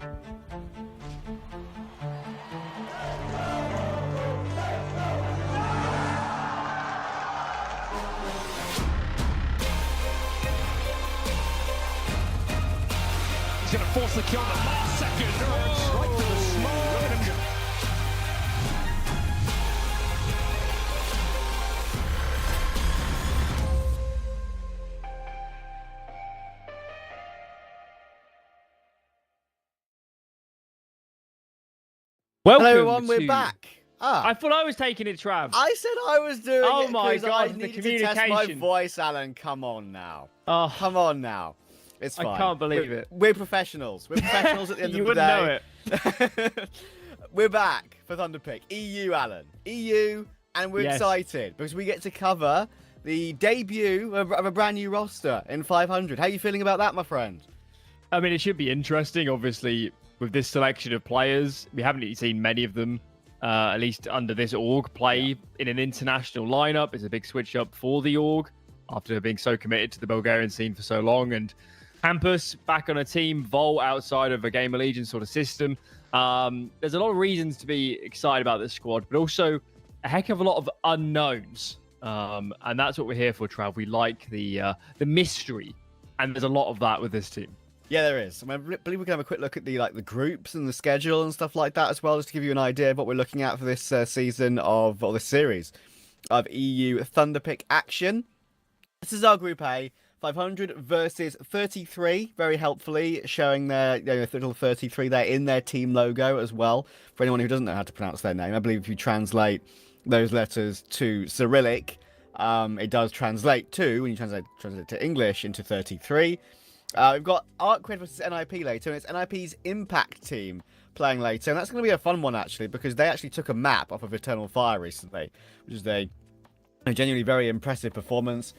He's going to force the kill in the last second. Oh, right to the smoke. Look at him go. Welcome Hello everyone, we're to- back. I thought I was taking it, Trav. I said I was doing Oh it my 'cause God, I the needed to test my communication. voice, Alan. Come on now. Oh, Come on now. It's fine. I can't believe it. We're professionals. We're professionals at the end You of the wouldn't day. know it. We're back for Thunderpick. EU, Alan. EU, and we're Yes. excited because we get to cover the debut of a brand new roster in 500. How are you feeling about that, my friend? I mean, it should be interesting, obviously, with this selection of players. We haven't really seen many of them, at least under this org, play in an international lineup. It's a big switch up for the org after being so committed to the Bulgarian scene for so long. And Campus back on a team, Vol outside of a Game of Legion sort of system. There's a lot of reasons to be excited about this squad, but also a heck of a lot of unknowns. And that's what we're here for, Trav. We like the mystery, and there's a lot of that with this team. Yeah, there is. I believe we can have a quick look at the groups and the schedule and stuff like that as well, just to give you an idea of what we're looking at for this season or this series of EU Thunderpick action. This is our Group A, 500 versus 33, very helpfully showing their little 33 there in their team logo as well. For anyone who doesn't know how to pronounce their name, I believe if you translate those letters to Cyrillic, it does translate to, when you translate to English, into 33. We've got ARCRED versus NIP later, and it's NIP's Impact team playing later. And that's going to be a fun one, actually, because they actually took a map off of Eternal Fire recently, which is a genuinely very impressive performance.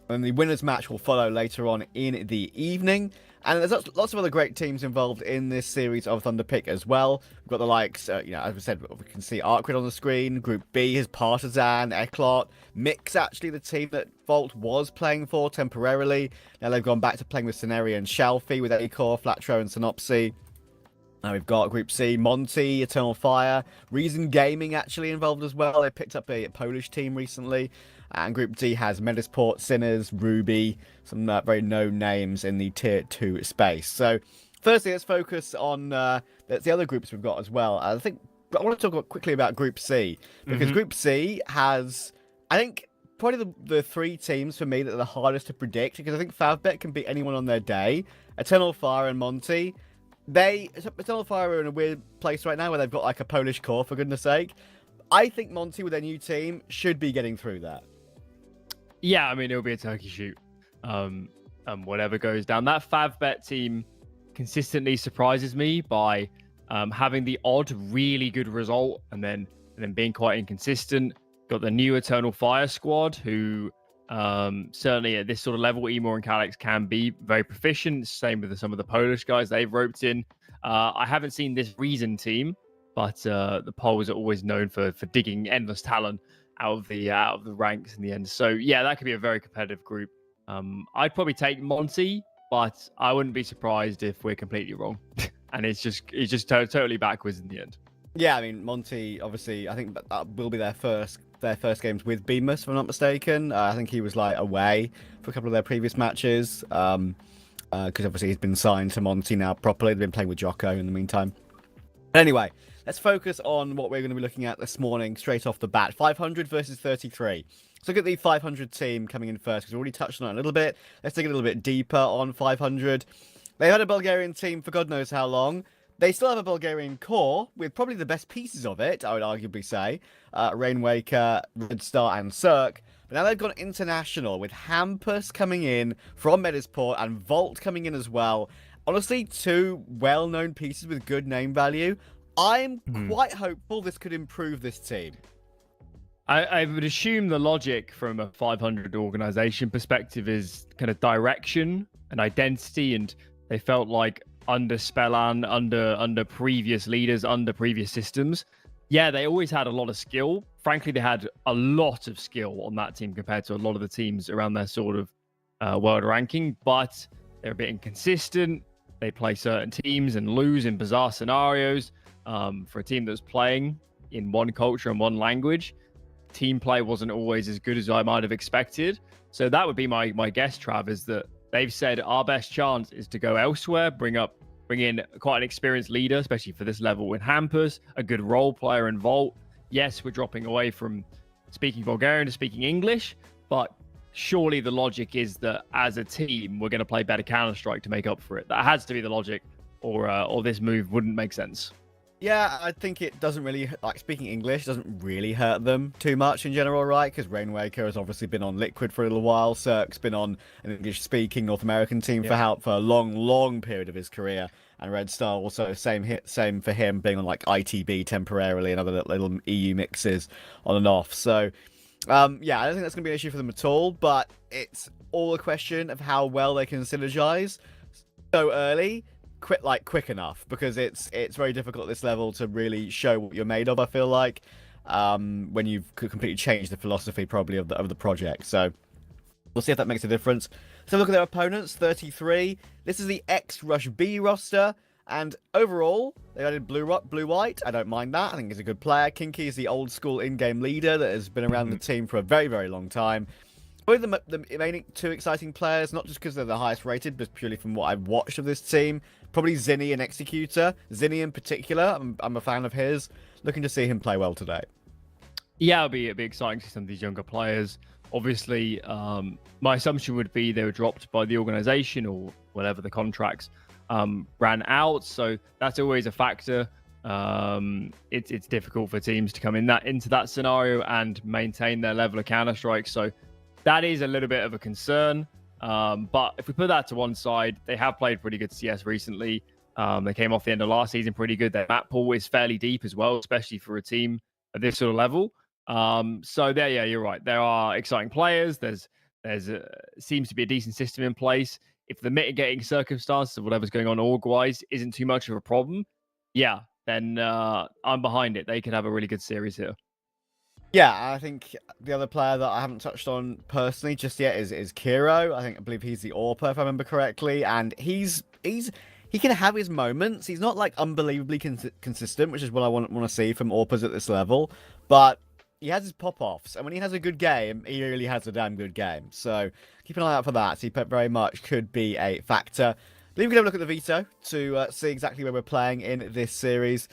And the winners match will follow later on in the evening. And there's lots of other great teams involved in this series of Thunderpick as well. We've got the likes, as we said, we can see ARCRED on the screen. Group B has Partizan, ECLOT, Mix, actually the team that Volt was playing for temporarily. Now they've gone back to playing with Scenario and Shalfie, with Acor, Flatro and Synopsy. Now we've got Group C, Monte, Eternal Fire, Reason Gaming actually involved as well. They picked up a Polish team recently. And Group D has Metizport, Sinners, Ruby, some very known names in the Tier 2 space. So, firstly, let's focus on the other groups we've got as well. I want to talk quickly about Group C, because Group C has, I think, probably the three teams for me that are the hardest to predict, because I think FAVBET can beat anyone on their day. Eternal Fire and Monte. Eternal Fire are in a weird place right now where they've got like a Polish core, for goodness sake. I think Monte, with their new team, should be getting through that. Yeah, I mean, it'll be a turkey shoot. Whatever goes down. That FAVBET team consistently surprises me by having the odd really good result and then being quite inconsistent. Got the new Eternal Fire squad, who certainly at this sort of level, Emor and Calix can be very proficient. Same with some of the Polish guys they've roped in. I haven't seen this Reason team, but the Poles are always known for digging endless talent out of the ranks in the end. So yeah, that could be a very competitive group. I'd probably take Monte, but I wouldn't be surprised if we're completely wrong and it's just totally backwards in the end. Yeah, I mean, Monte, obviously, I think that will be their first games with Beamus, if I'm not mistaken. I think he was away for a couple of their previous matches, because obviously he's been signed to Monte now properly. They've been playing with Jocko in the meantime. Anyway, let's focus on what we're going to be looking at this morning straight off the bat. 500 versus 33. Let's look at the 500 team coming in first, because we already touched on it a little bit. Let's dig a little bit deeper on 500. They had a Bulgarian team for God knows how long. They still have a Bulgarian core with probably the best pieces of it, I would arguably say. Rainwaker, Red Star and Cirque. But now they've gone international with Hampus coming in from Metizport and Volt coming in as well. Honestly, two well-known pieces with good name value. I'm quite hopeful this could improve this team. I would assume the logic from a 500 organization perspective is kind of direction and identity, and they felt like under Spellan, under previous leaders, under previous systems, yeah, they always had a lot of skill. Frankly, they had a lot of skill on that team compared to a lot of the teams around their sort of world ranking, but they're a bit inconsistent. they play certain teams and lose in bizarre scenarios. For a team that's playing in one culture and one language, team play wasn't always as good as I might have expected. So that would be my guess, Trav, is that they've said our best chance is to go elsewhere, bring in quite an experienced leader, especially for this level in Hampus, a good role player in Vault. Yes, we're dropping away from speaking Bulgarian to speaking English, but surely the logic is that as a team, we're going to play better Counter-Strike to make up for it. That has to be the logic, or this move wouldn't make sense. Yeah, I think it doesn't really, like, speaking English doesn't really hurt them too much in general, right? Because Rainwaker has obviously been on Liquid for a little while. Cirque's been on an English-speaking North American team for a long period of his career. And Red Star also, same for him, being on, like, ITB temporarily and other little EU mixes on and off. So, yeah, I don't think that's going to be an issue for them at all. But it's all a question of how well they can synergize so early. Quick enough, because it's very difficult at this level to really show what you're made of, I feel like, when you've completely changed the philosophy probably of the project. So we'll see if that makes a difference. So look at their opponents, 33. This is the Rush B roster, and overall they added blue white. I don't mind that. I think he's a good player. Kinky is the old school in-game leader that has been around the team for a very long time. Probably the remaining two exciting players, not just because they're the highest rated, but purely from what I've watched of this team. Probably Zinni and Executor. Zinni in particular, I'm a fan of his. Looking to see him play well today. Yeah, it'll be exciting to see some of these younger players. Obviously, my assumption would be they were dropped by the organization or whatever the contracts ran out. So that's always a factor. It's difficult for teams to come into that scenario and maintain their level of Counter-Strike. So that is a little bit of a concern. But if we put that to one side, they have played pretty good CS recently. They came off the end of last season pretty good. Their map pool is fairly deep as well, especially for a team at this sort of level. So there, yeah, you're right. There are exciting players. There's seems to be a decent system in place. If the mitigating circumstances of whatever's going on org-wise isn't too much of a problem, yeah, then I'm behind it. They could have a really good series here. Yeah, I think the other player that I haven't touched on personally just yet is Kiro. I believe he's the AWPer, if I remember correctly, and he can have his moments. He's not like unbelievably consistent, which is what I want to see from AWPers at this level, but he has his pop-offs, and when he has a good game, he really has a damn good game. So keep an eye out for that. CPuDCATb very much could be a factor. I believe we can have a look at the Veto to see exactly where we're playing in this series.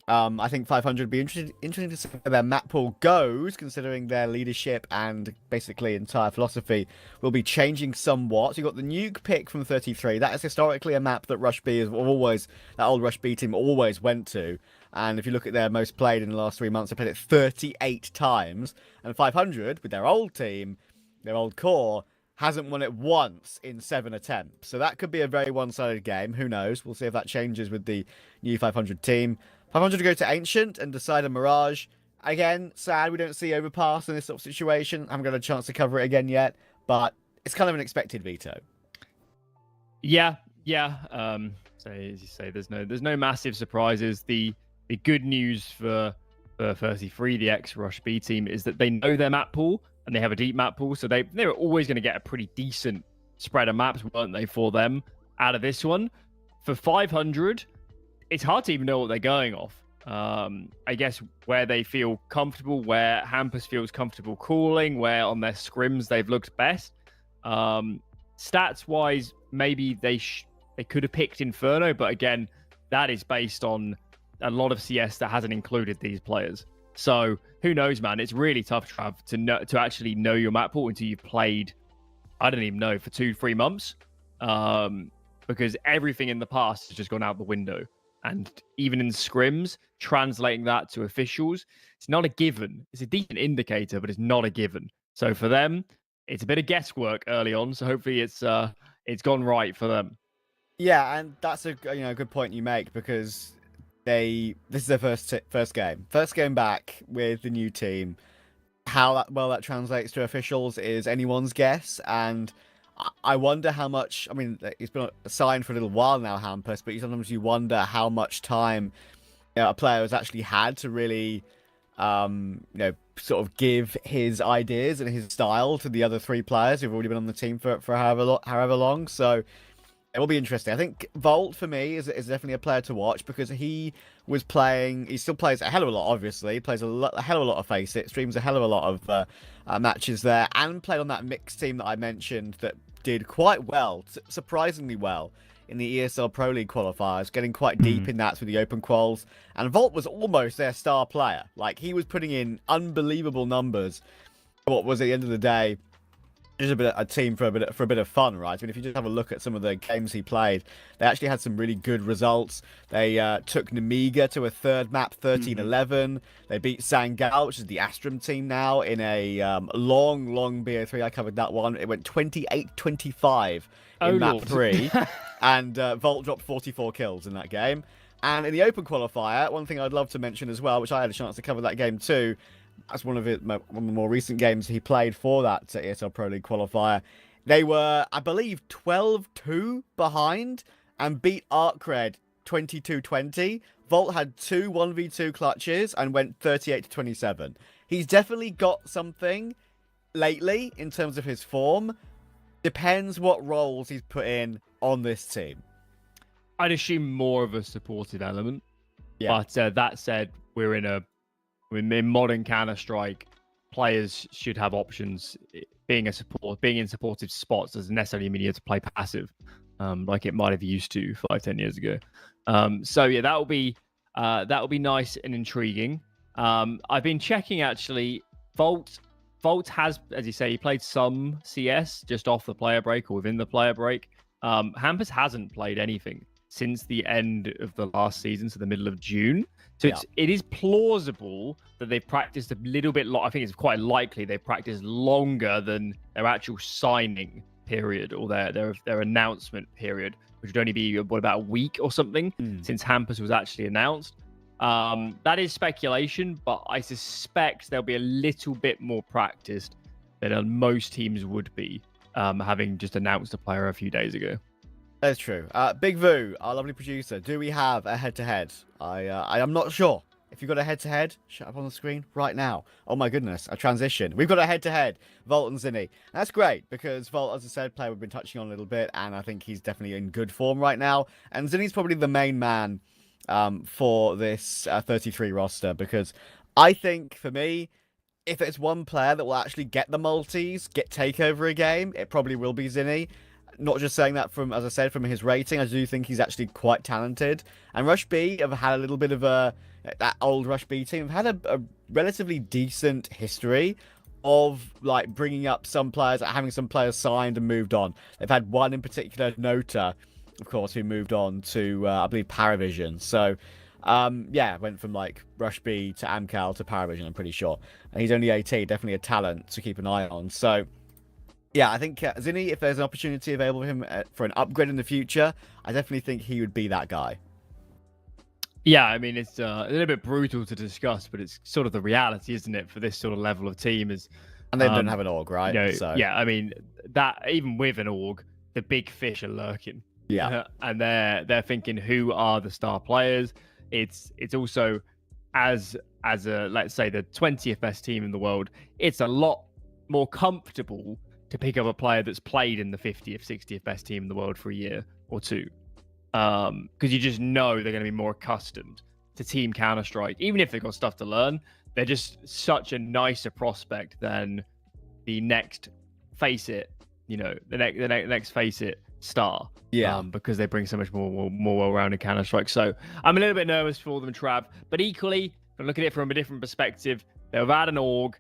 I think 500 would be interesting to see where their map pool goes, considering their leadership and basically entire philosophy will be changing somewhat. So you've got the Nuke pick from 33. That is historically a map that that old Rush B team always went to. And if you look at their most played in the last 3 months, they played it 38 times. And 500, with their old team, their old core, hasn't won it once in 7 attempts. So that could be a very one-sided game. Who knows? We'll see if that changes with the new 500 team. 500 to go to Ancient and decide a Mirage. Again, sad we don't see Overpass in this sort of situation. I haven't got a chance to cover it again yet, but it's kind of an expected Veto. Yeah. So as you say, there's no massive surprises. The good news for 33, the Rush B team, is that they know their map pool and they have a deep map pool, so they were always going to get a pretty decent spread of maps, weren't they, for them out of this one. For 500, it's hard to even know what they're going off. I guess where they feel comfortable, where Hampus feels comfortable calling, where on their scrims they've looked best. Stats-wise, maybe they could have picked Inferno, but again, that is based on a lot of CS that hasn't included these players. So who knows, man? It's really tough, Trav, to actually know your map pool until you've played, I don't even know, for 2-3 months. Because everything in the past has just gone out the window. And even in scrims, translating that to officials, it's not a given. It's a decent indicator, but it's not a given. So for them, it's a bit of guesswork early on. So hopefully it's gone right for them. Yeah, and that's a good point you make, because this is their first game back with the new team. How well that translates to officials is anyone's guess, and I wonder how much. I mean, it's been assigned for a little while now, Hampus, but sometimes you wonder how much time a player has actually had to really, sort of give his ideas and his style to the other 3 players who've already been on the team for however long. So It will be interesting. I think Volt, for me, is definitely a player to watch because he was playing... He still plays a hell of a lot, obviously. He plays a hell of a lot of Face It, streams a hell of a lot of matches there, and played on that mixed team that I mentioned that did quite well, surprisingly well, in the ESL Pro League qualifiers, getting quite deep in that through the open quals. And Volt was almost their star player. Like, he was putting in unbelievable numbers. What was, at the end of the day, just a team for a bit of fun, right? I mean, if you just have a look at some of the games he played, they actually had some really good results. They took Nemiga to a third map, 13-11. They beat Sangal, which is the Astrum team now, in a long BO3. I covered that one. It went 28-25 in map 3, and Volt dropped 44 kills in that game. And in the open qualifier, one thing I'd love to mention as well, which I had a chance to cover that game too. That's one of the more recent games he played for that ESL Pro League qualifier. They were, I believe, 12-2 behind and beat ARCRED 22-20. Volt had 2 1v2 clutches and went 38-27. He's definitely got something lately in terms of his form. Depends what roles he's put in on this team. I'd assume more of a supportive element. Yeah. But that said, we're in modern Counter-Strike, players should have options. Being in supportive spots doesn't necessarily mean you have to play passive, like it might have used to 5-10 years ago. So yeah, that will be nice and intriguing. I've been checking actually. Volt has, as you say, he played some CS just off the player break or within the player break. Hampus hasn't played anything since the end of the last season, so the middle of June. So it is plausible that they've practiced a little bit. I think it's quite likely they've practiced longer than their actual signing period or their announcement period, which would only be about a week or something since Hampus was actually announced. That is speculation, but I suspect there'll be a little bit more practiced than most teams would be, having just announced a player a few days ago. That's true. Big Vu, our lovely producer, do we have a head-to-head? I am not sure. If you've got a head-to-head, shut up on the screen right now. Oh my goodness, a transition. We've got a head-to-head, Volt and Zinni. That's great, because Volt, as I said, player we've been touching on a little bit, and I think he's definitely in good form right now. And Zinni's probably the main man for this 33 roster, because I think, for me, if there's one player that will actually get the multis, get takeover a game, it probably will be Zinni. Not just saying that from, as I said, from his rating. I do think he's actually quite talented. And Rush B have had a little bit of that old Rush B team have had a relatively decent history of like bringing up some players, having some players signed and moved on. They've had one in particular, Nota, of course, who moved on to, I believe, Paravision. So, yeah, went from like Rush B to Amcal to Paravision, I'm pretty sure. And he's only 18, definitely a talent to keep an eye on. So, yeah, I think Zinni, if there's an opportunity available for him for an upgrade in the future, I definitely think he would be that guy. Yeah, I mean, it's a little bit brutal to discuss, but it's sort of the reality, isn't it, for this sort of level of team? And they don't have an org, right? You know, so yeah, I mean, that even with an org, the big fish are lurking. Yeah, and they're thinking, who are the star players? It's also as a, let's say, the 20th best team in the world, it's a lot more comfortable to pick up a player that's played in the 50th, 60th best team in the world for a year or two. Because you just know they're going to be more accustomed to Team Counter-Strike. Even if they've got stuff to learn, they're just such a nicer prospect than the next Face It, you know, the next Face It star. Yeah. Because they bring so much more well-rounded Counter-Strike. So I'm a little bit nervous for them, Trav. But equally, if I look at it from a different perspective, they've had an org.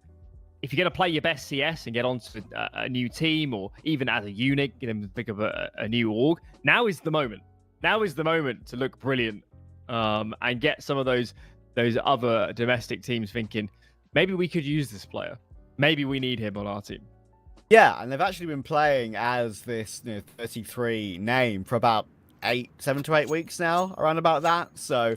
If you're going to play your best CS and get onto a new team, or even as a unit, get them to pick up a new org, now is the moment. Now is the moment to look brilliant and get some of those other domestic teams thinking, maybe we could use this player. Maybe we need him on our team. Yeah, and they've actually been playing as this 33 name for about 7 to 8 weeks now, around about that. So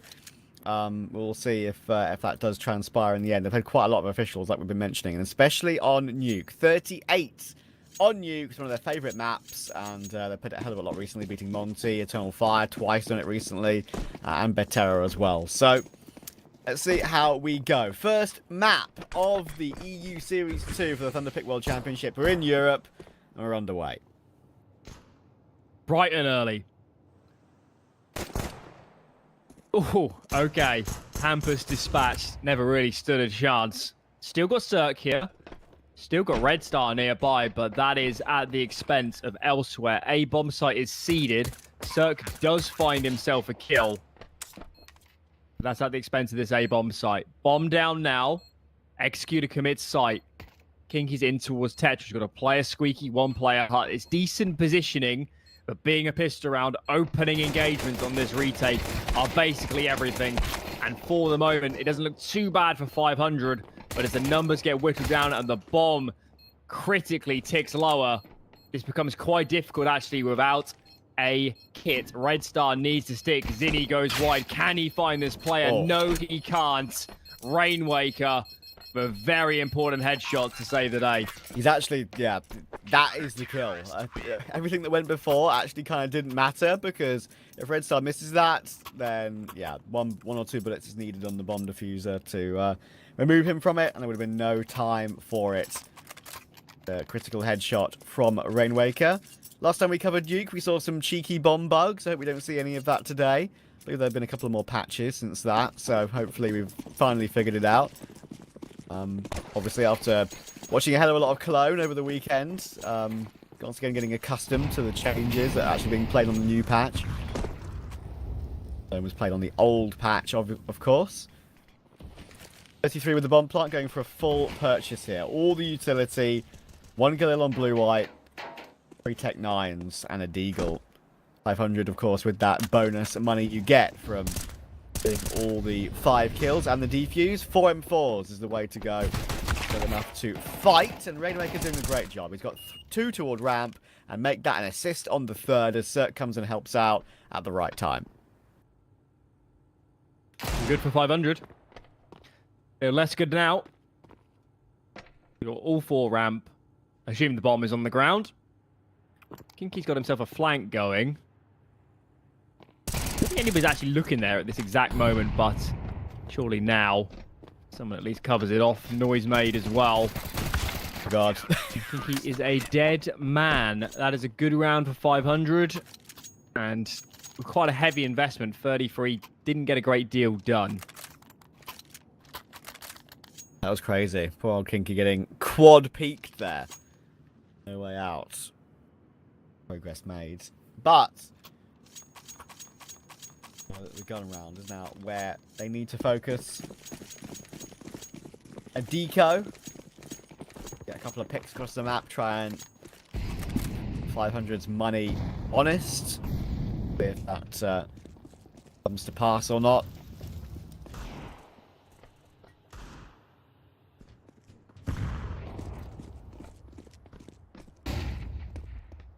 we'll see if that does transpire in the end. They've had quite a lot of officials, like we've been mentioning, and especially on Nuke. 38 on Nuke is one of their favourite maps, and they played it a hell of a lot recently, beating Monte, Eternal Fire, twice done it recently, and Betera as well. So let's see how we go. First map of the EU Series 2 for the Thunderpick World Championship. We're in Europe, and we're underway. bright and early. Oh, okay. Hampus dispatched. Never really stood a chance. Still got Cirque here. Still got Red Star nearby, but that is at the expense of elsewhere. A bomb site is seeded. Cirque does find himself a kill. That's at the expense of this A bomb site. Bomb down now. Executor commits site. Kinky's in towards Tetra. He's got a player squeaky, one player hut. It's decent positioning, but being a pissed around, opening engagements on this retake are basically everything. And for the moment, it doesn't look too bad for 500, but as the numbers get whittled down and the bomb critically ticks lower, this becomes quite difficult actually without a kit. Red Star needs to stick. Zinni goes wide. Can he find this player? Oh. No, he can't. Rainwaker, a very important headshot to save the day. He's actually, yeah, that is the kill. Everything that went before actually kind of didn't matter, because if Red Star misses that, then, yeah, one or two bullets is needed on the bomb diffuser to remove him from it, and there would have been no time for it. The critical headshot from Rainwaker. Last time we covered Nuke, we saw some cheeky bomb bugs. I hope we don't see any of that today. I believe there have been a couple of more patches since that, so hopefully we've finally figured it out. Obviously, after watching a hell of a lot of Cologne over the weekend, once again getting accustomed to the changes that are actually being played on the new patch. Cologne was played on the old patch, of course. 33 with the bomb plant, going for a full purchase here. All the utility, 1 Galil on blue-white, 3 Tech 9s, and a Deagle. 500, of course, with that bonus money you get from all the 5 kills and the defuse. 4 M4s is the way to go. Good enough to fight, and Rainmaker's doing a great job. He's got 2 toward ramp, and make that an assist on the 3rd as Cirque comes and helps out at the right time. Good for 500. They're less good now. We've got all 4 ramp. Assuming the bomb is on the ground. Kinky's got himself a flank going. I don't think anybody's actually looking there at this exact moment, but surely now someone at least covers it off. Noise made as well. God. Kinky is a dead man. That is a good round for 500. And quite a heavy investment. 33 didn't get a great deal done. That was crazy. Poor old Kinky getting quad peaked there. No way out. Progress made. But the gun round is now where they need to focus. A deco. Get a couple of picks across the map. Try and 500's money honest. If that comes to pass or not.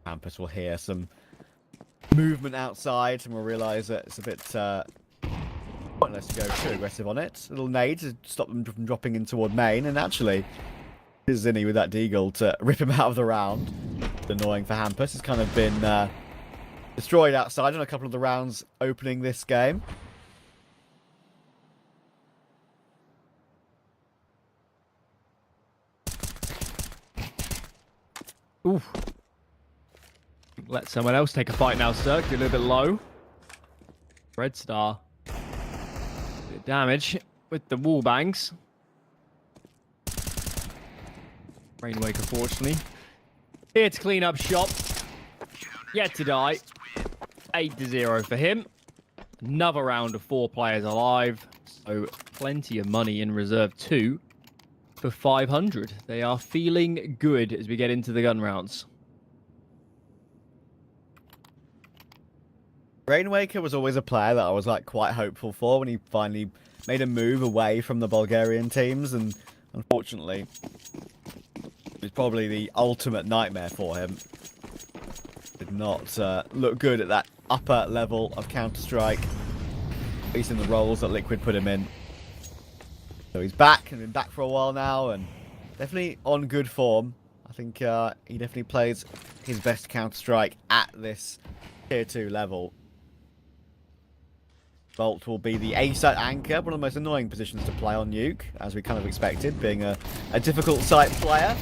Campus will hear some movement outside and we'll realise that it's a bit pointless to go too aggressive on it. A little nade to stop them from dropping in toward main, and actually is Zinni with that Deagle to rip him out of the round. It's annoying for Hampus. It's kind of been destroyed outside on a couple of the rounds opening this game. Oof. Let someone else take a fight now, Cirque. A little bit low. Red Star. Bit of damage with the wall bangs. Rainwaker, fortunately. Here to clean up shop. Yet to die. 8-0 for him. Another round of 4 players alive. So plenty of money in reserve too for 500. They are feeling good as we get into the gun rounds. Rainwaker was always a player that I was quite hopeful for when he finally made a move away from the Bulgarian teams, and unfortunately it was probably the ultimate nightmare for him. Did not look good at that upper level of Counter-Strike, at least in the roles that Liquid put him in. So he's back, and been back for a while now, and definitely on good form. I think he definitely plays his best Counter-Strike at this tier 2 level. Bolt will be the A-site anchor, one of the most annoying positions to play on Nuke, as we kind of expected, being a difficult site player.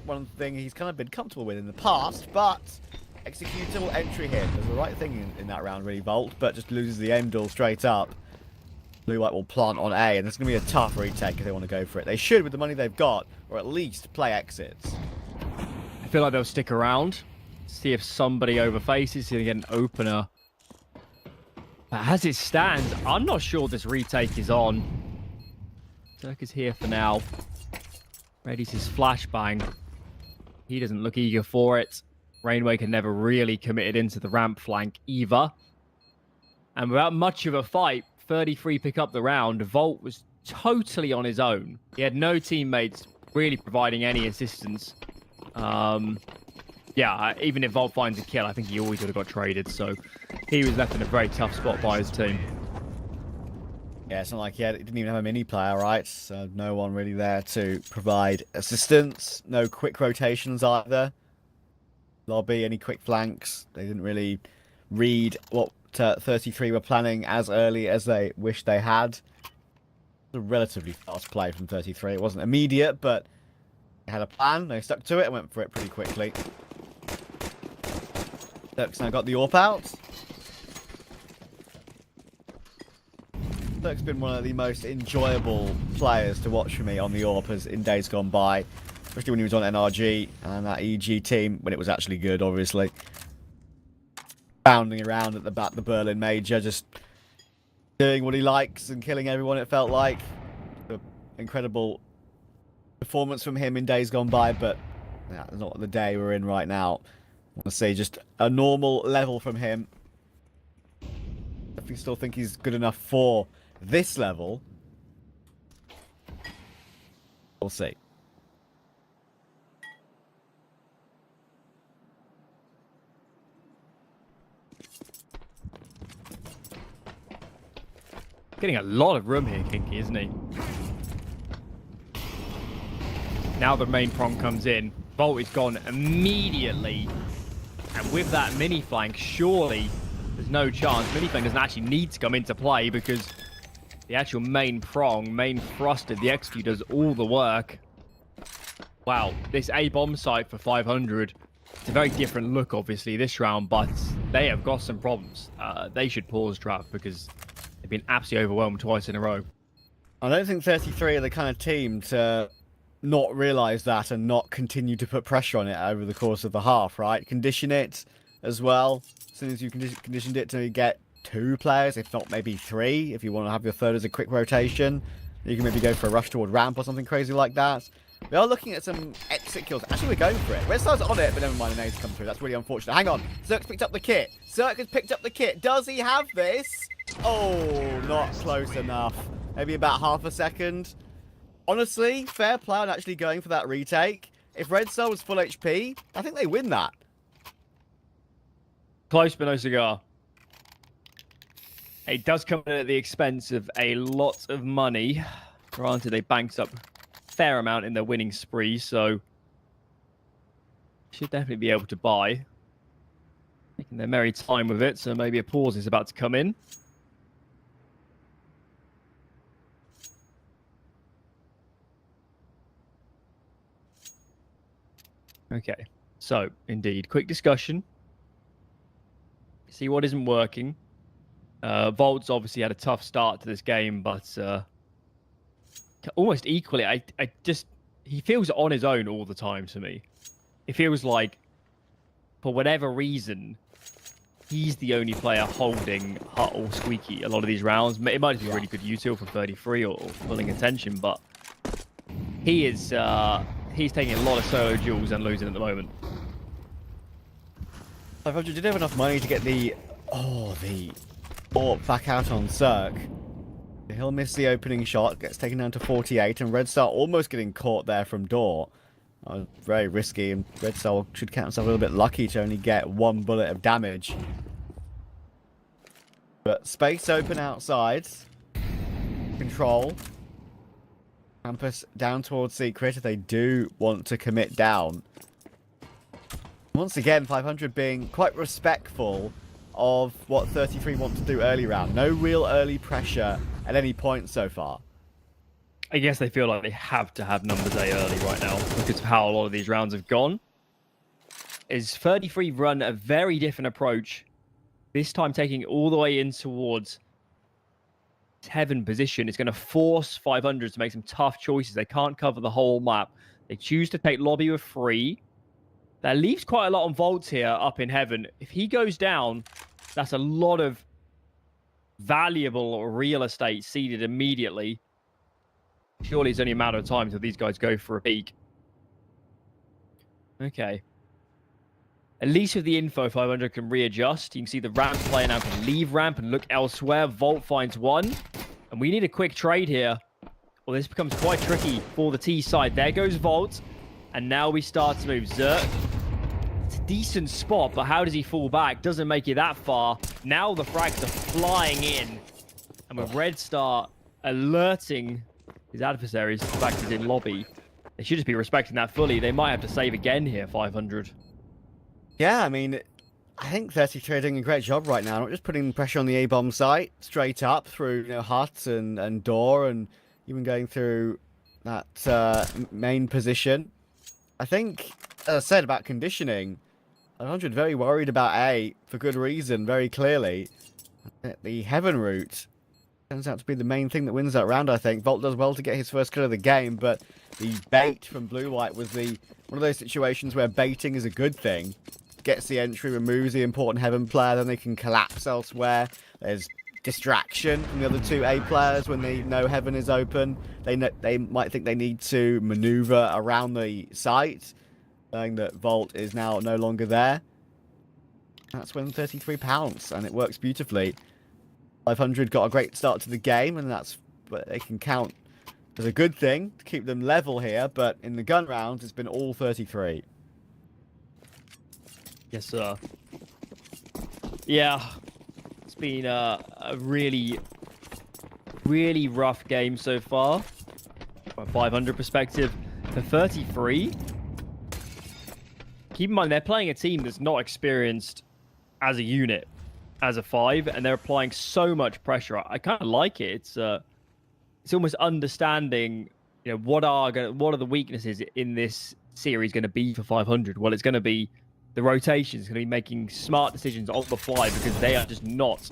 One thing he's kind of been comfortable with in the past, but executable entry here. Does the right thing in that round, really, Volt, but just loses the aim duel straight up. Blue White will plant on A, and it's going to be a tough retake if they want to go for it. They should with the money they've got, or at least play exits. I feel like they'll stick around, see if somebody overfaces, see if they get an opener. But as it stands, I'm not sure this retake is on. Zerk is here for now. Ready's his flashbang. He doesn't look eager for it. Rainwaker never really committed into the ramp flank either. And without much of a fight, 33 pick up the round. Volt was totally on his own. He had no teammates really providing any assistance. Yeah, even if Volt finds a kill, I think he always would have got traded. So he was left in a very tough spot by his team. Yeah, it's not like he didn't even have a mini player, right? So no one really there to provide assistance. No quick rotations either. Lobby, any quick flanks. They didn't really read what 33 were planning as early as they wished they had. It was a relatively fast play from 33. It wasn't immediate, but they had a plan. They stuck to it and went for it pretty quickly. Dirk's now got the AWP out. Dirk's been one of the most enjoyable players to watch for me on the AWP in days gone by. Especially when he was on NRG and that EG team, when it was actually good, obviously. Bounding around at the Berlin Major, just doing what he likes and killing everyone, it felt like. An incredible performance from him in days gone by, but yeah, not the day we're in right now. I want to say just a normal level from him. If you still think he's good enough for this level, we'll see. Getting a lot of room here, Kinky, isn't he? Now the main prong comes in. Volt is gone immediately. And with that mini flank, surely there's no chance. Mini flank doesn't actually need to come into play because the actual main prong, main thruster, the execute does all the work. Wow, this A bomb site for 500. It's a very different look, obviously, this round, but they have got some problems. They should pause draft because they've been absolutely overwhelmed twice in a row. I don't think 33 are the kind of team to not realise that and not continue to put pressure on it over the course of the half, right? Condition it as well. As soon as you conditioned it to get 2 players, if not maybe 3, if you want to have your third as a quick rotation, you can maybe go for a rush toward ramp or something crazy like that. We are looking at some exit kills. Actually, we're going for it. Red Star's on it, but never mind, the nades come through. That's really unfortunate. Hang on. Zerk's picked up the kit. Zerk has picked up the kit. Does he have this? Oh, not close enough. Maybe about half a second. Honestly, fair play on actually going for that retake. If Red Star was full HP, I think they win that. Close but no cigar. It does come in at the expense of a lot of money. Granted, they banked up a fair amount in their winning spree, so should definitely be able to buy. Taking their merry time with it, so maybe a pause is about to come in. Okay, so indeed, quick discussion. See what isn't working. Volt's obviously had a tough start to this game, but almost equally, he feels on his own all the time to me. It feels like, for whatever reason, he's the only player holding Hut or Squeaky a lot of these rounds. It might be a really good util for 33 or pulling attention, but he is he's taking a lot of solo duels and losing at the moment. 500 did have enough money to get the AWP back out on Zerk. He'll miss the opening shot, gets taken down to 48, and Red Star almost getting caught there from door. Very risky, and Red Star should count himself a little bit lucky to only get 1 bullet of damage. But space open outside. Control. Campus down towards Secret if they do want to commit down. Once again, 500 being quite respectful of what 33 want to do early round. No real early pressure at any point so far. I guess they feel like they have to have numbers A early right now because of how a lot of these rounds have gone. is 33 run a very different approach. This time taking it all the way in towards Heaven position. It's going to force 500 to make some tough choices. They can't cover the whole map. They choose to take lobby with 3. That leaves quite a lot on Volts here up in Heaven. If he goes down, that's a lot of valuable real estate seeded immediately. Surely it's only a matter of time until these guys go for a peek. Okay. At least with the info, 500 can readjust. You can see the ramp player now can leave ramp and look elsewhere. Volt finds one. And we need a quick trade here. Well, this becomes quite tricky for the T side. There goes Volt. And now we start to move. Zerk. It's a decent spot, but how does he fall back? Doesn't make it that far. Now the frags are flying in. And with Red Star alerting his adversaries the fact he's in lobby, they should just be respecting that fully. They might have to save again here, 500. Yeah, I mean, I think 33 are doing a great job right now. Not just putting pressure on the A-bomb site, straight up through hut and door, and even going through that main position. I think, as I said about conditioning, 100 very worried about A for good reason, very clearly. The Heaven route turns out to be the main thing that wins that round, I think. Volt does well to get his first kill of the game, but the bait from Blue-White was one of those situations where baiting is a good thing. Gets the entry, removes the important Heaven player, then they can collapse elsewhere. There's distraction from the other 2 A players when they know Heaven is open. They might think they need to maneuver around the site, knowing that Volt is now no longer there. That's when 33 pounds, and it works beautifully. 500 got a great start to the game, and that's what they can count as a good thing to keep them level here, but in the gun rounds, it's been all 33. Yes, sir. Yeah, it's been a really, really rough game so far. From a 500 perspective, for 33, keep in mind they're playing a team that's not experienced as a unit, as a 5, and they're applying so much pressure. I kind of like it. It's almost understanding, what are the weaknesses in this series going to be for 500? Well, it's going to be the rotations. It's going to be making smart decisions on the fly because they are just not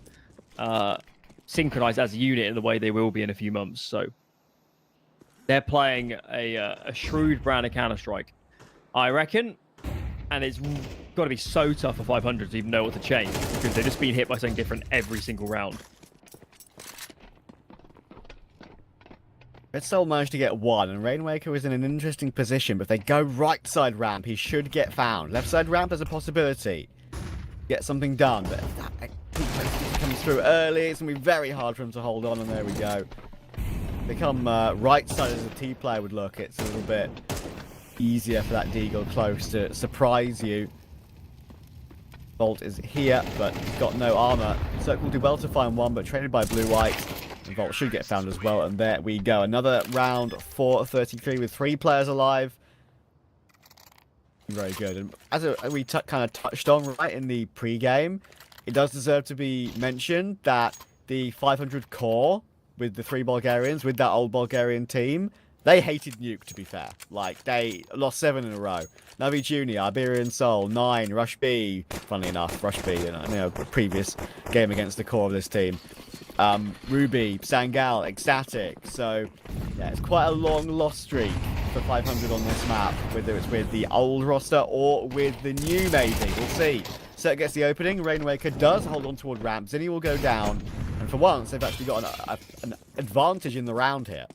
synchronized as a unit in the way they will be in a few months. So they're playing a shrewd brand of Counter-Strike, I reckon. And it's got to be so tough for 500 to even know what to change because they're just being hit by something different every single round. Red Soul managed to get 1, and Rainwaker is in an interesting position, but if they go right side ramp, he should get found. Left side ramp is a possibility. Get something done, but if that comes through early, it's going to be very hard for him to hold on, and there we go. They come right side as a T player would look, it's a little bit easier for that Deagle close to surprise you. Bolt is here, but he's got no armor. Zerk will do well to find 1, but traded by Blue-White. Volt should get found as well, and there we go. Another round for 33 with 3 players alive. Very good. And as we kind of touched on right in the pre-game, it does deserve to be mentioned that the 500 core with the 3 Bulgarians, with that old Bulgarian team, they hated Nuke, to be fair. Like, they lost 7 in a row. Navi Junior, Iberian Soul, 9, Rush B. Funnily enough, Rush B, previous game against the core of this team. Ruby, Sangal, Ecstatic. So, yeah, it's quite a long loss streak for 500 on this map, whether it's with the old roster or with the new, maybe. We'll see. Zerk gets the opening. Rainwaker does hold on toward ramp. Zinni will go down. And for once, they've actually got an advantage in the round here.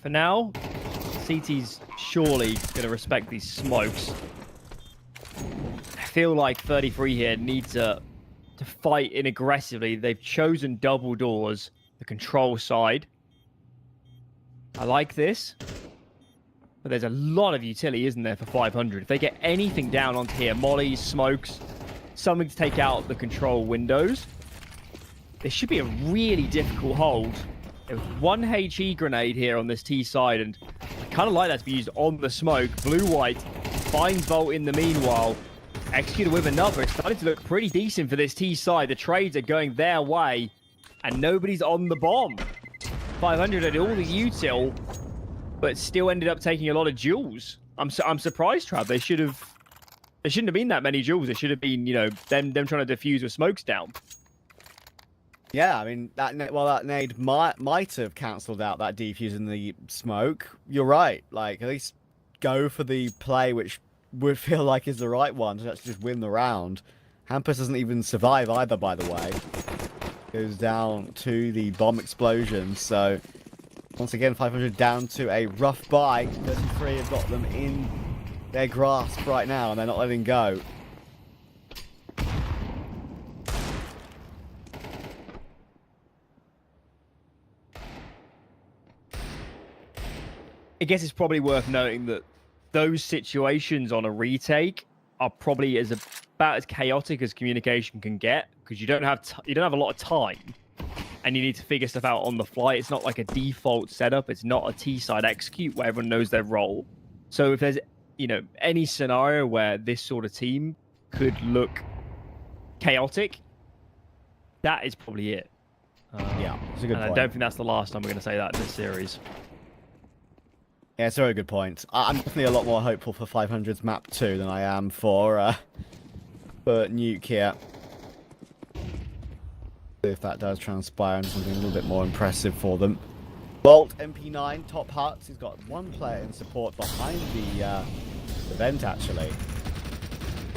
For now, CT's surely going to respect these smokes. I feel like 33 here need to fight in aggressively. They've chosen double doors, the control side. I like this. But there's a lot of utility, isn't there, for 500? If they get anything down onto here, mollies, smokes, something to take out the control windows, this should be a really difficult hold. There's 1 HE grenade here on this T side, and I kind of like that to be used on the smoke. Blue-White finds Volt in the meanwhile. Executed with another. It's starting to look pretty decent for this T side. The trades are going their way, and nobody's on the bomb. 500 had all the util, but still ended up taking a lot of duels. I'm surprised, Trav. They shouldn't have been that many duels. It should have been, you know, them trying to defuse with smokes down. Yeah, I mean, that nade might have cancelled out that defuse in the smoke. You're right. Like, at least go for the play which would feel like is the right one to actually just win the round. Hampus doesn't even survive either, by the way. Goes down to the bomb explosion. So, once again, 500 down to a rough buy. 33 have got them in their grasp right now, and they're not letting go. I guess it's probably worth noting that those situations on a retake are probably about as chaotic as communication can get, because you don't have a lot of time, and you need to figure stuff out on the fly. It's not like a default setup. It's not a T-side execute where everyone knows their role. So if there's, you know, any scenario where this sort of team could look chaotic, that is probably it. Yeah, it's a good point. I don't think that's the last time we're going to say that in this series. Yeah, it's a very good point. I'm definitely a lot more hopeful for 500's map 2 than I am for Nuke here. If that does transpire into something a little bit more impressive for them. Bolt, MP9, top huts. He's got one player in support behind the vent, actually.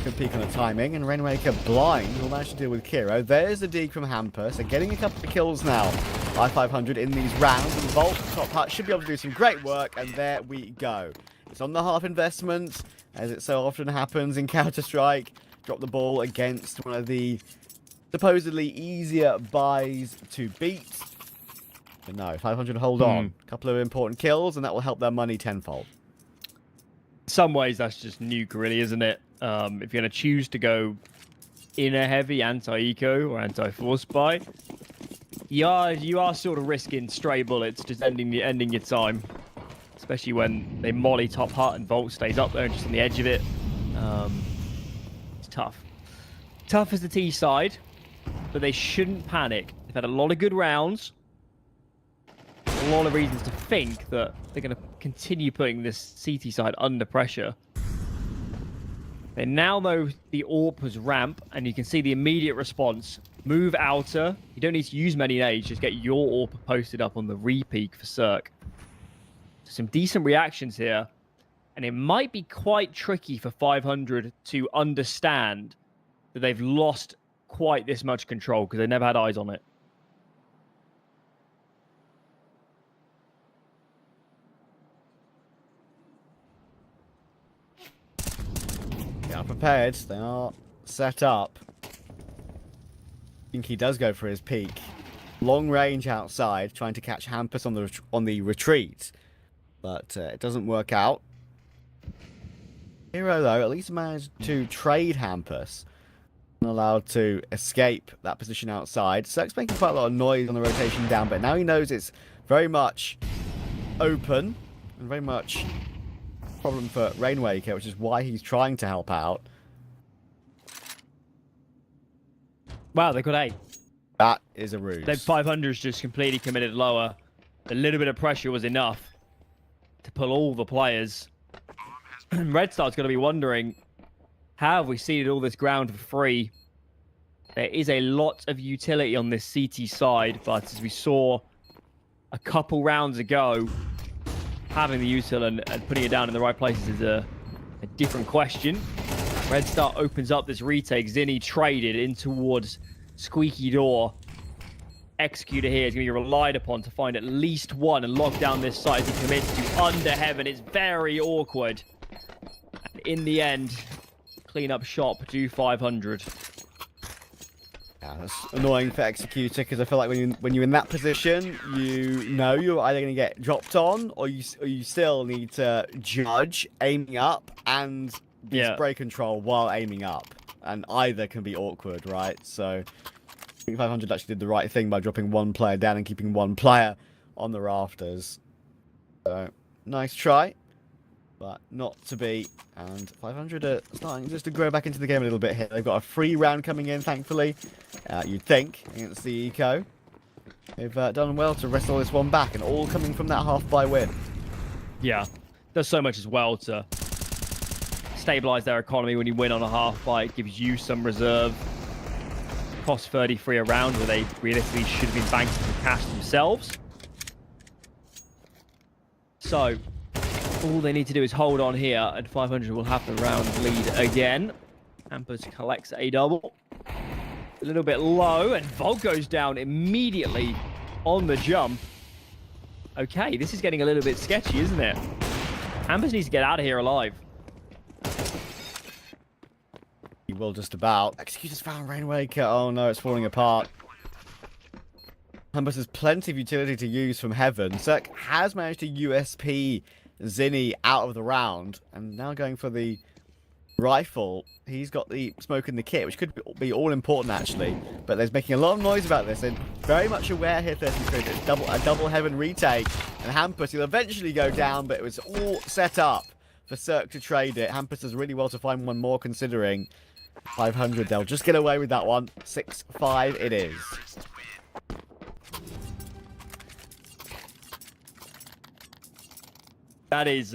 Good peek on the timing, and Rainmaker blind will manage to deal with Kiro. There's the dig from Hampus. They're getting a couple of kills now by 500 in these rounds. And Bolt, top hut, should be able to do some great work, and there we go. It's on the half investment, as it so often happens in Counter-Strike. Drop the ball against one of the supposedly easier buys to beat. But no, 500 hold on. A couple of important kills, and that will help their money tenfold. In some ways, that's just Nuke, really, isn't it? If you're going to choose to go in a heavy anti-eco or anti-force buy, you are sort of risking stray bullets, just ending your time. Especially when they molly top hut and Volt stays up there and just on the edge of it. It's tough. Tough as the T side, but they shouldn't panic. They've had a lot of good rounds. A lot of reasons to think that they're going to continue putting this CT side under pressure. They now know the AWP was ramp, and you can see the immediate response. Move outer. You don't need to use many nades. Just get your AWP posted up on the re-peak for Cirque. Some decent reactions here. And it might be quite tricky for 500 to understand that they've lost quite this much control, because they never had eyes on it. They are prepared. They are set up. I think he does go for his peak. Long range outside, trying to catch Hampus on the retreat. But it doesn't work out. Hero, though, at least managed to trade Hampus. Allowed to escape that position outside. Cirque's making quite a lot of noise on the rotation down, but now he knows it's very much open and very much problem for Rainmaker, which is why he's trying to help out. Wow, they got 8. That is a ruse. Then 500's just completely committed lower. A little bit of pressure was enough to pull all the players. Red Star's going to be wondering, how have we seeded all this ground for free? There is a lot of utility on this CT side, but as we saw a couple rounds ago, having the util and putting it down in the right places is a different question. Red Star opens up this retake. Zinni traded in towards Squeaky Door. Executor here is going to be relied upon to find at least one and lock down this site as he commits to under heaven. It's very awkward. And in the end, clean up shop, do 500. Yeah, that's annoying for Executor, because I feel like when you're in that position, you know you're either going to get dropped on, or you still need to judge aiming up and spray control while aiming up, and either can be awkward, right? So I think 500 actually did the right thing by dropping one player down and keeping one player on the rafters. So nice try, but not to be. And 500 are starting just to grow back into the game a little bit here. They've got a free round coming in, thankfully. You'd think, against the Eco. They've done well to wrestle this one back, and all coming from that half-buy win. Yeah, does so much as well to stabilize their economy when you win on a half-buy. It gives you some reserve. Cost 33 a round, where they realistically should have been banking for cash themselves. So, all they need to do is hold on here, and 500 will have the round lead again. Hampers collects a double. A little bit low, and Volt goes down immediately on the jump. Okay, this is getting a little bit sketchy, isn't it? Hampers needs to get out of here alive. He will just about. Executors found Rainwaker. Oh no, it's falling apart. Hampers has plenty of utility to use from Heaven. Cirque has managed to USP Zinni out of the round, and now going for the rifle. He's got the smoke in the kit, which could be all important actually, but there's making a lot of noise about this, and very much aware here 33 that it's a double Heaven retake, and Hampus, he'll eventually go down, but it was all set up for Cirque to trade it. Hampus does really well to find one more, considering 500. They'll just get away with that one. 6-5 it is. That is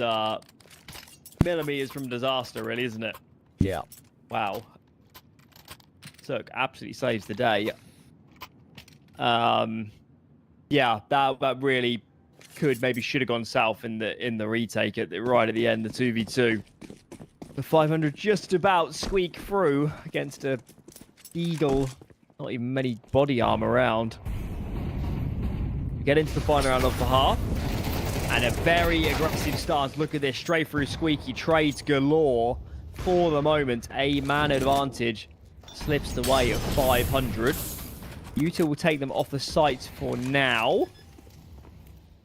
millimeters from disaster, really, isn't it? Yeah. Wow. Cirque absolutely saves the day. Yeah, that really should have gone south in the retake right at the end, the 2v2. The 500 just about squeak through against a Eagle. Not even many body armor around. We get into the final round of the half. And a very aggressive stance. Look at this, straight through squeaky trades galore. For the moment, a man advantage slips the way at 500. Utah will take them off the site for now.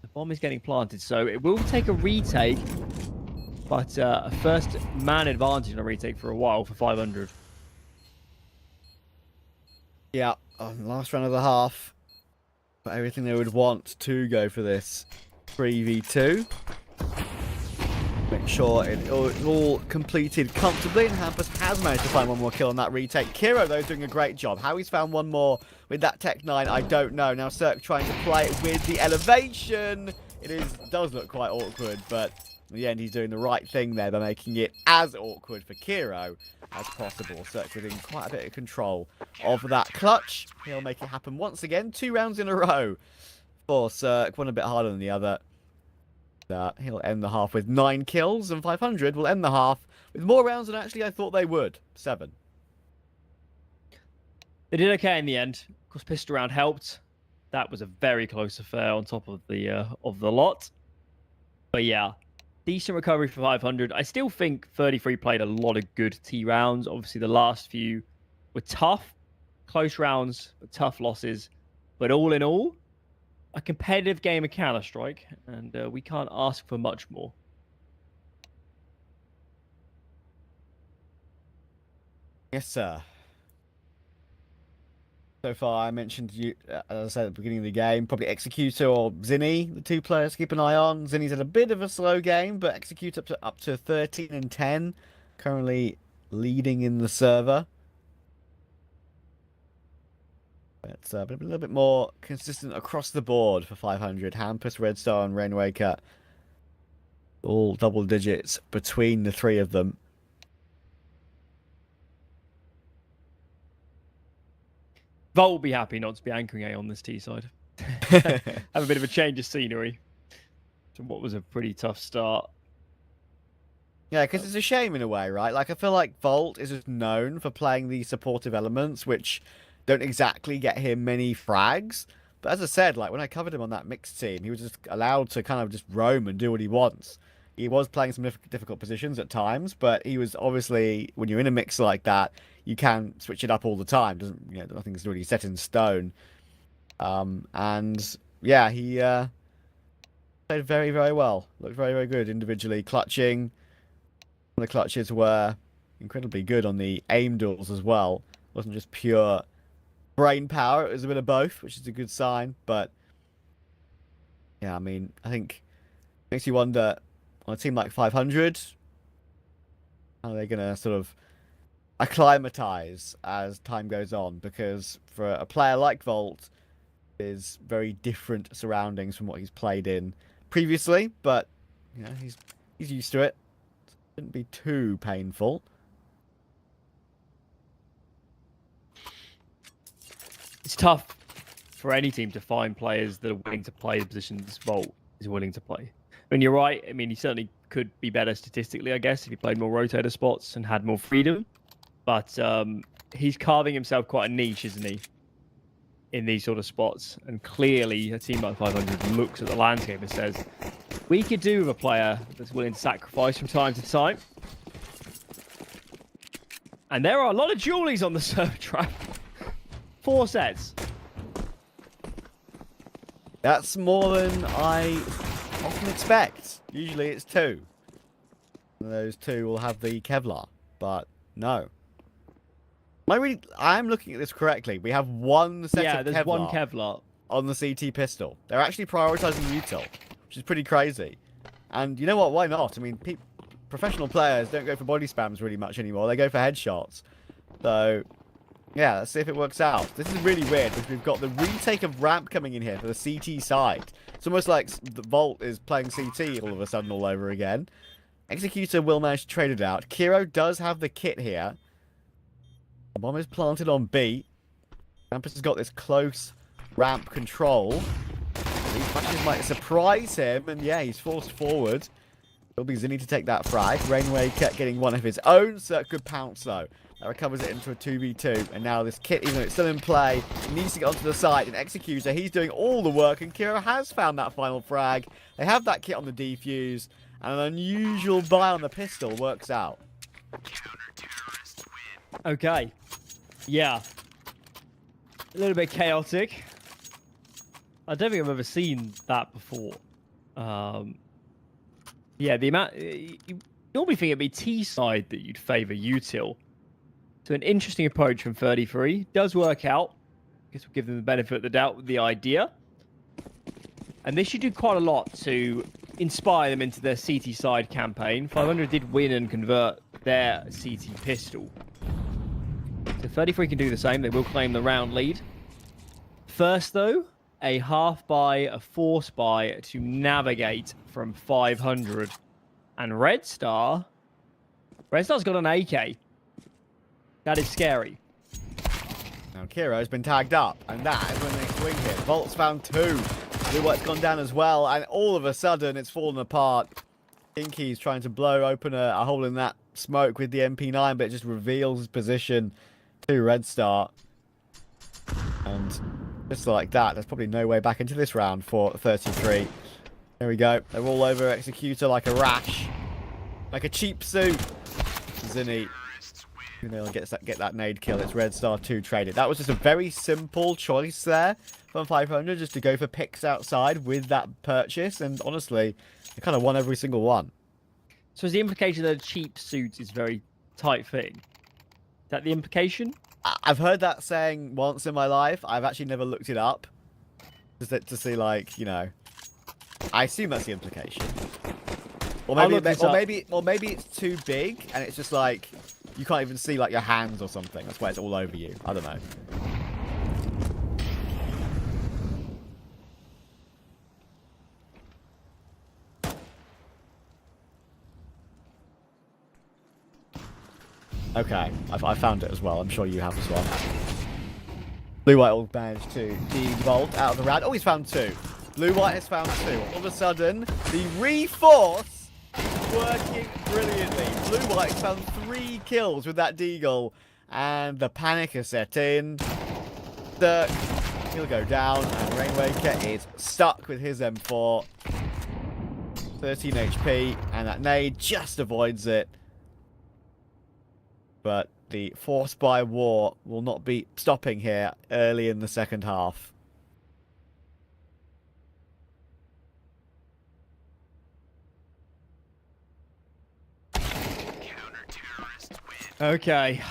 The bomb is getting planted, so it will take a retake. But a first man advantage on a retake for a while for 500. Yeah, on the last round of the half. But everything they would want to go for this 3v2. Make sure it's all completed comfortably, and Hampus has managed to find one more kill on that retake. Kiro, though, is doing a great job. How he's found one more with that Tech 9, I don't know. Now Cirque trying to play it with the elevation. Does look quite awkward, but in the end he's doing the right thing there by making it as awkward for Kiro as possible. Cirque within quite a bit of control of that clutch. He'll make it happen once again, 2 rounds in a row for Cirque, one a bit harder than the other. He'll end the half with 9 kills, and 500 will end the half with more rounds than actually I thought they would. 7. They did okay in the end. Of course, pistol round helped. That was a very close affair on top of the lot. But yeah, decent recovery for 500. I still think 33 played a lot of good T rounds. Obviously, the last few were tough. Close rounds, but tough losses. But all in all, a competitive game of Counter-Strike, and we can't ask for much more. Yes, sir. So far, I mentioned you, as I said at the beginning of the game, probably Executor or Zinni, the 2 players to keep an eye on. Zinni's had a bit of a slow game, but Executor up to 13 and 10, currently leading in the server. It's a little bit more consistent across the board for 500. Hampus, Red Star, and Rainwaker, all double digits between the 3 of them. Volt will be happy not to be anchoring A on this T side. Have a bit of a change of scenery to what was a pretty tough start. Yeah, because it's a shame in a way, right? Like, I feel like Volt is just known for playing these supportive elements, which don't exactly get him many frags. But as I said, like, when I covered him on that mixed team, he was just allowed to kind of just roam and do what he wants. He was playing some difficult positions at times, but he was obviously, when you're in a mix like that, you can switch it up all the time. Nothing's really set in stone. And yeah, he played very, very well. Looked very, very good individually. Clutching. The clutches were incredibly good on the aim duels as well. It wasn't just pure brain power, it was a bit of both, which is a good sign. But yeah, I mean, I think it makes you wonder, on a team like 500, how are they going to sort of acclimatize as time goes on? Because for a player like Volt, is very different surroundings from what he's played in previously, but you know, he's used to it. Shouldn't be too painful. It's tough for any team to find players that are willing to play the positions Volt is willing to play. I mean, you're right. I mean, he certainly could be better statistically, I guess, if he played more rotator spots and had more freedom. But he's carving himself quite a niche, isn't he, in these sort of spots? And clearly, a team like 500 looks at the landscape and says, we could do with a player that's willing to sacrifice from time to time. And there are a lot of Julies on the serve trap. 4 sets. That's more than I often expect. Usually it's 2. And those 2 will have the Kevlar, but no. I'm looking at this correctly. We have 1 set of there's Kevlar, 1 Kevlar on the CT pistol. They're actually prioritizing util, which is pretty crazy. And you know what? Why not? I mean, professional players don't go for body spams really much anymore. They go for headshots. So, yeah, let's see if it works out. This is really weird because we've got the retake of ramp coming in here for the CT side. It's almost like the Volt is playing CT all of a sudden all over again. Executor will manage to trade it out. Kiro does have the kit here. The bomb is planted on B. Campus has got this close ramp control. These flashes might surprise him, and yeah, he's forced forward. It'll be Zinni to take that frag. Rainway kept getting one of his own, so good pounce though. That recovers it into a 2v2, and now this kit, even though it's still in play, it needs to get onto the side. And Executor, he's doing all the work, and Kiro has found that final frag. They have that kit on the defuse, and an unusual buy on the pistol works out. Okay. Yeah. A little bit chaotic. I don't think I've ever seen that before. Yeah, the amount... You normally think it'd be T side that you'd favour util. So an interesting approach from 33. Does work out. I guess we'll give them the benefit of the doubt with the idea. And this should do quite a lot to inspire them into their CT side campaign. 500 did win and convert their CT pistol. So 33 can do the same. They will claim the round lead. First, though, a half buy, a force buy to navigate from 500. And Red Star's got an AK. That is scary. Now Kiro's been tagged up, and that is when they swing hit. Volt's found 2. Blue White's gone down as well, and all of a sudden it's fallen apart. Inky's trying to blow open a hole in that smoke with the MP9, but it just reveals his position to Red Star. And just like that, there's probably no way back into this round for 33. There we go. They're all over Executor like a rash. Like a cheap suit. Zinni. They'll get that nade kill. It's Red Star 2 traded. That was just a very simple choice there from 500, just to go for picks outside with that purchase. And honestly, they kind of won every single one. So is the implication that a cheap suit is very tight fitting? Is that the implication? I've heard that saying once in my life. I've actually never looked it up. Just to see, like, you know. I assume that's the implication. Or maybe it's too big and it's just like you can't even see like your hands or something. That's why it's all over you. I don't know. Okay, I found it as well. I'm sure you have as well. Blue White will manage to devault out of the round. Oh, he's found 2. Blue White has found 2. All of a sudden, the reforce is working brilliantly. Blue White has found 3 kills with that deagle, and the panic has set in. Dirk, he'll go down, and Rainwaker is stuck with his M4. 13 HP, and that nade just avoids it. But the force by war will not be stopping here early in the second half. Okay.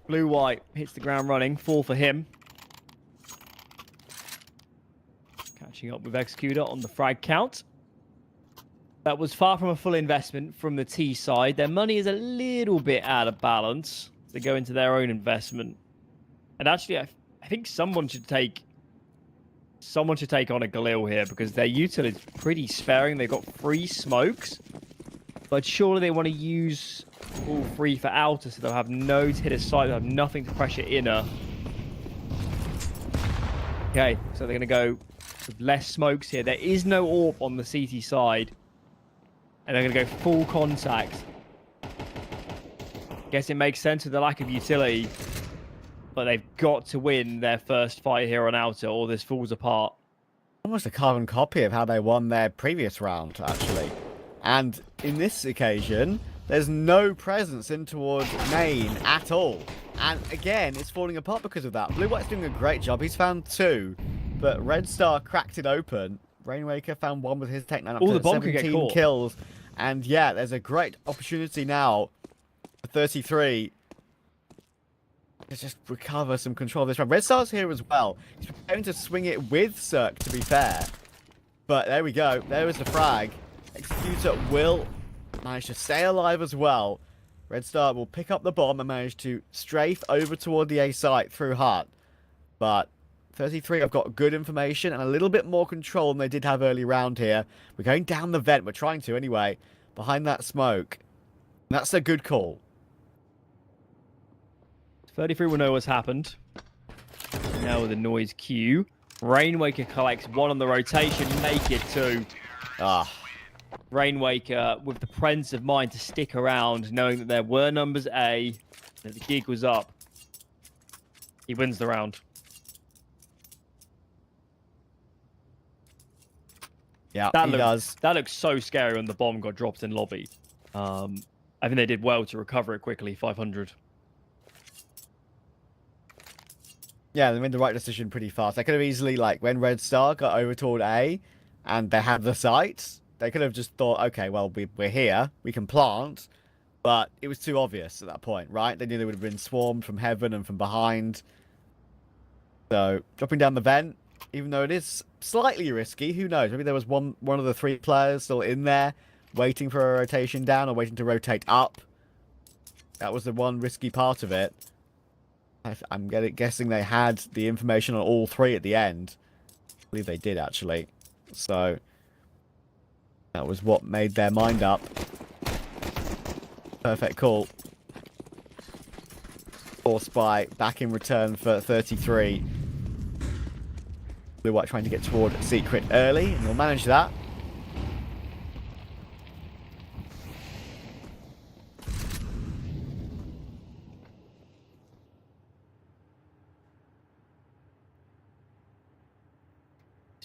Blue White hits the ground running. 4 for him. Catching up with Executor on the frag count. That was far from a full investment from the T side. Their money is a little bit out of balance. They go into their own investment. And actually, I think someone should take someone should take on a Galil here because their util is pretty sparing. They've got 3 smokes, but surely they want to use all 3 for outer, so they'll have no to hit a side, they'll have nothing to pressure inner. Okay, so they're going to go with less smokes here. There is no AWP on the CT side, and they're going to go full contact. Guess it makes sense with the lack of utility, but they've got to win their first fight here on outer, or this falls apart. Almost a carbon copy of how they won their previous round, actually. And in this occasion, there's no presence in towards main at all. And again, it's falling apart because of that. Blue White's doing a great job. He's found 2, but Red Star cracked it open. Rainwaker found 1 with his Tech 9 up to the bomb could get 17 caught. kills. And yeah, there's a great opportunity now for 33 to just recover some control of this round. Red Star's here as well. He's preparing to swing it with Cirque, to be fair. But there we go. There is the frag. Executor will manage to stay alive as well. Red Star will pick up the bomb and manage to strafe over toward the A site through Hut. But 33 have got good information and a little bit more control than they did have early round here. We're going down the vent. We're trying to anyway. Behind that smoke. And that's a good call. 33 will know what's happened. Now with the noise cue. Rainwaker collects 1 on the rotation. Make it 2. Rainwaker with the presence of mind to stick around, knowing that there were numbers A, that the gig was up. He wins the round. Yeah, he does. That looks so scary when the bomb got dropped in lobby. I think they did well to recover it quickly, 500. Yeah, they made the right decision pretty fast. They could have easily, like, when Red Star got over toward A and they had the sites, they could have just thought, okay, well, we're here, we can plant, but it was too obvious at that point, right? They knew they would have been swarmed from heaven and from behind. So, dropping down the vent, even though it is slightly risky, who knows? Maybe there was one of the 3 players still in there, waiting for a rotation down or waiting to rotate up. That was the one risky part of it. I'm guessing they had the information on all 3 at the end. I believe they did, actually. So, that was what made their mind up. Perfect call. Force by back in return for 33. Blue White trying to get toward Secret early, and we'll manage that.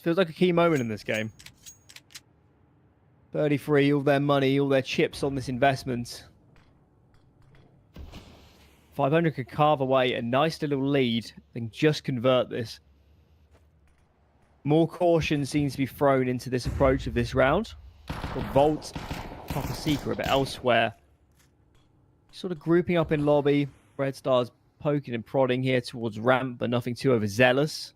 Feels like a key moment in this game. 33, all their money, all their chips on this investment. 500 could carve away a nice little lead and just convert this. More caution seems to be thrown into this approach of this round. But Volt, Top of Secret, but elsewhere. Sort of grouping up in lobby. Red Star's poking and prodding here towards ramp, but nothing too overzealous.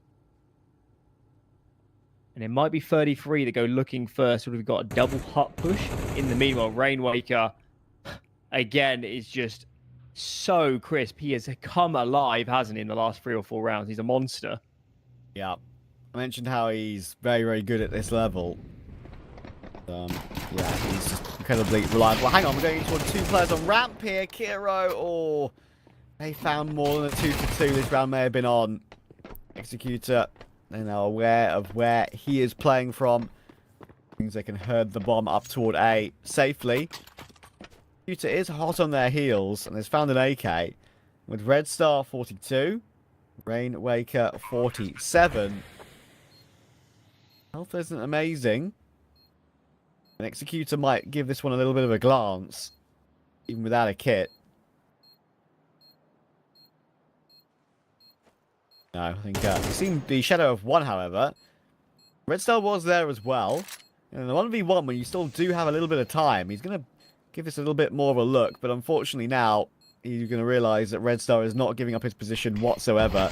And it might be 33 that go looking first. We've got a double hut push. In the meanwhile, Rainwaker, again, is just so crisp. He has come alive, hasn't he, in the last 3 or 4 rounds? He's a monster. Yeah. I mentioned how he's very, very good at this level. Yeah, he's just incredibly reliable. Hang on, we're going towards 2 players on ramp here. Kiro, or they found more than a 2 for 2 this round may have been on. Executor. They're now aware of where he is playing from. Means they can herd the bomb up toward A safely. Executor is hot on their heels and has found an AK. With Red Star 42, Rainwaker 47. Health isn't amazing. An Executor might give this one a little bit of a glance, even without a kit. No, I think we've seen the Shadow of 1, however. Red Star was there as well. And the 1v1, when you still do have a little bit of time, he's going to give this a little bit more of a look. But unfortunately now, he's going to realise that Red Star is not giving up his position whatsoever.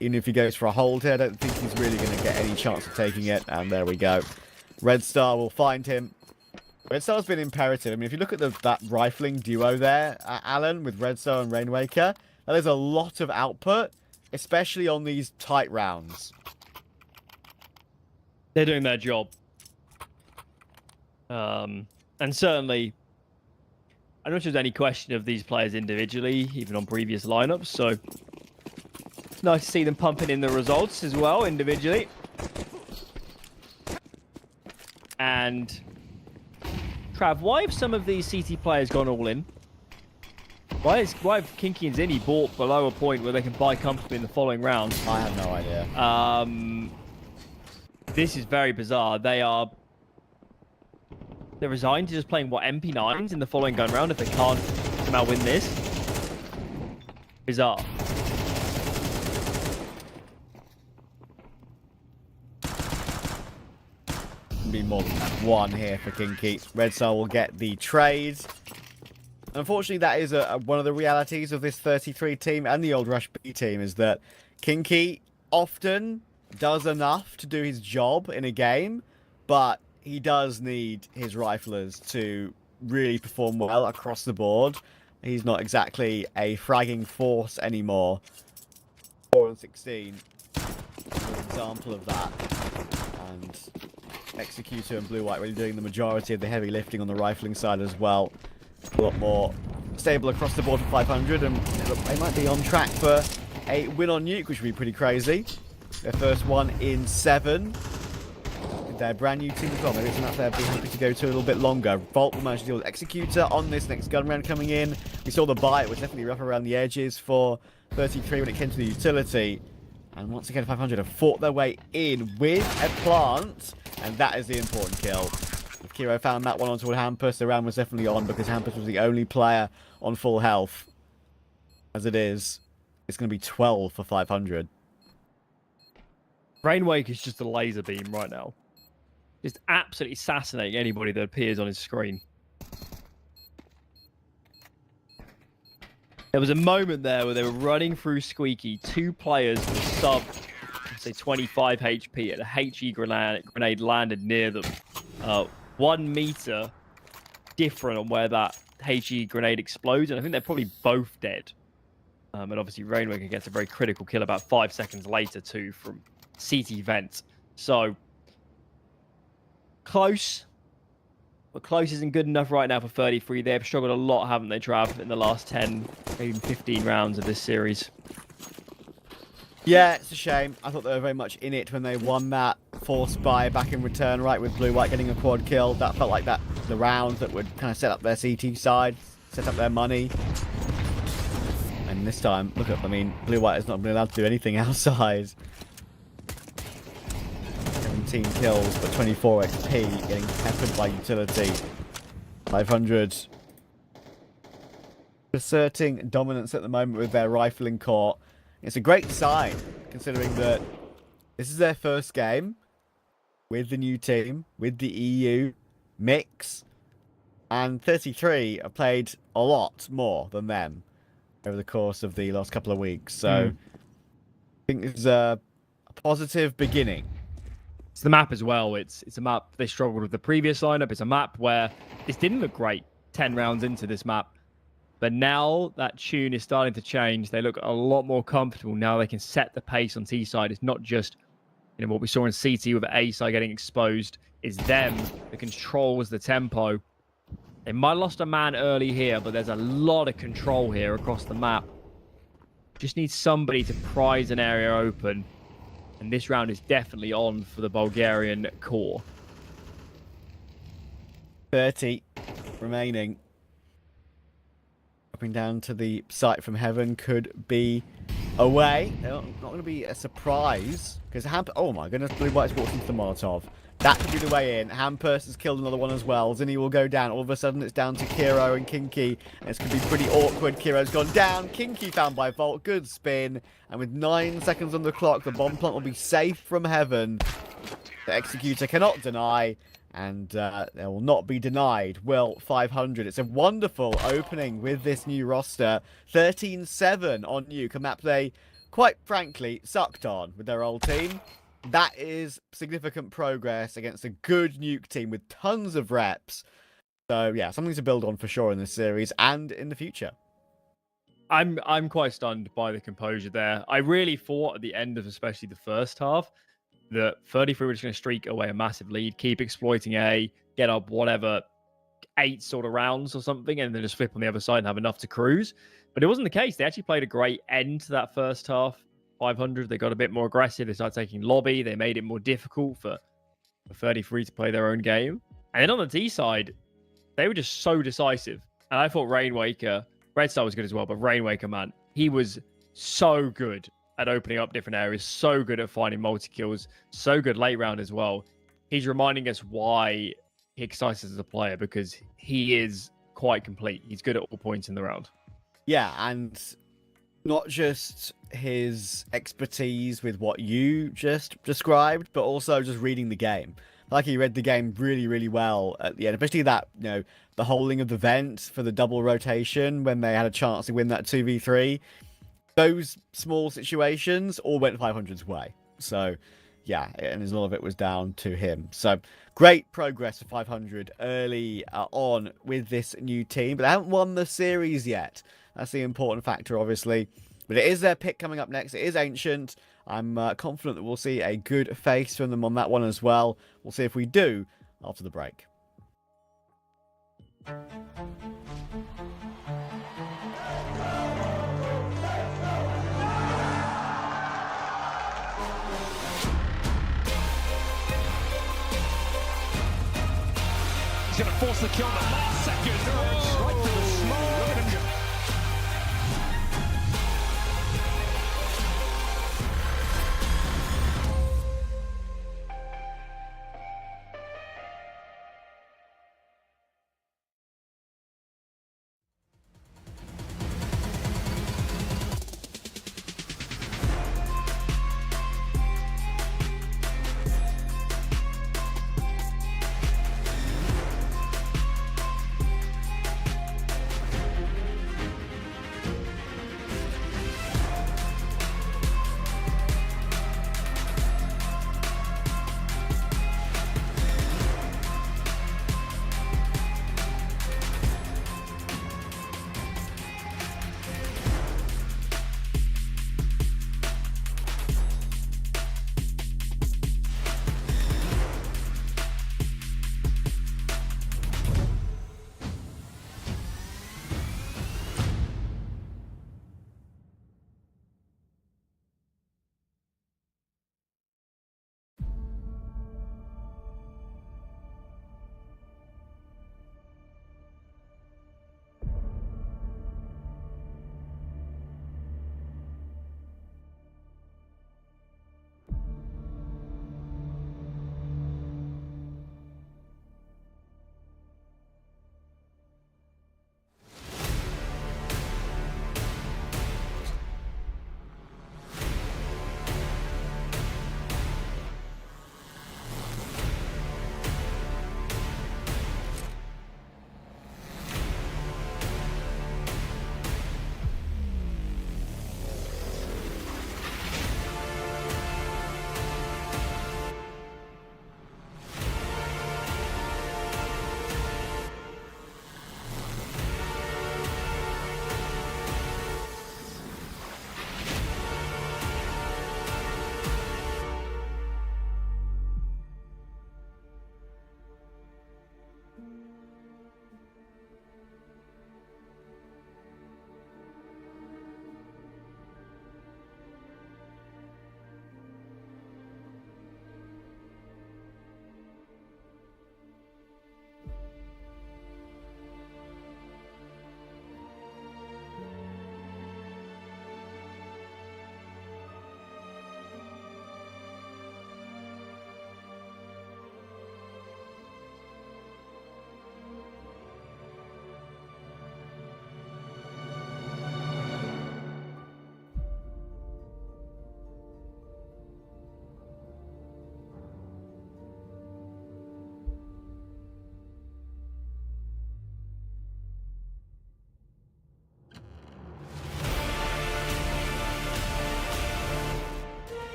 Even if he goes for a hold here, I don't think he's really going to get any chance of taking it. And there we go. Red Star will find him. Red Star's been imperative. I mean, if you look at that rifling duo there, Alan, with Red Star and Rainwaker, that is a lot of output. Especially on these tight rounds. they're doing their job. And certainly, I don't think there's any question of these players individually, even on previous lineups. So it's nice to see them pumping in the results as well individually. And Trav, why have some of these CT players gone all in? Why have Kinky and Zinni bought below a point where they can buy comfortably in the following round? I have no idea. This is very bizarre. They're resigned to just playing MP9s in the following gun round if they can't somehow win this. Bizarre. Be more than one here for Kinky. Red Star will get the trade. Unfortunately, that is one of the realities of this 33 team and the old Rush B team, is that Kinky often does enough to do his job in a game, but he does need his riflers to really perform well across the board. He's not exactly a fragging force anymore. 4 and 16 is an example of that. And Executor and Blue-White really doing the majority of the heavy lifting on the rifling side as well. A lot more stable across the board for 500, and they might be on track for a win on Nuke, which would be pretty crazy. Their first one in 7. Their brand new team as well. Maybe it's enough they'd be happy to go to a little bit longer. Vault will manage to deal with Executor on this next gun round coming in. We saw the buy. It was definitely rough around the edges for 33 when it came to the utility. And once again, 500 have fought their way in with a plant. And that is the important kill. If Kiro found that one onto Hampus, the round was definitely on because Hampus was the only player on full health. As it is, it's going to be 12 for 500. Rainwake is just a laser beam right now. Just absolutely assassinating anybody that appears on his screen. There was a moment there where they were running through Squeaky. 2 players were sub, say, 25 HP, and a HE grenade landed near them. 1 meter different on where that HE grenade explodes, and I think they're probably both dead. And obviously Rainwaker gets a very critical kill about 5 seconds later too from CT Vent. So close, but close isn't good enough right now for 33. They've struggled a lot, haven't they, Trav, in the last 10, maybe 15 rounds of this series. Yeah, it's a shame. I thought they were very much in it when they won that forced buy back in return, right, with Blue-White getting a quad kill. That felt like the round that would kind of set up their CT side, set up their money. And this time, look at, I mean, Blue-White has not been allowed to do anything outside. 17 kills, but 24 XP, getting peppered by utility. 500. Asserting dominance at the moment with their rifling core. It's a great sign, considering that this is their first game with the new team, with the EU mix, and 33 have played a lot more than them over the course of the last couple of weeks. So I think this is a positive beginning. It's the map as well. It's a map they struggled with the previous lineup. It's a map where this didn't look great 10 rounds into this map. But now that tune is starting to change. They look a lot more comfortable. Now they can set the pace on T side. It's not just, you know, what we saw in CT with A side getting exposed. It's them that controls the tempo. They might have lost a man early here, but there's a lot of control here across the map. Just need somebody to prise an area open. And this round is definitely on for the Bulgarian core. 30 remaining. Dropping down to the site from heaven could be away. They're not going to be a surprise because oh my goodness, Blue-White's walked into the Molotov. That could be the way in. Hampus has killed another one as well. Zinni will go down. All of a sudden, it's down to Kiro and Kinky. And it's going to be pretty awkward. Kiro's gone down. Kinky found by Vault. Good spin. And with 9 seconds on the clock, the bomb plant will be safe from heaven. The Executor cannot deny. And they will not be denied. Well, 500. It's a wonderful opening with this new roster. 13-7 on Nuke. A map they, quite frankly, sucked on with their old team. That is significant progress against a good Nuke team with tons of reps. So, yeah, something to build on for sure in this series and in the future. I'm quite stunned by the composure there. I really thought at the end of especially the first half that 33 were just going to streak away a massive lead, keep exploiting A, get up whatever 8 sort of rounds or something, and then just flip on the other side and have enough to cruise. But it wasn't the case. They actually played a great end to that first half. 500, they got a bit more aggressive. They started taking lobby. They made it more difficult for 33 to play their own game. And then on the D side, they were just so decisive. And I thought Rainwaker, Red Star was good as well, but Rainwaker, man, he was so good at opening up different areas, so good at finding multi-kills, so good late round as well. He's reminding us why he excites us as a player, because he is quite complete. He's good at all points in the round. Yeah, and not just his expertise with what you just described, but also just reading the game. Like, he read the game really, really well at the end, especially that, you know, the holding of the vent for the double rotation when they had a chance to win that 2v3. Those small situations all went 500's way. So, yeah, and a lot of it was down to him. So, great progress for 500 early on with this new team, but they haven't won the series yet. That's the important factor, obviously. But it is their pick coming up next. It is Ancient. I'm confident that we'll see a good face from them on that one as well. We'll see if we do after the break. He's going to force the kill in the last second. Right to the smoke.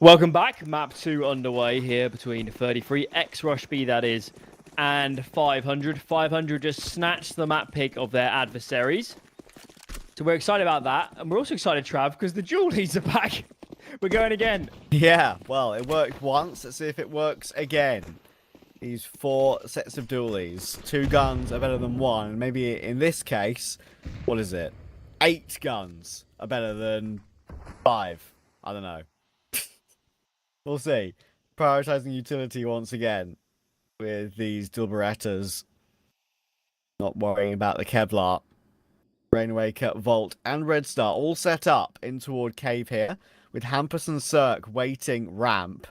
Welcome back. Map 2 underway here between 33, X-Rush B that is, and 500. 500 just snatched the map pick of their adversaries. So we're excited about that. And we're also excited, Trav, because the duel leads are back. We're going again. Yeah, well, it worked once. Let's see if it works again. These 4 sets of dualies. 2 guns are better than 1. Maybe in this case, what is it? 8 guns are better than 5. I don't know. We'll see. Prioritizing utility once again with these dual Berettas. Not worrying about the Kevlar. Rainwaker, Volt, and Red Star all set up in toward Cave here, with Hampus and Cirque waiting ramp.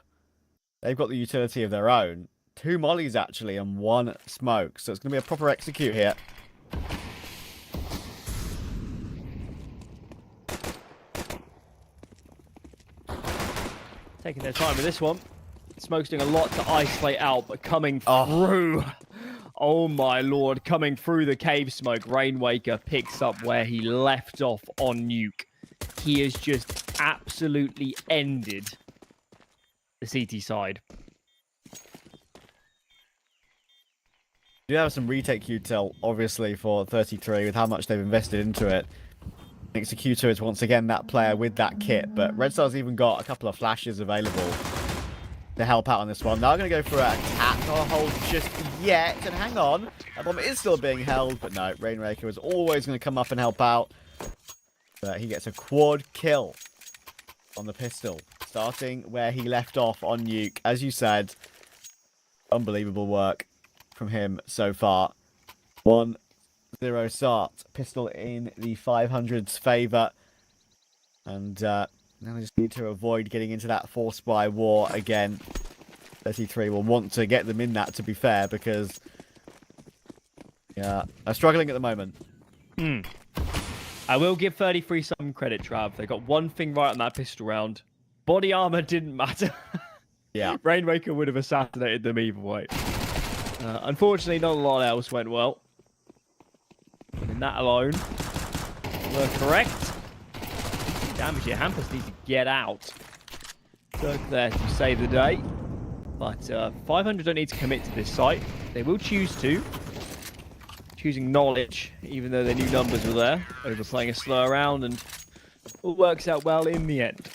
They've got the utility of their own. 2 mollies, actually, and 1 smoke. So it's going to be a proper execute here. Taking their time with this one. Smoke's doing a lot to isolate out, but coming through. Oh my lord, coming through the cave smoke, Rainwaker picks up where he left off on Nuke. He has just absolutely ended the CT side. You have some retake util, obviously, for 33 with how much they've invested into it. Executor is once again that player with that kit, but Red Star's even got a couple of flashes available to help out on this one. Now I'm going to go for an attack, not a hold just yet, and hang on. That bomb is still being held, but no, Rainwaker is always going to come up and help out. But he gets a quad kill on the pistol, starting where he left off on Nuke. As you said, unbelievable work from him so far. 1-0 start, pistol in the 500's favour. And now they just need to avoid getting into that force by war again. 33 will want to get them in that, to be fair, because yeah, they're struggling at the moment. I will give 33 some credit, Trav. They got one thing right on that pistol round. Body armor didn't matter. Yeah. Rainwaker would have assassinated them either way. Unfortunately, not a lot else went well. But in that alone, were correct. Damage here. Hampus needs to get out. Cirque there to save the day. But 500 don't need to commit to this site. They will choose to. Choosing knowledge, even though their new numbers were there. Overplaying a slow round, and all works out well in the end.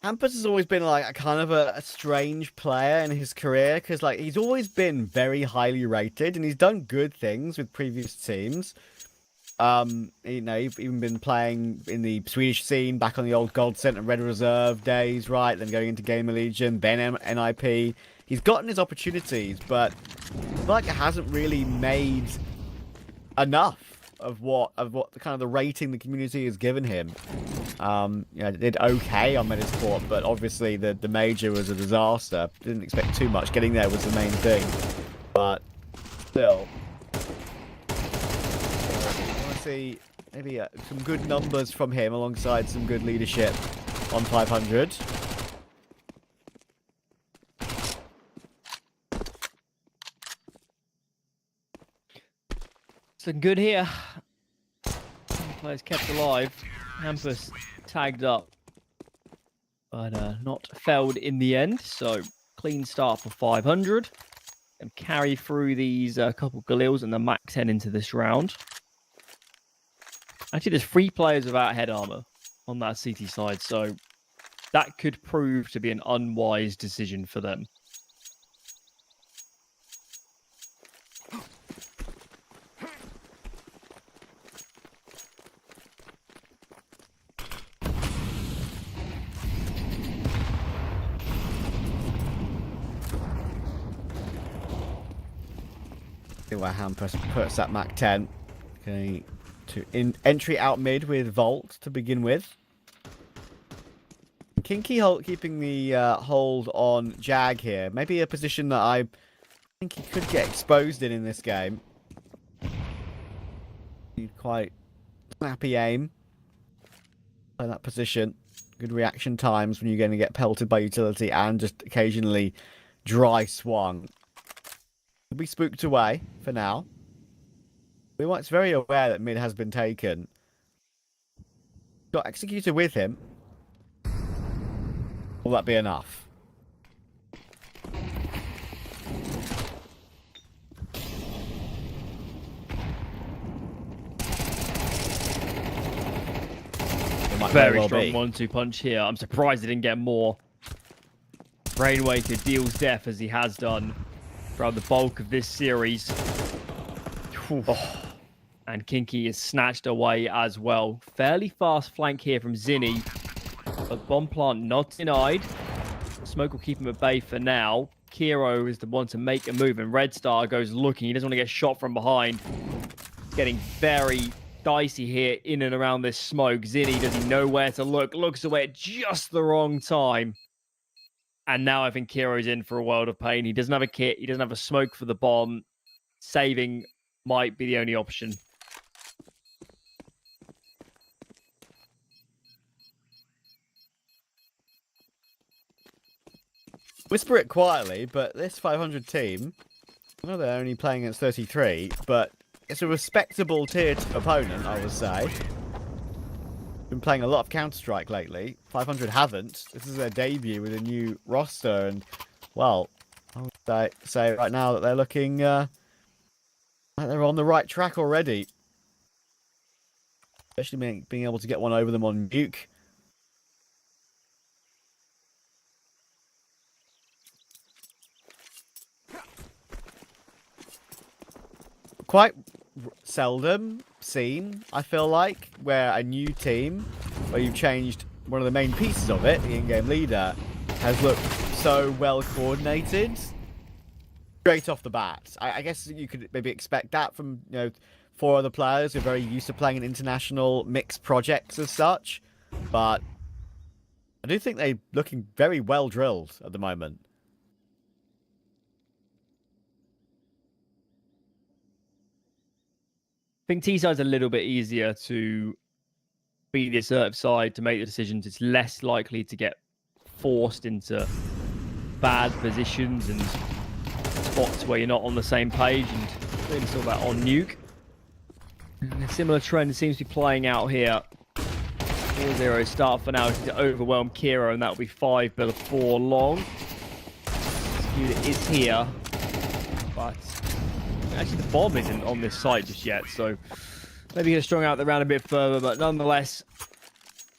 Hampus has always been like a kind of a strange player in his career, because like he's always been very highly rated and he's done good things with previous teams. You know, he's even been playing in the Swedish scene back on the old Gold Center Red Reserve days, right? Then going into Gamer Legion, then NIP. He's gotten his opportunities, but I feel like it hasn't really made enough of what the kind of the rating the community has given him. You know, did okay on Metizport, but obviously the major was a disaster. Didn't expect too much. Getting there was the main thing, but still, I want to see maybe some good numbers from him alongside some good leadership on 500. Looking good here. Players kept alive. Hampus tagged up, but not felled in the end. So clean start for 500, and carry through these couple Galils and the Mac 10 into this round. Actually, there's 3 players without head armor on that CT side, so that could prove to be an unwise decision for them. Where Hampus puts that Mac 10. Okay, to entry out mid with Volt to begin with. Kinky Holt keeping the hold on Jag here. Maybe a position that I think he could get exposed in this game. Quite snappy aim. Play that position. Good reaction times when you're going to get pelted by utility and just occasionally dry swung. Be spooked away for now. It's very aware that mid has been taken. Got Executor with him. Will that be enough? Very strong 1-2 punch here. I'm surprised he didn't get more. Rainwaker deals death as he has done throughout the bulk of this series. Oh. And Kinky is snatched away as well. Fairly fast flank here from Zinni. But bomb plant not denied. Smoke will keep him at bay for now. Kiro is the one to make a move, and Red Star goes looking. He doesn't want to get shot from behind. Getting very dicey here in and around this smoke. Zinni, does he know where to look? Looks away at just the wrong time. And now I think Kiro's in for a world of pain. He doesn't have a kit. He doesn't have a smoke for the bomb. Saving might be the only option. Whisper it quietly, but this 500 team, I know they're only playing against 33, but it's a respectable tier 2 opponent, I would say. Been playing a lot of Counter-Strike lately. 500 haven't. This is their debut with a new roster, and, well, I would say right now that they're looking like they're on the right track already. Especially being able to get one over them on Nuke. Quite seldom seen, I feel like, where a new team, where you've changed one of the main pieces of it, the in-game leader, has looked so well coordinated straight off the bat. I guess you could maybe expect that from 4 other players who are very used to playing in international mixed projects as such, but I do think they're looking very well drilled at the moment. I think T-side's a little bit easier to beat the assertive side, to make the decisions. It's less likely to get forced into bad positions and spots where you're not on the same page, and really saw that on Nuke. And a similar trend seems to be playing out here. 4-0 start for now to overwhelm Kiro, and that'll be 5 before long. Executor is here, but actually the bomb isn't on this site just yet, so maybe he'll strung out the round a bit further, but nonetheless,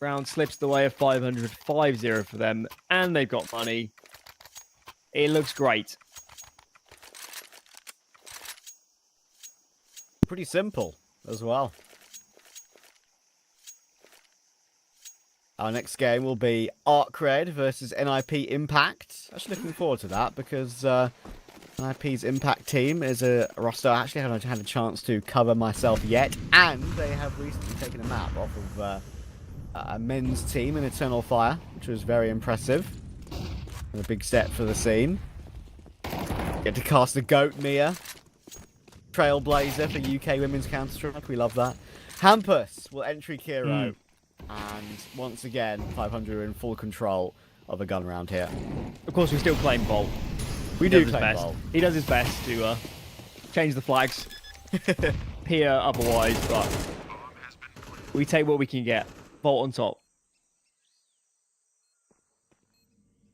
round slips the way of 500, 5-0 for them, and they've got money. It looks great. Pretty simple as well. Our next game will be ARCRED versus NIP Impact. Actually looking forward to that because NIP's Impact team is a roster I actually haven't had a chance to cover myself yet, and they have recently taken a map off of a men's team in Eternal Fire, which was very impressive. And a big step for the scene. Get to cast a goat, Mia. Trailblazer for UK Women's Counter-Strike. We love that. Hampus will entry Kiro. And once again, 500 in full control of a gun round here. Of course, we're still playing Bolt. We do claim Bolt. He does his best to change the flags. Here otherwise, but we take what we can get. Bolt on top.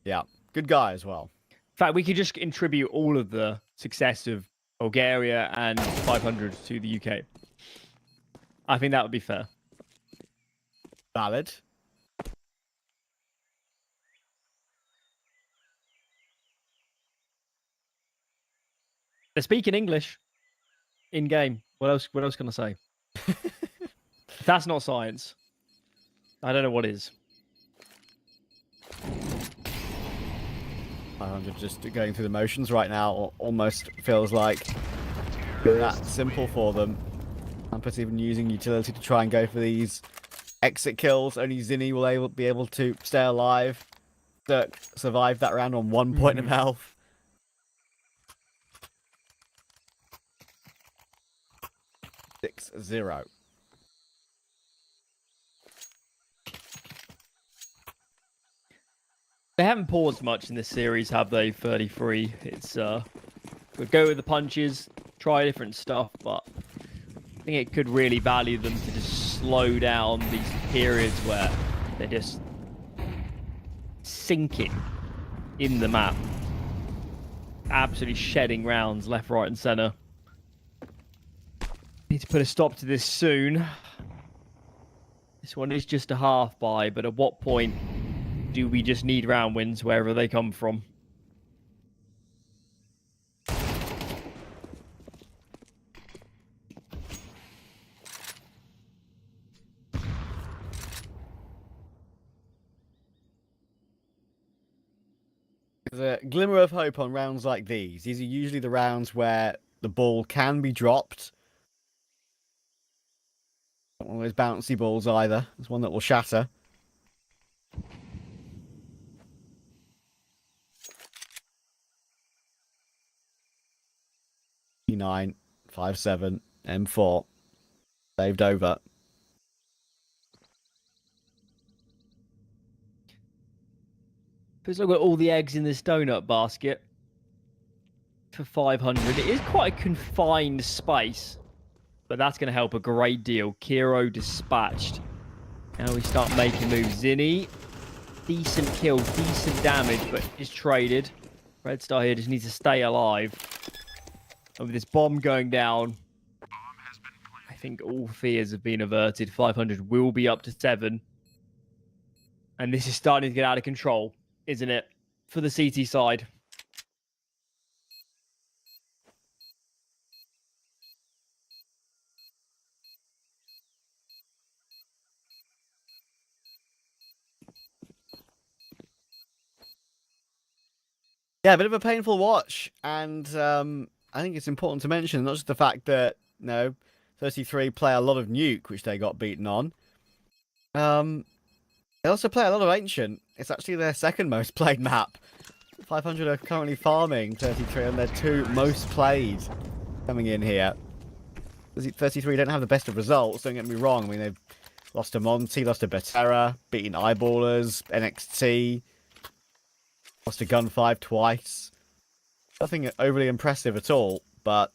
Yeah, good guy as well. In fact, we could just attribute all of the success of Bulgaria and 500 to the UK. I think that would be fair. Valid. They're speaking English in game. What else can I say? If that's not science, I don't know what is. 500 just going through the motions right now. Almost feels like that simple for them. Hampus even using utility to try and go for these exit kills. Only Zinni will be able to stay alive. Dirk survived that round on 1 point of health. Six 0. They haven't paused much in this series, have they? 33. It's we'll go with the punches, try different stuff, but think it could really value them to just slow down these periods where they're just sinking in the map. Absolutely shedding rounds left, right, and center. Need to put a stop to this soon. This one is just a half buy, but at what point do we just need round wins wherever they come from? There's a glimmer of hope on rounds like these. These are usually the rounds where the ball can be dropped. Not one of those bouncy balls either. There's one that will shatter. E9, 5-7, M4. Saved over. Let's look at all the eggs in this donut basket for 500. It is quite a confined space, but that's going to help a great deal. Kiro dispatched. Now we start making moves. Zinni, decent kill, decent damage, but is traded. Red Star here just needs to stay alive. And with this bomb going down, I think all fears have been averted. 500 will be up to 7. And this is starting to get out of control, isn't it, for the CT side? Yeah, a bit of a painful watch, and I think it's important to mention not just the fact that 33 play a lot of Nuke, which they got beaten on. They also play a lot of Ancient. It's actually their second most played map. 500 are currently farming 33 on their 2 most played coming in here. 33 don't have the best of results, don't get me wrong. I mean, they've lost to Monte, lost to Betera, beaten Eyeballers, NXT, lost to Gun 5 twice. Nothing overly impressive at all, but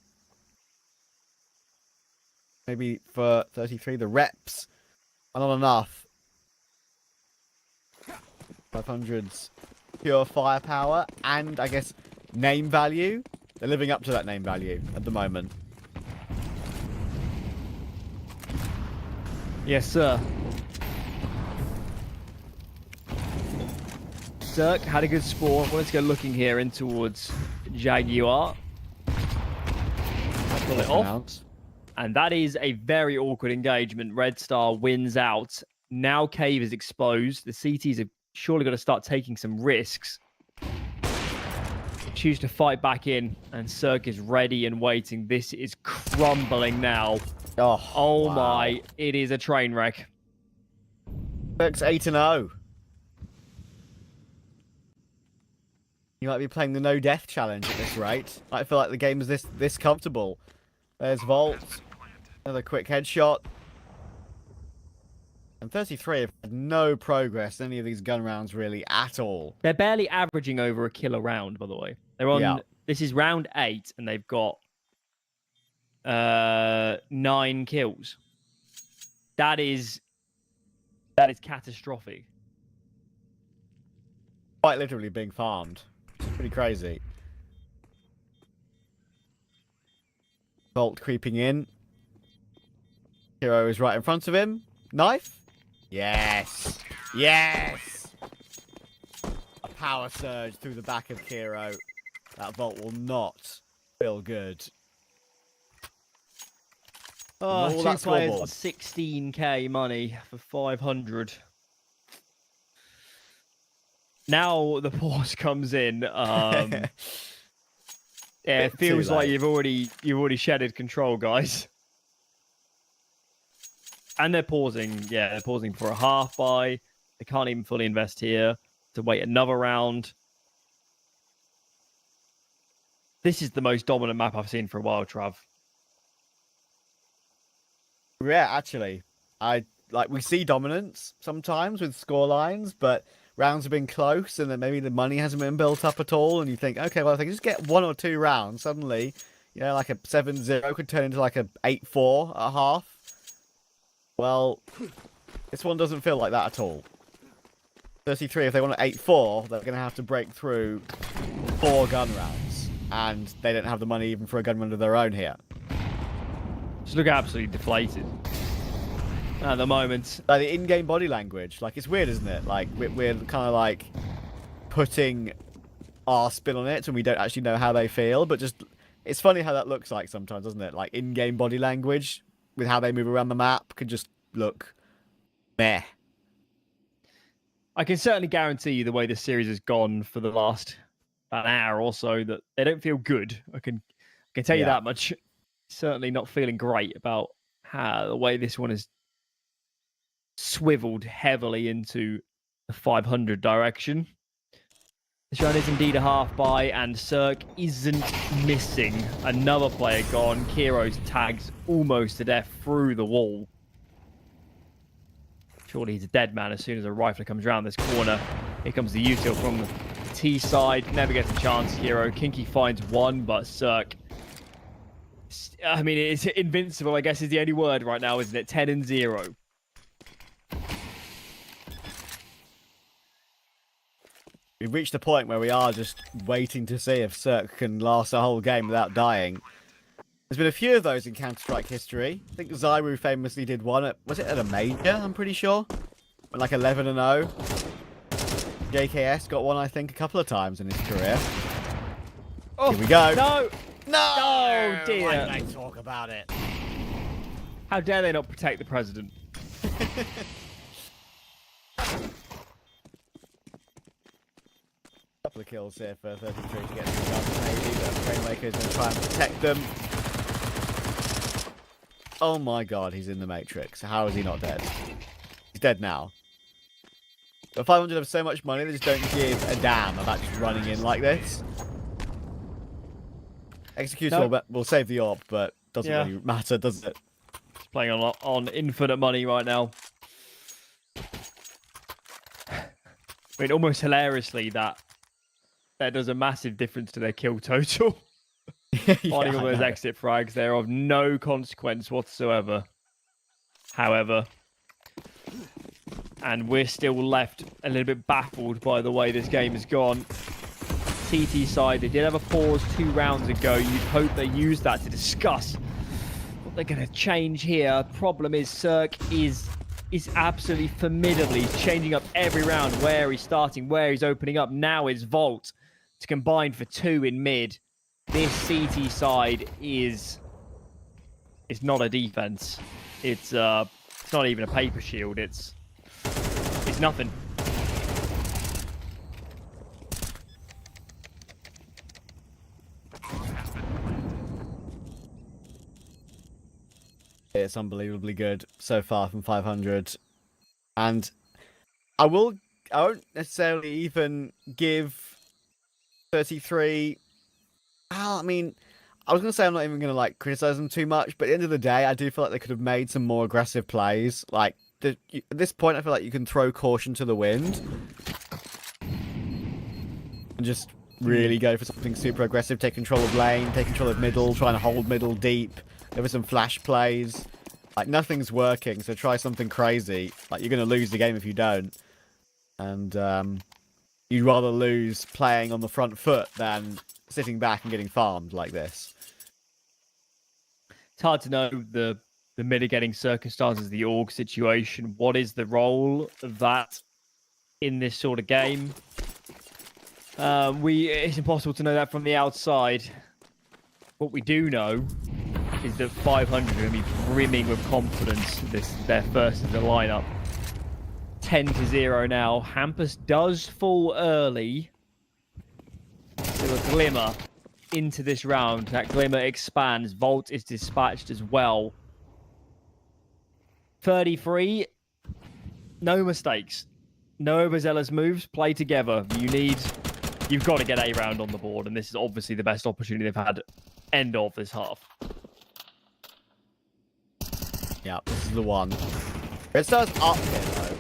maybe for 33 the reps are not enough. 500's pure firepower and, I guess, name value. They're living up to that name value at the moment. Yes, sir. Zerk had a good spawn. Let's go looking here in towards Jaguar. Pull it off. And that is a very awkward engagement. Red Star wins out. Now Cave is exposed. The CTs have surely got to start taking some risks. Choose to fight back in, and Zerk is ready and waiting. This is crumbling now. Oh wow. My, it is a train wreck. Zerk's 8-0. You might be playing the no death challenge at this rate. I feel like the game is this comfortable. There's Volt. Another quick headshot. And 33 have had no progress in any of these gun rounds really at all. They're barely averaging over a kill a round, by the way. They're on This is round 8 and they've got 9 kills. That is catastrophic. Quite literally being farmed. It's pretty crazy. Volt creeping in. Hero is right in front of him. Knife? Yes! Yes! A power surge through the back of Kiro. That Volt will not feel good. Oh, 2 players, 16k money for 500. Now the pause comes in. Yeah, it feels like you've already shedded control, guys. And they're pausing. Yeah, they're pausing for a half buy. They can't even fully invest here to wait another round. This is the most dominant map I've seen for a while, Trav. Yeah, actually. We see dominance sometimes with score lines, but rounds have been close and then maybe the money hasn't been built up at all and you think, okay, well, if I can just get 1 or 2 rounds, suddenly, Yeah, like a 7-0 could turn into like a 8-4 at half. Well, this one doesn't feel like that at all. 33, if they want an 8-4, they're going to have to break through 4 gun rounds. And they don't have the money even for a gun run of their own here. Just look absolutely deflated at the moment. Like the in-game body language, like it's weird, isn't it? Like we're kind of like putting our spin on it and we don't actually know how they feel, but just it's funny how that looks like sometimes, doesn't it? Like in-game body language with how they move around the map can just look meh. I can certainly guarantee you the way this series has gone for the last about an hour or so that they don't feel good. I can tell you that much. Certainly not feeling great about how the way this one has swiveled heavily into the 500 direction. This round is indeed a half by, and Cirque isn't missing. Another player gone. Kiro's tagged almost to death through the wall. Surely he's a dead man as soon as a rifler comes around this corner. Here comes the util from the T side. Never gets a chance, Kiro. Kinky finds one, but Cirque... I mean, it's invincible, I guess, is the only word right now, isn't it? 10-0. We've reached a point where we are just waiting to see if Cirque can last a whole game without dying. There's been a few of those in Counter-Strike history. I think Zyru famously did one at, was it at a major, I'm pretty sure? Went like 11-0. JKS got one, I think, a couple of times in his career. Oh, here we go. No! No! Oh, dear. Why did I talk about it? How dare they not protect the president? Couple of kills here for 33 to get to the guns, maybe, but Rainmaker's going to try and protect them. Oh my god, he's in the Matrix. How is he not dead? He's dead now. But 500 have so much money, they just don't give a damn about just running in like this. Executor will save the orb, but doesn't really matter, does it? He's playing on infinite money right now. I mean, almost hilariously, that does a massive difference to their kill total. Finding all those exit frags, they're of no consequence whatsoever. However, and we're still left a little bit baffled by the way this game has gone. TT side, they did have a pause 2 rounds ago. You'd hope they use that to discuss what they're going to change here. Problem is, Cirque is absolutely formidably changing up every round, where he's starting, where he's opening up. Now it's Vault to combine for 2 in mid. This CT side is not a defense. It's not even a paper shield. It's nothing. It's unbelievably good so far from 500. And I won't necessarily even give 33... I mean, I was going to say I'm not even going to like criticize them too much, but at the end of the day, I do feel like they could have made some more aggressive plays. Like, at this point, I feel like you can throw caution to the wind and just really go for something super aggressive, take control of lane, take control of middle, trying to hold middle deep. There were some flash plays. Like, nothing's working, so try something crazy. Like, you're going to lose the game if you don't. And you'd rather lose playing on the front foot than sitting back and getting farmed like this. It's hard to know the mitigating circumstances of the org situation. What is the role of that in this sort of game? It's impossible to know that from the outside. What we do know is that 500 are going to be brimming with confidence. This is their first in the lineup. 10-0 now. Hampus does fall early. So a glimmer into this round. That glimmer expands. Volt is dispatched as well. 33. No mistakes. No overzealous moves. Play together. You've got to get a round on the board, and this is obviously the best opportunity they've had end of this half. Yeah, this is the one. It starts up here, though.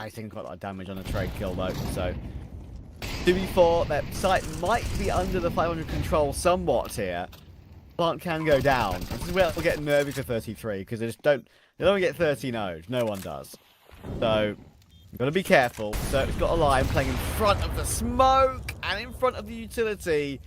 He's taking quite a lot of damage on a trade kill, though, so... 2v4, their site might be under the 500 control somewhat here. Plant can go down. This is where we'll get nervous at 33 because they don't get 30 nodes. No one does. So you've got to be careful. So it's got a line playing in front of the smoke and in front of the utility.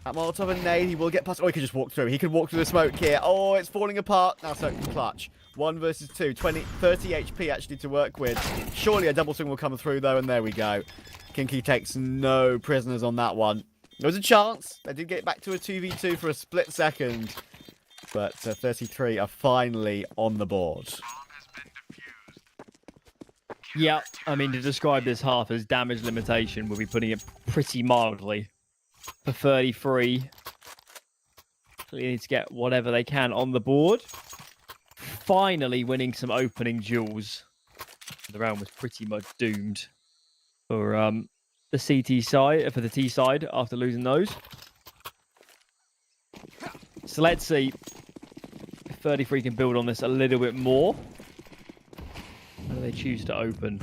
At Molotov and nade, he will get past. Oh, he could just walk through. He could walk through the smoke here. Oh, it's falling apart. Now Soak can clutch. 1 versus 2. 30 HP actually to work with. Surely a double swing will come through though, and there we go. Kinky takes no prisoners on that one. There was a chance. They did get back to a 2v2 for a split second. But 33 are finally on the board. Yeah, I mean, to describe this half as damage limitation, we'll be putting it pretty mildly. For 33, they need to get whatever they can on the board. Finally winning some opening duels. The round was pretty much doomed for the CT side, for the T side after losing those. So let's see if 33 can build on this a little bit more. How do they choose to open?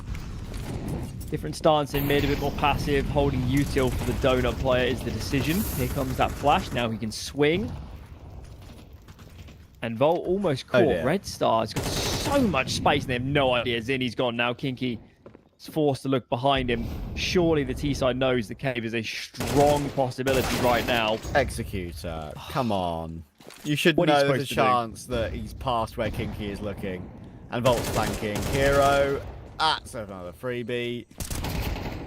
Different stance in mid, a bit more passive. Holding util for the donut player is the decision. Here comes that flash. Now he can swing. And Volt almost caught Red Star. He's got so much space and they have no idea. Zinni's gone now. Kinky is forced to look behind him. Surely the T-side knows the cave is a strong possibility right now. Executor, come on. You should know there's a chance that he's past where Kinky is looking. And Volt's flanking. Hero. That's another freebie.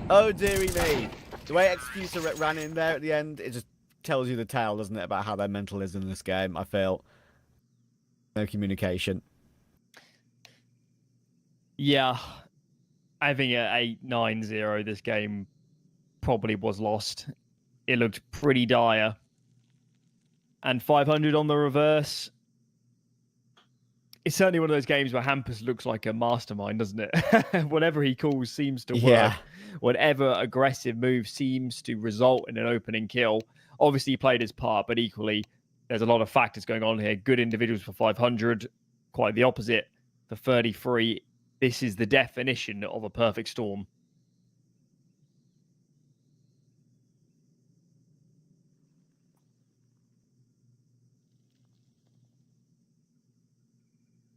Oh, dearie me. The way Executor ran in there at the end, it just tells you the tale, doesn't it, about how their mental is in this game, I feel. No communication. Yeah. I think at 8-9-0, this game probably was lost. It looked pretty dire. And 500 on the reverse. It's certainly one of those games where Hampus looks like a mastermind, doesn't it? Whatever he calls seems to work. Yeah. Whatever aggressive move seems to result in an opening kill. Obviously, he played his part, but equally, there's a lot of factors going on here. Good individuals for 500, quite the opposite for 33. This is the definition of a perfect storm.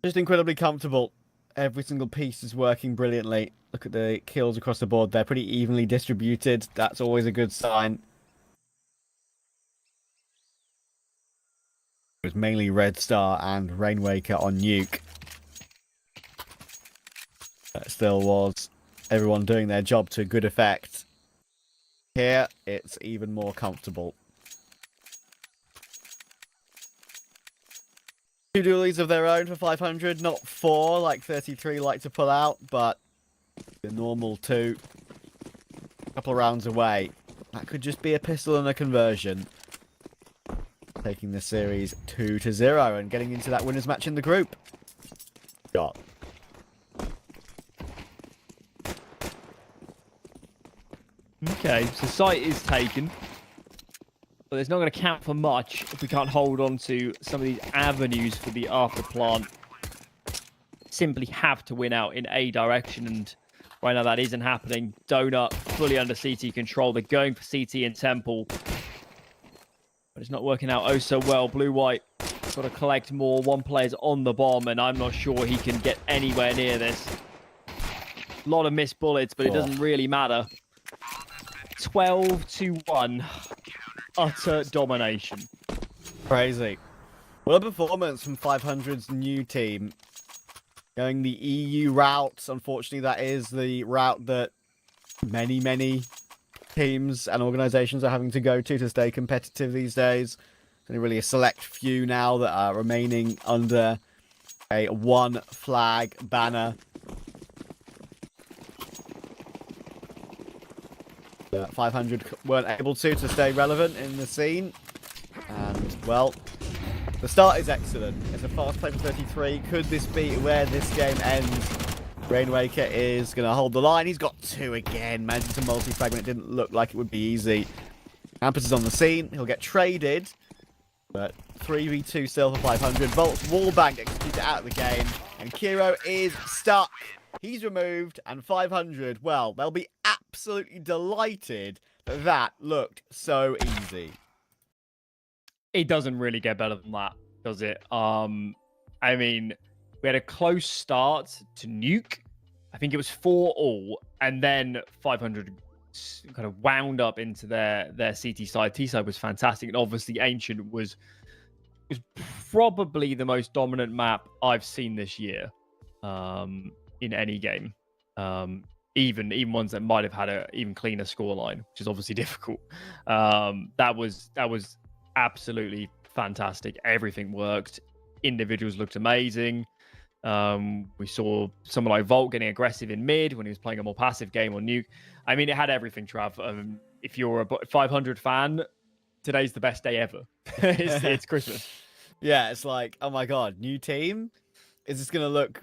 Just incredibly comfortable. Every single piece is working brilliantly. Look at the kills across the board. They're pretty evenly distributed. That's always a good sign. It was mainly Red Star and Rainwaker on Nuke. That still was everyone doing their job to good effect. Here, it's even more comfortable. 2 dualies of their own for 500, not 4 like 33 like to pull out, but the normal 2. A couple of rounds away. That could just be a pistol and a conversion. Taking the series 2-0 and getting into that winners match in the group. Got. Okay, so site is taken. But it's not going to count for much if we can't hold on to some of these avenues for the after plant. Simply have to win out in a direction, and right now that isn't happening. Donut fully under CT control. They're going for CT and Temple. But it's not working out oh so well. Blue-white got to collect more. One player's on the bomb, and I'm not sure he can get anywhere near this. A lot of missed bullets, but it doesn't really matter. 12-1. Utter domination. Crazy. What a performance from 500's new team. Going the EU route. Unfortunately, that is the route that many teams and organizations are having to go to stay competitive these days. There's only really a select few now that are remaining under a 1 flag banner. 500 weren't able to stay relevant in the scene. And, well, the start is excellent. It's a fast play for 33. Could this be where this game ends? Rainwaker is going to hold the line. He's got 2 again. Managing to multi-frag when it didn't look like it would be easy. Hampus is on the scene. He'll get traded. But 3v2 still for 500. Volt's wallbang executed out of the game. And Kiro is stuck. He's removed, and 500, well, they'll be absolutely delighted that that looked so easy. It doesn't really get better than that, does it? I mean, we had a close start to Nuke. I think it was 4-all, and then 500 kind of wound up into their CT side. T side was fantastic, and obviously Ancient was probably the most dominant map I've seen this year in any game. Even ones that might have had a even cleaner scoreline, which is obviously difficult. That was absolutely fantastic. Everything worked. Individuals looked amazing. We saw someone like Volt getting aggressive in mid when he was playing a more passive game on Nuke. I mean, it had everything, Trav. If you're a 500 fan, today's the best day ever. it's Christmas. Yeah, it's like, oh my god, new team? Is this going to look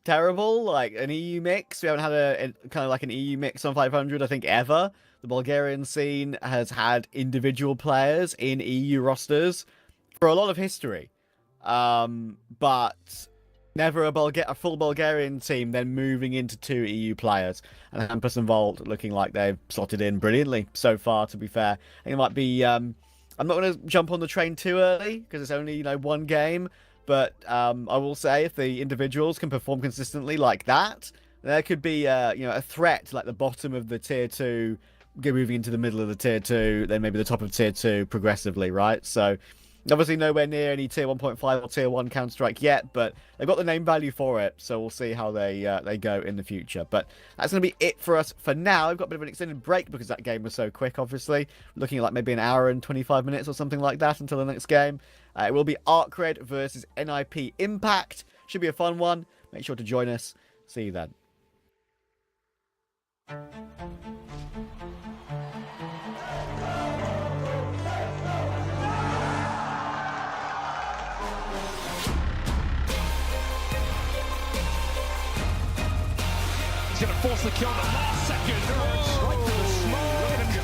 terrible? Like an EU mix? We haven't had a kind of like an EU mix on 500, I think, ever. The Bulgarian scene has had individual players in EU rosters for a lot of history. But never a full Bulgarian team then moving into 2 EU players. And Hampus and Volt looking like they've slotted in brilliantly so far, to be fair. I think it might be... I'm not going to jump on the train too early, because it's only, one game. But I will say, if the individuals can perform consistently like that, there could be, a threat to, like, the bottom of the tier 2, moving into the middle of the tier 2, then maybe the top of tier 2 progressively, right? So, obviously nowhere near any tier 1.5 or tier 1 Counter-Strike yet, but they've got the name value for it, so we'll see how they go in the future. But that's going to be it for us for now. We've got a bit of an extended break because that game was so quick, obviously. We're looking at like maybe an hour and 25 minutes or something like that until the next game. It will be ARCRED versus NIP Impact. Should be a fun one. Make sure to join us. See you then. He's going to force the kill in the last second. Right to the smoke. Look at him go.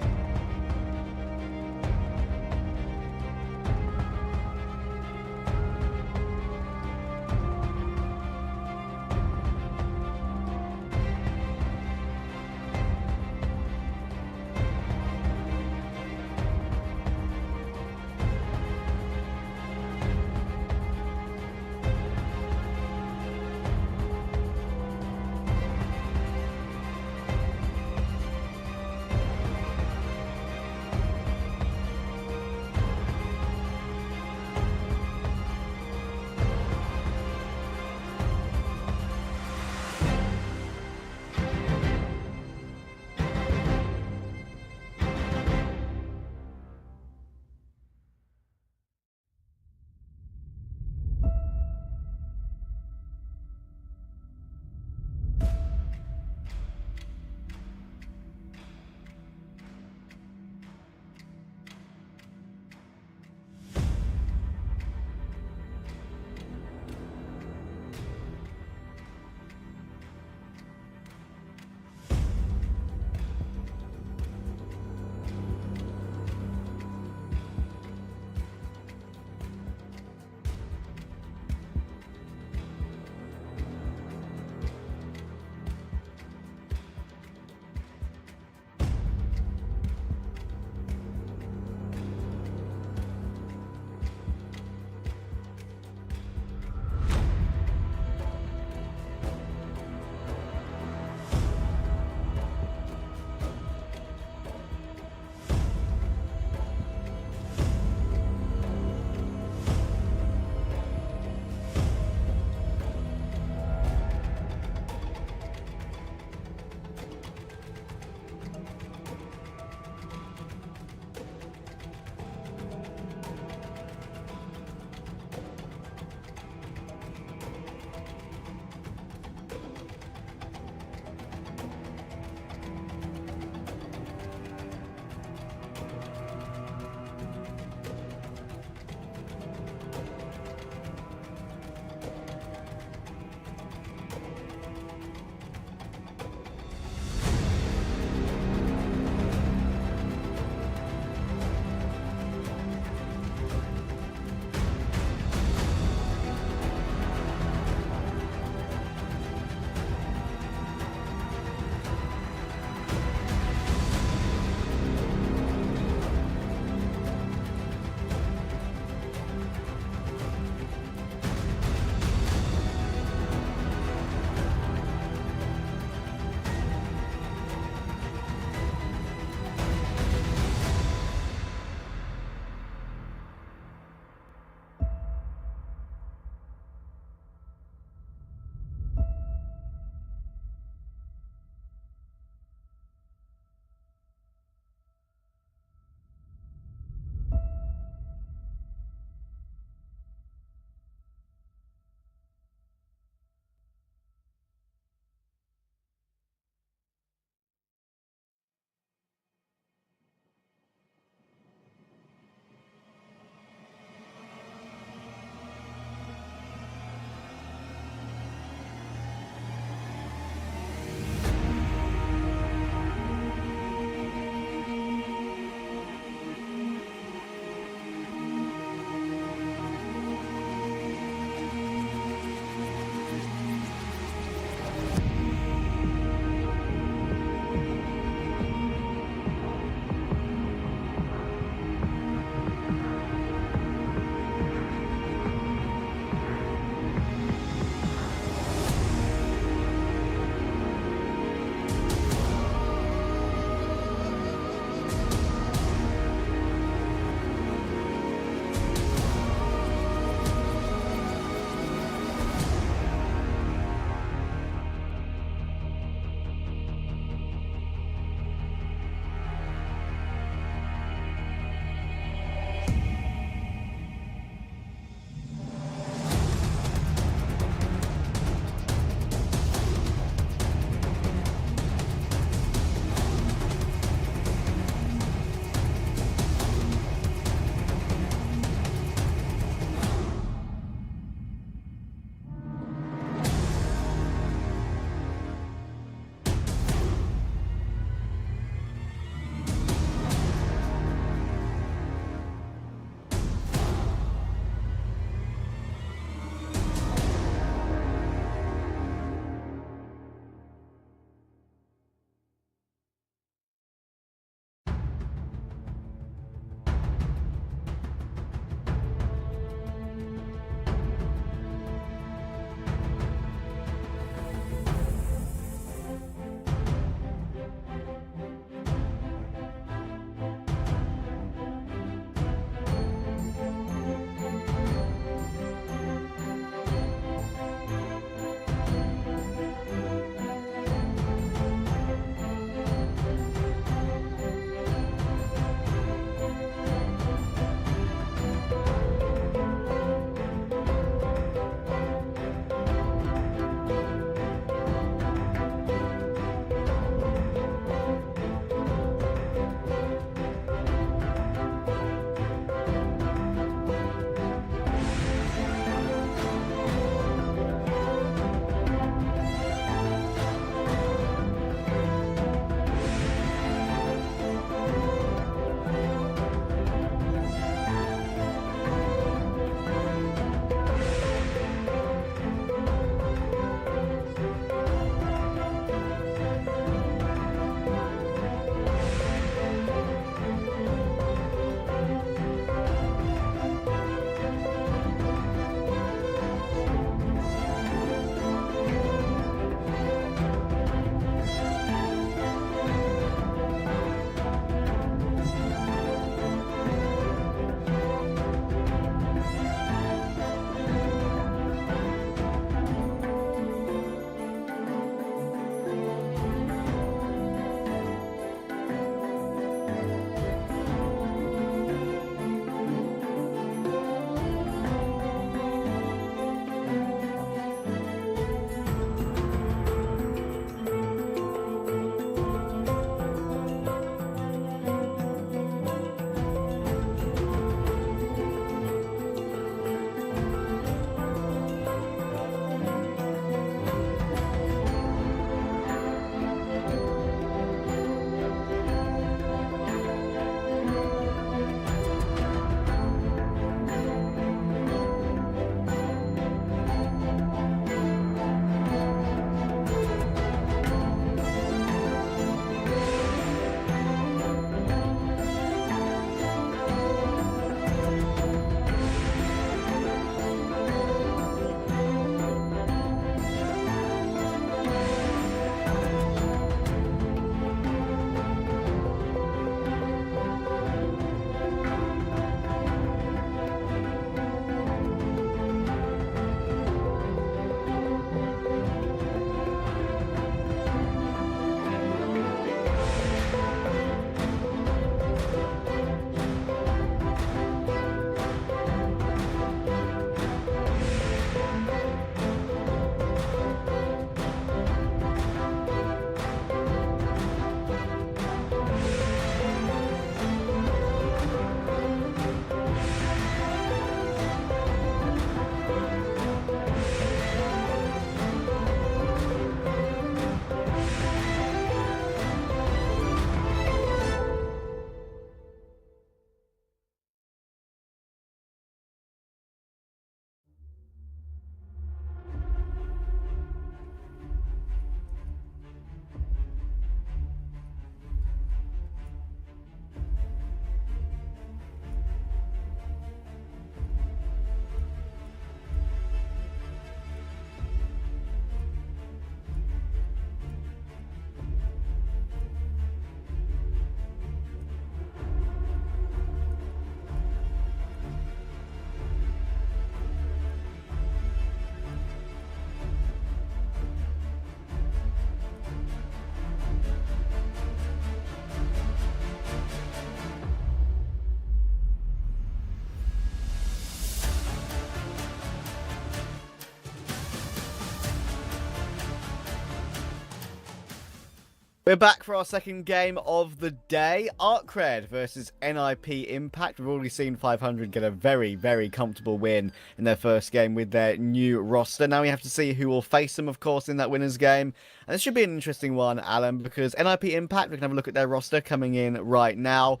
We're back for our second game of the day. ARCRED versus NIP Impact. We've already seen 500 get a very, very comfortable win in their first game with their new roster. Now we have to see who will face them, of course, in that winners game. And this should be an interesting one, Alan, because NIP Impact, we can have a look at their roster coming in right now.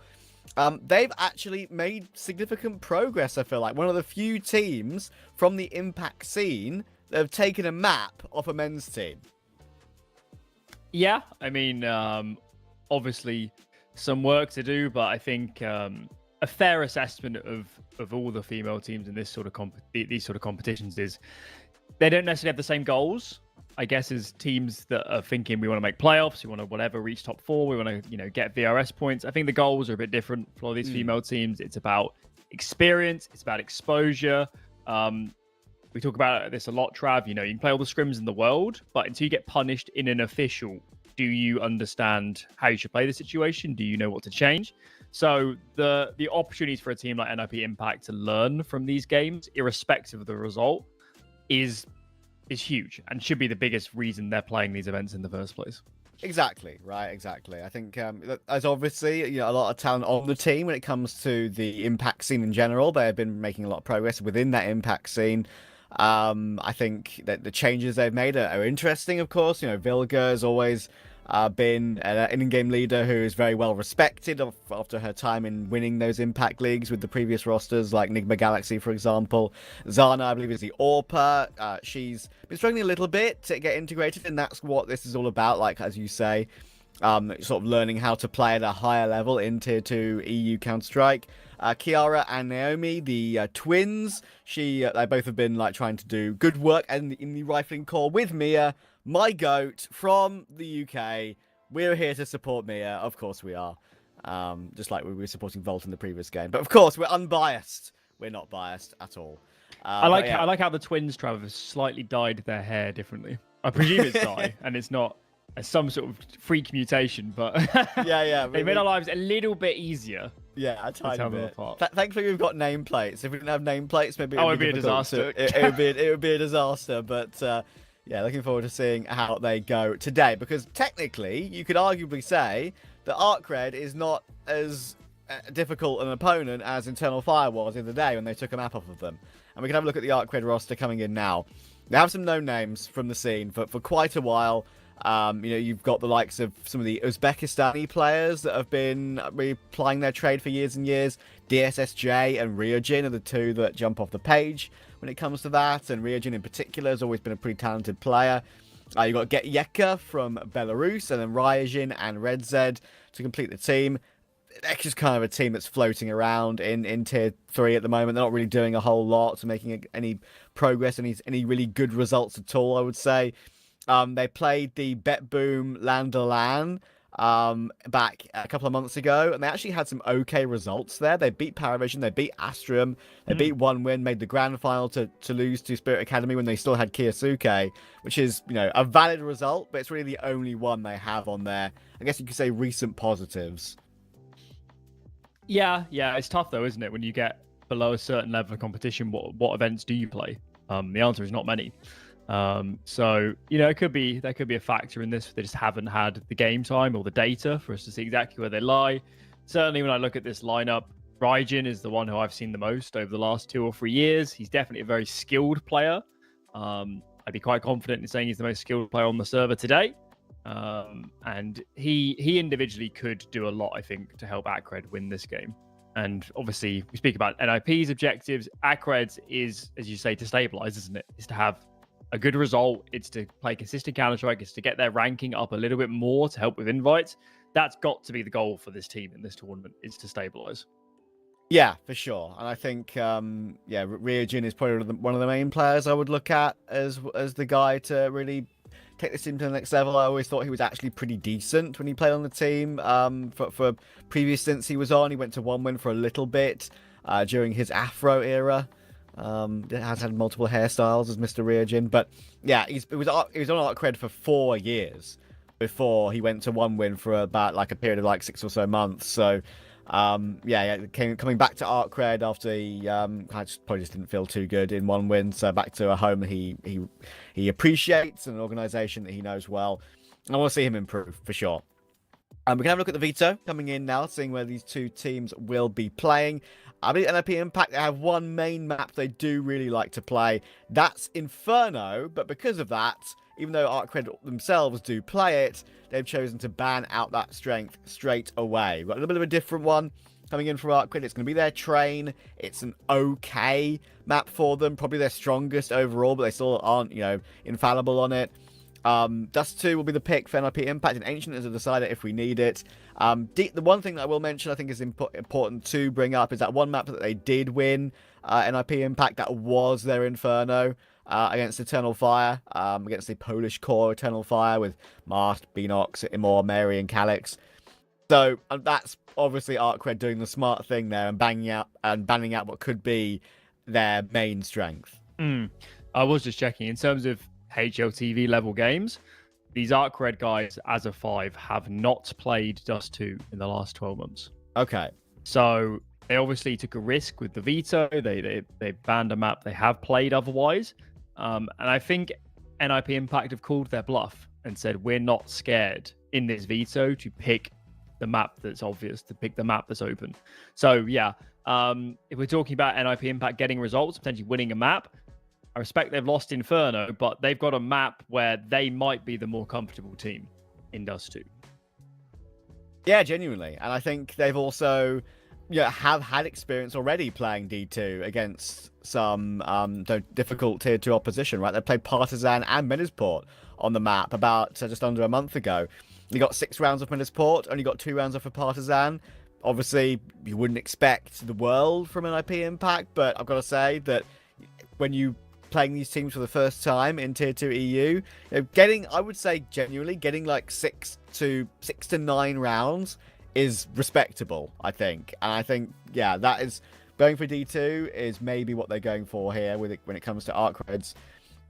They've actually made significant progress, I feel like. One of the few teams from the Impact scene that have taken a map off a men's team. Yeah, I mean, obviously some work to do, but I think a fair assessment of all the female teams in this sort of these sort of competitions is they don't necessarily have the same goals. I guess as teams that are thinking we want to make playoffs, we want to whatever reach top 4, we want to get VRS points. I think the goals are a bit different for all these female teams. It's about experience, it's about exposure. We talk about this a lot, Trav. You can play all the scrims in the world, but until you get punished in an official, do you understand how you should play the situation? Do you know what to change? So the opportunities for a team like NIP Impact to learn from these games, irrespective of the result, is huge and should be the biggest reason they're playing these events in the first place. Exactly, right, exactly. I think as obviously a lot of talent on the team when it comes to the Impact scene in general. They have been making a lot of progress within that Impact scene. I think that the changes they've made are interesting, of course. Vilga has always been an in-game leader who is very well respected after her time in winning those Impact Leagues with the previous rosters, like Nigma Galaxy, for example. Zana, I believe, is the AWPer. She's been struggling a little bit to get integrated, and that's what this is all about, like, as you say. Sort of learning how to play at a higher level in Tier 2 EU Counter-Strike. Kiara and Naomi, the twins, they both have been trying to do good work in the rifling core with Mia, my goat from the UK. We're here to support Mia, of course we are. Just like we were supporting Volt in the previous game, but of course we're unbiased. We're not biased at all. I like how the twins, Trav, have slightly dyed their hair differently. I presume it's dye, and it's not some sort of freak mutation, but they made our lives a little bit easier. Yeah, a tiny bit. Thankfully, we've got nameplates. If we didn't have nameplates, maybe it would be a disaster. It would be a disaster. But yeah, looking forward to seeing how they go today. Because technically, you could arguably say that ARCRED is not as difficult an opponent as Internal Fire was the other day when they took a map off of them. And we can have a look at the ARCRED roster coming in now. They have some known names from the scene for quite a while. You've got the likes of some of the Uzbekistani players that have been really plying their trade for years and years. DSSJ and Ryujin are the two that jump off the page when it comes to that, and Ryujin in particular has always been a pretty talented player. You've got Get Yeka from Belarus, and then Ryujin and RedZ to complete the team. Nexus is kind of a team that's floating around in Tier 3 at the moment. They're not really doing a whole lot to making any progress, any really good results at all, I would say. They played the Bet Boom Landerlan back a couple of months ago, and they actually had some okay results there. They beat Paravision, they beat Astrium, they beat One Win, made the grand final to lose to Spirit Academy when they still had Kiyosuke, which is, a valid result, but it's really the only one they have on there. I guess you could say recent positives. Yeah, it's tough though, isn't it? When you get below a certain level of competition, what events do you play? The answer is not many. So there could be a factor in this. They just haven't had the game time or the data for us to see exactly where they lie. Certainly when I look at this lineup, Ryujin is the one who I've seen the most over the last 2 or 3 years. He's definitely a very skilled player. I'd be quite confident in saying he's the most skilled player on the server today. And he individually could do a lot, I think, to help ARCRED win this game. And obviously we speak about NIP's objectives. ARCRED's is, as you say, to stabilize, isn't it? Is to have a good result. It's to play consistent Counter-Strike. It's to get their ranking up a little bit more to help with invites. That's got to be the goal for this team in this tournament, is to stabilize. Yeah, for sure. And I think, Ryujin is probably one of the main players I would look at as the guy to really take this team to the next level. I always thought he was actually pretty decent when he played on the team. For previous stints he was on, he went to One Win for a little bit during his Afro era. Has had multiple hairstyles as Mr. Ryujin, but yeah, he was on ARCRED for 4 years before he went to One Win for about a period of 6 or so months. So coming back to ARCRED after he probably just didn't feel too good in One Win, so back to a home that he appreciates and an organization that he knows well. I want to see him improve for sure. We can have a look at the Veto coming in now, seeing where these two teams will be playing. I believe NIP Impact, they have one main map they do really like to play. That's Inferno, but because of that, even though ARCRED themselves do play it, they've chosen to ban out that strength straight away. We've got a little bit of a different one coming in from ARCRED. It's going to be their Train. It's an okay map for them, probably their strongest overall, but they still aren't, infallible on it. Dust 2 will be the pick for NIP Impact, and Ancient is a decider if we need it. The one thing that I will mention, I think is important to bring up, is that one map that they did win, NIP Impact, that was their Inferno against Eternal Fire, against the Polish core Eternal Fire with Mast, Beanox, Imor, Mary, and Calix. So that's obviously ARCRED doing the smart thing there and banning out what could be their main strength. I was just checking in terms of HLTV level games. These ARCRED guys, as a 5, have not played Dust 2 in the last 12 months. Okay. So they obviously took a risk with the Veto. They banned a map they have played otherwise. And I think NIP Impact have called their bluff and said, we're not scared in this Veto to pick the map that's obvious, to pick the map that's open. So yeah, if we're talking about NIP Impact getting results, potentially winning a map, I respect they've lost Inferno, but they've got a map where they might be the more comfortable team in Dust 2. Yeah, genuinely. And I think they've also have had experience already playing D2 against some difficult tier 2 opposition, right? They played Partizan and Metizport on the map about just under a month ago. You got 6 rounds of Metizport, only got 2 rounds off of Partizan. Obviously, you wouldn't expect the world from NIP Impact, but I've got to say that when you playing these teams for the first time in Tier 2 EU, I would say genuinely getting like 6 to 9 rounds is respectable, I think. And I think, yeah, that is going for D2 is maybe what they're going for here with it when it comes to ARCRED's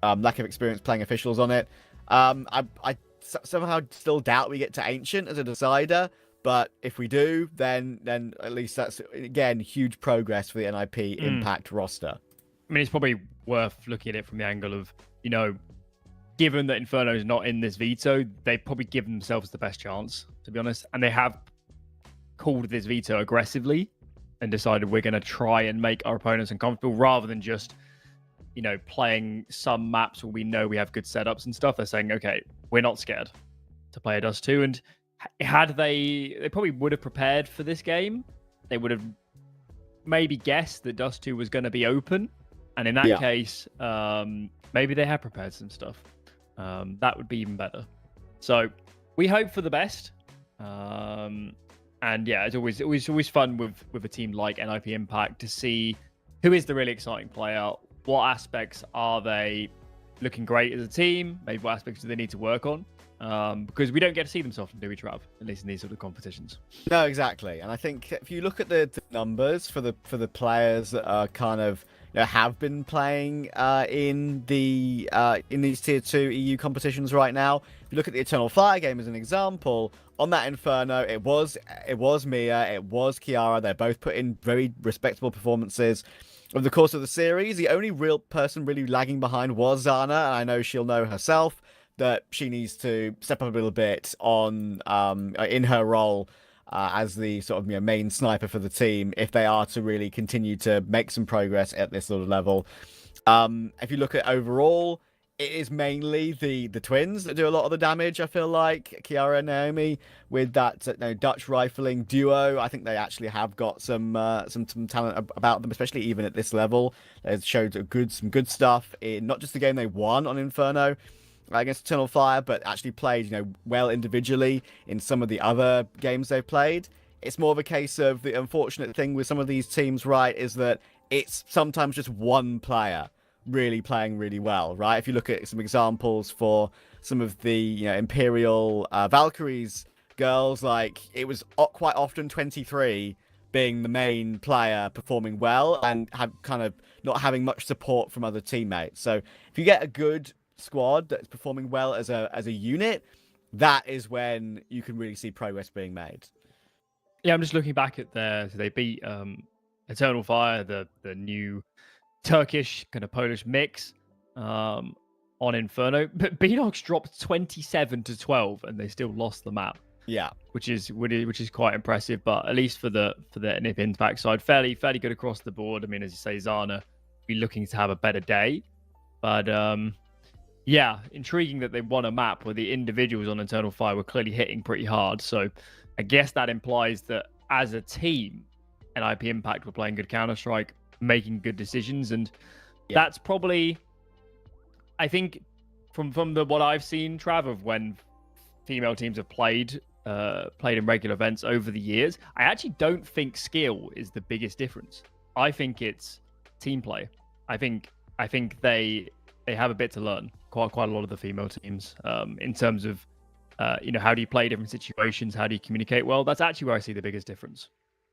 lack of experience playing officials on it. I somehow still doubt we get to Ancient as a decider, but if we do, then at least that's, again, huge progress for the NIP Impact roster. I mean, it's probably worth looking at it from the angle of, given that Inferno is not in this Veto, they probably give themselves the best chance, to be honest. And they have called this Veto aggressively and decided we're going to try and make our opponents uncomfortable rather than just, playing some maps where we know we have good setups and stuff. They're saying, okay, we're not scared to play a Dust 2. And had they probably would have prepared for this game. They would have maybe guessed that Dust 2 was going to be open. And in that case, maybe they have prepared some stuff. That would be even better. So we hope for the best. And yeah, it's always fun with a team like NIP Impact to see who is the really exciting player. What aspects are they looking great as a team? Maybe what aspects do they need to work on? Because we don't get to see them so often, do we, Trav? At least in these sort of competitions. No, exactly. And I think if you look at the numbers for the players that are kind of have been playing in these Tier 2 EU competitions right now, if you look at the Eternal Fire game as an example, on that Inferno, it was Mia, it was Kiara. They're both put in very respectable performances. Over the course of the series, the only real person really lagging behind was Zana, and I know she'll know herself that she needs to step up a little bit on in her role as the sort of main sniper for the team if they are to really continue to make some progress at this sort of level. If you look at overall, it is mainly the twins that do a lot of the damage, I feel like. Kiara and Naomi with that Dutch rifling duo. I think they actually have got some talent about them, especially even at this level. They've showed some good stuff in not just the game they won on Inferno against Eternal Fire, but actually played well individually in some of the other games they've played. It's more of a case of the unfortunate thing with some of these teams, right, is that it's sometimes just one player really playing really well, right? If you look at some examples for some of the Imperial Valkyries girls, like it was quite often 23 being the main player performing well and kind of not having much support from other teammates. So if you get a good squad that's performing well as a unit, that is when you can really see progress being made. Yeah, I'm just looking back at so they beat Eternal Fire, the new Turkish kind of Polish mix on Inferno, but Beanox dropped 27-12 and they still lost the map. Yeah. which is quite impressive. But at least for the Nip Impact side, fairly good across the board. I mean, as you say, Zana be looking to have a better day, but yeah, intriguing that they won a map where the individuals on Eternal Fire were clearly hitting pretty hard. So I guess that implies that as a team, NIP Impact were playing good Counter-Strike, making good decisions, and that's probably, I think, from what I've seen, Trav, of when female teams have played in regular events over the years, I actually don't think skill is the biggest difference. I think it's team play. I think they have a bit to learn, quite a lot of the female teams, in terms of how do you play different situations, how do you communicate well. That's actually where I see the biggest difference.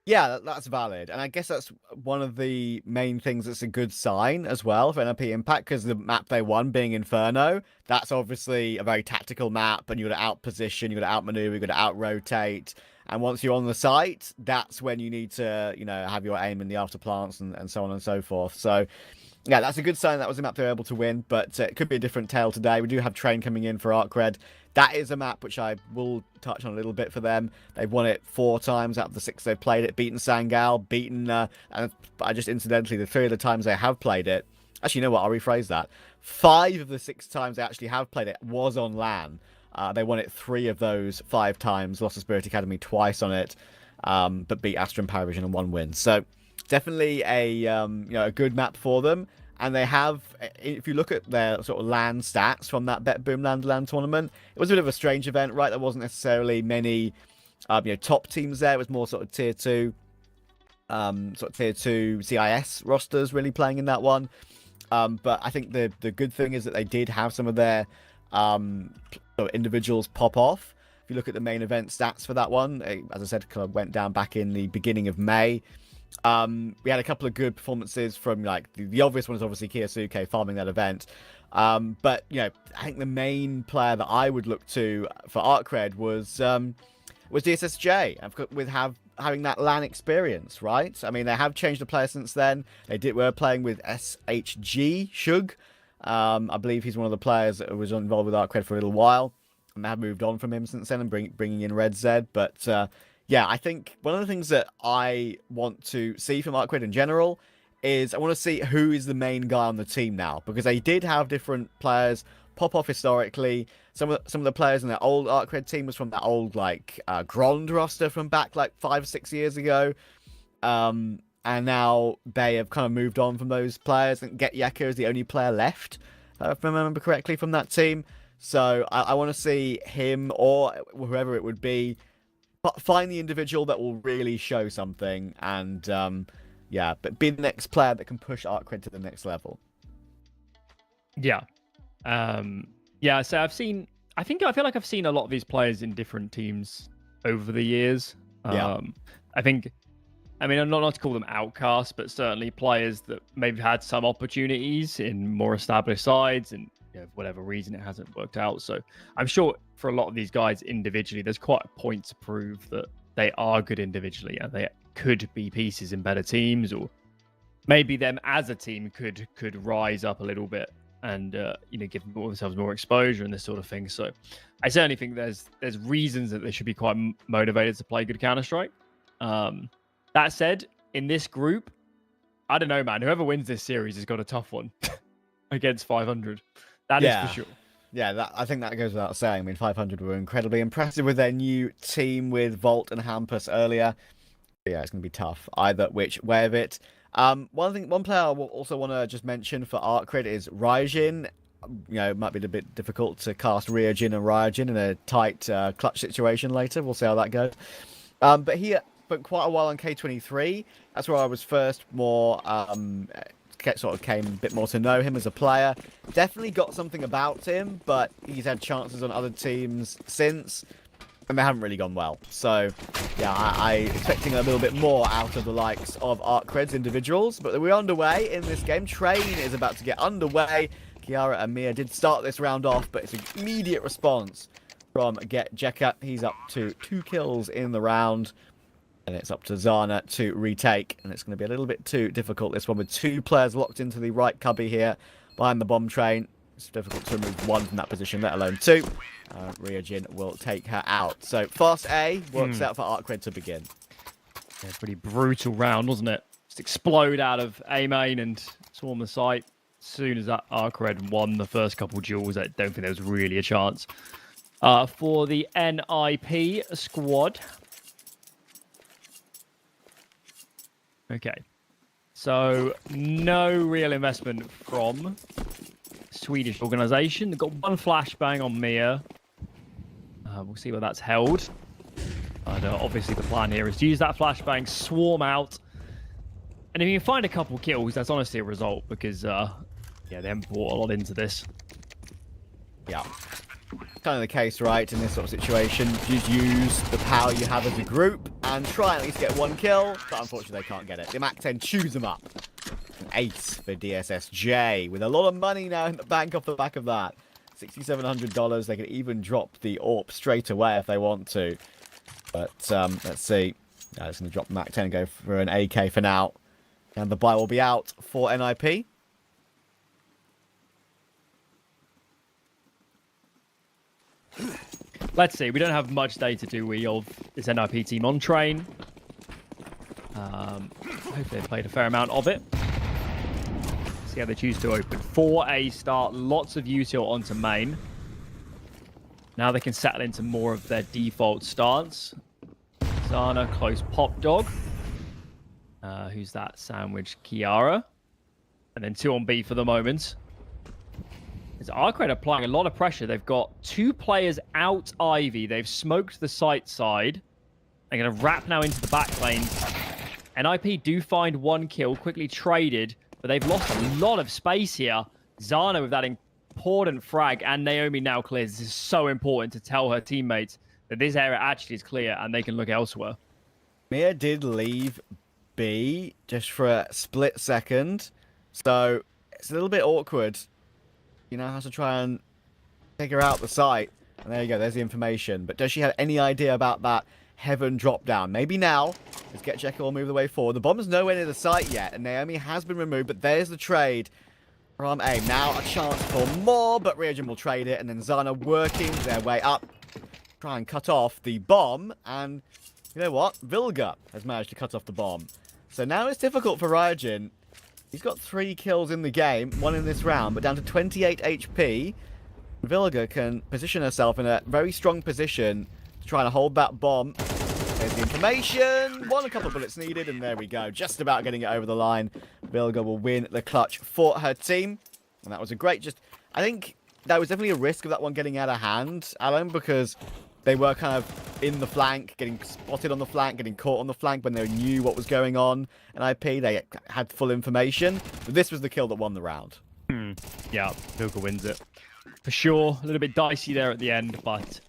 Yeah, that's valid. And I guess that's one of the main things that's a good sign as well for NIP Impact, because the map they won being Inferno, that's obviously a very tactical map, and you got to out-position, you got to out-maneuver, you got to out-rotate. And once you're on the site, that's when you need to, have your aim in the after plants and so on and so forth. So, yeah, that's a good sign that was a map they were able to win, but it could be a different tale today. We do have Train coming in for ARCRED. That is a map which I will touch on a little bit for them. They've won it 4 times out of the 6 they've played it, beaten Sangal, and I just incidentally, the 3 of the times they have played it, actually, you know what, I'll rephrase that. 5 of the 6 times they actually have played it was on LAN. They won it 3 of those 5 times, lost to CPHACademy twice on it, but beat Astra and Paravision in 1 win. So definitely a good map for them. And they have, if you look at their sort of LAN stats from that Bet Boom LAN tournament, it was a bit of a strange event, right? There wasn't necessarily many top teams there. It was more sort of tier 2 CIS rosters really playing in that one. But I think the good thing is that they did have some of their individuals pop off. If you look at the main event stats for that one, as I said, kind of went down back in the beginning of May. We had a couple of good performances from, like, the obvious one is obviously Kiyosuke farming that event. But, I think the main player that I would look to for ARCRED was DSSJ, with having that LAN experience, right? I mean, they have changed the player since then. Were playing with SHG, Shug. I believe he's one of the players that was involved with ARCRED for a little while. And they have moved on from him since then and bringing in Red Zed. But, yeah, I think one of the things that I want to see from ARCRED in general is I want to see who is the main guy on the team now, because they did have different players pop off historically. Some of the players in their old ARCRED team was from that old Grand roster from back 5 or 6 years ago, and now they have kind of moved on from those players. And Get Yeka is the only player left, if I remember correctly, from that team. So I want to see him or whoever it would be. But find the individual that will really show something, and but be the next player that can push ARCRED to the next level. Yeah. So I feel like I've seen a lot of these players in different teams over the years. I mean, not to call them outcasts, but certainly players that maybe had some opportunities in more established sides, and for whatever reason it hasn't worked out. So I'm sure for a lot of these guys individually, there's quite a point to prove that they are good individually and they could be pieces in better teams, or maybe them as a team could rise up a little bit and give themselves more exposure and this sort of thing. So I certainly think there's reasons that they should be quite motivated to play good Counter-Strike. That said, in this group, I don't know, man. Whoever wins this series has got a tough one against 500. That is for sure. Yeah, I think that goes without saying. I mean, 500 were incredibly impressive with their new team with Volt and Hampus earlier. Yeah, it's going to be tough either which way of it. One player I will also want to just mention for ARCRED is Ryujin. It might be a bit difficult to cast Ryujin and Ryujin in a tight clutch situation later. We'll see how that goes. But he spent quite a while on K23. That's where I was first more sort of came a bit more to know him as a player. Definitely got something about him, but he's had chances on other teams since, and they haven't really gone well. So, yeah, I expecting a little bit more out of the likes of ARCRED's individuals, but we're underway in this game. Train is about to get underway. Kiara and Mia did start this round off, but it's an immediate response from Get Yeka. He's up to 2 kills in the round. And it's up to Zana to retake. And it's going to be a little bit too difficult, this one, with 2 players locked into the right cubby here behind the bomb train. It's difficult to remove one from that position, let alone two. Ryujin will take her out. So fast A works out for ARCRED to begin. Yeah, pretty brutal round, wasn't it? Just explode out of A main and swarm the site. As soon as that ARCRED won the first couple duels, I don't think there was really a chance. For the NIP squad. Okay. So, no real investment from Swedish organisation. They've got one flashbang on Mia. We'll see where that's held. But obviously the plan here is to use that flashbang, swarm out. And if you can find a couple kills, that's honestly a result because, yeah, they haven't brought a lot into this. Yeah. Kind of the case, right, in this sort of situation. Just use the power you have as a group and try at least get one kill, but unfortunately they can't get it. The MAC-10 chews them up. An ace for DSSJ, with a lot of money now in the bank off the back of that. $6,700, they can even drop the AWP straight away if they want to. But, let's see. No, it's going to drop the MAC-10 and go for an AK for now. And the buy will be out for NIP. Let's see. We don't have much data, do we, of this NIP team on train. Hopefully they played a fair amount of it. See how they choose to open. 4A start. Lots of util onto main. Now they can settle into more of their default stance. Zana, close pop dog. Who's that? Sandwich Kiara. And then 2 on B for the moment. Is ARCRED applying a lot of pressure. They've got 2 players out Ivy. They've smoked the site side. They're going to wrap now into the back lane. NIP do find 1 kill, quickly traded, but they've lost a lot of space here. Zana with that important frag, and Naomi now clears. This is so important to tell her teammates that this area actually is clear and they can look elsewhere. Mia did leave B just for a split second, so it's a little bit awkward. You know, has to try and figure out the site. And there you go, there's the information. But does she have any idea about that Heaven drop down? Maybe now. Let's get Jekka will move the way forward. The bomb's nowhere near the site yet, and Naomi has been removed, but there's the trade from A. Now a chance for more, but Ryujin will trade it, and then Zana working their way up. Try and cut off the bomb, and you know what? Vilga has managed to cut off the bomb. So now it's difficult for Ryujin. He's got 3 kills in the game, 1 in this round, but down to 28 HP. Vilga can position herself in a very strong position to try and hold that bomb. There's the information. A couple of bullets needed, and there we go. Just about getting it over the line. Vilga will win the clutch for her team. And that was a great I think that was definitely a risk of that one getting out of hand, Alan, because they were kind of in the flank, getting spotted on the flank, getting caught on the flank when they knew what was going on. And IP, they had full information. But this was the kill that won the round. Yeah, Vilga wins it. For sure. A little bit dicey there at the end, but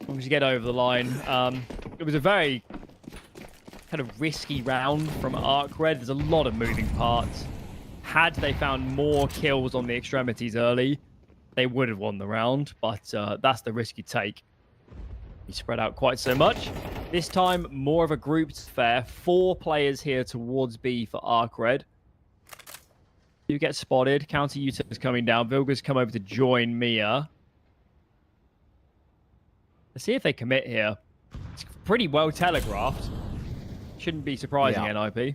as long as you get over the line. It was a very kind of risky round from ARCRED. There's a lot of moving parts. Had they found more kills on the extremities early, they would have won the round, but that's the risk you take. You spread out quite so much. This time, more of a grouped affair. 4 players here towards B for ARCRED. You get spotted. Counter util is coming down. Vilga's come over to join Mia. Let's see if they commit here. It's pretty well telegraphed. Shouldn't be surprising, NIP.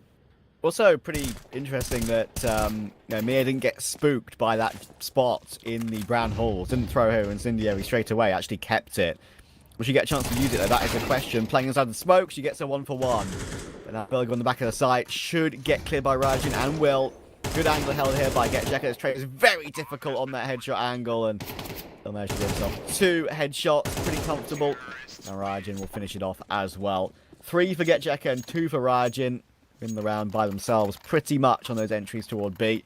Also, pretty interesting that you know, Mia didn't get spooked by that spot in the brown halls. Didn't throw her incendiary straight away. Actually kept it. Will she get a chance to use it, though? That is the question. Playing inside the smoke, she gets a 1-for-1. But now Vilga on the back of the site should get cleared by Ryujin and will. Good angle held here by Jekka. This trade is very difficult on that headshot angle, and they'll manage to get himself 2 headshots. Pretty comfortable. And Ryujin will finish it off as well. 3 for Jekka and 2 for Ryujin. In the round by themselves pretty much on those entries toward B.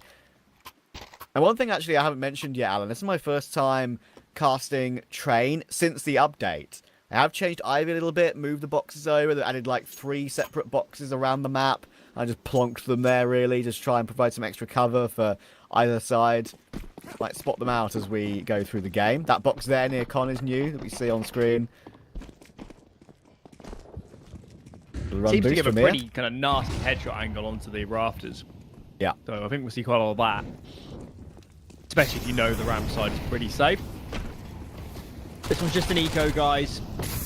And one thing actually I haven't mentioned yet, Alan, this is my first time casting Train since the update. I have changed Ivy a little bit, moved the boxes over, they added like 3 separate boxes around the map. I just plonked them there really, just try and provide some extra cover for either side. Might spot them out as we go through the game. That box there near Con is new, that we see on screen. Seems to give a pretty kind of nasty headshot angle onto the rafters. Yeah. So I think we'll see quite a lot of that. especially if you know the ramp side is pretty safe. This one's just an eco, guys.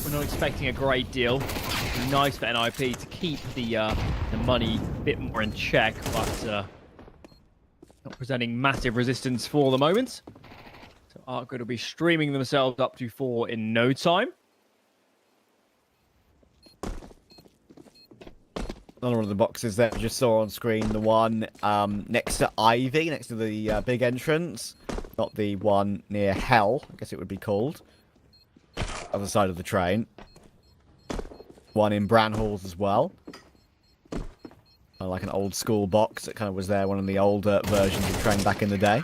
We're not expecting a great deal. It'd be nice for NIP to keep the money a bit more in check, but not presenting massive resistance for the moment. So ARCRED will be streaming themselves up to 4 in no time. Another one of the boxes that we just saw on screen, the one next to Ivy, next to the big entrance. Not the one near Hell, I guess it would be called. Other side of the train. One in Branhalls as well. Like an old school box that kind of was there, one of the older versions of train back in the day.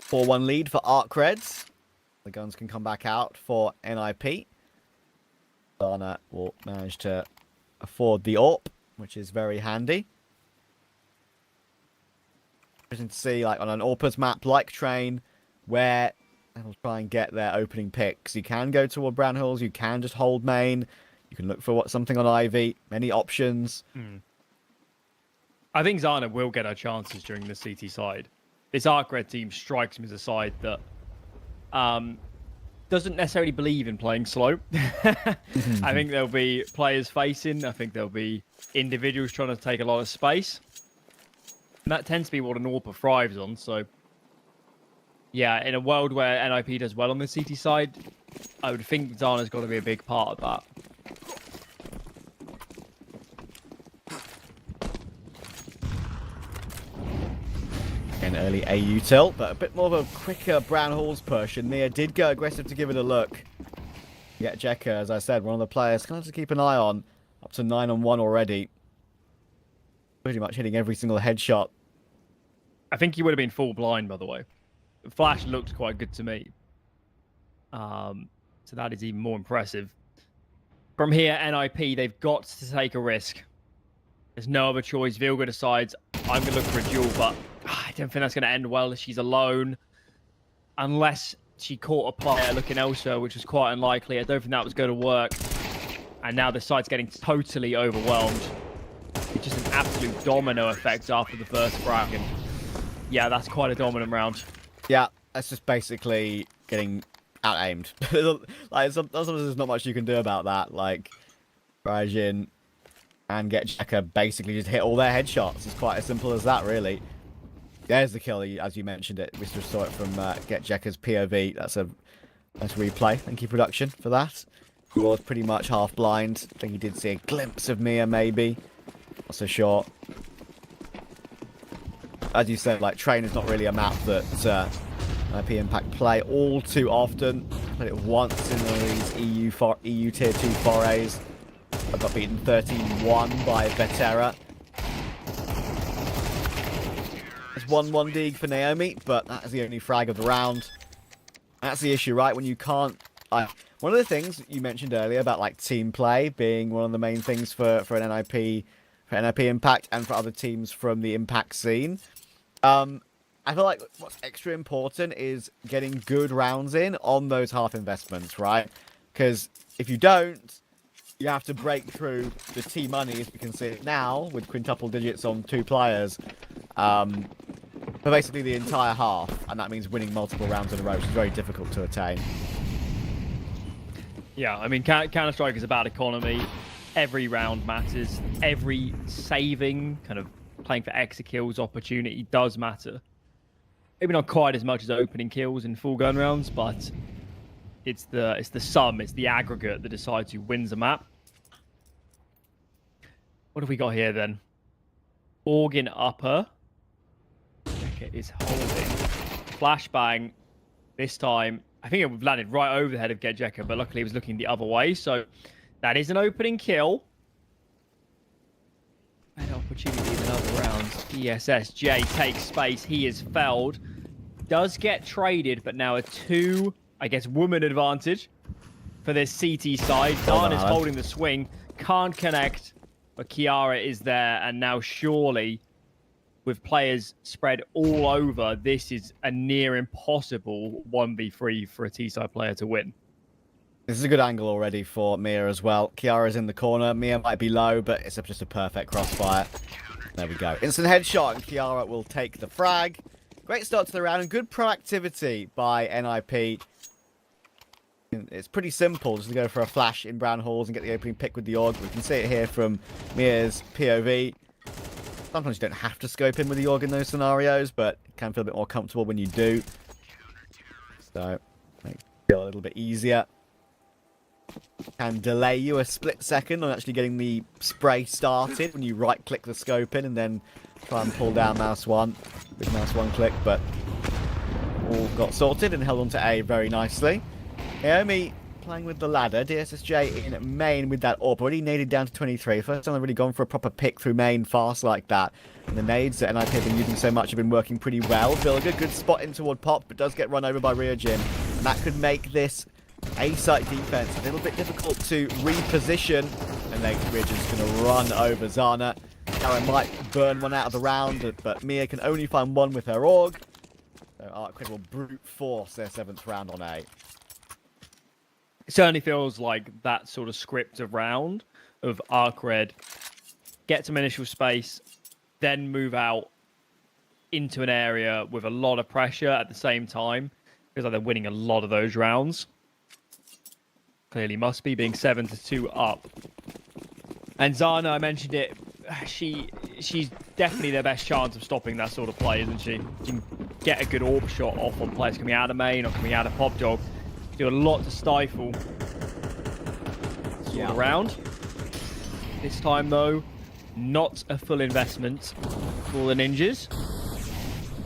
(4-1) lead for ARCRED. The guns can come back out for NIP. Dana will manage to afford the AWP, which is very handy. Interesting to see, like on an AWPers map like Train, where they'll try and get their opening picks. You can go toward Branhalls, you can just hold main, you can look for something on Ivy, many options. I think Zana will get her chances during the CT side. This ARCRED team strikes me as a side that doesn't necessarily believe in playing slow. I think there'll be players facing. I think there'll be individuals trying to take a lot of space. And that tends to be what an AWP thrives on. So, yeah, in a world where NIP does well on the CT side, I would think Zana's got to be a big part of that. An early AU tilt, but a bit more of a quicker Branhalls push, and Nia did go aggressive to give it a look. Yeah, Jekka, as I said, one of the players kind of to keep an eye on, up to 9-on-1 already. Pretty much hitting every single headshot. I think he would have been full blind, by the way. Flash looked quite good to me. So that is even more impressive. From here, NIP, they've got to take a risk. There's no other choice. Vilga decides, I'm going to look for a duel, but I don't think that's going to end well. She's alone. Unless she caught a player looking elsewhere, which was quite unlikely. I don't think that was going to work. And now the side's getting totally overwhelmed. It's just an absolute domino effect after the first frag. And yeah, that's quite a dominant round. Yeah, that's just basically getting out-aimed. Like, sometimes there's not much you can do about that. Like, Partizan and Jekka basically just hit all their headshots. It's quite as simple as that, really. There's the kill, as you mentioned it. We just saw it from Jekka's POV. That's a nice replay. Thank you, production, for that. He was pretty much half blind. I think he did see a glimpse of Mia, maybe. Not so sure. As you said, like, Train is not really a map that IP Impact play all too often. Played it once in these EU Tier 2 forays. I got beaten 13-1 by Vetera. It's 1-1 dig for Naomi, but that is the only frag of the round. That's the issue, right? When you can't... one of the things you mentioned earlier about like team play being one of the main things for an NIP Impact and for other teams from the Impact scene. I feel like what's extra important is getting good rounds in on those half investments, right? Because if you don't, you have to break through the T money, as we can see it now, with quintuple digits on 2 players, for basically the entire half, and that means winning multiple rounds in a row, which is very difficult to attain. Yeah, I mean, Counter-Strike is about economy. Every round matters. Every saving, kind of playing for extra kills opportunity does matter. Maybe not quite as much as opening kills in full gun rounds, but it's the sum, it's the aggregate that decides who wins a map. What have we got here then? Organ upper. Okay, is holding. Flashbang. This time, I think it landed right over the head of Jekka, but luckily he was looking the other way. So that is an opening kill. An opportunity in another round. ESSJ takes space. He is felled. Does get traded, but now a 2, I guess, woman advantage for this CT side. Dan is holding the swing. Can't connect, but Kiara is there. And now surely, with players spread all over, this is a near impossible 1v3 for a T-side player to win. This is a good angle already for Mia as well. Kiara's in the corner. Mia might be low, but it's just a perfect crossfire. There we go. Instant headshot, and Kiara will take the frag. Great start to the round, and good proactivity by NIP. It's pretty simple just to go for a flash in brown halls and get the opening pick with the AUG. We can see it here from Mia's POV. Sometimes you don't have to scope in with the AUG in those scenarios, but it can feel a bit more comfortable when you do. So, make it feel a little bit easier. Can delay you a split second on actually getting the spray started when you right-click the scope in and then try and pull down mouse 1 with mouse 1 click, but all got sorted and held onto A very nicely. Naomi playing with the ladder. DSSJ in main with that AWP. Already naded down to 23. First time they've really gone for a proper pick through main fast like that. And the nades that NIP have been using so much have been working pretty well. Vilga, good spot in toward Pop, but does get run over by Ryujin. And that could make this A-site defense a little bit difficult to reposition. And then Ryujin's going to run over Zana. Karen might burn one out of the round, but Mia can only find one with her AUG. So ARCRED will brute force their 7th round on A. It certainly feels like that sort of script of round of ARCRED, get some initial space, then move out into an area with a lot of pressure at the same time. Feels like they're winning a lot of those rounds. Clearly must be, being 7-2 up. And Zana, I mentioned it, she's definitely their best chance of stopping that sort of play, isn't she? She can get a good AWP shot off on players coming out of main or coming out of Pop Dog. Do a lot to stifle sort of round. This time, though, not a full investment for the Ninjas.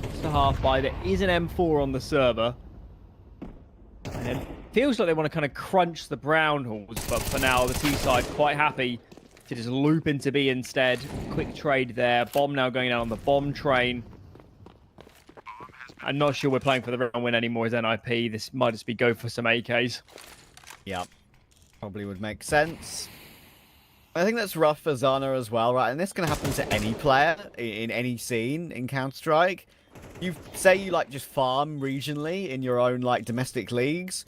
Just a half buy. There is an M4 on the server. And it feels like they want to kind of crunch the brown halls, but for now, the T side quite happy to just loop into B instead. Quick trade there. Bomb now going out on the bomb train. I'm not sure we're playing for the round win anymore as NIP. This might just be go for some AKs. Yeah, probably would make sense. I think that's rough for Zana as well, right? And this can happen to any player in any scene in Counter-Strike. You say you like just farm regionally in your own like domestic leagues,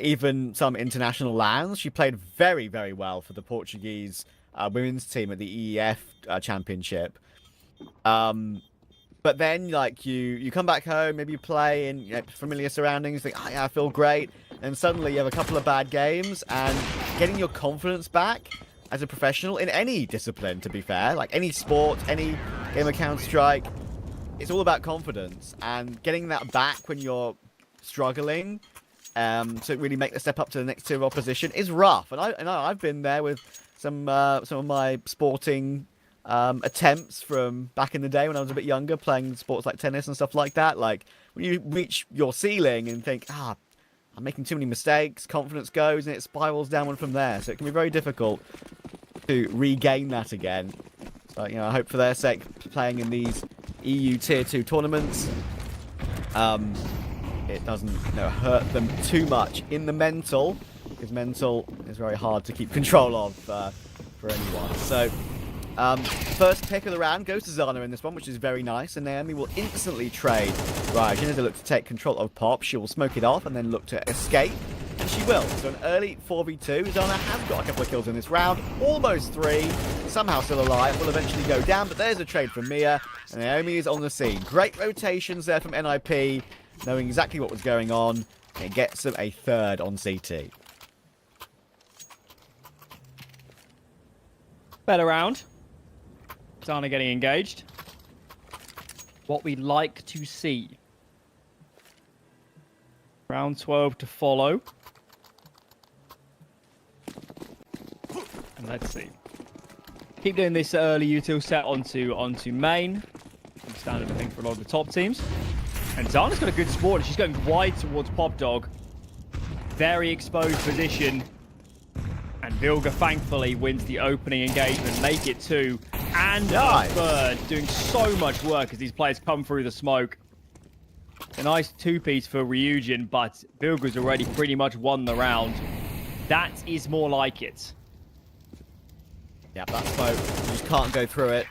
even some international lands. She played very, very well for the Portuguese women's team at the EEF championship. But then, like, you come back home, maybe you play in familiar surroundings, think, oh, yeah, I feel great. And suddenly you have a couple of bad games, and getting your confidence back as a professional in any discipline, to be fair, like any sport, any game of Counter-Strike, it's all about confidence. And getting that back when you're struggling to really make the step up to the next tier of opposition is rough. And I've been there with some of my sporting attempts from back in the day when I was a bit younger, playing sports like tennis and stuff like that. Like, when you reach your ceiling and think, I'm making too many mistakes, confidence goes, and it spirals downward from there. So it can be very difficult to regain that again. So, I hope for their sake, playing in these EU Tier 2 tournaments, it doesn't hurt them too much in the mental, because mental is very hard to keep control of for anyone. So, first pick of the round goes to Zana in this one, which is very nice, and Naomi will instantly trade Ryujin as they look to take control of Pop. She will smoke it off and then look to escape, and she will. So an early 4v2. Zana has got a couple of kills in this round, almost 3, somehow still alive, will eventually go down, but there's a trade from Mia, and Naomi is on the scene. Great rotations there from NIP, knowing exactly what was going on, and gets them a 3rd on CT. Better round. Zana getting engaged. What we like to see. Round 12 to follow. And let's see. Keep doing this early util set onto main. Standard, I think, for a lot of the top teams. And Zana's got a good spawn. She's going wide towards Pop Dog. Very exposed position. And Vilga thankfully wins the opening engagement. Make it 2. And nice. Bird doing so much work as these players come through the smoke. A nice 2-piece for Ryujin, but Vilga's already pretty much won the round. That is more like it. Yeah, that smoke, you just can't go through it.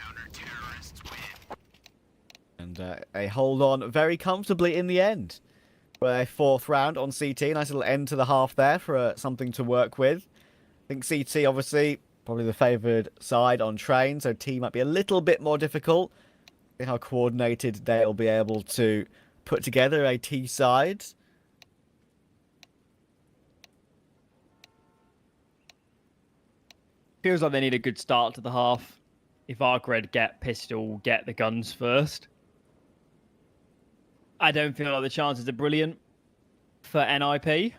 And they hold on very comfortably in the end. For a 4th round on CT. Nice little end to the half there for something to work with. I think CT, obviously, probably the favoured side on train, so T might be a little bit more difficult. See how coordinated they'll be able to put together a T side. Feels like they need a good start to the half. If ARCRED get pistol, get the guns first. I don't feel like the chances are brilliant for NIP.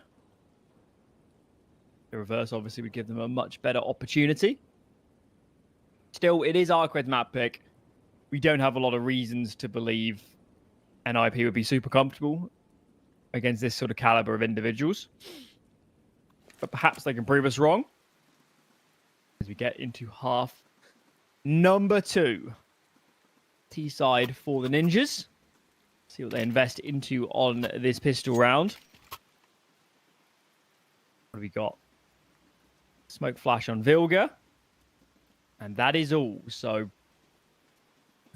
The reverse obviously would give them a much better opportunity. Still, it is ARCRED's map pick. We don't have a lot of reasons to believe NIP would be super comfortable against this sort of caliber of individuals. But perhaps they can prove us wrong as we get into half number 2. T side for the Ninjas. See what they invest into on this pistol round. What have we got? Smoke flash on Vilga. And that is all. So we're going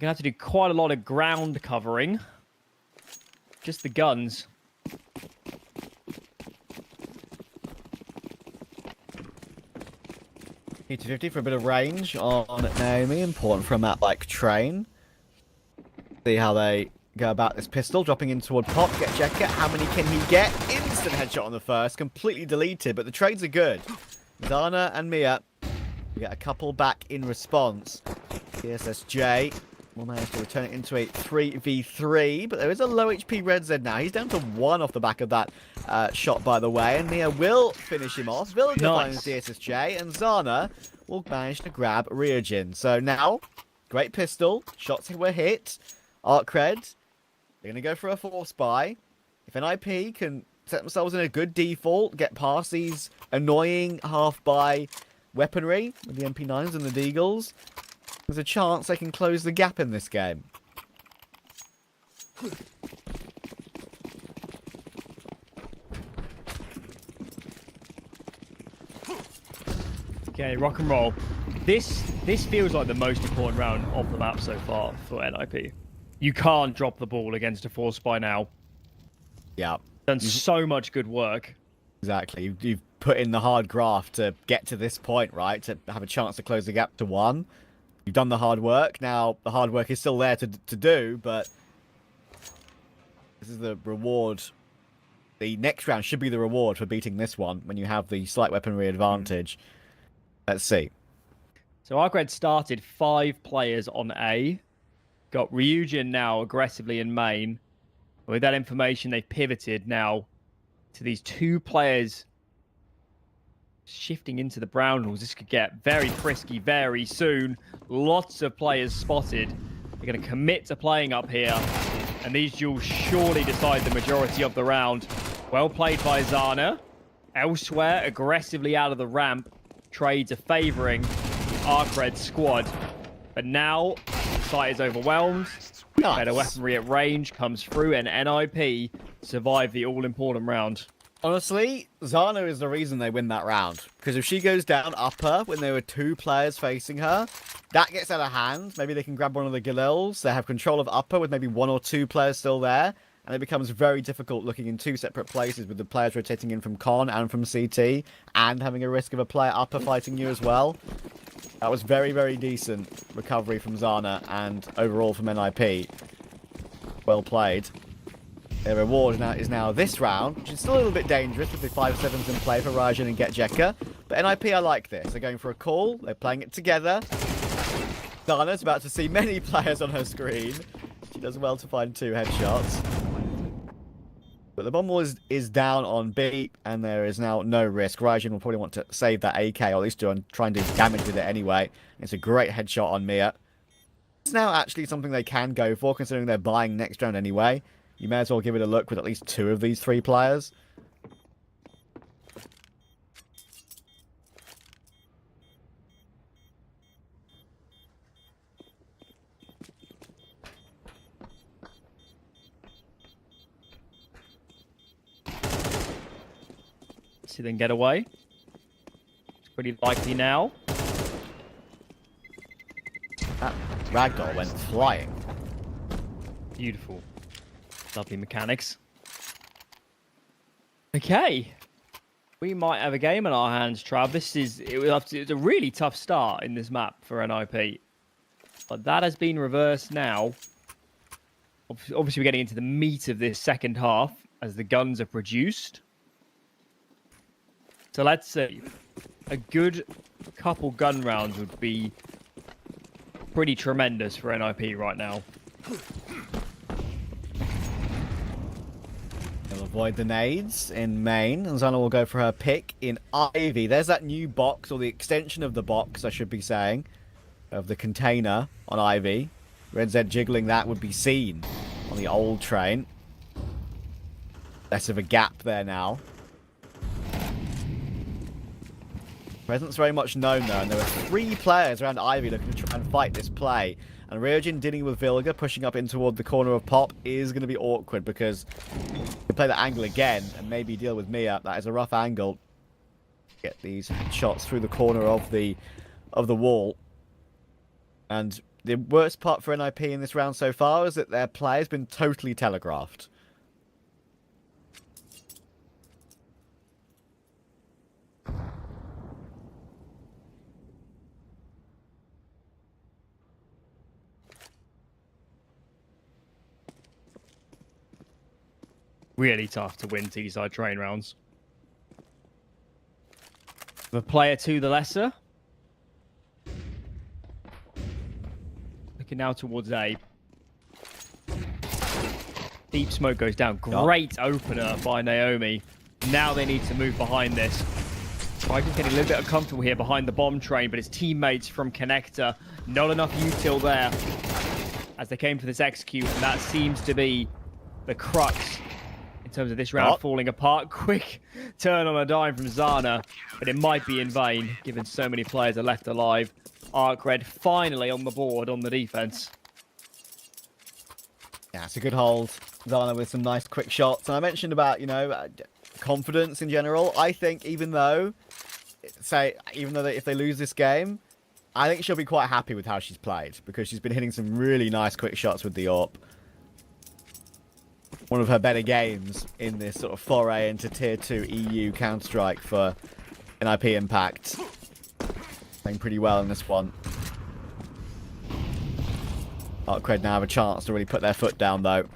to have to do quite a lot of ground covering. Just the guns. P250 for a bit of range on Naomi. Important for a map like Train. See how they go about this pistol. Dropping in toward Pop. Get Jekka. How many can he get? Instant headshot on the first. Completely deleted, but the trades are good. Zana and Mia. We get a couple back in response. PSSJ will manage to return it into a 3v3, but there is a low HP Red Z now. He's down to 1 off the back of that shot, by the way, and Mia will finish him off. Villager finds DSSJ, and Zana will manage to grab Ryujin. So now, great pistol. Shots were hit. ARCRED, they're going to go for a force buy. If NIP can set themselves in a good default, get past these annoying half-buy weaponry with the MP9s and the Deagles, there's a chance they can close the gap in this game. Okay, rock and roll. This feels like the most important round of the map so far for NIP. You can't drop the ball against a force buy now. Yeah. Done so much good work. Exactly. You've put in the hard graft to get to this point, right? To have a chance to close the gap to 1. You've done the hard work. Now, the hard work is still there to do, but this is the reward. The next round should be the reward for beating this one when you have the slight weaponry advantage. Let's see. So ARCRED started 5 players on A. Got Ryujin now aggressively in main. With that information, they pivoted now to these 2 players shifting into the brown rules. This could get very frisky very soon. Lots of players spotted. They're going to commit to playing up here. And these duels surely decide the majority of the round. Well played by Zana. Elsewhere, aggressively out of the ramp. Trades are favouring ARCRED squad. But now, the site is overwhelmed. Nice. Better weaponry at range comes through, and NIP survive the all-important round. Honestly, Zana is the reason they win that round. Because if she goes down upper when there were 2 players facing her, that gets out of hand. Maybe they can grab one of the Galils. They have control of upper with maybe 1 or 2 players still there. And it becomes very difficult looking in 2 separate places with the players rotating in from Con and from CT. And having a risk of a player upper fighting you as well. That was very, very decent recovery from Zana and overall from NIP. Well played. Their reward is now this round, which is still a little bit dangerous with the 5-7s in play for Rajan and GetJekka. But NIP, I like this. They're going for a call. They're playing it together. Zana's about to see many players on her screen. She does well to find 2 headshots. But the bomb is down on B, and there is now no risk. Rajan will probably want to save that AK, or at least try and do damage with it anyway. It's a great headshot on Mia. It's now actually something they can go for, considering they're buying next round anyway. You may as well give it a look with at least 2 of these 3 players. See them get away. It's pretty likely now. That ragdoll went flying. Beautiful. Lovely mechanics. Okay. We might have a game in our hands, Trav. It's a really tough start in this map for NIP. But that has been reversed now. Obviously, we're getting into the meat of this second half as the guns are produced. So let's see. A good couple gun rounds would be pretty tremendous for NIP right now. They'll avoid the nades in main, and Zana will go for her pick in Ivy. There's that new box, or the extension of the box, I should be saying, of the container on Ivy. Red Z jiggling that would be seen on the old train. Less of a gap there now. Presence very much known though, and there were 3 players around Ivy looking to try and fight this play. And Ryojin dealing with Vilga, pushing up in toward the corner of Pop is going to be awkward because you play that angle again and maybe deal with Mia. That is a rough angle. Get these shots through the corner of the wall. And the worst part for NIP in this round so far is that their play has been totally telegraphed. Really tough to win T-side train rounds. The player to the lesser. Looking now towards A. Deep smoke goes down. Great opener by Naomi. Now they need to move behind this. Triton's getting a little bit uncomfortable here behind the bomb train, but his teammates from Connector, not enough util there as they came for this execute, and that seems to be the crux in terms of this round falling apart. Quick turn on a dime from Zana, but it might be in vain given so many players are left alive. ARCRED finally on the board on the defense. Yeah, it's a good hold. Zana with some nice quick shots. And I mentioned about, you know, confidence in general. I think even though if they lose this game, I think she'll be quite happy with how she's played because she's been hitting some really nice quick shots with the AWP. One of her better games in this sort of foray into Tier 2 EU Counter-Strike for NIP Impact. Playing pretty well in this one. ARCRED now have a chance to really put their foot down, though.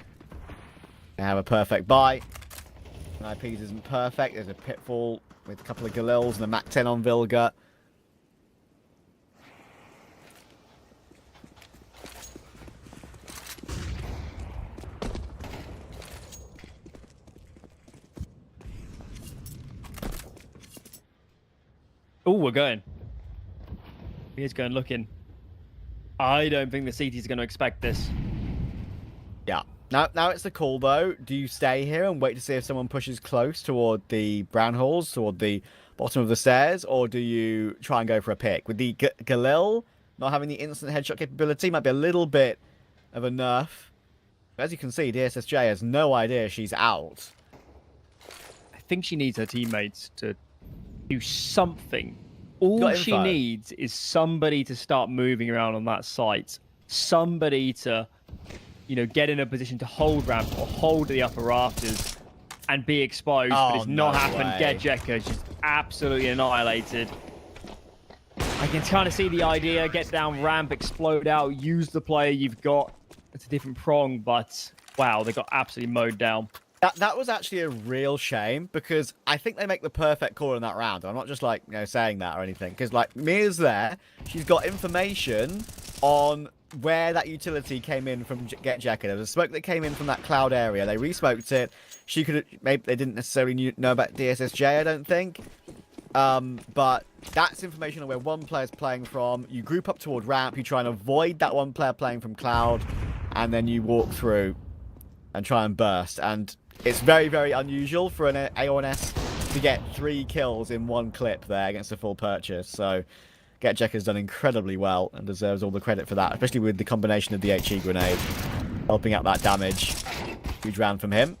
They have a perfect buy. NIP's isn't perfect. There's a pitfall with a couple of Galils and a Mac 10 on Vilga. Oh, we're going. He's going looking. I don't think the CT is going to expect this. Yeah. Now it's the call, though. Do you stay here and wait to see if someone pushes close toward the brown halls, toward the bottom of the stairs, or do you try and go for a pick? With the Galil not having the instant headshot capability, might be a little bit of a nerf. But as you can see, DSSJ has no idea she's out. I think she needs her teammates to do something. All she needs is somebody to start moving around on that site. Somebody to, you know, get in a position to hold ramp or hold the upper rafters and be exposed. But it's not happened. Getjeka just absolutely annihilated. I can kind of see the idea. Get down ramp, explode out, use the player you've got. It's a different prong, but wow, they got absolutely mowed down. That was actually a real shame because I think they make the perfect call in that round. I'm not just like, you know, saying that or anything because like Mia's there. She's got information on where that utility came in from Getjeka. There was a smoke that came in from that cloud area. They re-smoked it. She could maybe they didn't necessarily know about DSSJ, I don't think. But that's information on where one player's playing from. You group up toward ramp. You try and avoid that one player playing from cloud, and then you walk through and try and burst. And it's very, very unusual for an A1S to get 3 kills in one clip there against a full purchase. So Getjeka's done incredibly well and deserves all the credit for that, especially with the combination of the HE grenade helping out that damage. Huge round from him.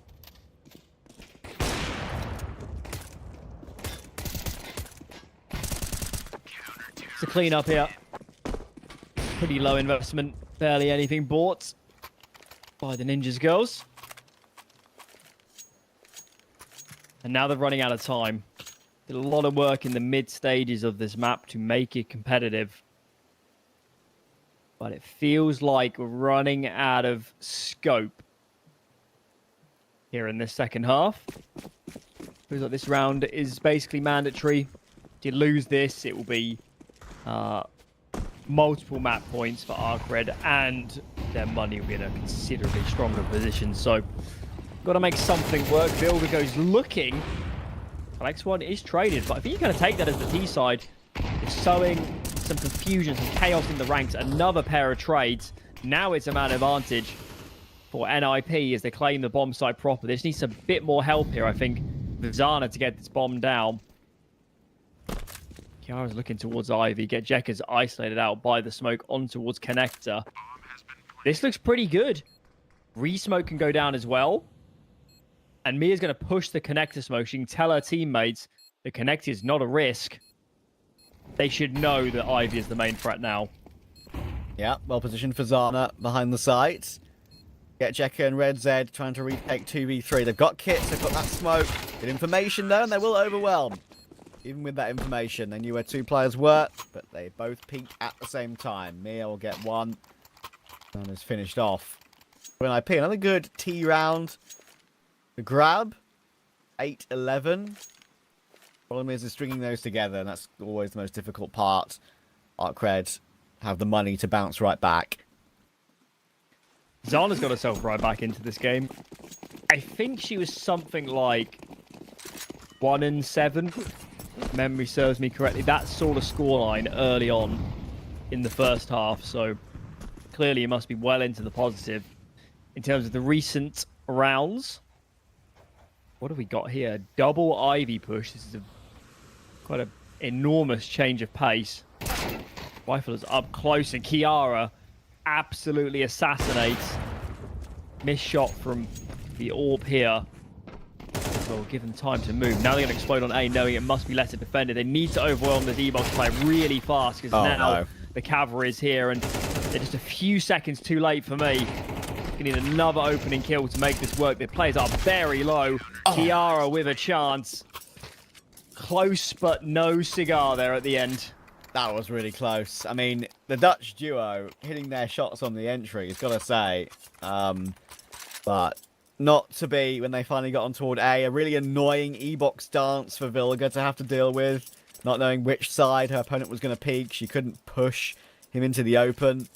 It's a clean up here. Pretty low investment. Barely anything bought by the Ninjas girls. And now they're running out of time. Did a lot of work in the mid stages of this map to make it competitive. But it feels like we're running out of scope here in this second half. Feels like this round is basically mandatory. If you lose this, it will be multiple map points for ARCRED, and their money will be in a considerably stronger position. So, got to make something work. Vilga goes looking. X1 is traded, but I think you're going to take that as the T side. It's sowing some confusion, some chaos in the ranks. Another pair of trades. Now it's a man advantage for NIP as they claim the bomb site proper. This needs a bit more help here, I think, with Zana to get this bomb down. Kiara's looking towards Ivy. Get Jekka's isolated out by the smoke on towards Connector. This looks pretty good. Re-smoke can go down as well. And Mia's going to push the Connector smoke. She can tell her teammates the Connector is not a risk. They should know that Ivy is the main threat now. Yeah, well positioned for Zana behind the site. Get Jekka and Red Zed trying to retake 2v3. They've got kits, they've got that smoke. Good information though, and they will overwhelm. Even with that information, they knew where two players were, but they both peaked at the same time. Mia will get one, and is finished off. NIP, another good T round. The grab, 8-11. Problem is stringing those together, and that's always the most difficult part. ARCRED have the money to bounce right back. Zana's got herself right back into this game. I think she was something like 1-7, if memory serves me correctly. That sort of scoreline early on in the first half, so clearly it must be well into the positive. In terms of the recent rounds, what have we got here? Double Ivy push. This is quite an enormous change of pace. Rifle is up close, and Kiara absolutely assassinates. Missed shot from the orb here. Well, give them time to move. Now they're going to explode on A, knowing it must be lesser defended. They need to overwhelm this E-box play really fast, because now the cavalry is here, and they're just a few seconds too late for me. We need another opening kill to make this work. The players are very low. Kiara with a chance. Close, but no cigar there at the end. That was really close. I mean, the Dutch duo hitting their shots on the entry, he's got to say. But not to be when they finally got on toward A. A really annoying E-box dance for Vilga to have to deal with. Not knowing which side her opponent was going to peek. She couldn't push him into the open.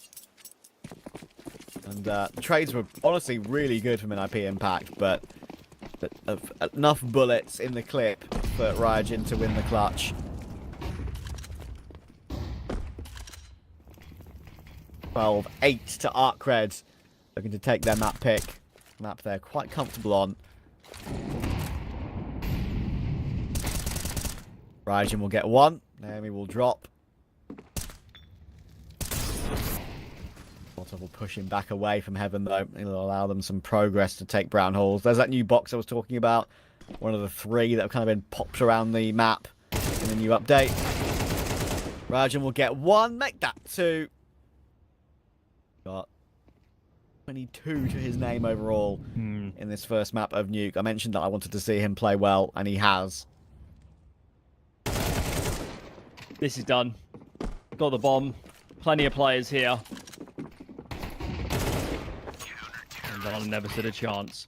And the trades were honestly really good from NIP Impact, but enough bullets in the clip for Ryujin to win the clutch. 12-8 to ARCRED, looking to take their map pick. Map they're quite comfortable on. Ryujin will get one. Naomi will drop. Will push him back away from Heaven, though. It'll allow them some progress to take Brown Halls. There's that new box I was talking about. One of the three that have kind of been popped around the map in the new update. Ryujin will get one. Make that two. Got 22 to his name overall in this first map of Nuke. I mentioned that I wanted to see him play well, and he has. This is done. Got the bomb. Plenty of players here. And never stood a chance.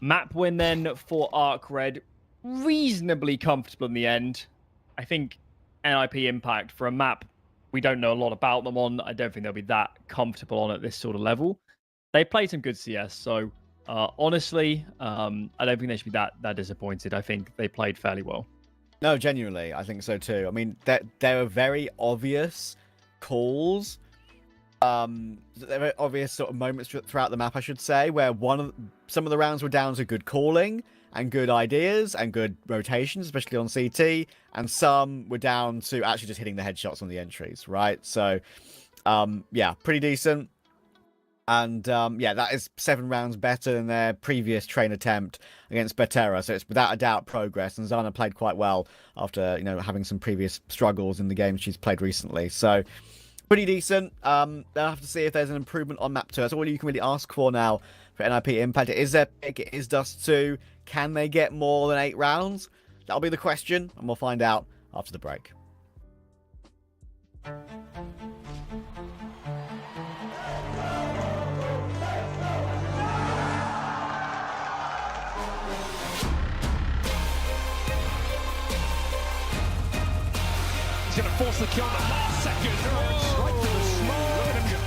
Map win then for ARCRED. Reasonably comfortable in the end. I think NIP Impact for a map we don't know a lot about them on. I don't think they'll be that comfortable on at this sort of level. They played some good CS, so honestly, I don't think they should be that disappointed. I think they played fairly well. No, genuinely, I think so too. I mean, there are very obvious calls. There are obvious sort of moments throughout the map, I should say, where some of the rounds were down to good calling and good ideas and good rotations, especially on CT, and some were down to actually just hitting the headshots on the entries, right? So, yeah, pretty decent. And, yeah, that is 7 rounds better than their previous train attempt against Betera. So it's without a doubt progress. And Zana played quite well after, having some previous struggles in the games she's played recently. So pretty decent. They'll have to see if there's an improvement on map 2. That's all you can really ask for now for NIP Impact. It is their pick. It is Dust 2. Can they get more than 8 rounds? That'll be the question, and we'll find out after the break. He's going to force the kill in the last second. Right to the smoke. Look at him go.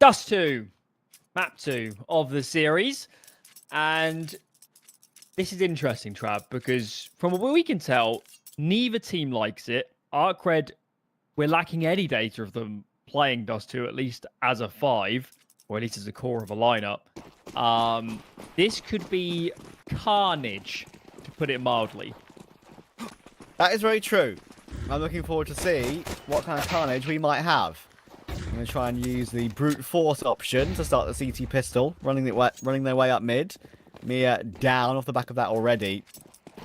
Dust 2, map 2 of the series. And this is interesting, Trav, because from what we can tell, neither team likes it. ARCRED, we're lacking any data of them playing Dust 2, at least as a 5, or at least as a core of a lineup. This could be carnage, to put it mildly. That is very true. I'm looking forward to see what kind of carnage we might have. I'm going to try and use the brute force option to start the CT pistol, running their way up mid. Mia down off the back of that already.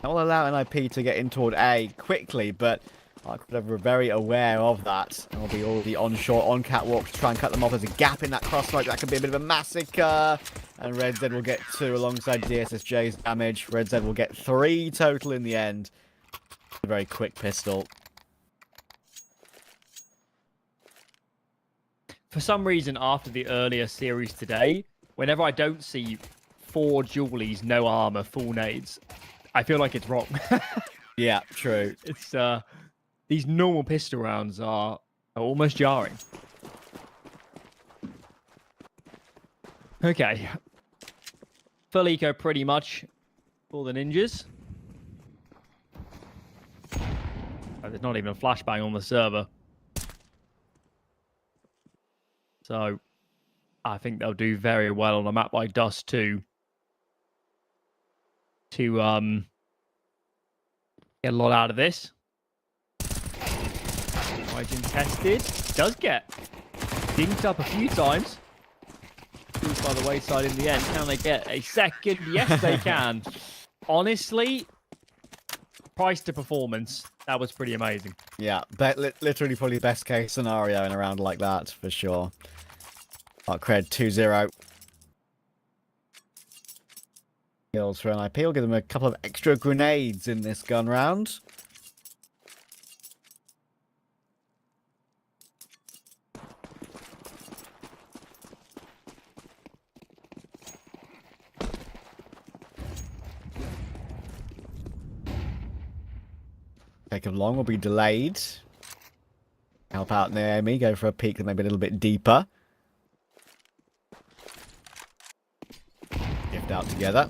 That will allow NIP to get in toward A quickly, but ARCRED are very aware of that. There'll be all the onshore, on catwalk to try and cut them off. There's a gap in that cross smoke. That could be a bit of a massacre. And Red Z will get 2 alongside DSSJ's damage. Red Z will get 3 total in the end. A very quick pistol. For some reason, after the earlier series today, whenever I don't see 4 dualies, no armor, full nades, I feel like it's wrong. Yeah, true. It's these normal pistol rounds are almost jarring. Okay. Full eco pretty much for the ninjas. Oh, there's not even a flashbang on the server. So I think they'll do very well on a map like Dust 2 to get a lot out of this. Quite tested. Does get dinked up a few times. Moved by the wayside in the end. Can they get a second? Yes, they can. Honestly, price to performance, that was pretty amazing. Yeah, literally probably best case scenario in a round like that, for sure. ARCRED 2-0. Kills for NIP. We'll give them a couple of extra grenades in this gun round. Take of long will be delayed. Help out Naomi, go for a peek that maybe a little bit deeper. Gift out together.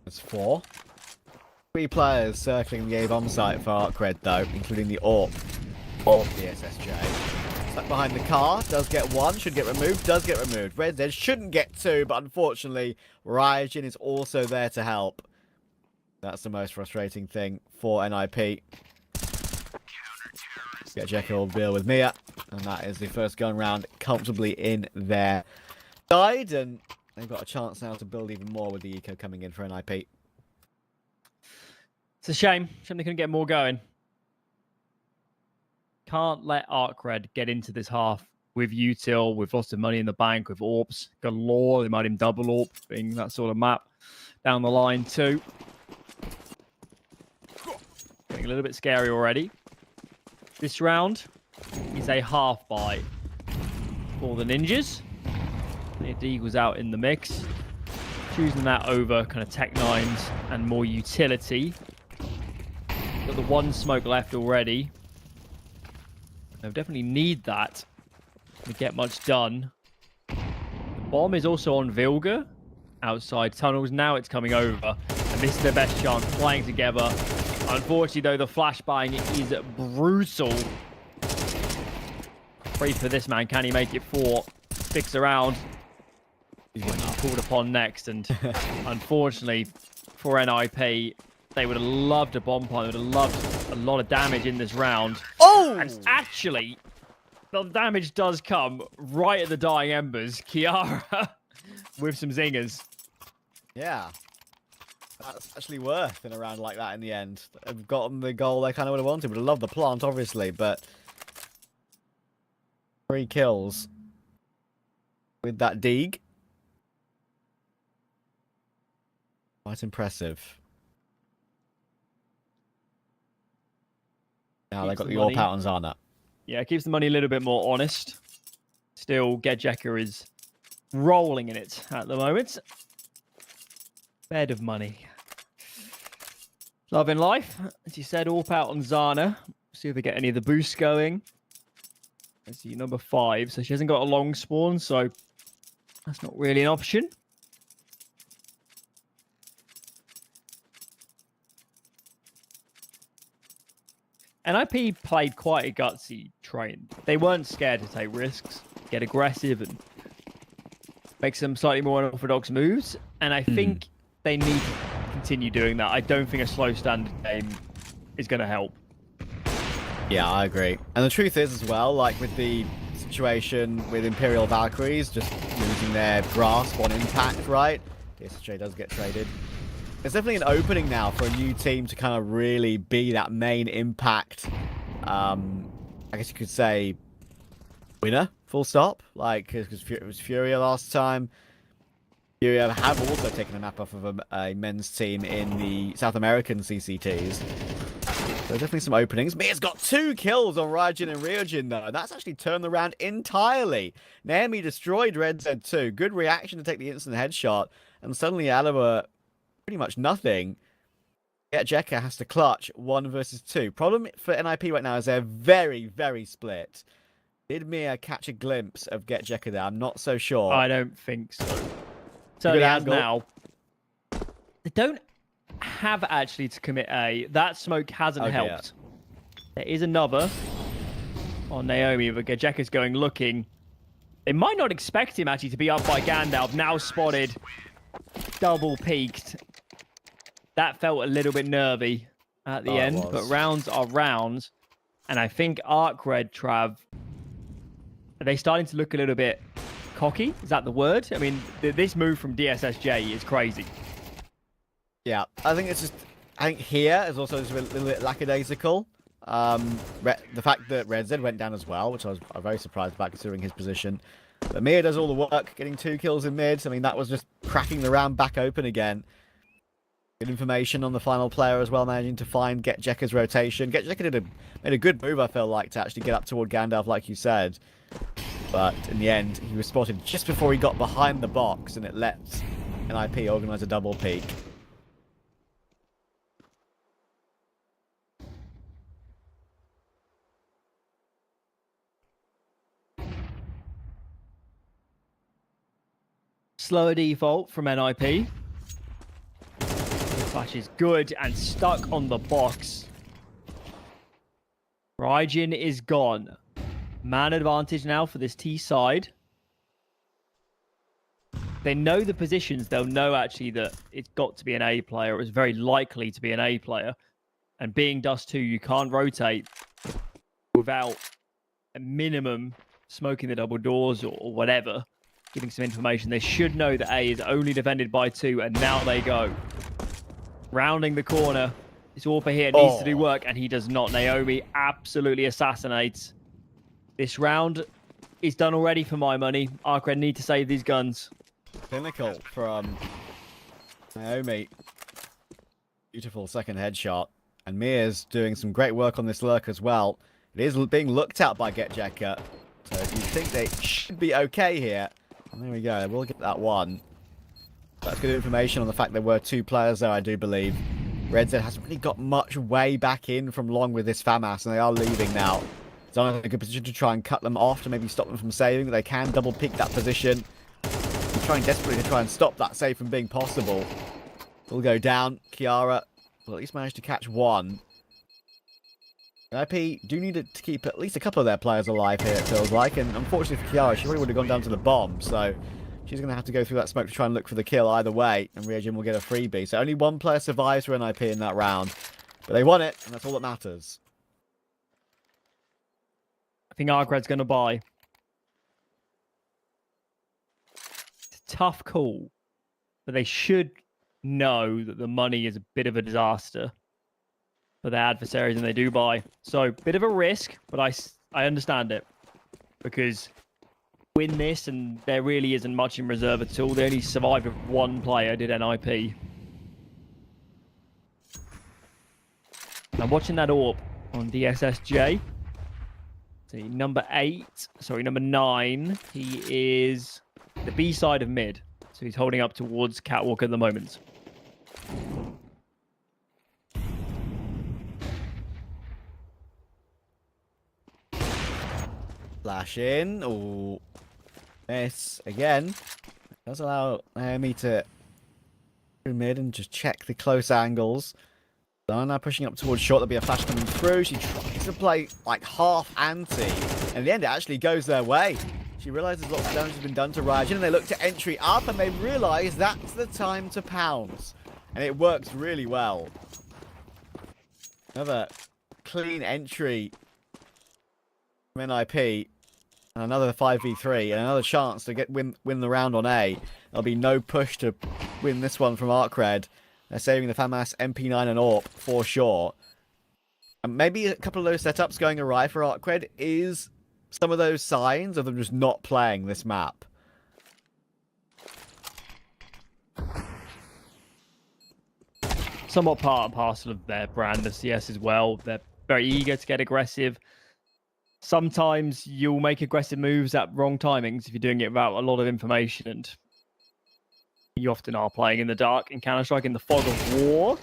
That's 4. 3 players circling the A-bomb site for ARCRED though, including the AWP of the SSJ. Stuck behind the car, does get 1, should get removed, does get removed. Red Z shouldn't get 2, but unfortunately, Ryujin is also there to help. That's the most frustrating thing for NIP. Get Jekyll deal with Mia, and that is the first gun round comfortably in their side, and they've got a chance now to build even more with the eco coming in for NIP. It's a shame. Shame they couldn't get more going. Can't let ARCRED get into this half with util, with lots of money in the bank, with AWPs galore. They might even double AWP, being that sort of map down the line too. Getting a little bit scary already. This round is a half buy for the ninjas. The Eagles out in the mix. Choosing that over kind of Tech 9s and more utility. Got the 1 smoke left already. They'll definitely need that to get much done. The bomb is also on Vilga. Outside tunnels. Now it's coming over. And this is their best chance playing together. Unfortunately, though, the flashbang is brutal. Free for this man. Can he make it 4? Sticks around. He's going to be called upon next. And unfortunately, for NIP, they would have loved a bomb plant. They would have loved a lot of damage in this round. Oh! And actually, the damage does come right at the dying embers. Kiara with some zingers. Yeah. That's actually worth in a round like that in the end. They've gotten the goal they kind of would have wanted. Would have loved the plant, obviously, but 3 kills with that dig. Quite impressive. Now they've got the AWP out on Zana. Yeah, it keeps the money a little bit more honest. Still, Gedjecker is rolling in it at the moment. Bed of money. Loving life. As you said, AWP out on Zana. See if they get any of the boosts going. Let's see, number 5. So she hasn't got a long spawn, so that's not really an option. NIP played quite a gutsy train. They weren't scared to take risks, get aggressive, and make some slightly more unorthodox moves. And I think they need to continue doing that. I don't think a slow standard game is going to help. Yeah, I agree. And the truth is as well, like with the situation with Imperial Valkyries just losing their grasp on impact, right? DSJ does get traded. There's definitely an opening now for a new team to kind of really be that main impact, I guess you could say, winner, full stop. Like, because it was Furia last time. Furia have also taken a map off of a men's team in the South American CCTs. So there's definitely some openings. Mia's got 2 kills on Ryujin and Ryujin, though. That's actually turned around entirely. Naomi destroyed Red Z2. Good reaction to take the instant headshot. And suddenly out of a pretty much nothing, Jekka has to clutch 1 versus 2. Problem for NIP right now is they're very, very split. Did Mia catch a glimpse of Get Jekka there? I'm not so sure. I don't think so. So as now, they don't have actually to commit A. That smoke hasn't helped. There is another on Naomi, but Gejeka's going looking. They might not expect him actually to be up by Gandalf. Now spotted, double peaked. That felt a little bit nervy at the end, but rounds are rounds. And I think ARCRED, Trav, are they starting to look a little bit cocky? Is that the word? I mean, this move from DSSJ is crazy. Yeah, I think it's just, I think here is also just a little bit lackadaisical. The fact that Red Z went down as well, which I was very surprised about considering his position. But Mia does all the work, getting 2 kills in mid. I mean, that was just cracking the round back open again. Good information on the final player as well, managing to find Get Jekka's rotation. Get Jekka made a good move, I feel like, to actually get up toward Gandalf, like you said. But in the end, he was spotted just before he got behind the box, and it let NIP organize a double peek. Slower default from NIP. Flash is good and stuck on the box. Ryujin is gone. Man advantage now for this T side. They know the positions. They'll know actually that it's got to be an A player. It was very likely to be an A player. And being Dust 2, you can't rotate without a minimum smoking the double doors or whatever. Giving some information. They should know that A is only defended by 2, and now they go. Rounding the corner. This AWPer here needs to do work, and he does not. Naomi absolutely assassinates. This round is done already for my money. ARCRED need to save these guns. Clinical from Naomi. Beautiful second headshot. And Mia's doing some great work on this lurk as well. It is being looked at by Get Jekka. So you think they should be okay here. And there we go. We'll get that one. That's good information on the fact there were 2 players there, I do believe. Red Z hasn't really got much way back in from long with this FAMAS, and they are leaving now. It's not in a good position to try and cut them off, to maybe stop them from saving, but they can double peek that position. They're trying desperately to try and stop that save from being possible. Will go down. Kiara will at least manage to catch 1. IP do need to keep at least a couple of their players alive here, it feels like, and unfortunately for Kiara, she probably would have gone down to the bomb, so she's going to have to go through that smoke to try and look for the kill either way, and Ryujin will get a freebie. So only 1 player survives for NIP in that round, but they won it, and that's all that matters. I think ARCRED's going to buy. It's a tough call, but they should know that the money is a bit of a disaster for their adversaries, and they do buy. So, bit of a risk, but I understand it. Because win this, and there really isn't much in reserve at all. They only survived with 1 player, did NIP. I'm watching that AWP on DSSJ. See, number 9. He is the B side of mid. So he's holding up towards Catwalk at the moment. Flash in. Oh, miss again. Does allow Naomi to go mid and just check the close angles. So now pushing up towards short. There'll be a flash coming through. She tries to play like half anti, and in the end it actually goes their way. She realizes lots of damage has been done to Raijin, and they look to entry up, and they realize that's the time to pounce. And it works really well. Another clean entry from NIP. And another 5v3, and another chance to win the round on A. There'll be no push to win this one from ARCRED. They're saving the FAMAS, MP9 and AWP for sure. And maybe a couple of those setups going awry for ARCRED is some of those signs of them just not playing this map. Somewhat part and parcel of their brand of CS as well. They're very eager to get aggressive. Sometimes you'll make aggressive moves at wrong timings if you're doing it without a lot of information, and you often are playing in the dark in Counter-Strike in the fog of war.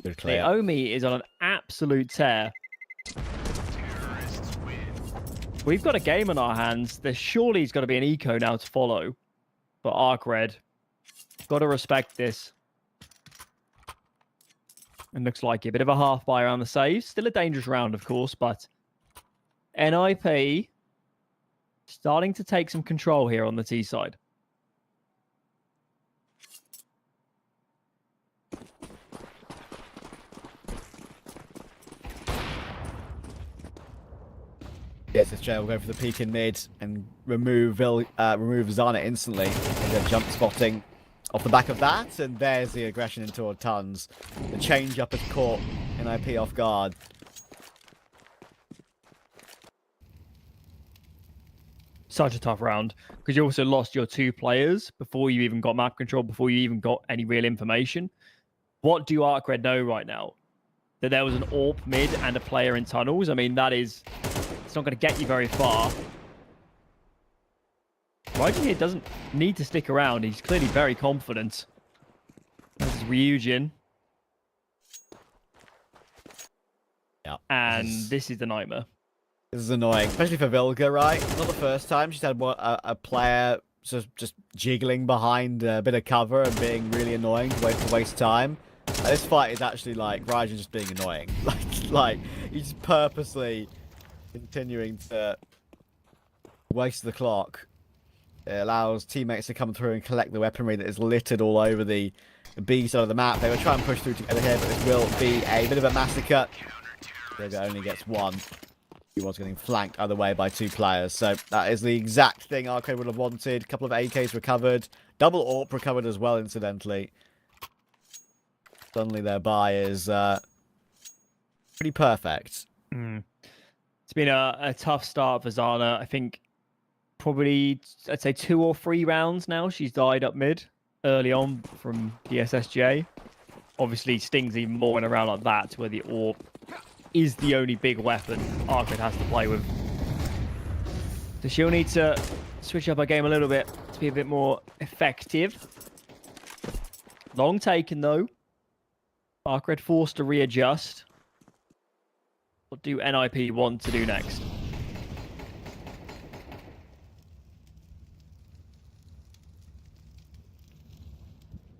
Good clear. Naomi is on an absolute tear. We've got a game on our hands. There surely has got to be an eco now to follow for ARCRED. Got to respect this. It looks like a bit of a half buy around the save. Still a dangerous round, of course, but NIP starting to take some control here on the T side. Yes, this Jay will go for the peek in mid and remove Zana instantly. And then jump spotting off the back of that, and there's the aggression into tons. The change up has caught NIP off guard. Such a tough round because you also lost your 2 players before you even got map control, before you even got any real information. What do ARCRED know right now? That there was an AWP mid and a player in tunnels? I mean, it's not going to get you very far. Raijin here doesn't need to stick around. He's clearly very confident. This is Ryujin. Yeah. And this is the nightmare. This is annoying, especially for Vilga, right? Not the first time she's had a player just jiggling behind a bit of cover and being really annoying to waste time. This fight is actually like Raijin just being annoying. like he's purposely continuing to waste the clock. It allows teammates to come through and collect the weaponry that is littered all over the B side of the map. They will try and push through together here, but this will be a bit of a massacre. Vilga only gets 1. He was getting flanked other way by 2 players. So that is the exact thing ARCRED would have wanted. A couple of AKs recovered. Double AWP recovered as well, incidentally. Suddenly their buy is pretty perfect. It's been a tough start for Zana. I think probably, I'd say 2 or 3 rounds now. She's died up mid early on from the SSJ. Obviously, stings even more in a round like that, where the AWP is the only big weapon ARCRED has to play with. So she'll need to switch up her game a little bit to be a bit more effective. Long taken, though. ARCRED forced to readjust. What do NIP want to do next?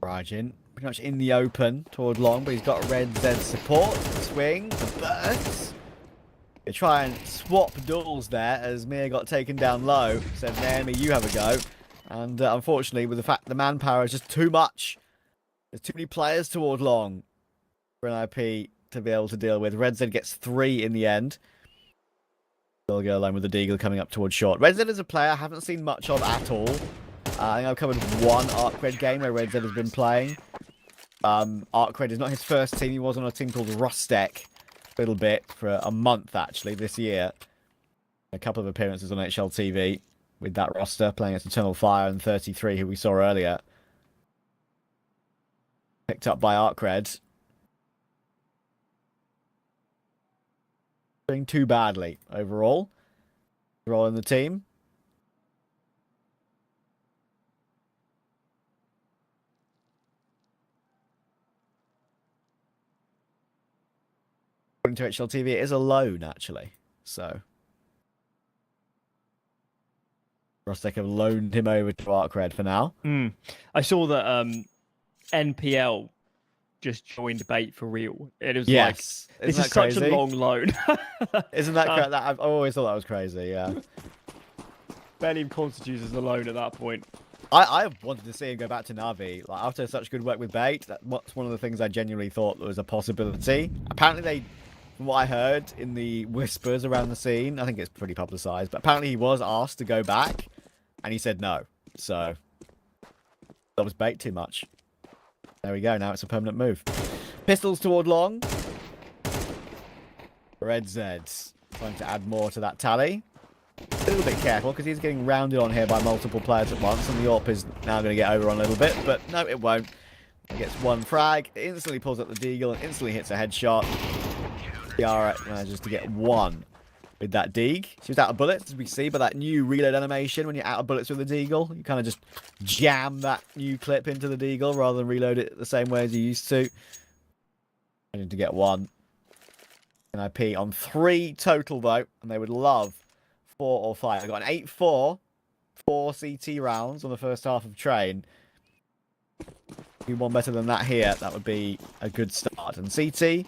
Raijin pretty much in the open toward long, but he's got red Z support. Swing, the bursts. They try and swap duels there as Mia got taken down low. Said, Naomi, you have a go. And unfortunately, with the fact the manpower is just too much, there's too many players toward long for NIP to be able to deal with. Red Z gets 3 in the end. They'll go alone with the Deagle coming up towards short. Red Z is a player I haven't seen much of at all. I think I've covered 1 ARCRED game where Red Z has been playing. ARCRED is not his first team. He was on a team called Rostek a little bit for a month, actually, this year. A couple of appearances on HLTV with that roster, playing against Eternal Fire and 33, who we saw earlier. Picked up by ARCRED. Doing too badly overall. Role in the team. According to HLTV, it is alone, actually. So Rostec have loaned him over to ARCRED for now. I saw that NPL just joined Bait for real. It was Yes. like, this is such a long loan. Isn't that crazy? I've always thought that was crazy, yeah. Barely even constitutes as a loan at that point. I wanted to see him go back to Navi. Like, after such good work with Bait, that's one of the things I genuinely thought was a possibility. Apparently they, from what I heard in the whispers around the scene, I think it's pretty publicised, but apparently he was asked to go back, and he said no. So, that was Bait too much. There we go, now it's a permanent move. Pistols toward long. Red Zeds trying to add more to that tally. A little bit careful because he's getting rounded on here by multiple players at once, and the AWP is now going to get over on a little bit, but no, it won't. He gets one frag, instantly pulls up the deagle, and instantly hits a headshot. Yara manages to get one with that deagle. She was out of bullets, as we see by that new reload animation. When you're out of bullets with the deagle, you kind of just jam that new clip into the deagle rather than reload it the same way as you used to. Managing to get one. NIP on 3 total, though, and they would love 4 or 5. I got an 8-4, 4 CT rounds on the first half of Train. Be one better than that here. That would be a good start. And CT,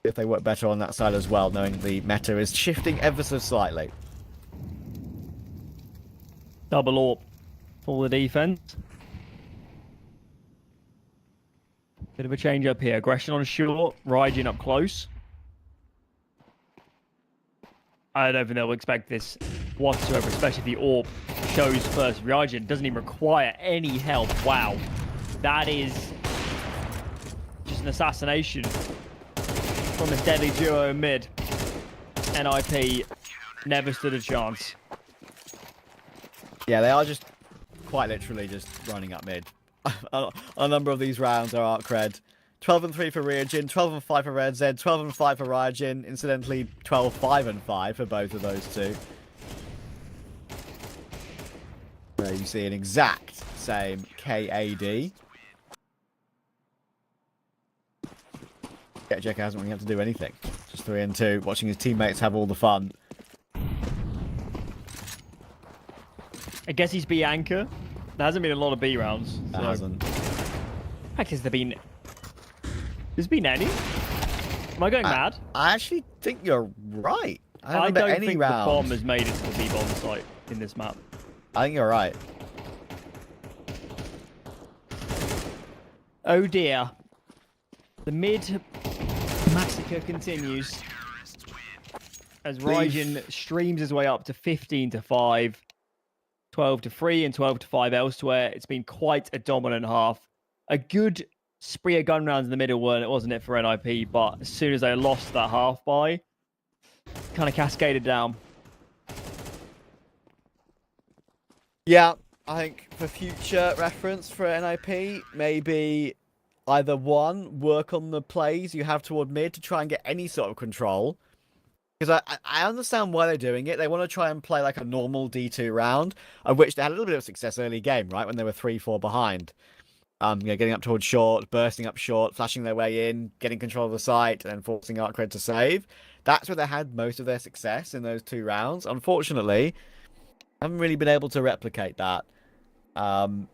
if they work better on that side as well, knowing the meta is shifting ever so slightly. Double AWP for the defense. Bit of a change up here. Aggression on short, Raijin up close. I don't think they'll expect this whatsoever, especially if the AWP shows first. Raijin doesn't even require any help. Wow. That is just an assassination from this deadly duo in mid. NIP never stood a chance. Yeah, they are just quite literally just running up mid. A number of these rounds are ARCRED. 12-3 for Raijin, 12-5 for Red Z, 12-5 for Raijin. Incidentally, 12-5 for both of those two. There you see an exact same KAD. Jack hasn't really had to do anything. Just 3 and 2, watching his teammates have all the fun. I guess he's B anchor. There hasn't been a lot of B rounds. There hasn't. Has there been? There's been any? Am I going mad? I actually think you're right. I don't any think round. the bomb has made it to the B bomb site in this map. I think you're right. Oh dear. The mid massacre continues as Raijin streams his way up to 15-5, 12-3, and 12-5 elsewhere. It's been quite a dominant half. A good spree of gun rounds in the middle, wasn't it, for NIP? But as soon as they lost that half by, kind of cascaded down. Yeah, I think for future reference for NIP, maybe either one, work on the plays you have toward mid to try and get any sort of control. Because I understand why they're doing it. They want to try and play like a normal D2 round, of which they had a little bit of success early game, right? When they were 3-4 behind. Getting up towards short, bursting up short, flashing their way in, getting control of the site, and then forcing ARCRED to save. That's where they had most of their success in those 2 rounds. Unfortunately, I haven't really been able to replicate that. And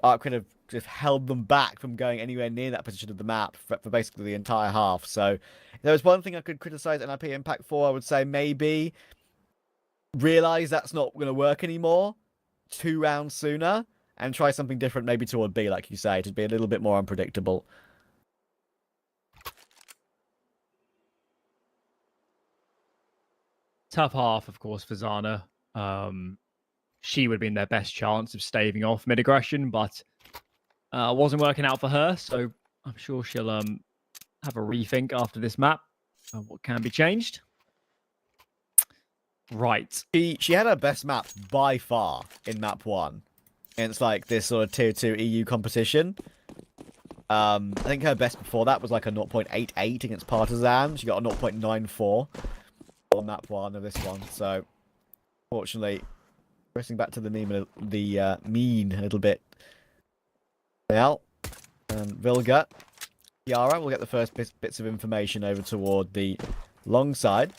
ARCRED have just held them back from going anywhere near that position of the map for basically the entire half. So if there was one thing I could criticize NIP Impact for, I would say maybe realize that's not going to work anymore 2 rounds sooner and try something different maybe toward B, like you say, to be a little bit more unpredictable. Tough half, of course, for Zana. She would have been their best chance of staving off mid-aggression, but wasn't working out for her, so I'm sure she'll have a rethink after this map on what can be changed. Right. She had her best map by far in map 1. And it's like this sort of tier 2 EU competition. I think her best before that was like a 0.88 against Partizan. She got a 0.94 on map 1 of this one. So, fortunately, pressing back to the mean a little bit. Now, and Vilga, Yara will get the first bits of information over toward the long side.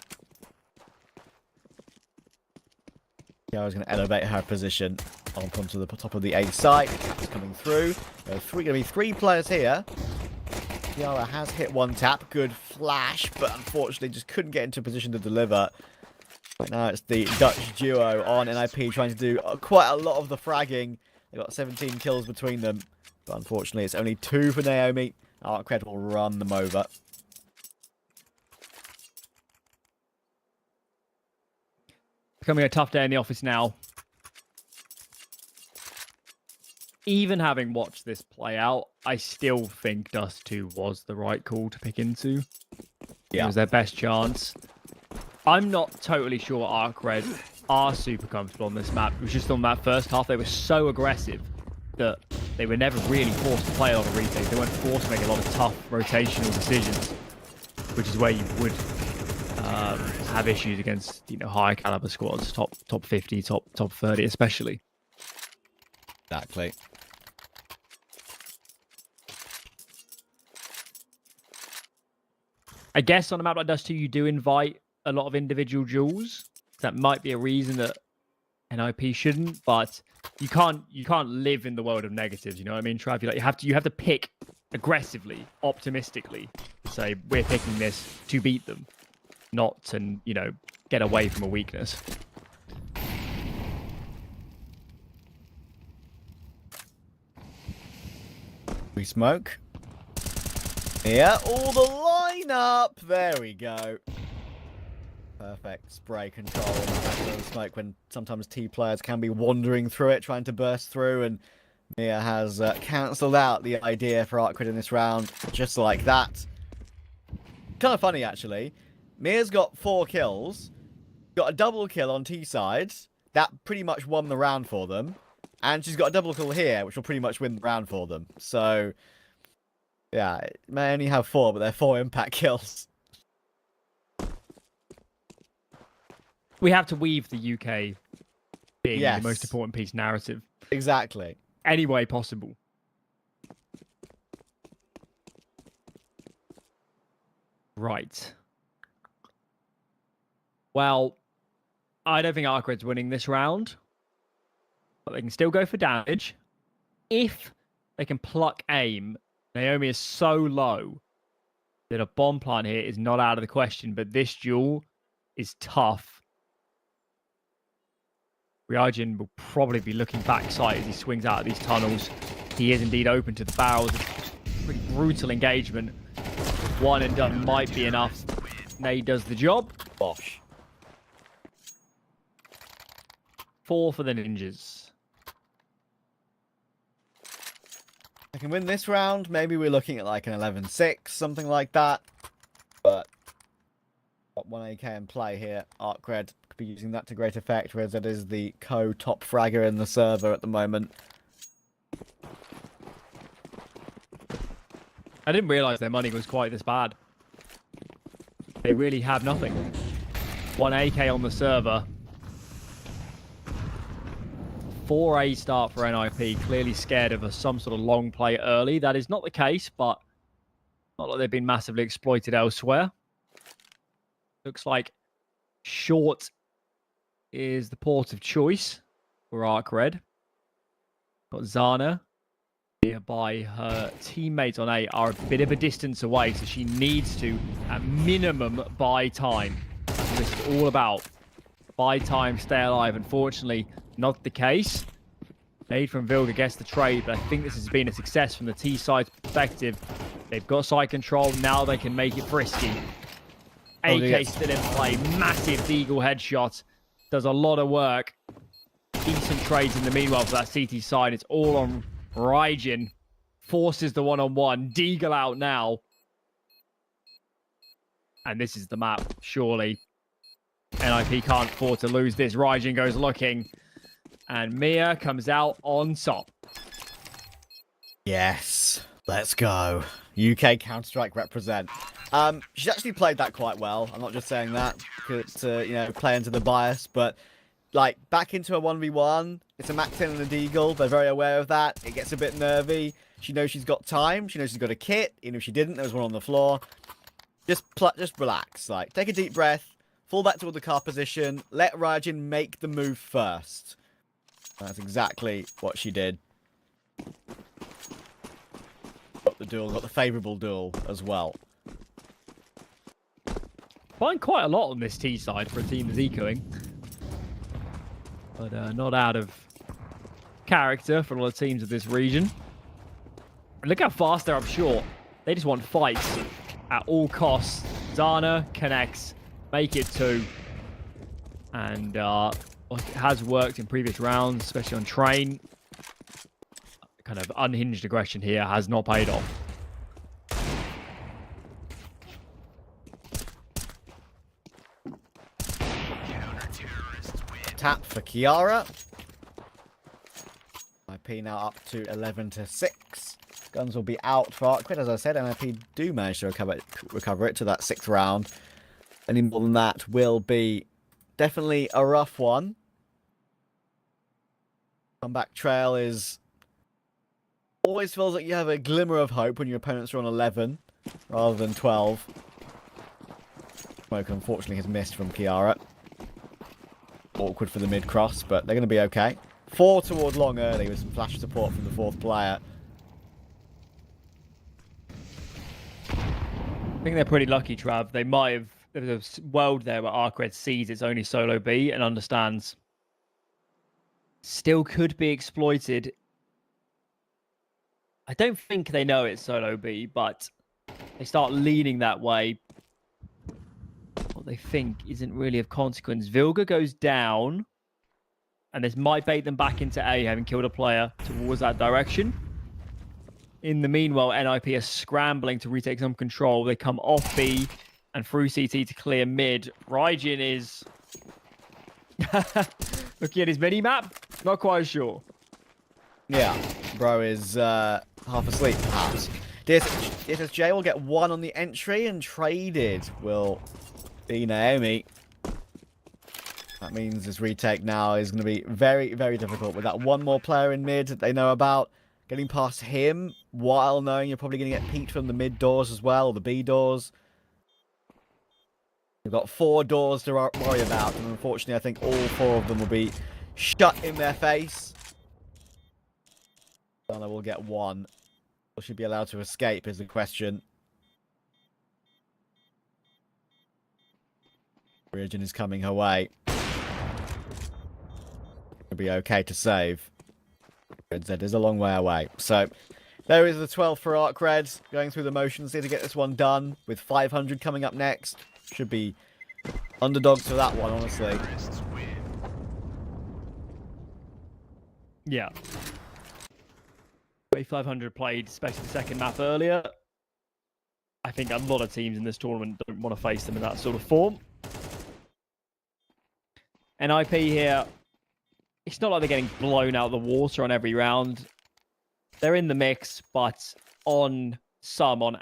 Kiara's going to elevate her position up onto the top of the A site. Tap's coming through. There are going to be 3 players here. Kiara has hit 1 tap. Good flash, but unfortunately just couldn't get into a position to deliver. Right now it's the Dutch duo on NIP trying to do quite a lot of the fragging. They've got 17 kills between them. But unfortunately it's only 2 for Naomi. ARCRED will run them over. Becoming a tough day in the office now. Even having watched this play out, I still think Dust 2 was the right call to pick into. Yeah. It was their best chance. I'm not totally sure ARCRED are super comfortable on this map. It was just on that first half, they were so aggressive that they were never really forced to play a lot of retakes. They weren't forced to make a lot of tough rotational decisions, which is where you would have issues against, you know, higher caliber squads, top 50, top 30 especially. Exactly. I guess on a map like Dust 2, you do invite a lot of individual duels. That might be a reason that NIP shouldn't, but you can't live in the world of negatives. You know what I mean, Trav? Like you have to pick aggressively, optimistically. Say we're picking this to beat them, not to, you know, get away from a weakness. We smoke. Yeah, all the lineup. There we go. Perfect spray control on the back of the smoke when sometimes T players can be wandering through it, trying to burst through, and Mia has cancelled out the idea for ARCRED in this round, just like that. Kind of funny, actually. Mia's got 4 kills, got a double kill on T side. That pretty much won the round for them. And she's got a double kill here, which will pretty much win the round for them. So, yeah, it may only have 4, but they're 4 impact kills. We have to weave the UK being Yes. the most important piece narrative. Exactly. Any way possible. Right. Well, I don't think ARCRED's winning this round. But they can still go for damage. If they can pluck aim, Naomi is so low that a bomb plant here is not out of the question. But this duel is tough. Ryujin will probably be looking backside as he swings out of these tunnels. He is indeed open to the barrels. Pretty brutal engagement. 1 and done might be enough. Nade does the job. Bosh. 4 for the ninjas. I can win this round. Maybe we're looking at like an 11-6, something like that. But got 1 AK in play here. ARCRED could be using that to great effect, whereas it is the co-top fragger in the server at the moment. I didn't realise their money was quite this bad. They really have nothing. 1 AK on the server. 4A start for NIP, clearly scared of some sort of long play early. That is not the case, but not like they've been massively exploited elsewhere. Looks like short is the port of choice for ARCRED. Got Zana nearby. Her teammates on A are a bit of a distance away, so she needs to, at minimum, buy time. That's what this is all about. Buy time, stay alive. Unfortunately, not the case. Nade from Vilga gets the trade, but I think this has been a success from the T side's perspective. They've got side control. Now they can make it frisky. AK still in play. Massive Deagle headshot. Does a lot of work. Decent trades in the meanwhile for that CT side. It's all on Ryujin. Forces the one-on-one. Deagle out now. And this is the map, surely. NIP can't afford to lose this. Ryujin goes looking. And Mia comes out on top. Yes. Let's go. UK Counter-Strike represent. She's actually played that quite well. I'm not just saying that to, you know, play into the bias, but like back into a 1v1, it's a max 10 and a deagle. They're very aware of that. It gets a bit nervy. She knows she's got time. She knows she's got a kit. Even if she didn't, there was one on the floor. Just relax. Like, take a deep breath, fall back toward the car position, let Ryujin make the move first. That's exactly what she did. Got the duel, got the favourable duel as well. Find quite a lot on this T side for a team that's ecoing. But not out of character for a lot of teams of this region. Look how fast they're up short. They just want fights at all costs. Zana connects, make it 2. And it has worked in previous rounds, especially on train. Kind of unhinged aggression here has not paid off. Tap for Kiara. IP now up to 11-6. Guns will be out for ARCRED. As I said, NIP do manage to recover it to that 6th round. Any more than that will be definitely a rough one. Comeback trail is... always feels like you have a glimmer of hope when your opponents are on 11 rather than 12. Smoke, unfortunately, has missed from Kiara. Awkward for the mid-cross, but they're going to be okay. 4 toward long early with some flash support from the 4th player. I think they're pretty lucky, Trav. They might have... There's a world there where ARCRED sees it's only solo B and understands. Still could be exploited. I don't think they know it's solo B, but they start leaning that way. What they think isn't really of consequence. Vilga goes down, and this might bait them back into A, having killed a player towards that direction. In the meanwhile, NIP are scrambling to retake some control. They come off B and through CT to clear mid. Ryujin is looking at his mini-map, not quite sure. Yeah, bro is half asleep, perhaps. DSSJ will get 1 on the entry, and traded will be Naomi. That means this retake now is going to be very, very difficult with that 1 more player in mid that they know about. Getting past him while knowing you're probably going to get peeked from the mid doors as well, or the B doors. You've got 4 doors to worry about, and unfortunately I think all 4 of them will be shut in their face. Donna will get 1. Will she be allowed to escape is the question. Ryujin is coming her way. It'll be okay to save. RedZ is a long way away. So, there is the 12th for ARCRED. Going through the motions here to get this one done. With 500 coming up next. Should be underdogs for that one, honestly. Yeah. 500 played, especially the second map earlier. I think a lot of teams in this tournament don't want to face them in that sort of form. NIP here, it's not like they're getting blown out of the water on every round. They're in the mix, but on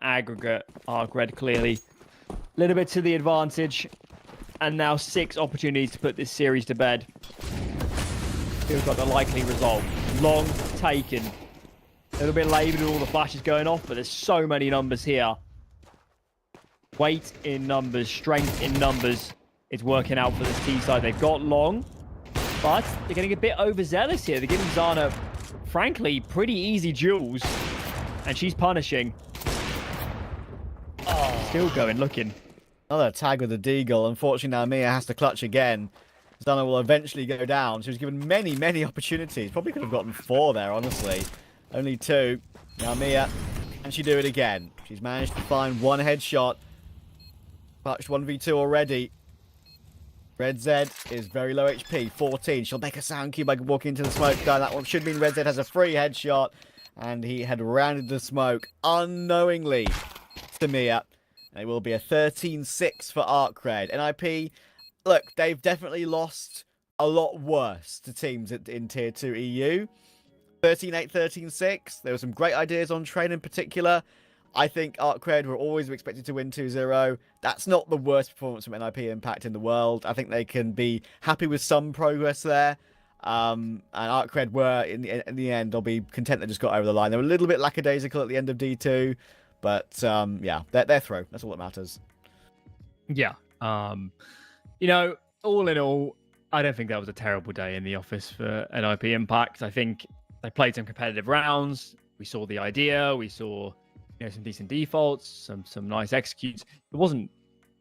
aggregate, ARCRED clearly a little bit to the advantage. And now 6 opportunities to put this series to bed. Feels like the likely result. Long taken. A little bit laboured with all the flashes going off, but there's so many numbers here. Weight in numbers, strength in numbers. It's working out for this T side. They've got long, but they're getting a bit overzealous here. They're giving Zana, frankly, pretty easy duels, and she's punishing. Oh, still going, looking. Another tag with the Deagle. Unfortunately, now Mia has to clutch again. Zana will eventually go down. She was given many, many opportunities. Probably could have gotten 4 there, honestly. Only 2. Now Mia, can she do it again? She's managed to find 1 headshot. Touched 1v2 already. RedZ is very low HP, 14. She'll make a sound cue by walking into the smoke. That one should mean RedZ has a free headshot. And he had rounded the smoke unknowingly to Mia. It will be a 13-6 for ARCRED. NIP, look, they've definitely lost a lot worse to teams in Tier 2 EU. 13-8, 13-6. There were some great ideas on train in particular. I think ARCRED were always expected to win 2-0. That's not the worst performance from NIP Impact in the world. I think they can be happy with some progress there. And ARCRED were, in the end, they'll be content they just got over the line. They were a little bit lackadaisical at the end of D2. But, yeah, they're through. That's all that matters. Yeah. You know, all in all, I don't think that was a terrible day in the office for NIP Impact. I think they played some competitive rounds. We saw the idea. We saw, some decent defaults, some nice executes. It wasn't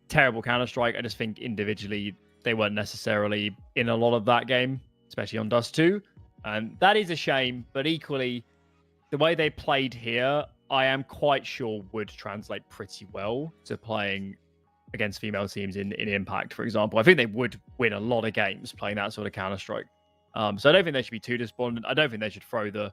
terrible Counter-Strike. I just think individually they weren't necessarily in a lot of that game, especially on Dust 2. And that is a shame, but equally, the way they played here, I am quite sure would translate pretty well to playing against female teams in Impact, for example. I think they would win a lot of games playing that sort of Counter-Strike. So I don't think they should be too despondent. I don't think they should throw the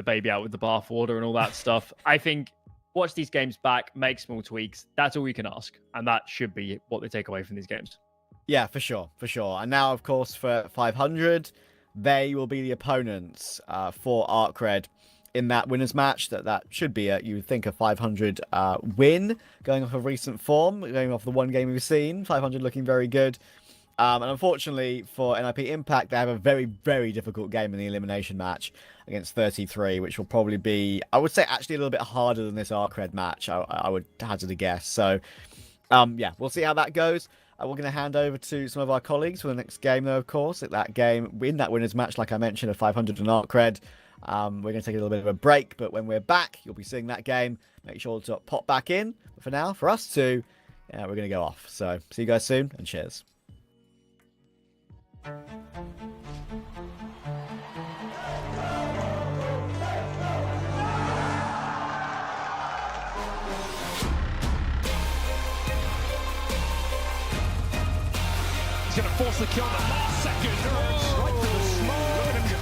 baby out with the bathwater and all that stuff. I think watch these games back, make small tweaks. That's all we can ask, and that should be what they take away from these games. Yeah, for sure. And now, of course, for 500, they will be the opponents for ARCRED in that winners match. That should be you would think, a 500 win, going off of recent form, going off the one game we've seen. 500 looking very good. And unfortunately for NIP Impact, they have a very, very difficult game in the elimination match against 33, which will probably be, I would say, actually a little bit harder than this ARCRED match, I would hazard a guess. So, yeah, we'll see how that goes. We're going to hand over to some of our colleagues for the next game, though, of course. At that game, in that winners match, like I mentioned, of 500 and ARCRED. We're going to take a little bit of a break, but when we're back, you'll be seeing that game. Make sure to pop back in. But for now, for us two, we're going to go off. So, see you guys soon, and cheers. He's going to force the kill in the last second. Right to the smoke. Look at him go.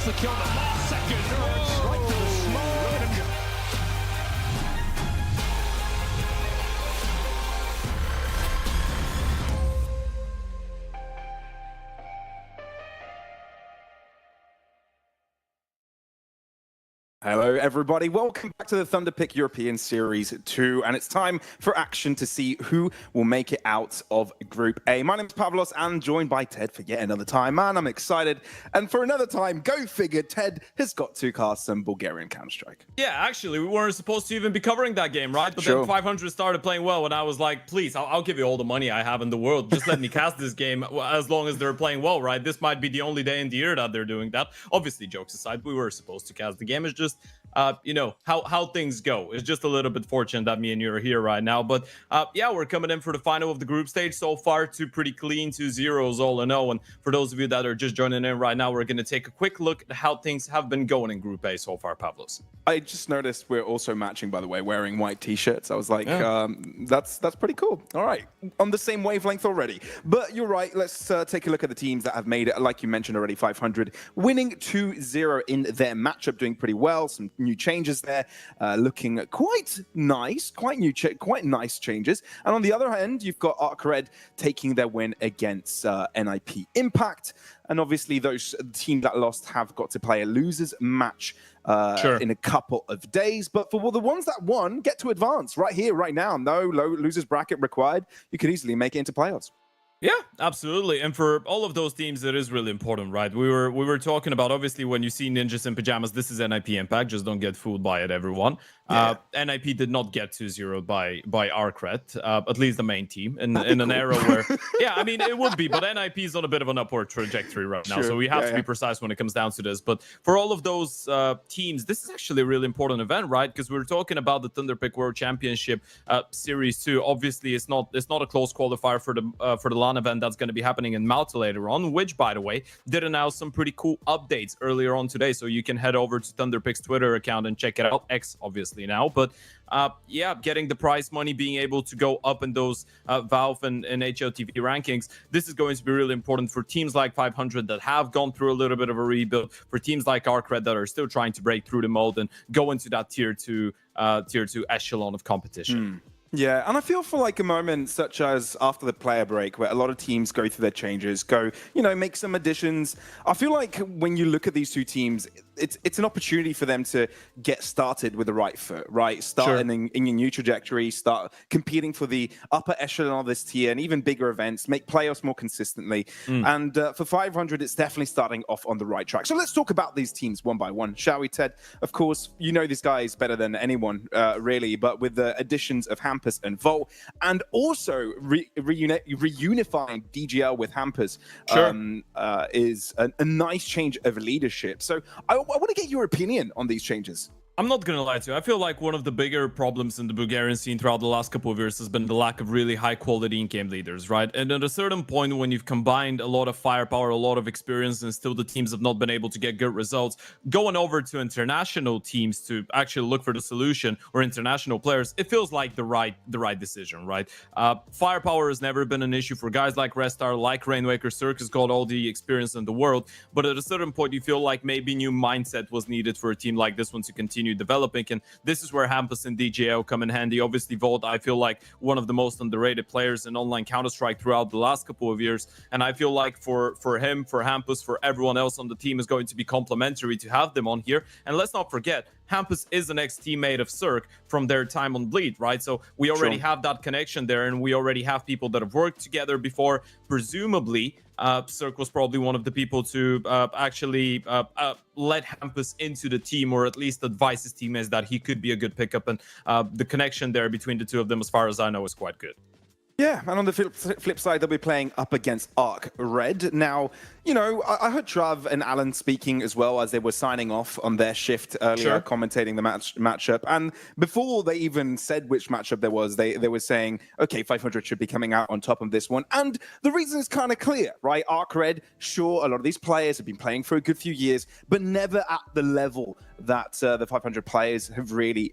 force the kill on the last second. Right to the smoke. Look at him go. Hello, everybody. Welcome back to the Thunderpick European Series 2, and it's time for action to see who will make it out of Group A. My name is Pavlos, and joined by Ted for yet another time. Man, I'm excited. And for another time, go figure, Ted has got to cast some Bulgarian Counter-Strike. Yeah, actually, we weren't supposed to even be covering that game, right? But then 500 started playing well, and I was like, please, I'll give you all the money I have in the world. Just let me cast this game as long as they're playing well, right? This might be the only day in the year that they're doing that. Obviously, jokes aside, we were supposed to cast the game. It's just you know how things go. It's just a little bit fortunate that me and you are here right now. But yeah, we're coming in for the final of the group stage. So far, two pretty clean 2-0s all in all. And for those of you that are just joining in right now, we're going to take a quick look at how things have been going in Group A so far, Pavlos. I just noticed we're also matching, by the way, wearing white t-shirts. I was like, that's pretty cool. All right, on the same wavelength already. But you're right. Let's take a look at the teams that have made it. Like you mentioned already, 500 winning 2-0 in their matchup, doing pretty well. Some new changes there, looking quite nice, quite nice changes. And on the other hand, you've got ARCRED taking their win against NIP Impact. And obviously, those teams that lost have got to play a losers match in a couple of days. But for the ones that won, get to advance right here, right now. No losers bracket required. You could easily make it into playoffs. Yeah, absolutely. And for all of those teams, it is really important, right? We were talking about, obviously, when you see ninjas in pajamas, this is NIP Impact. Just don't get fooled by it, everyone. Yeah. NIP did not get 2-0 by ARCRED, at least the main team, in an era where, yeah, I mean, it would be, but NIP is on a bit of an upward trajectory right now, so we have to be precise when it comes down to this. But for all of those teams, this is actually a really important event, right? Because we're talking about the Thunderpick World Championship Series 2. Obviously, it's not a close qualifier for the LAN event that's going to be happening in Malta later on, which, by the way, did announce some pretty cool updates earlier on today. So you can head over to Thunderpick's Twitter account and check it out. X, obviously, now. But yeah, getting the prize money, being able to go up in those Valve and HOTU rankings, this is going to be really important for teams like 500 that have gone through a little bit of a rebuild, for teams like ARCRED that are still trying to break through the mold and go into that tier 2 echelon of competition. Yeah, and I feel for like a moment such as after the player break where a lot of teams go through their changes, make some additions. I feel like when you look at these two teams, it's an opportunity for them to get started with the right foot, right? Start in your new trajectory, start competing for the upper echelon of this tier and even bigger events, make playoffs more consistently. And for 500, it's definitely starting off on the right track. So let's talk about these teams one by one, shall we, Ted? Of course, you know these guys better than anyone, really, but with the additions of Hampus and Volt, and also reunifying DGL with Hampus is a nice change of leadership. So I want to get your opinion on these changes. I'm not going to lie to you. I feel like one of the bigger problems in the Bulgarian scene throughout the last couple of years has been the lack of really high-quality in-game leaders, right? And at a certain point, when you've combined a lot of firepower, a lot of experience, and still the teams have not been able to get good results, going over to international teams to actually look for the solution, or international players, it feels like the right decision, right? Firepower has never been an issue for guys like Restar, like Rainwaker. Circus got all the experience in the world, but at a certain point, you feel like maybe new mindset was needed for a team like this one to continue developing, and this is where Hampus and DJL come in handy. Obviously, Volt, I feel like one of the most underrated players in online Counter-Strike throughout the last couple of years, and I feel like for him, for Hampus, for everyone else on the team is going to be complementary to have them on here. And let's not forget, Hampus is an ex-teammate of Cirque from their time on Bleed, right? So we already have that connection there, and we already have people that have worked together before. Presumably, Cirque was probably one of the people to actually let Hampus into the team, or at least advise his teammates that he could be a good pickup. And the connection there between the two of them, as far as I know, is quite good. Yeah, and on the flip side, they'll be playing up against ARCRED. Now, you know, I heard Trav and Alan speaking as well as they were signing off on their shift earlier, commentating the matchup. And before they even said which matchup there was, they were saying, okay, 500 should be coming out on top of this one. And the reason is kind of clear, right? ARCRED, sure, a lot of these players have been playing for a good few years, but never at the level that the 500 players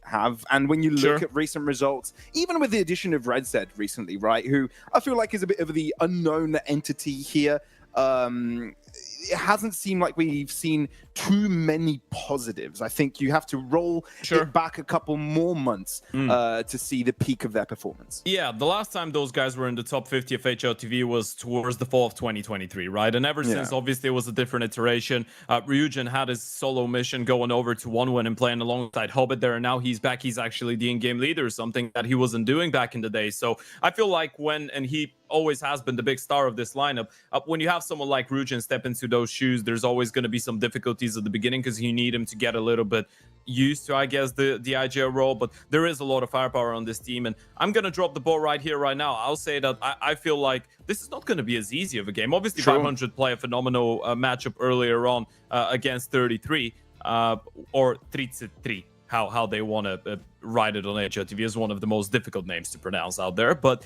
have. And when you look at recent results, even with the addition of RedZ recently, right, who I feel like is a bit of the unknown entity here, it hasn't seemed like we've seen too many positives. I think you have to roll it back a couple more months to see the peak of their performance. Yeah, the last time those guys were in the top 50 of HOTV was towards the fall of 2023, right? And ever since, obviously, it was a different iteration. Ryujin had his solo mission going over to OneWin and playing alongside Hobbit there, and now he's back. He's actually the in-game leader, something that he wasn't doing back in the day. So I feel like and he always has been the big star of this lineup, when you have someone like Ryujin step into those shoes, there's always going to be some difficulties at the beginning because you need him to get a little bit used to, I guess, the IGL role. But there is a lot of firepower on this team, and I'm going to drop the ball right here, right now. I'll say that I feel like this is not going to be as easy of a game. Obviously, 500 play a phenomenal matchup earlier on against 33 or 33. How they want to write it on HOTV is one of the most difficult names to pronounce out there. But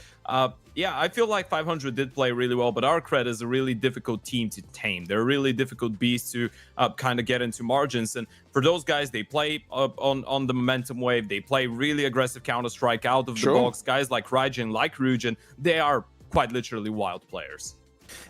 yeah, I feel like 500 did play really well, but ARCRED is a really difficult team to tame. They're a really difficult beast to kind of get into margins. And for those guys, they play on the momentum wave. They play really aggressive Counter-Strike out of the box. Guys like Ryujin, they are quite literally wild players.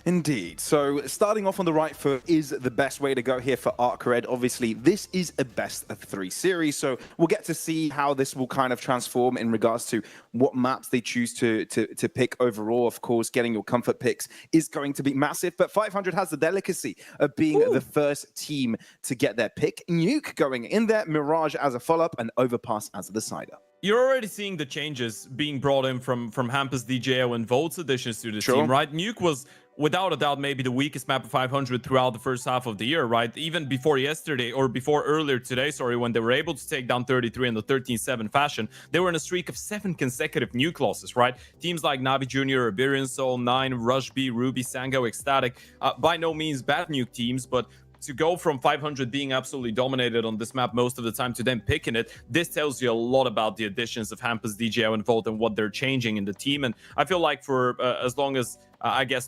Indeed. So starting off on the right foot is the best way to go here for ARCRED. Obviously, this is a best of 3 series, so we'll get to see how this will kind of transform in regards to what maps they choose to pick overall. Of course, getting your comfort picks is going to be massive, but 500 has the delicacy of being the first team to get their pick. Nuke going in there, Mirage as a follow-up, and Overpass as a decider. You're already seeing the changes being brought in from Hampus, DJO, and Volt's additions to the team, right? Nuke was, without a doubt, maybe the weakest map of 500 throughout the first half of the year, right? Even before yesterday, or before earlier today, sorry, when they were able to take down 33 in the 13-7 fashion, they were in a streak of 7 consecutive Nuke losses, right? Teams like Navi Jr., Iberian Soul, 9, Rush B, Ruby, Sango, Ecstatic, by no means bad Nuke teams, but to go from 500 being absolutely dominated on this map most of the time to them picking it, this tells you a lot about the additions of Hampus, DJO, and Volt and what they're changing in the team. And I feel like for as long as I guess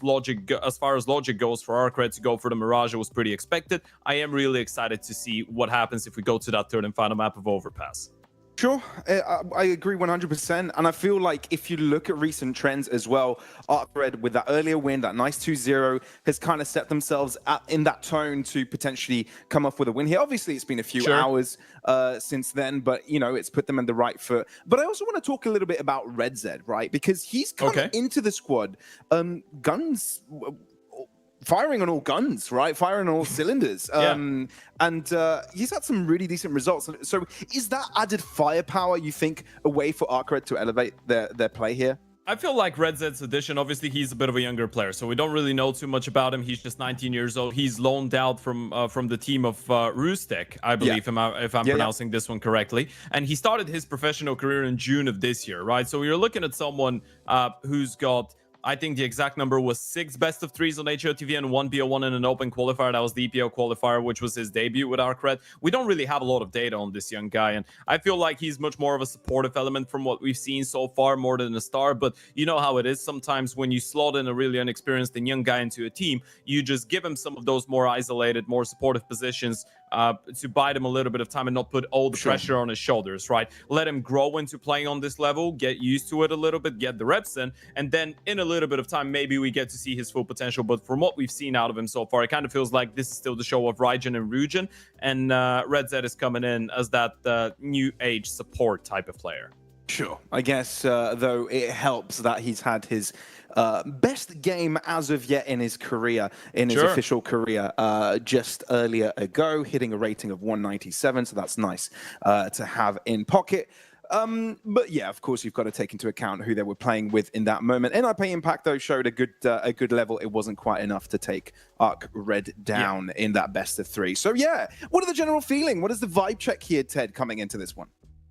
as far as logic goes for ARCRED to go for the Mirage, it was pretty expected. I am really excited to see what happens if we go to that third and final map of Overpass. Sure, I agree 100%, and I feel like if you look at recent trends as well, ARCRED with that earlier win, that nice 2-0, has kind of set themselves in that tone to potentially come off with a win here. Obviously, it's been a few hours since then, but, you know, it's put them in the right foot. But I also want to talk a little bit about RedZ, right? Because he's come into the squad, guns... firing on all guns, right? Firing on all cylinders. And he's had some really decent results. So is that added firepower, you think, a way for ARCRED to elevate their play here? I feel like RedZ's addition, obviously he's a bit of a younger player, so we don't really know too much about him. He's just 19 years old. He's loaned out from the team of Roostek, I believe, if I'm pronouncing this one correctly. And he started his professional career in June of this year, right? So you're looking at someone who's got, I think the exact number was 6 best of 3s on HOTV and 1 BO1 in an open qualifier. That was the EPO qualifier, which was his debut with ARCRED. We don't really have a lot of data on this young guy, and I feel like he's much more of a supportive element from what we've seen so far, more than a star. But you know how it is sometimes when you slot in a really inexperienced and young guy into a team, you just give him some of those more isolated, more supportive positions to bide him a little bit of time and not put all the pressure on his shoulders, right? Let him grow into playing on this level, get used to it a little bit, get the reps in, and then in a little bit of time, maybe we get to see his full potential. But from what we've seen out of him so far, it kind of feels like this is still the show of Ryujin and Ryujin, and RedZ is coming in as that new age support type of player. Sure. I guess, though, it helps that he's had his best game as of yet in his career, in his official career, just earlier ago, hitting a rating of 197. So that's nice to have in pocket. But yeah, of course, you've got to take into account who they were playing with in that moment. NIP Impact, though, showed a good level. It wasn't quite enough to take ARCRED down in that best of 3. So yeah, what are the general feeling? What is the vibe check here, Ted, coming into this one?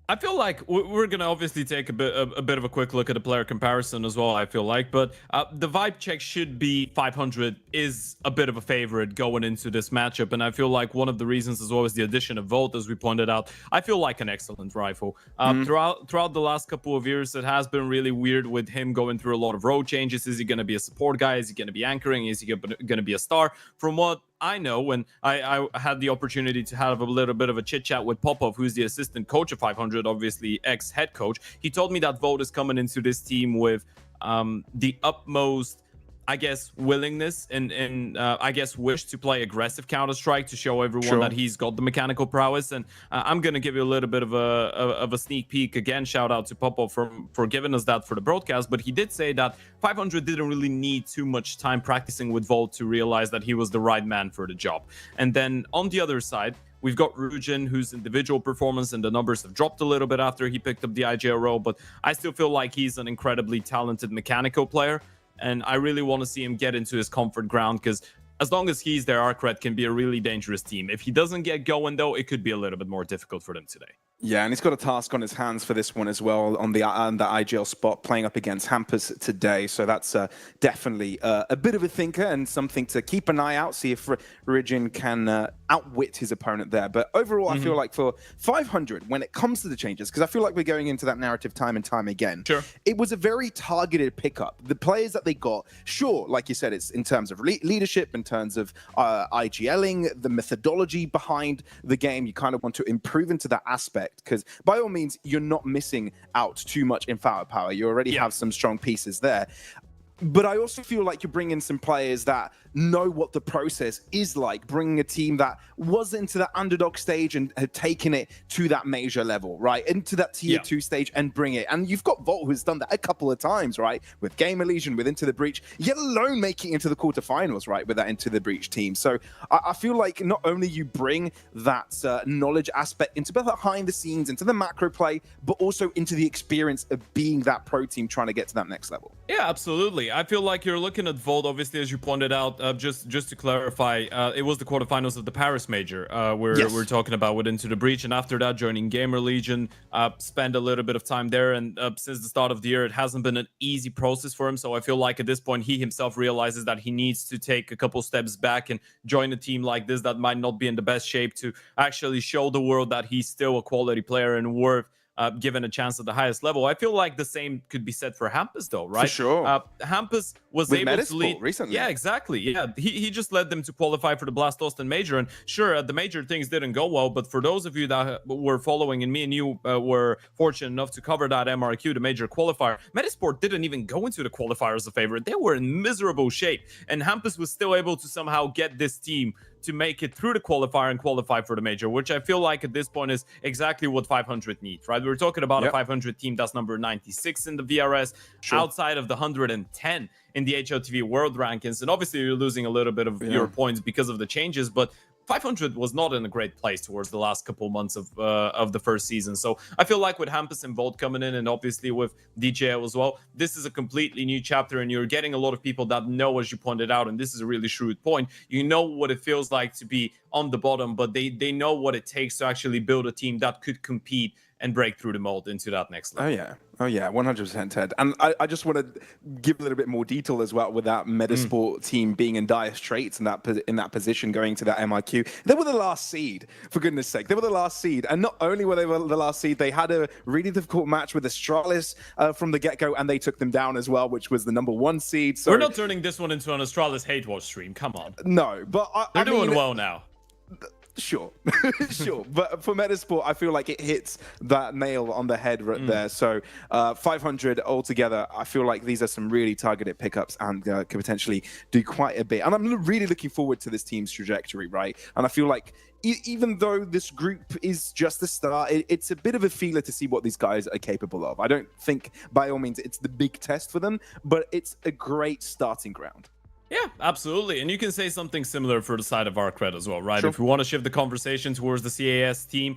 I feel like we're going to obviously take a bit of a quick look at the player comparison as well, I feel like. But the vibe check should be 500 is a bit of a favorite going into this matchup. And I feel like one of the reasons as well is the addition of Volt, as we pointed out. I feel like an excellent rifle. Throughout the last couple of years, it has been really weird with him going through a lot of role changes. Is he going to be a support guy? Is he going to be anchoring? Is he going to be a star? From what I know, when I had the opportunity to have a little bit of a chit chat with Popov, who's the assistant coach of 500, obviously ex-head coach, he told me that Volt is coming into this team with the utmost, I guess, willingness and I guess wish to play aggressive Counter-Strike to show everyone that he's got the mechanical prowess. And I'm gonna give you a little bit of a sneak peek again. Shout out to Popo for giving us that for the broadcast. But he did say that 500 didn't really need too much time practicing with Volt to realize that he was the right man for the job. And then on the other side, we've got Rujin, whose individual performance and the numbers have dropped a little bit after he picked up the IGL role, but I still feel like he's an incredibly talented mechanical player, and I really want to see him get into his comfort ground, because as long as he's there, ARCRED can be a really dangerous team. If he doesn't get going, though, it could be a little bit more difficult for them today. Yeah, and he's got a task on his hands for this one as well on the IGL spot, playing up against Hampus today. So that's definitely a bit of a thinker and something to keep an eye out, see if Rujin can outwit his opponent there. But overall, I feel like for 500, when it comes to the changes, because I feel like we're going into that narrative time and time again, it was a very targeted pickup. The players that they got, sure, like you said, it's in terms of leadership, in terms of IGLing, the methodology behind the game, you kind of want to improve into that aspect. Because by all means, you're not missing out too much in firepower. You already have some strong pieces there. But I also feel like you're bringing some players that know what the process is like, bringing a team that was into the underdog stage and had taken it to that major level, right? Into that tier 2 stage and bring it. And you've got Volt, who's done that a couple of times, right? With Game Elimination, with Into the Breach, yet alone making it into the quarterfinals, right? With that Into the Breach team. So I feel like not only you bring that knowledge aspect into behind the scenes, into the macro play, but also into the experience of being that pro team trying to get to that next level. Yeah, absolutely. I feel like you're looking at Volt, obviously, as you pointed out. Just to clarify, it was the quarterfinals of the Paris Major we're talking about with Into the Breach, and after that, joining Gamer Legion, spend a little bit of time there. And since the start of the year, it hasn't been an easy process for him. So I feel like at this point, he himself realizes that he needs to take a couple steps back and join a team like this that might not be in the best shape to actually show the world that he's still a quality player and worth given a chance at the highest level. I feel like the same could be said for Hampus, though, right? For sure. Hampus was with able Metizport to lead recently. Yeah, exactly. Yeah, he just led them to qualify for the Blast Austin Major, and sure, at the Major things didn't go well. But for those of you that were following, and me and you were fortunate enough to cover that MRQ, the Major qualifier, Metizport didn't even go into the qualifier as a favorite. They were in miserable shape, and Hampus was still able to somehow get this team to make it through the qualifier and qualify for the Major, which I feel like at this point is exactly what 500 needs, right? We're talking about a 500 team that's number 96 in the VRS, outside of the 110 in the HOTV World Rankings. And obviously you're losing a little bit of your points because of the changes, but 500 was not in a great place towards the last couple months of the first season. So I feel like with Hampus and Volt coming in, and obviously with DJL as well, this is a completely new chapter, and you're getting a lot of people that know, as you pointed out, and this is a really shrewd point, you know what it feels like to be on the bottom, but they know what it takes to actually build a team that could compete and break through the mold into that next level. Oh yeah, 100%, Ted. And I just want to give a little bit more detail as well with that Metizport team being in dire straits in that position going to that MIQ. They were the last seed, for goodness sake. They were the last seed. And not only were they the last seed, they had a really difficult match with Astralis from the get-go, and they took them down as well, which was the number 1 seed. So we're not turning this one into an Astralis hate watch stream. Come on. No, but they're doing well now. Sure, sure. But for Metizport, I feel like it hits that nail on the head right there. So 500 altogether, I feel like these are some really targeted pickups and could potentially do quite a bit. And I'm really looking forward to this team's trajectory, right? And I feel like even though this group is just the start, it's a bit of a feeler to see what these guys are capable of. I don't think by all means it's the big test for them, but it's a great starting ground. Yeah, absolutely. And you can say something similar for the side of ARCRED as well, right? If we want to shift the conversation towards the CAS team,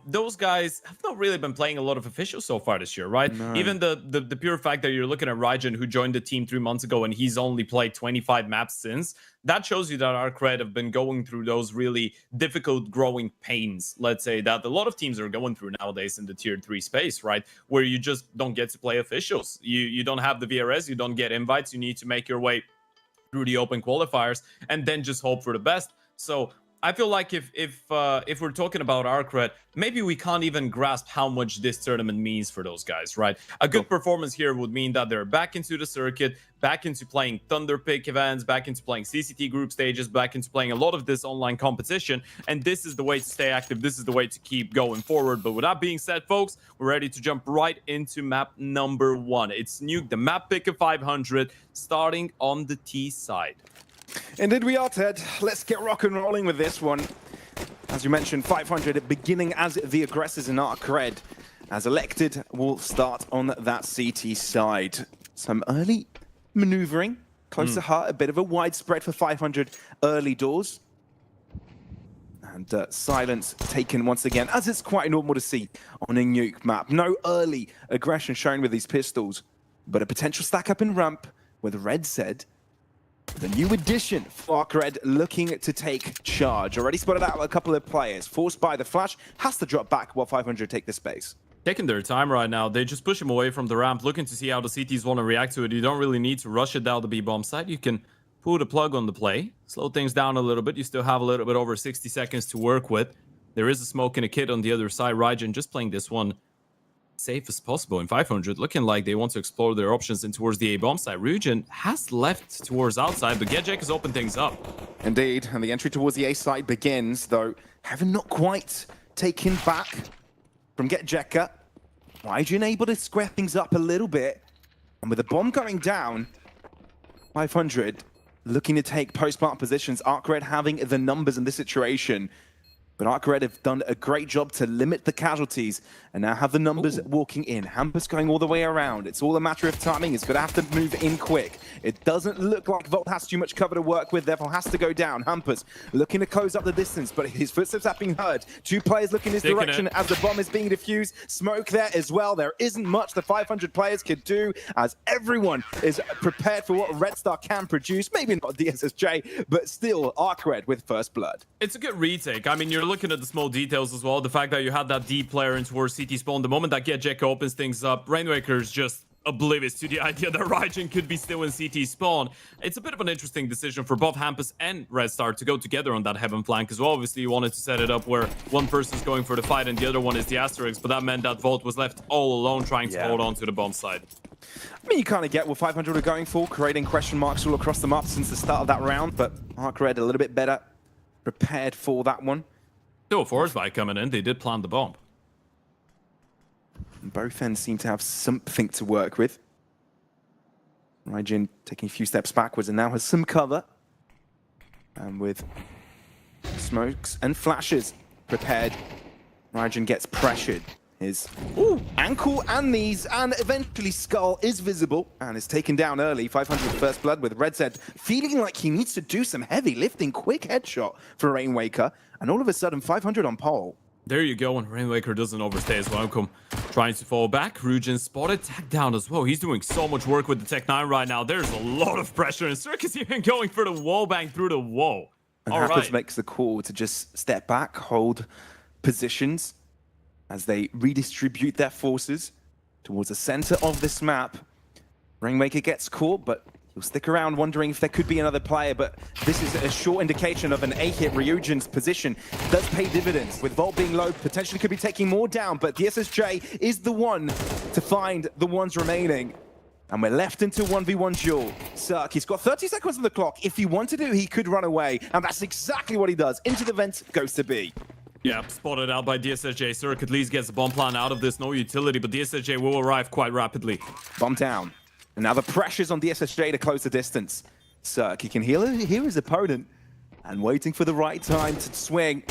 those guys have not really been playing a lot of officials so far this year, right? No. Even the pure fact that you're looking at Rajan, who joined the team 3 months ago, and he's only played 25 maps since, that shows you that ARCRED have been going through those really difficult growing pains, let's say, that a lot of teams are going through nowadays in the tier 3 space, right? Where you just don't get to play officials. You don't have the VRS, you don't get invites, you need to make your way through the open qualifiers and then just hope for the best. So I feel like if we're talking about ARCRED, maybe we can't even grasp how much this tournament means for those guys, right? A good performance here would mean that they're back into the circuit, back into playing Thunderpick events, back into playing CCT group stages, back into playing a lot of this online competition, and this is the way to stay active. This is the way to keep going forward. But with that being said, folks, we're ready to jump right into map number 1. It's Nuke, the map pick of 500, starting on the T side. Indeed we are, Ted. Let's get rock and rolling with this one. As you mentioned, 500 beginning as the aggressors in ARCRED. As elected, will start on that CT side. Some early maneuvering, close to heart, a bit of a widespread for 500 early doors. And silence taken once again, as it's quite normal to see on a Nuke map. No early aggression shown with these pistols, but a potential stack up in ramp with Red said. The new addition for ARCRED looking to take charge. Already spotted out a couple of players. Forced by the flash, has to drop back while 500 take the space. Taking their time right now. They just push him away from the ramp, looking to see how the CTs want to react to it. You don't really need to rush it down the B-bomb side. You can pull the plug on the play, slow things down a little bit. You still have a little bit over 60 seconds to work with. There is a smoke and a kit on the other side. Raijin just playing this one safe as possible in 500, looking like they want to explore their options in towards the A-bomb side. Ryujin has left towards outside, but GetJek has opened things up. Indeed, and the entry towards the A side begins, though having not quite taken back from GetJek. Ryujin able to square things up a little bit, and with the bomb going down, 500 looking to take post-plant positions. ARCRED having the numbers in this situation. But ARCRED have done a great job to limit the casualties and now have the numbers walking in. Hampus going all the way around. It's all a matter of timing. He's going to have to move in quick. It doesn't look like Volt has too much cover to work with, therefore has to go down. Hampus looking to close up the distance, but his footsteps have been heard. 2 players looking his direction as the bomb is being defused. Smoke there as well. There isn't much the 500 players could do as everyone is prepared for what Red Star can produce. Maybe not DSSJ, but still ARCRED with first blood. It's a good retake. I mean, you're looking at the small details as well. The fact that you had that D player in towards CT spawn, the moment that GetJek opens things up, Rainwaker's just oblivious to the idea that Raijin could be still in CT spawn. It's a bit of an interesting decision for both Hampus and Red Star to go together on that heaven flank as well. Obviously, you wanted to set it up where one person's going for the fight and the other one is the Asterix, but that meant that Volt was left all alone trying to hold on to the bomb side. I mean, you kind of get what 500 are going for, creating question marks all across the map since the start of that round, but ARCRED a little bit better prepared for that one. Still a force fight coming in. They did plant the bomb. And both ends seem to have something to work with. Raijin taking a few steps backwards and now has some cover. And with smokes and flashes prepared, Raijin gets pressured. His ankle and knees, and eventually skull is visible and is taken down early. 500 first blood with Red Zed feeling like he needs to do some heavy lifting. Quick headshot for Rainwaker, and all of a sudden 500 on pole. There you go, and Rainwaker doesn't overstay his welcome. Trying to fall back, Ryujin spotted, tag down as well. He's doing so much work with the Tech 9 right now. There's a lot of pressure, and Circus even going for the wall bang through the wall. And Hackers makes the call to just step back, hold positions as they redistribute their forces towards the center of this map. Rainwaker gets caught, but he'll stick around wondering if there could be another player, but this is a short indication of an A-hit. Ryujin's position does pay dividends. With Volt being low, potentially could be taking more down, but DSSJ is the one to find the ones remaining. And we're left into 1v1 duel. Cirque, he's got 30 seconds on the clock. If he wanted to, he could run away, and that's exactly what he does. Into the vent, goes to B. Yeah, spotted out by DSSJ. Cirque at least gets the bomb plan out of this. No utility, but DSSJ will arrive quite rapidly. Bomb down. And now the pressure's on DSSJ to close the distance. Cirque, he can hear his opponent and waiting for the right time to swing.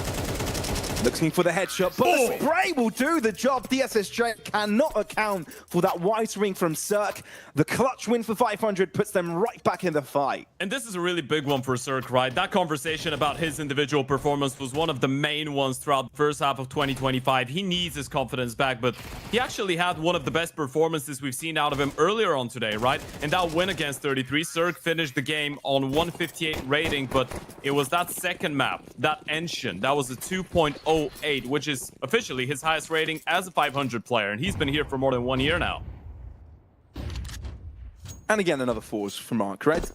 Looking for the headshot, but the spray will do the job. DSSJ cannot account for that wide swing from Cirque. The clutch win for 500 puts them right back in the fight. And this is a really big one for Cirque, right? That conversation about his individual performance was one of the main ones throughout the first half of 2025. He needs his confidence back, but he actually had one of the best performances we've seen out of him earlier on today, right? In that win against 33, Cirque finished the game on 158 rating, but it was that second map, that ENCE, that was a 2.08, which is officially his highest rating as a 500 player, and he's been here for more than 1 year now. And again, another force from ARCRED,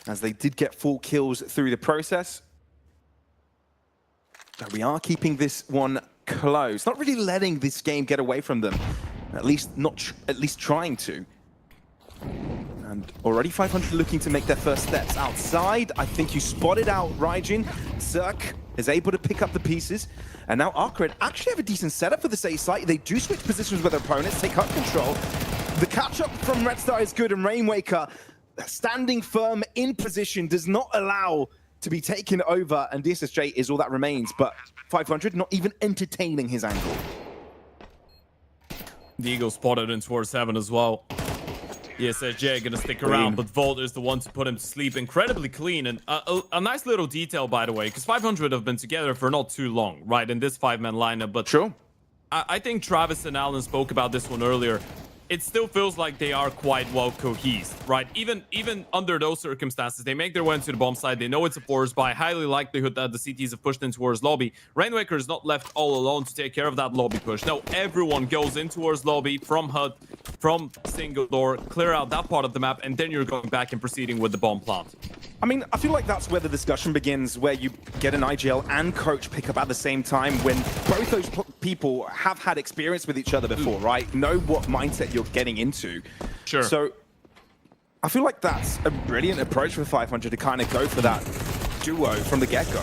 as they did get 4 kills through the process. So we are keeping this one close. Not really letting this game get away from them. At least trying to. And already 500 looking to make their first steps outside. I think you spotted out Raijin. Zerk is able to pick up the pieces. And now ARCRED actually have a decent setup for this A site. They do switch positions with their opponents, take HOT control. The catch-up from Red Star is good, and Rainwaker standing firm in position does not allow to be taken over, and DSSJ is all that remains. But 500 not even entertaining his angle. The Eagle spotted in towards heaven as well. DSSJ gonna stick around, but Volt is the one to put him to sleep. Incredibly clean, and a nice little detail, by the way, because 500 have been together for not too long, right, in this 5-man lineup. But Sure. I think Travis and Alan spoke about this one earlier. It still feels like they are quite well cohesed, right? Even under those circumstances, they make their way into the bomb side. They know it's a force by highly likelihood that the CTs have pushed in towards lobby. Rainwaker is not left all alone to take care of that lobby push. No, everyone goes in towards lobby from HUD, from single door, clear out that part of the map, and then you're going back and proceeding with the bomb plant. I mean, I feel like that's where the discussion begins, where you get an IGL and coach pick up at the same time when both those people have had experience with each other before, right? Know what mindset you're getting into. Sure. So I feel like that's a brilliant approach for 500 to kind of go for that duo from the get-go.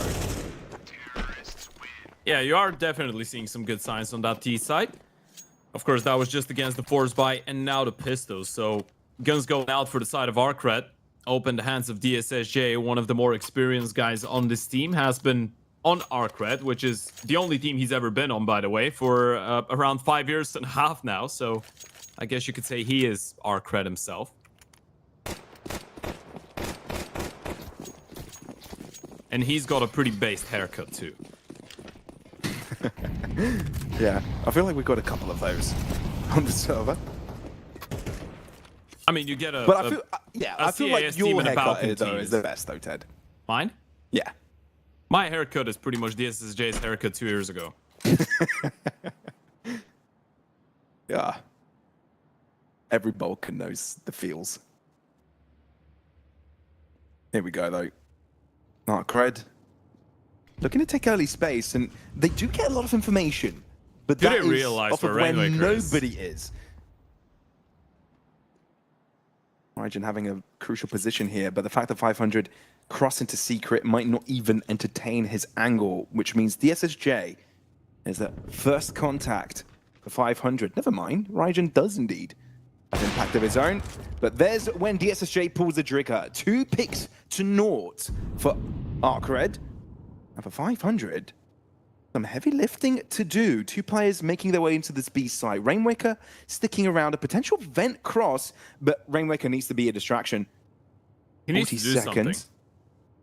Yeah, you are definitely seeing some good signs on that T side. Of course, that was just against the force buy and now the pistols. So guns going out for the side of ARCRED. Open the hands of DSSJ, one of the more experienced guys on this team, has been on ARCRED, which is the only team he's ever been on, by the way, for around 5 years and a half now. So I guess you could say he is ARCRED himself. And he's got a pretty based haircut too. Yeah, I feel like we've got a couple of those on the server. I mean, you get a... But I feel, I feel like CAS team your and a haircut Falcon though team is the best though, Ted. Mine? Yeah. My haircut is pretty much DSSJ's haircut 2 years ago. Yeah. Every Balkan knows the feels. Here we go, though. ARCRED. Looking to take early space, and they do get a lot of information. But Do that they is realize off of where when Rainwaker is? nobody is. Origin having a crucial position here, but the fact that 500 cross into secret might not even entertain his angle, which means DSSJ is the first contact for 500. Never mind, Raijin does indeed have impact of his own, but there's when DSSJ pulls the trigger. 2 picks to naught for ARCRED, and for 500, some heavy lifting to do. 2 players making their way into this B site. Rainwaker sticking around, a potential vent cross, but Rainwaker needs to be a distraction. He needs to do something.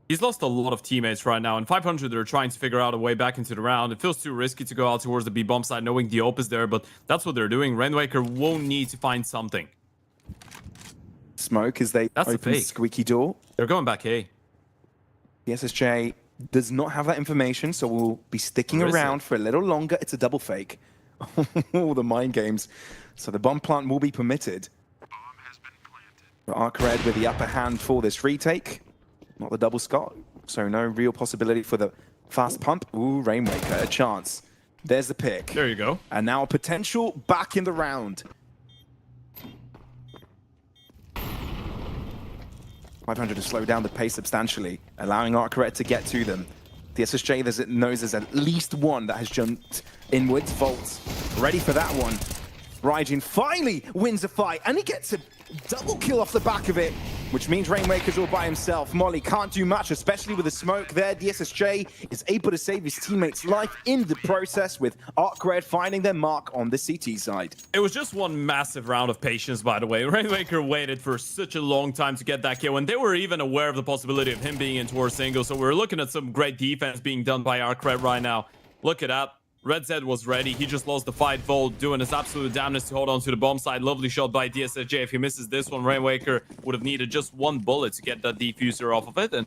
He's lost a lot of teammates right now, and 500 are trying to figure out a way back into the round. It feels too risky to go out towards the B bomb side, knowing the op is there, but that's what they're doing. Rainwaker won't need to find something. Smoke as they open squeaky door. They're going back A. The SSJ does not have that information, so we'll be sticking around for a little longer. It's a double fake. All the mind games. So the bomb plant will be permitted. ARCRED with the upper hand for this retake. Not the double Scott, so no real possibility for the fast pump. Ooh, Rainwaker, a chance. There's the pick. There you go. And now a potential back in the round. 500 to slow down the pace substantially, allowing ARCRED to get to them. The SSJ knows there's at least one that has jumped inwards. Volt ready for that one. Raijin finally wins a fight, and he gets a double kill off the back of it, which means Rainwaker's all by himself. Molly can't do much, especially with the smoke there. The SSJ is able to save his teammate's life in the process, with ARCRED finding their mark on the CT side. It was just one massive round of patience, by the way. Rainwaker waited for such a long time to get that kill, and they were even aware of the possibility of him being in towards single, so we're looking at some great defense being done by ARCRED right now. Look at that. Red Z was ready. He just lost the fight. Volt doing his absolute damnedest to hold on to the bomb side. Lovely shot by DSSJ. If he misses this one, Rainwaker would have needed just one bullet to get that diffuser off of it. And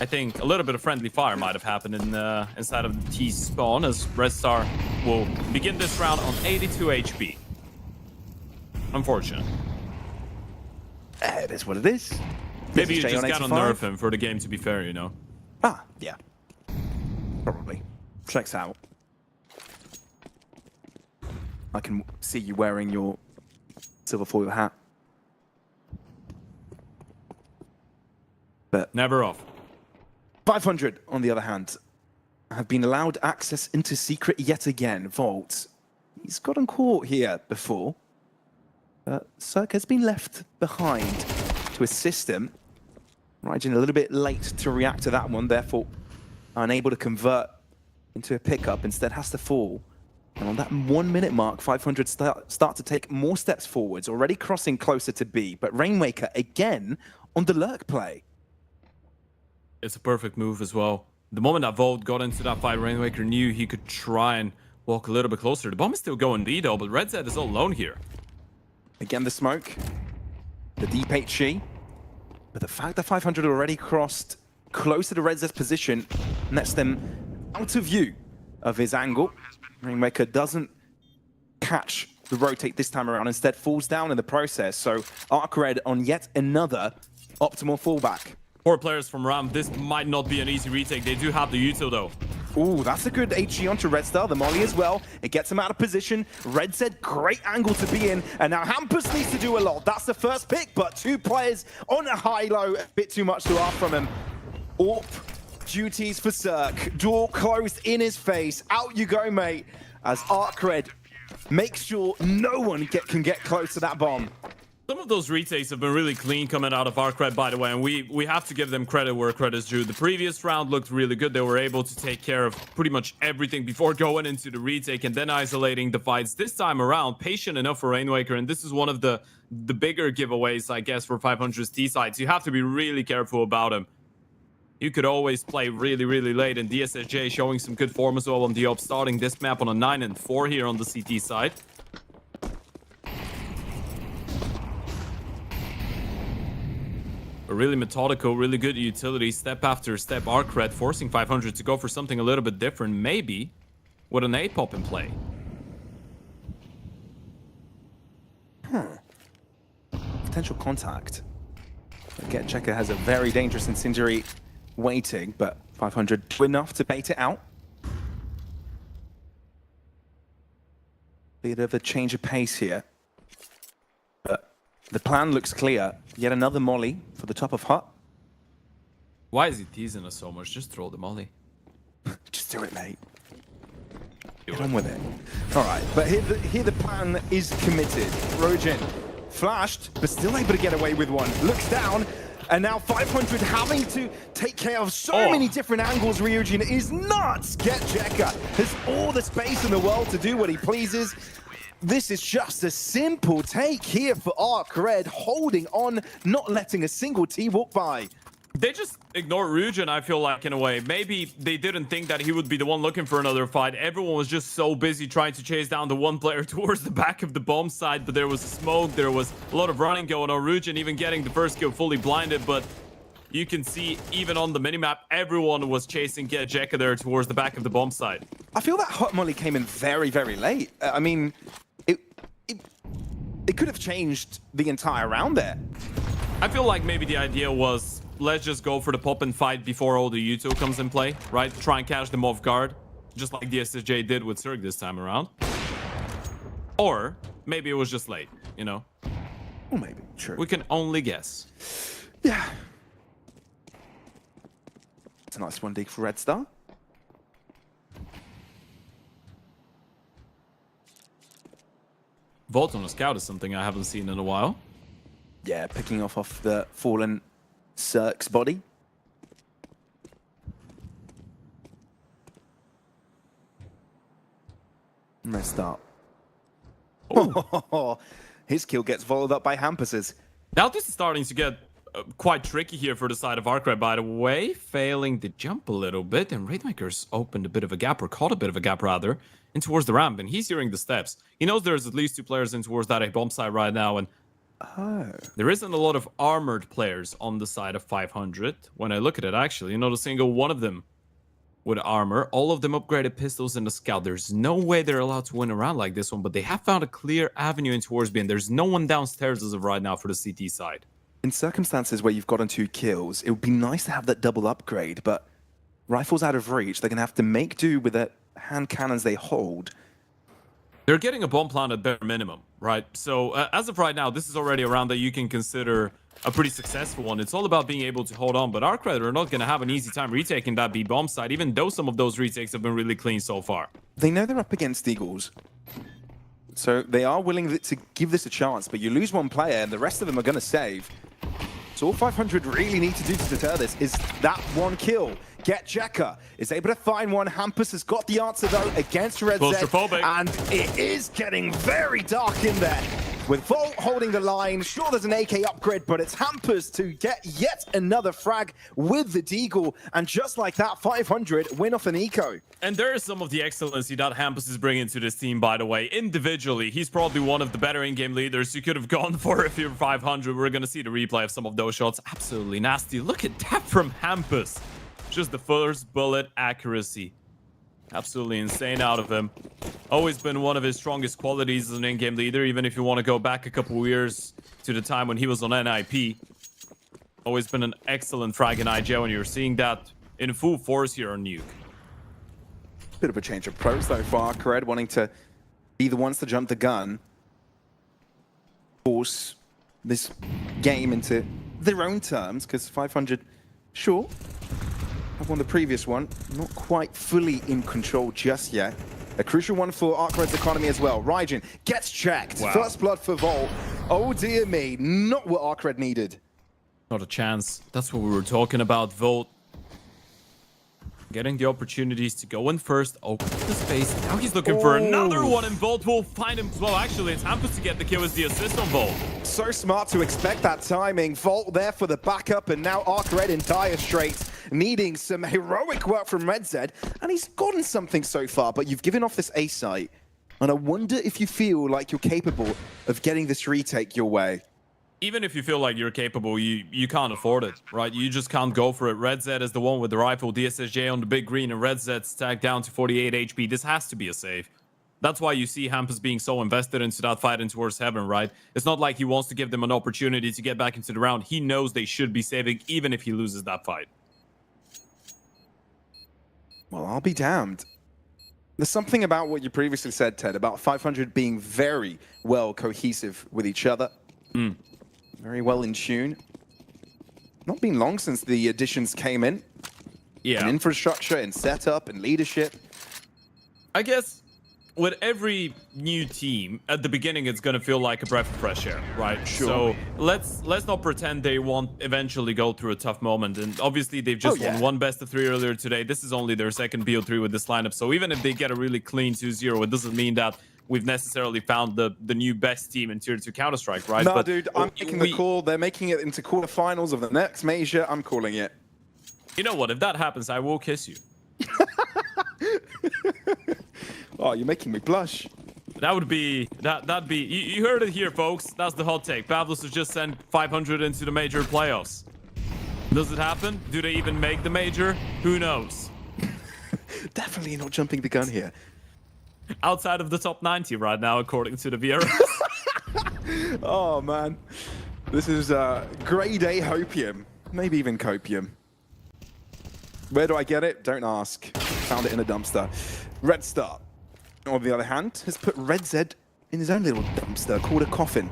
I think a little bit of friendly fire might have happened inside of the T spawn, as Red Star will begin this round on 82 HP. Unfortunate. It is what it is. Maybe you just on gotta 85. nerf him for the game to be fair, you know? Ah, yeah. Probably. Checks out. I can see you wearing your silver foil hat. But Never off. 500, on the other hand, have been allowed access into secret yet again. Vault, he's gotten caught here before. Cirque has been left behind to assist him. Raijin a little bit late to react to that one, therefore unable to convert into a pickup, instead has to fall. And on that 1 minute mark, 500 start to take more steps forwards, already crossing closer to B. But Rainmaker again on the lurk play. It's a perfect move as well. The moment that Vault got into that fight, Rainmaker knew he could try and walk a little bit closer. The bomb is still going B though, but Red Zed is all alone here. Again, the smoke, the deep HG. But the fact that 500 already crossed closer to Red Zed's position nets them out of view of his angle. Rainmaker doesn't catch the rotate this time around, instead falls down in the process. So ARCRED on yet another optimal fallback. 4 players from Ram. This might not be an easy retake. They do have the HOTU though. Ooh, that's a good HG onto Red Star, the molly as well. It gets him out of position. Red Zed, great angle to be in. And now Hampus needs to do a lot. That's the first pick, but 2 players on a high-low. A bit too much to ask from him. AWP duties for Cirque. Door closed in his face. Out you go, mate. As ARCRED makes sure no one can get close to that bomb. Some of those retakes have been really clean coming out of ARCRED, by the way, and we have to give them credit where credit is due. The previous round looked really good. They were able to take care of pretty much everything before going into the retake and then isolating the fights. This time around, patient enough for Rainmaker, and this is one of the bigger giveaways, I guess, for 500's T-sides. You have to be really careful about him. You could always play really, really late, and DSSJ showing some good form as well on the op, starting this map on a 9 and 4 here on the CT side. A really methodical, really good utility, step after step ARCRED, forcing 500 to go for something a little bit different, maybe with an A-pop in play. Potential contact. Get Checker has a very dangerous incendiary waiting, but 500 do enough to bait it out. Bit of a change of pace here. But the plan looks clear. Yet another molly for the top of HUT. Why is he teasing us so much? Just throw the molly. Just do it, mate. Get on with it. All right, but here the plan is committed. Rojin flashed, but still able to get away with one. Looks down, and now 500 having to take care of so many different angles. Ryujin is nuts. Get Jekka has all the space in the world to do what he pleases. This is just a simple take here for ARCRED, holding on, not letting a single T walk by. They just ignored Ryujin, I feel like, in a way. Maybe they didn't think that he would be the one looking for another fight. Everyone was just so busy trying to chase down the one player towards the back of the bomb side, but there was smoke, there was a lot of running going on. Ryujin even getting the first kill fully blinded, but you can see even on the minimap, everyone was chasing Get Jekka there towards the back of the bomb side. I feel that hot molly came in very, very late. I mean, it could have changed the entire round there. I feel like maybe the idea was, let's just go for the pop and fight before all the Yuto comes in play, right? Try and catch them off guard, just like the SSJ did with Cirque this time around. Or maybe it was just late, you know? Well, maybe, sure. We can only guess. Yeah. It's a nice one dig for Red Star. Vault on a scout is something I haven't seen in a while. Yeah, picking off the fallen Cirque's body. Red Star. Oh. His kill gets followed up by Hampus's. Now this is starting to get quite tricky here for the side of ARCRED, by the way. Failing to jump a little bit, and Raidmaker's opened a bit of a gap, or caught a bit of a gap rather, in towards the ramp, and he's hearing the steps. He knows there's at least 2 players in towards that A bomb side right now, and there isn't a lot of armored players on the side of 500. When I look at it, actually, not a single one of them with armor. All of them upgraded pistols in the scout. There's no way they're allowed to win around like this one, but they have found a clear avenue in towards B, and there's no one downstairs as of right now for the CT side. In circumstances where you've gotten 2 kills, it would be nice to have that double upgrade, but Rifles out of reach. They're going to have to make do with the hand cannons they hold. They're getting a bomb plant at bare minimum, right? So as of right now, this is already a round that you can consider a pretty successful one. It's all about being able to hold on, but ARCRED are not going to have an easy time retaking that B bomb site, even though some of those retakes have been really clean so far. They know they're up against Eagles, so they are willing to give this a chance, but you lose one player and the rest of them are going to save. So all 500 really need to do to deter this is that one kill. Get Jekka is able to find one. Hampus has got the answer though against Red Zed, and it is getting very dark in there. With Volt holding the line, sure there's an AK upgrade, but it's Hampus to get yet another frag with the Deagle, and just like that, 500 win off an eco. And there is some of the excellency that Hampus is bringing to this team, by the way. Individually, he's probably one of the better in-game leaders you could have gone for if you're 500. We're going to see the replay of some of those shots. Absolutely nasty. Look at that from Hampus. Just the first bullet accuracy. Absolutely insane out of him. Always been one of his strongest qualities as an in-game leader, even if you want to go back a couple years to the time when he was on NIP. Always been an excellent frag in IGL, and you're seeing that in full force here on Nuke. Bit of a change of approach though for ARCRED, wanting to be the ones to jump the gun. Force this game into their own terms, because 500, sure, have won the previous one. Not quite fully in control just yet. A crucial one for ARCRED's economy as well. Raijin gets checked. Wow. First blood for Volt. Oh dear me, not what ARCRED needed. Not a chance. That's what we were talking about. Volt getting the opportunities to go in first, open the space. Now he's looking for another one, and Volt will find him. Well, actually, it's Hampus to get the kill as the assist on Volt. So smart to expect that timing. Volt there for the backup, and now ARCRED in dire straits, needing some heroic work from Red Zed, and he's gotten something so far, but you've given off this A site, and I wonder if you feel like you're capable of getting this retake your way. Even if you feel like you're capable, you can't afford it, right? You just can't go for it. Red Zed is the one with the rifle, DSSJ on the big green, and Red Zed's tagged down to 48 HP. This has to be a save. That's why you see Hampus being so invested into that fight in towards heaven, right? It's not like he wants to give them an opportunity to get back into the round. He knows they should be saving, even if he loses that fight. Well, I'll be damned. There's something about what you previously said, Ted, about 500 being very well cohesive with each other. Very well in tune. Not been long since the additions came in. Yeah. In infrastructure, in setup, and leadership. I guess with every new team, at the beginning, it's going to feel like a breath of fresh air, right? Sure. So let's not pretend they won't eventually go through a tough moment. And obviously, they've just won one best of 3 earlier today. This is only their second BO3 with this lineup. So even if they get a really clean 2-0, it doesn't mean that we've necessarily found the new best team in Tier 2 Counter-Strike, right? No, but dude, I'm making the call. They're making it into quarterfinals of the next major. I'm calling it. You know what? If that happens, I will kiss you. Oh, you're making me blush. That would be... That'd be... You heard it here, folks. That's the hot take. Pavlos has just sent 500 into the major playoffs. Does it happen? Do they even make the major? Who knows? Definitely not jumping the gun here. Outside of the top 90 right now, according to the VRS. Oh, man. This is grade A hopium. Maybe even copium. Where do I get it? Don't ask. Found it in a dumpster. Red Star, on the other hand, has put Red Zed in his own little dumpster called a coffin.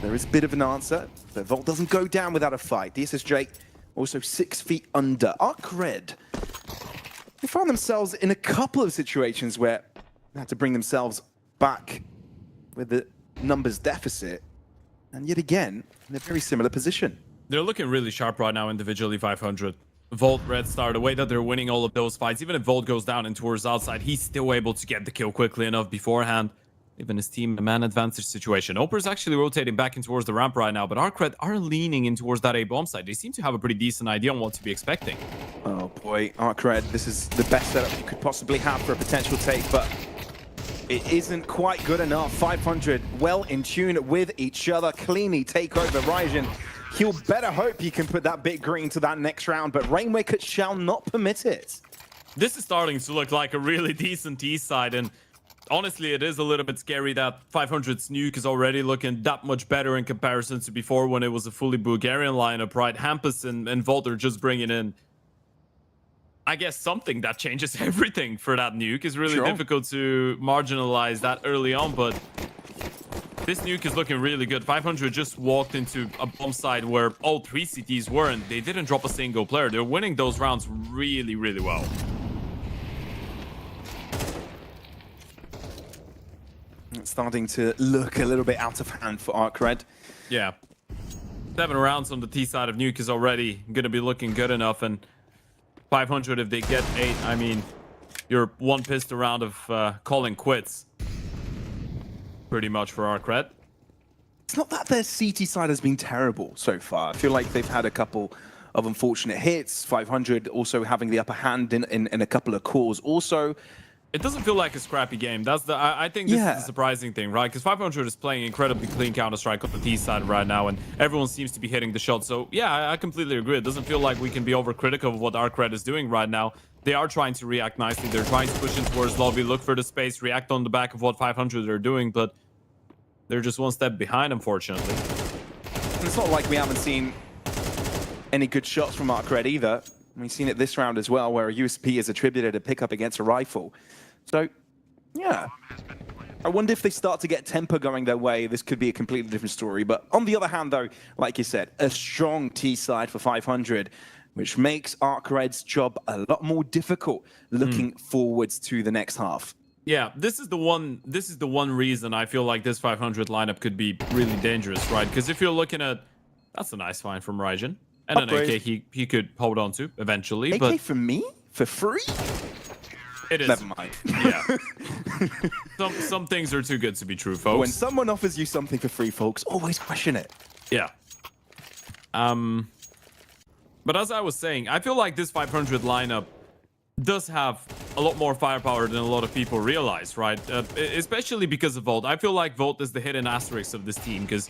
There is a bit of an answer, but Volt doesn't go down without a fight. DSSJ also 6 feet under. ARCRED, they found themselves in a couple of situations where they had to bring themselves back with the numbers deficit. And yet again, in a very similar position. They're looking really sharp right now individually, 500. Volt, Red Star, the way that they're winning all of those fights, even if Volt goes down and towards outside, he's still able to get the kill quickly enough beforehand. Even his team, a man advantage situation. Oper's actually rotating back in towards the ramp right now, but ARCRED are leaning in towards that A bomb side. They seem to have a pretty decent idea on what to be expecting. Oh boy, ARCRED, this is the best setup you could possibly have for a potential take, but it isn't quite good enough. 500 well in tune with each other. Cleanly take over Raijin. He'll better hope he can put that bit green to that next round, but Rainmaker shall not permit it. This is starting to look like a really decent East side, and honestly, it is a little bit scary that 500's Nuke is already looking that much better in comparison to before when it was a fully Bulgarian lineup, right? Hampus and Volt are just bringing in I guess something that changes everything for that nuke. Is really Sure. difficult to marginalize that early on, but this nuke is looking really good. 500 just walked into a bomb site where all 3 CTs were, and they didn't drop a single player. They're winning those rounds really, really well. It's starting to look a little bit out of hand for ARCRED. Yeah. 7 rounds on the T side of nuke is already going to be looking good enough, and 500, if they get 8, I mean, you're one pissed around of calling quits. Pretty much for ARCRED. It's not that their CT side has been terrible so far. I feel like they've had a couple of unfortunate hits. 500 also having the upper hand in a couple of calls. Also, It doesn't feel like a scrappy game. That's the I think this is the surprising thing, right? Because 500 is playing incredibly clean Counter-Strike on the T side right now, and everyone seems to be hitting the shot. So yeah, I completely agree. It doesn't feel like we can be overcritical of what ARCRED is doing right now. They are trying to react nicely. They're trying to push in towards lobby, look for the space, react on the back of what 500 are doing, but they're just one step behind, unfortunately. it's not like we haven't seen any good shots from ARCRED either. We've seen it this round as well, where a USP is attributed a pickup against a rifle. So, yeah. I wonder if they start to get tempo going their way, this could be a completely different story. But on the other hand, though, like you said, a strong T side for 500, which makes ARCRED's job a lot more difficult looking forwards to the next half. Yeah, this is the one reason I feel like this 500 lineup could be really dangerous, right? Because if you're looking at, that's a nice find from Raijin. And Upgrade. an AK he could hold on to eventually. AK but for me? For free? it is. Never mind. Yeah. some things are too good to be true, folks. When someone offers you something for free, folks, always question it. Yeah. But as I was saying, I feel like this 500 lineup does have a lot more firepower than a lot of people realize, right? Especially because of Volt. I feel like Volt is the hidden asterisk of this team, because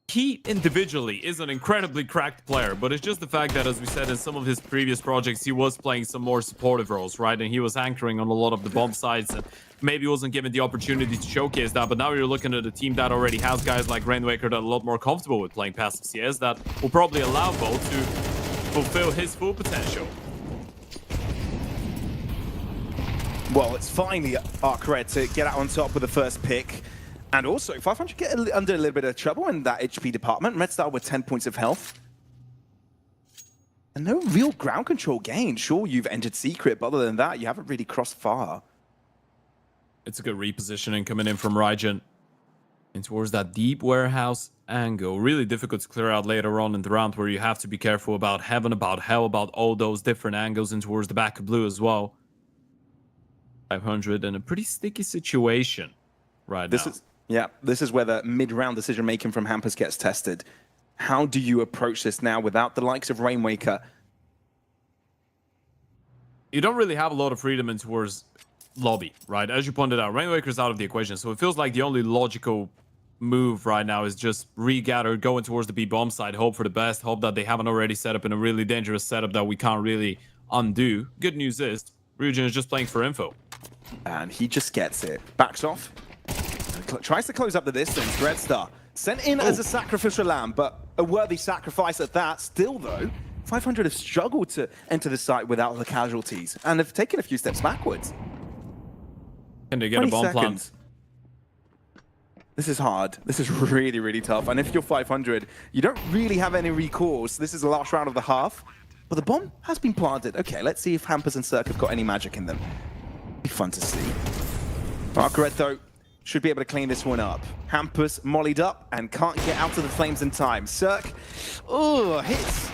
he individually is an incredibly cracked player, but it's just the fact that, as we said in some of his previous projects, he was playing some more supportive roles, right? And he was anchoring on a lot of the bomb sites and maybe wasn't given the opportunity to showcase that. But now you're looking at a team that already has guys like Rainwaker that are a lot more comfortable with playing passive CS that will probably allow Volt to fulfill his full potential. Well, it's finally ARCRED to get out on top with the first pick. And also, 500 get under a little bit of trouble in that HP department. Redstar with 10 points of health. And no real ground control gain. Sure, you've entered Secret, but other than that, you haven't really crossed far. It's a good repositioning coming in from Raijin. And towards that deep warehouse angle. Really difficult to clear out later on in the round, where you have to be careful about heaven, about hell, about all those different angles, and towards the back of blue as well. 500 in a pretty sticky situation right now. This is where the mid-round decision-making from Hampus gets tested. How do you approach this now without the likes of Rainwaker? You don't really have a lot of freedom in towards lobby, right? As you pointed out, Rainwaker's out of the equation, so it feels like the only logical move right now is just regather, going towards the B bomb side, hope for the best, hope that they haven't already set up in a really dangerous setup that we can't really undo. Good news is, Ryujin is just playing for info. And he just gets it. Backs off. Tries to close up the distance. Redstar sent in as a sacrificial lamb, but a worthy sacrifice at that. Still, though, 500 have struggled to enter the site without the casualties and have taken a few steps backwards. Can they get a bomb plant? This is hard. This is really, really tough. And if you're 500, you don't really have any recourse. This is the last round of the half, but the bomb has been planted. Okay, let's see if Hampus and Cirque have got any magic in them. Be fun to see. ARCRED, though, should be able to clean this one up. Hampus mollied up and can't get out of the flames in time. Cirque, hits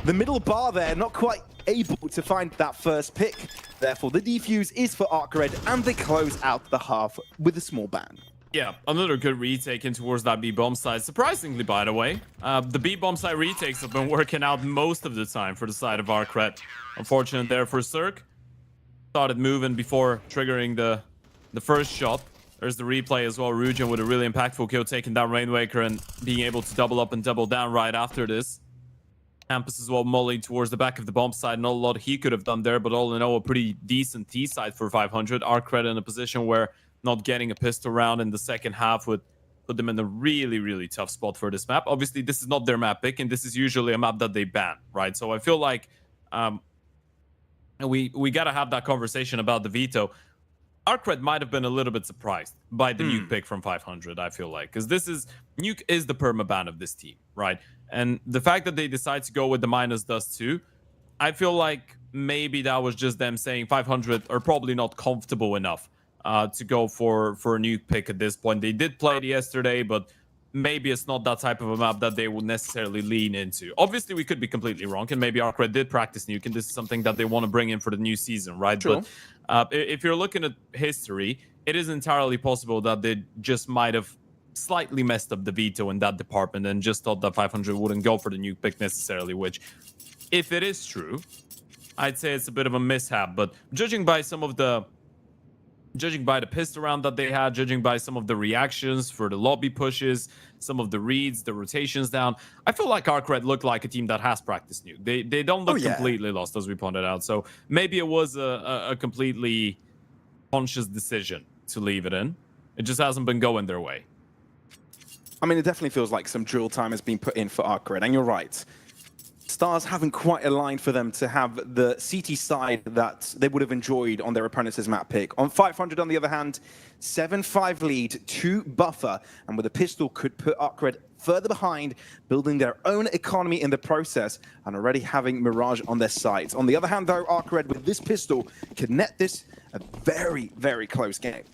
the middle bar there, not quite able to find that first pick. Therefore, the defuse is for ARCRED, and they close out the half with a small ban. Yeah, another good retake in towards that B bomb side. Surprisingly, by the way, the B bomb side retakes have been working out most of the time for the side of ARCRED. Unfortunate there for Cirque. Started moving before triggering the first shot. There's the replay as well. Ryujin with a really impactful kill, taking down Rainwaker and being able to double up and double down right after this. Hampus as well mulling towards the back of the bomb side. Not a lot he could have done there, but all in all, a pretty decent T side for 500. ARCRED in a position where not getting a pistol round in the second half would put them in a really, really tough spot for this map. Obviously, this is not their map pick, and this is usually a map that they ban, right? So I feel like and we got to have that conversation about the Veto. ARCRED might have been a little bit surprised by the Nuke pick from 500, I feel like. Because Nuke is the permaban of this team, right? And the fact that they decide to go with the minus dust too, I feel like maybe that was just them saying 500 are probably not comfortable enough to go for a Nuke pick at this point. They did play it yesterday, but maybe it's not that type of a map that they would necessarily lean into. Obviously, we could be completely wrong, and maybe ARCRED did practice Nuke, and this is something that they want to bring in for the new season, right? Sure. But if you're looking at history, it is entirely possible that they just might have slightly messed up the Veto in that department and just thought that 500 wouldn't go for the Nuke pick necessarily, which, if it is true, I'd say it's a bit of a mishap. But judging by the pistol round that they had, judging by some of the reactions for the lobby pushes, some of the reads, the rotations down, I feel like ARCRED looked like a team that has practiced Nuke. They don't look completely lost, as we pointed out. So maybe it was a completely conscious decision to leave it in. It just hasn't been going their way. I mean, it definitely feels like some drill time has been put in for ARCRED, and you're right. Stars haven't quite aligned for them to have the CT side that they would have enjoyed on their opponent's map pick. On 500, on the other hand, 7-5 lead, 2 buffer, and with a pistol could put ARCRED further behind, building their own economy in the process, and already having Mirage on their sides. On the other hand, though, ARCRED with this pistol could net this a very, very close game.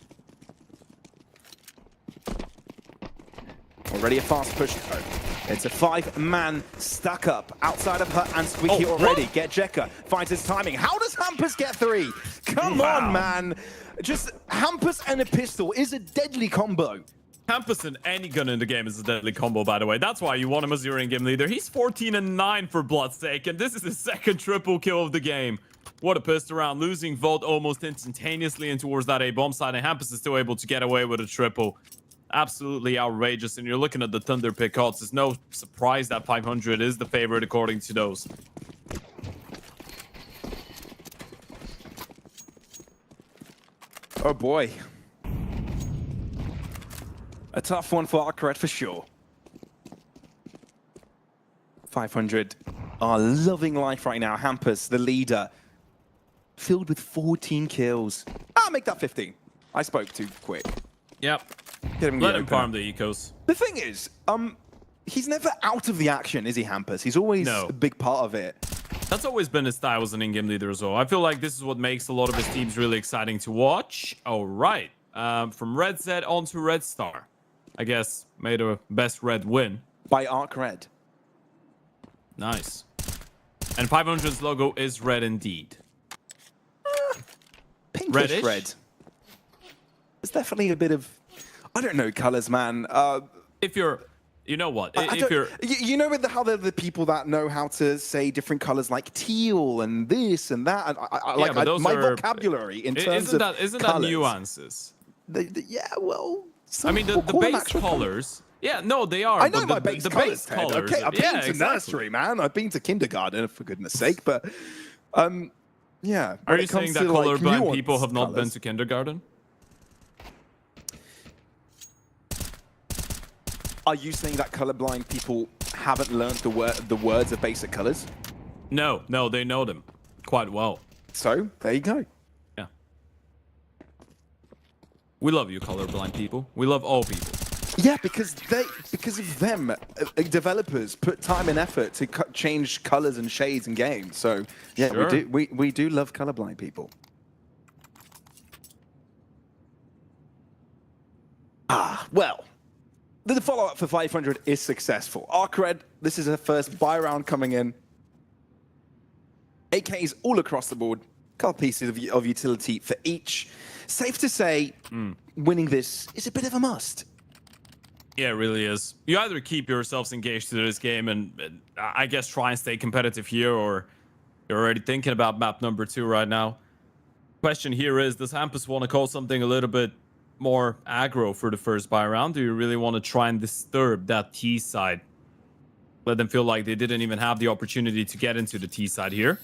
Already a fast push though. It's a 5-man stack up outside of her and Squeaky already. Get Jekka, finds his timing. How does Hampus get 3? Come on, man. Just Hampus and a pistol is a deadly combo. Hampus and any gun in the game is a deadly combo, by the way. That's why you want him as your in-game leader. He's 14-9 for Blood's sake, and this is his second triple kill of the game. What a pistol round, losing Vault almost instantaneously in towards that A-bomb side, and Hampus is still able to get away with a triple. Absolutely outrageous, and you're looking at the Thunderpick odds. It's no surprise that 500 is the favorite according to those. Oh boy. A tough one for ARCRED for sure. 500 are loving life right now. Hampus, the leader, filled with 14 kills. I'll make that 15. I spoke too quick. Yep. Let him farm the ecos. The thing is, he's never out of the action, is he, Hampus? He's always a big part of it. That's always been his style as an in-game leader as well. I feel like this is what makes a lot of his teams really exciting to watch. All right. From Red Z on to Red Star. I guess made a best red win. By ARCRED. Nice. And 500's logo is red indeed. Pinkish Reddish? red. There's definitely a bit of... I don't know colors, man. If you're... You know what? You know how the people that know how to say different colors like teal and this and that. My vocabulary in terms of isn't that nuances? Yeah, well. I mean, the base colors. Yeah, no, they are. I know my base colors. Okay, I've been to exactly. nursery, man. I've been to kindergarten, for goodness sake. But yeah. Are you saying that colorblind people have not been to kindergarten? Are you saying that colorblind people haven't learned the words of basic colors? No, they know them quite well. So, there you go. Yeah. We love you, colorblind people. We love all people. Yeah, because of them, developers put time and effort to change colors and shades in games. So, yeah, sure. we do love colorblind people. Well. The follow-up for 500 is successful. ARCRED, this is her first buy round coming in. AKs all across the board. Couple pieces of utility for each. Safe to say, winning this is a bit of a must. Yeah, it really is. You either keep yourselves engaged to this game and I guess try and stay competitive here, or you're already thinking about map number 2 right now. Question here is, does Hampus want to call something a little bit more aggro for the first buy round? Do you really want to try and disturb that T side? Let them feel like they didn't even have the opportunity to get into the T side here.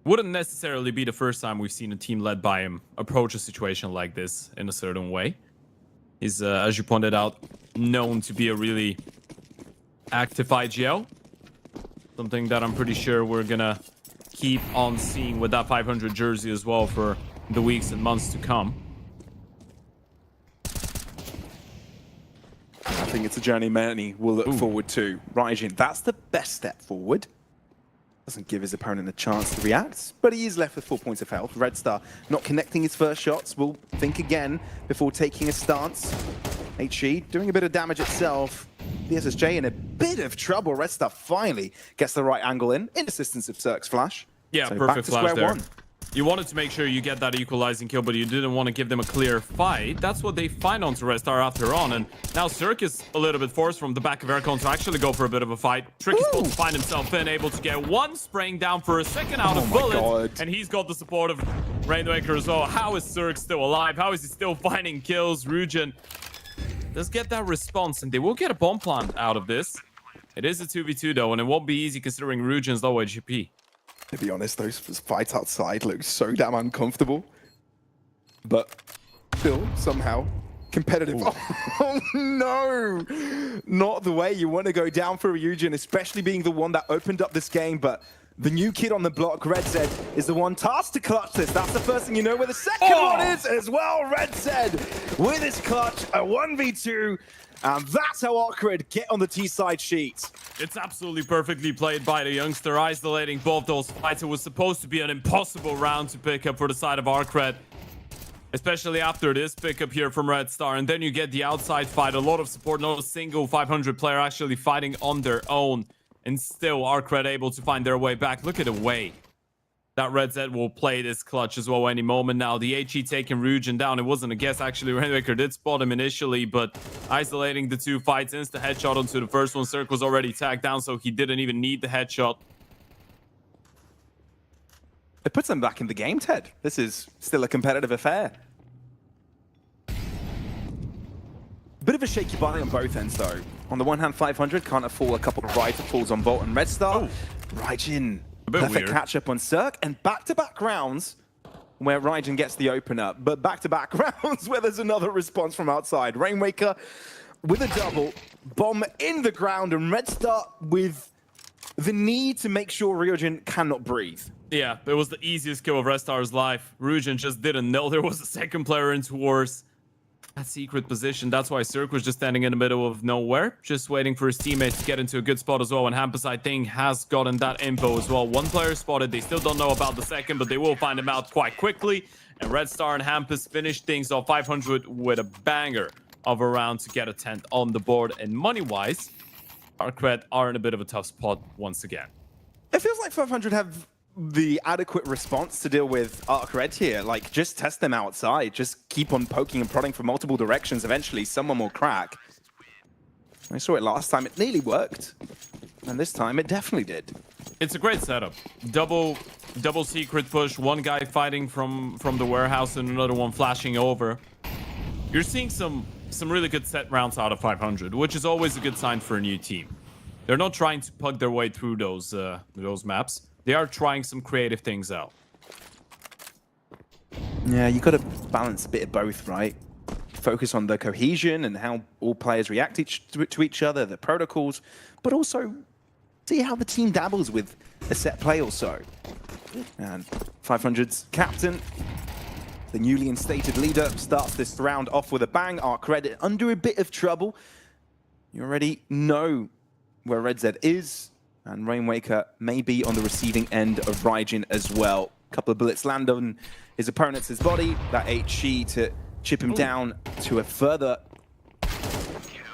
Wouldn't necessarily be the first time we've seen a team led by him approach a situation like this in a certain way. He's, as you pointed out, known to be a really active IGL. Something that I'm pretty sure we're gonna keep on seeing with that 500 jersey as well for the weeks and months to come. I think it's a journey many will look forward to. Raijin, that's the best step forward. Doesn't give his opponent a chance to react, but he is left with 4 points of health. Red Star not connecting his first shots, will think again before taking a stance. HE doing a bit of damage itself. The SSJ in a bit of trouble. Red Star finally gets the right angle in assistance of Cirque's flash. Yeah, so perfect back to flash square there. one. You wanted to make sure you get that equalizing kill, but you didn't want to give them a clear fight. That's what they find onto Red Star after on. And now Cirque is a little bit forced from the back of Aircon to actually go for a bit of a fight. Tricky spot to find himself in, able to get one, spraying down for a second out of bullets. And he's got the support of Rainmaker as well. How is Cirque still alive? How is he still finding kills? Rujin does get that response, and they will get a bomb plant out of this. It is a 2v2 though, and it won't be easy considering Rujin's low HP. To be honest, those fights outside look so damn uncomfortable. But still, somehow, competitive. Oh no! Not the way you want to go down for Ryujin, especially being the one that opened up this game. But the new kid on the block, Red Zed, is the one tasked to clutch this. That's the first thing you know where the second one is as well. Red Zed with his clutch, a 1v2. And that's how ARCRED get on the T-side sheet. It's absolutely perfectly played by the youngster, isolating both those fights. It was supposed to be an impossible round to pick up for the side of ARCRED, especially after this pickup here from Red Star. And then you get the outside fight, a lot of support, not a single 500 player actually fighting on their own. And still ARCRED able to find their way back. Look at the way that Red Zed will play this clutch as well any moment now. The HE taking Rujin down. It wasn't a guess, actually. Rainmaker did spot him initially, but isolating the two fights, insta headshot onto the first one. Cirque was already tagged down, so he didn't even need the headshot. It puts them back in the game, Ted. This is still a competitive affair. Bit of a shaky body on both ends, though. On the one hand, 500 can't afford a couple of rifles on Bolt and Red Star. Raijin. Perfect catch up on Cirque, and back-to-back rounds where Raijin gets the opener, but back-to-back rounds where there's another response from outside. Rainmaker with a double, bomb in the ground, and Red Star with the need to make sure Ryujin cannot breathe. Yeah, it was the easiest kill of Red Star's life. Ryujin just didn't know there was a second player in towards that secret position. That's why Cirque was just standing in the middle of nowhere, just waiting for his teammates to get into a good spot as well. And Hampus, I think, has gotten that info as well. One player spotted. They still don't know about the second, but they will find him out quite quickly. And Red Star and Hampus finished things off 500 with a banger of a round to get a 10th on the board. And money-wise, ARCRED are in a bit of a tough spot once again. It feels like 500 have the adequate response to deal with ARCRED here. Like, just test them outside. Just keep on poking and prodding from multiple directions. Eventually, someone will crack. I saw it last time. It nearly worked. And this time, it definitely did. It's a great setup. Double secret push. One guy fighting from the warehouse and another one flashing over. You're seeing some really good set rounds out of 500, which is always a good sign for a new team. They're not trying to pug their way through those maps. They are trying some creative things out. Yeah, you got to balance a bit of both, right? Focus on the cohesion and how all players react to each other, the protocols, but also see how the team dabbles with a set play or so. And 500's captain, the newly instated leader, starts this round off with a bang. ARCRED under a bit of trouble. You already know where Red Zed is. And Rainmaker may be on the receiving end of Raijin as well. A couple of bullets land on his opponent's body. That HE to chip him down to a further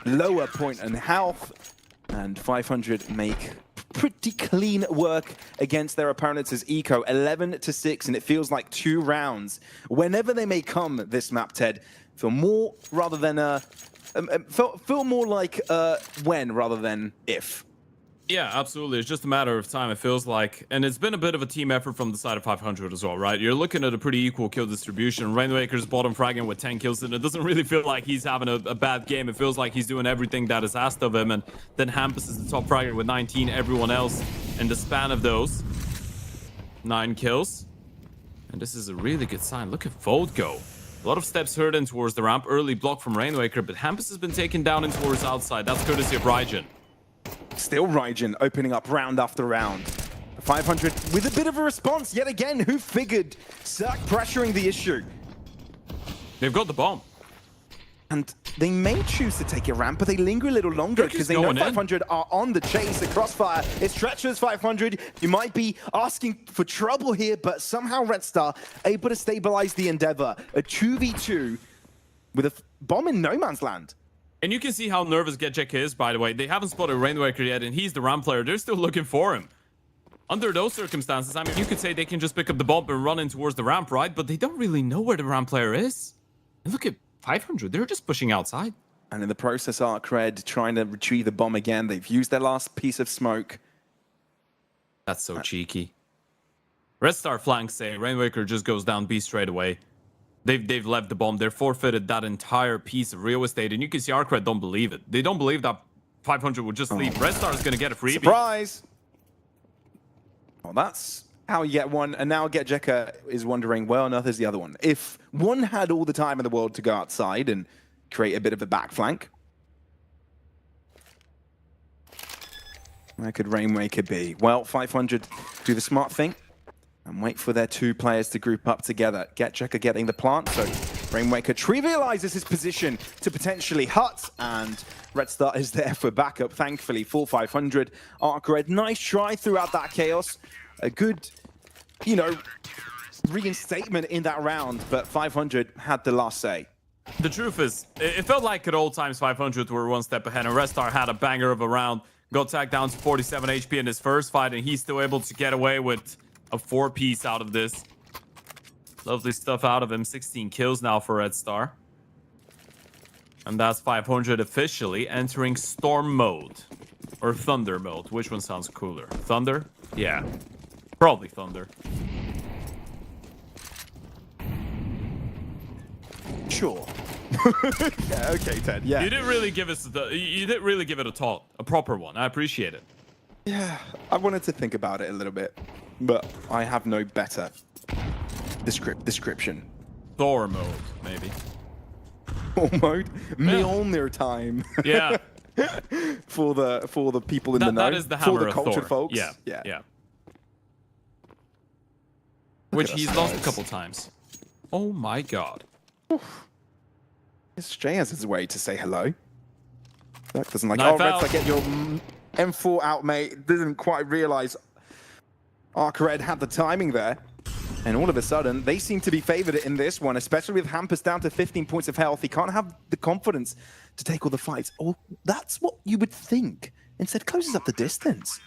lower point in health. And 500 make pretty clean work against their opponents as Eco 11-6, and it feels like 2 rounds. Whenever they may come this map, Ted, feel more rather than feel more like when rather than if. Yeah, absolutely. It's just a matter of time, it feels like. And it's been a bit of a team effort from the side of 500 as well, right? You're looking at a pretty equal kill distribution. Rainmaker's bottom fragging with 10 kills, and it doesn't really feel like he's having a bad game. It feels like he's doing everything that is asked of him. And then Hampus is the top fragger with 19. Everyone else in the span of those 9 kills. And this is a really good sign. Look at Vote go. A lot of steps heard in towards the ramp. Early block from Rainmaker, but Hampus has been taken down in towards outside. That's courtesy of Raijin. Still Raijin opening up round after round. 500 with a bit of a response yet again. Who figured? Zerk pressuring the issue. They've got the bomb. And they may choose to take a ramp, but they linger a little longer because they know 500 are on the chase. The crossfire is treacherous. 500. You might be asking for trouble here, but somehow Red Star able to stabilize the Endeavor. A 2v2 with a bomb in no man's land. And you can see how nervous Betclic is, by the way. They haven't spotted Rainwaker yet, and he's the ramp player. They're still looking for him. Under those circumstances, I mean, you could say they can just pick up the bomb and run in towards the ramp, right? But they don't really know where the ramp player is. And look at 500. They're just pushing outside. And in the process, ARCRED trying to retrieve the bomb again. They've used their last piece of smoke. That's so cheeky. Red Star flanks say Rainwaker just goes down B straight away. They've left the bomb. They're forfeited that entire piece of real estate. And you can see ARCRED don't believe it. They don't believe that 500 would just leave. Red Star is going to get a freebie. Surprise! Well, that's how you get one. And now Betclic is wondering, where on earth is the other one? If one had all the time in the world to go outside and create a bit of a back flank, where could Rainwaker be? Well, 500 do the smart thing and wait for their two players to group up together. Betclic getting the plant, so Rainwaker trivializes his position to potentially hut, and Red Star is there for backup, thankfully, for 500. ARCRED, nice try throughout that chaos. A good, you know, reinstatement in that round, but 500 had the last say. The truth is, it felt like at all times 500 were one step ahead, and Red Star had a banger of a round. Got tagged down to 47 HP in his first fight, and he's still able to get away with a 4-piece out of this. Lovely stuff out of him. 16 kills now for Red Star. And that's 500 officially entering Storm mode. Or Thunder mode. Which one sounds cooler? Thunder? Yeah. Probably Thunder. Sure. Yeah, okay, Ted. Yeah. You didn't really give us you didn't really give it a thought, a proper one. I appreciate it. Yeah, I wanted to think about it a little bit, but I have no better description. Thor mode, maybe. Thor mode? Mjolnir time. Yeah. for the people in the know. That is the hammer for the of cultured Thor. folks. Yeah. Which he's lost a couple times. Oh my god. Jay has his way to say hello. That doesn't like, Knife oh, out. Reds, get your M4 out, mate. Didn't quite realize ARCRED had the timing there. And all of a sudden, they seem to be favored in this one, especially with Hampus down to 15 points of health. He can't have the confidence to take all the fights. Oh, that's what you would think. Instead, closes up the distance.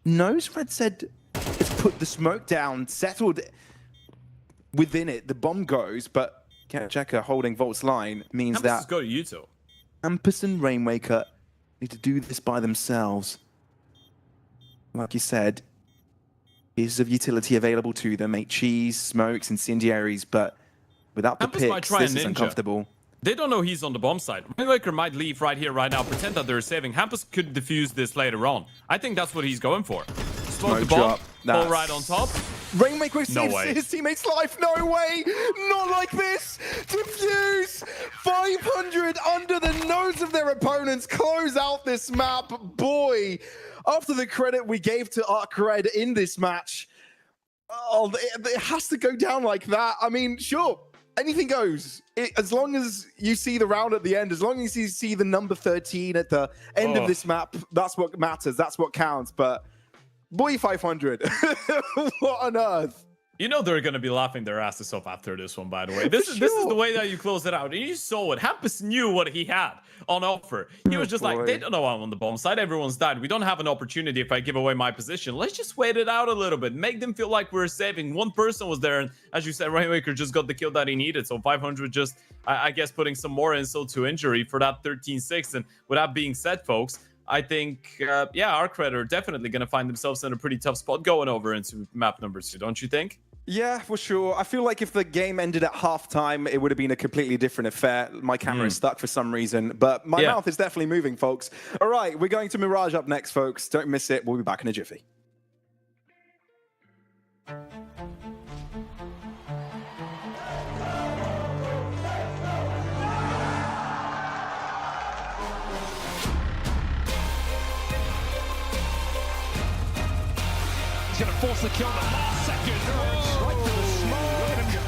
Knows Red said it's put the smoke down, settled within it. The bomb goes, but Betclic holding Volt's line means Hampus that has got a Yuto. Hampus and Rainwaker need to do this by themselves. Like you said, pieces of utility available to them, make cheese, smokes, incendiaries, but without the Hampus might picks, try this a is ninja. uncomfortable. They don't know he's on the bomb side. Rainwaker might leave right here, right now, pretend that they're saving. Hampus could defuse this later on. I think that's what he's going for. Smoke the bomb, drop. all right on top. Rainwaker saves way. his teammate's life. No way. Not like this. Defuse. 500 under the nose of their opponents. Close out this map. Boy, after the credit we gave to ARCRED in this match, oh, it has to go down like that. I mean, sure, anything goes. As long as you see the round at the end, as long as you see the number 13 at the end of this map, that's what matters. That's what counts. But boy, 500. What on earth? You know they're going to be laughing their asses off after this one, by the way. This is the way that you close it out. And you saw it. Hampus knew what he had on offer. He was just like, they don't know I'm on the bomb side. Everyone's died. We don't have an opportunity if I give away my position. Let's just wait it out a little bit. Make them feel like we're saving. One person was there. And as you said, Rainwaker just got the kill that he needed. So 500 just, I guess, putting some more insult to injury for that 13-6. And with that being said, folks, I think, yeah, ARCRED are definitely going to find themselves in a pretty tough spot going over into map number 2, don't you think? Yeah, for sure. I feel like if the game ended at halftime, it would have been a completely different affair. My camera is stuck for some reason, but my mouth is definitely moving, folks. All right, we're going to Mirage up next, folks. Don't miss it. We'll be back in a jiffy. He's going to force the kill in the last second. Right to the smoke. Look at him go.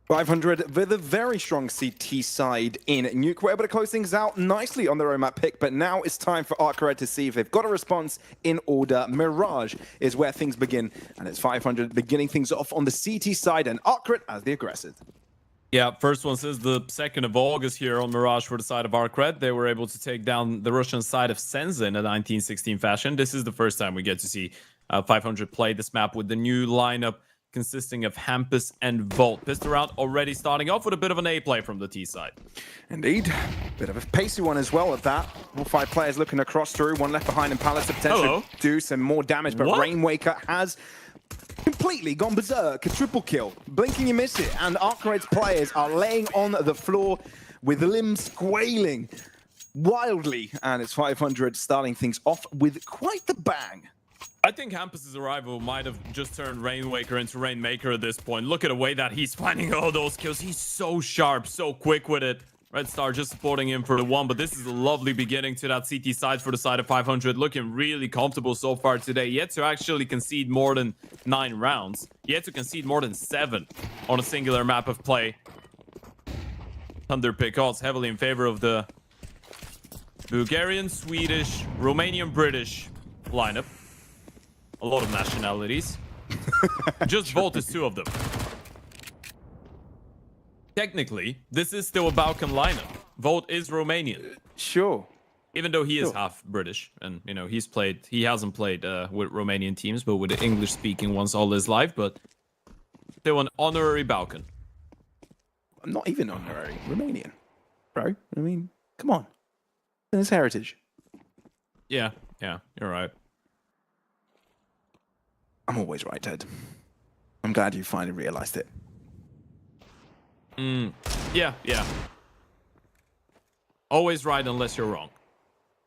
500 with a very strong CT side in Nuke. We're able to close things out nicely on their own map pick, but now it's time for ARCRED to see if they've got a response in order. Mirage is where things begin, and it's 500 beginning things off on the CT side, and ARCRED as the aggressor. Yeah, first one says the 2nd of August here on Mirage for the side of ARCRED. They were able to take down the Russian side of ENCE in a 1916 fashion. This is the first time we get to see 500 play this map with the new lineup consisting of Hampus and Volt. Pissed around already starting off with a bit of an A play from the T side. Indeed. Bit of a pacey one as well at that. All 5 players looking across through. One left behind in Palace to potentially do some more damage, but Rainwaker has completely gone berserk. A triple kill. Blinking you miss it, and ARCRED's players are laying on the floor with limbs squealing wildly, and it's 500 starting things off with quite the bang. I think Hampus's arrival might have just turned Rainwaker into Rainmaker at this point. Look at the way that he's finding all those kills. He's so sharp, so quick with it. Red Star just supporting him for the one, but this is a lovely beginning to that CT side for the side of 500. Looking really comfortable so far today. Yet to actually concede more than 9 rounds. Yet to concede more than 7 on a singular map of play. Thunderpick odds heavily in favor of the Bulgarian, Swedish, Romanian, British lineup. A lot of nationalities. Just Volt is 2 of them. Technically, this is still a Balkan lineup. Volt is Romanian. Sure. Even though he is half British. And, you know, he hasn't played with Romanian teams, but with the English-speaking ones all his life. But still an honorary Balkan. Not even honorary. Romanian. Bro, I mean, come on. It's heritage. Yeah, you're right. I'm always right, Ted. I'm glad you finally realized it. Yeah. Always right unless you're wrong.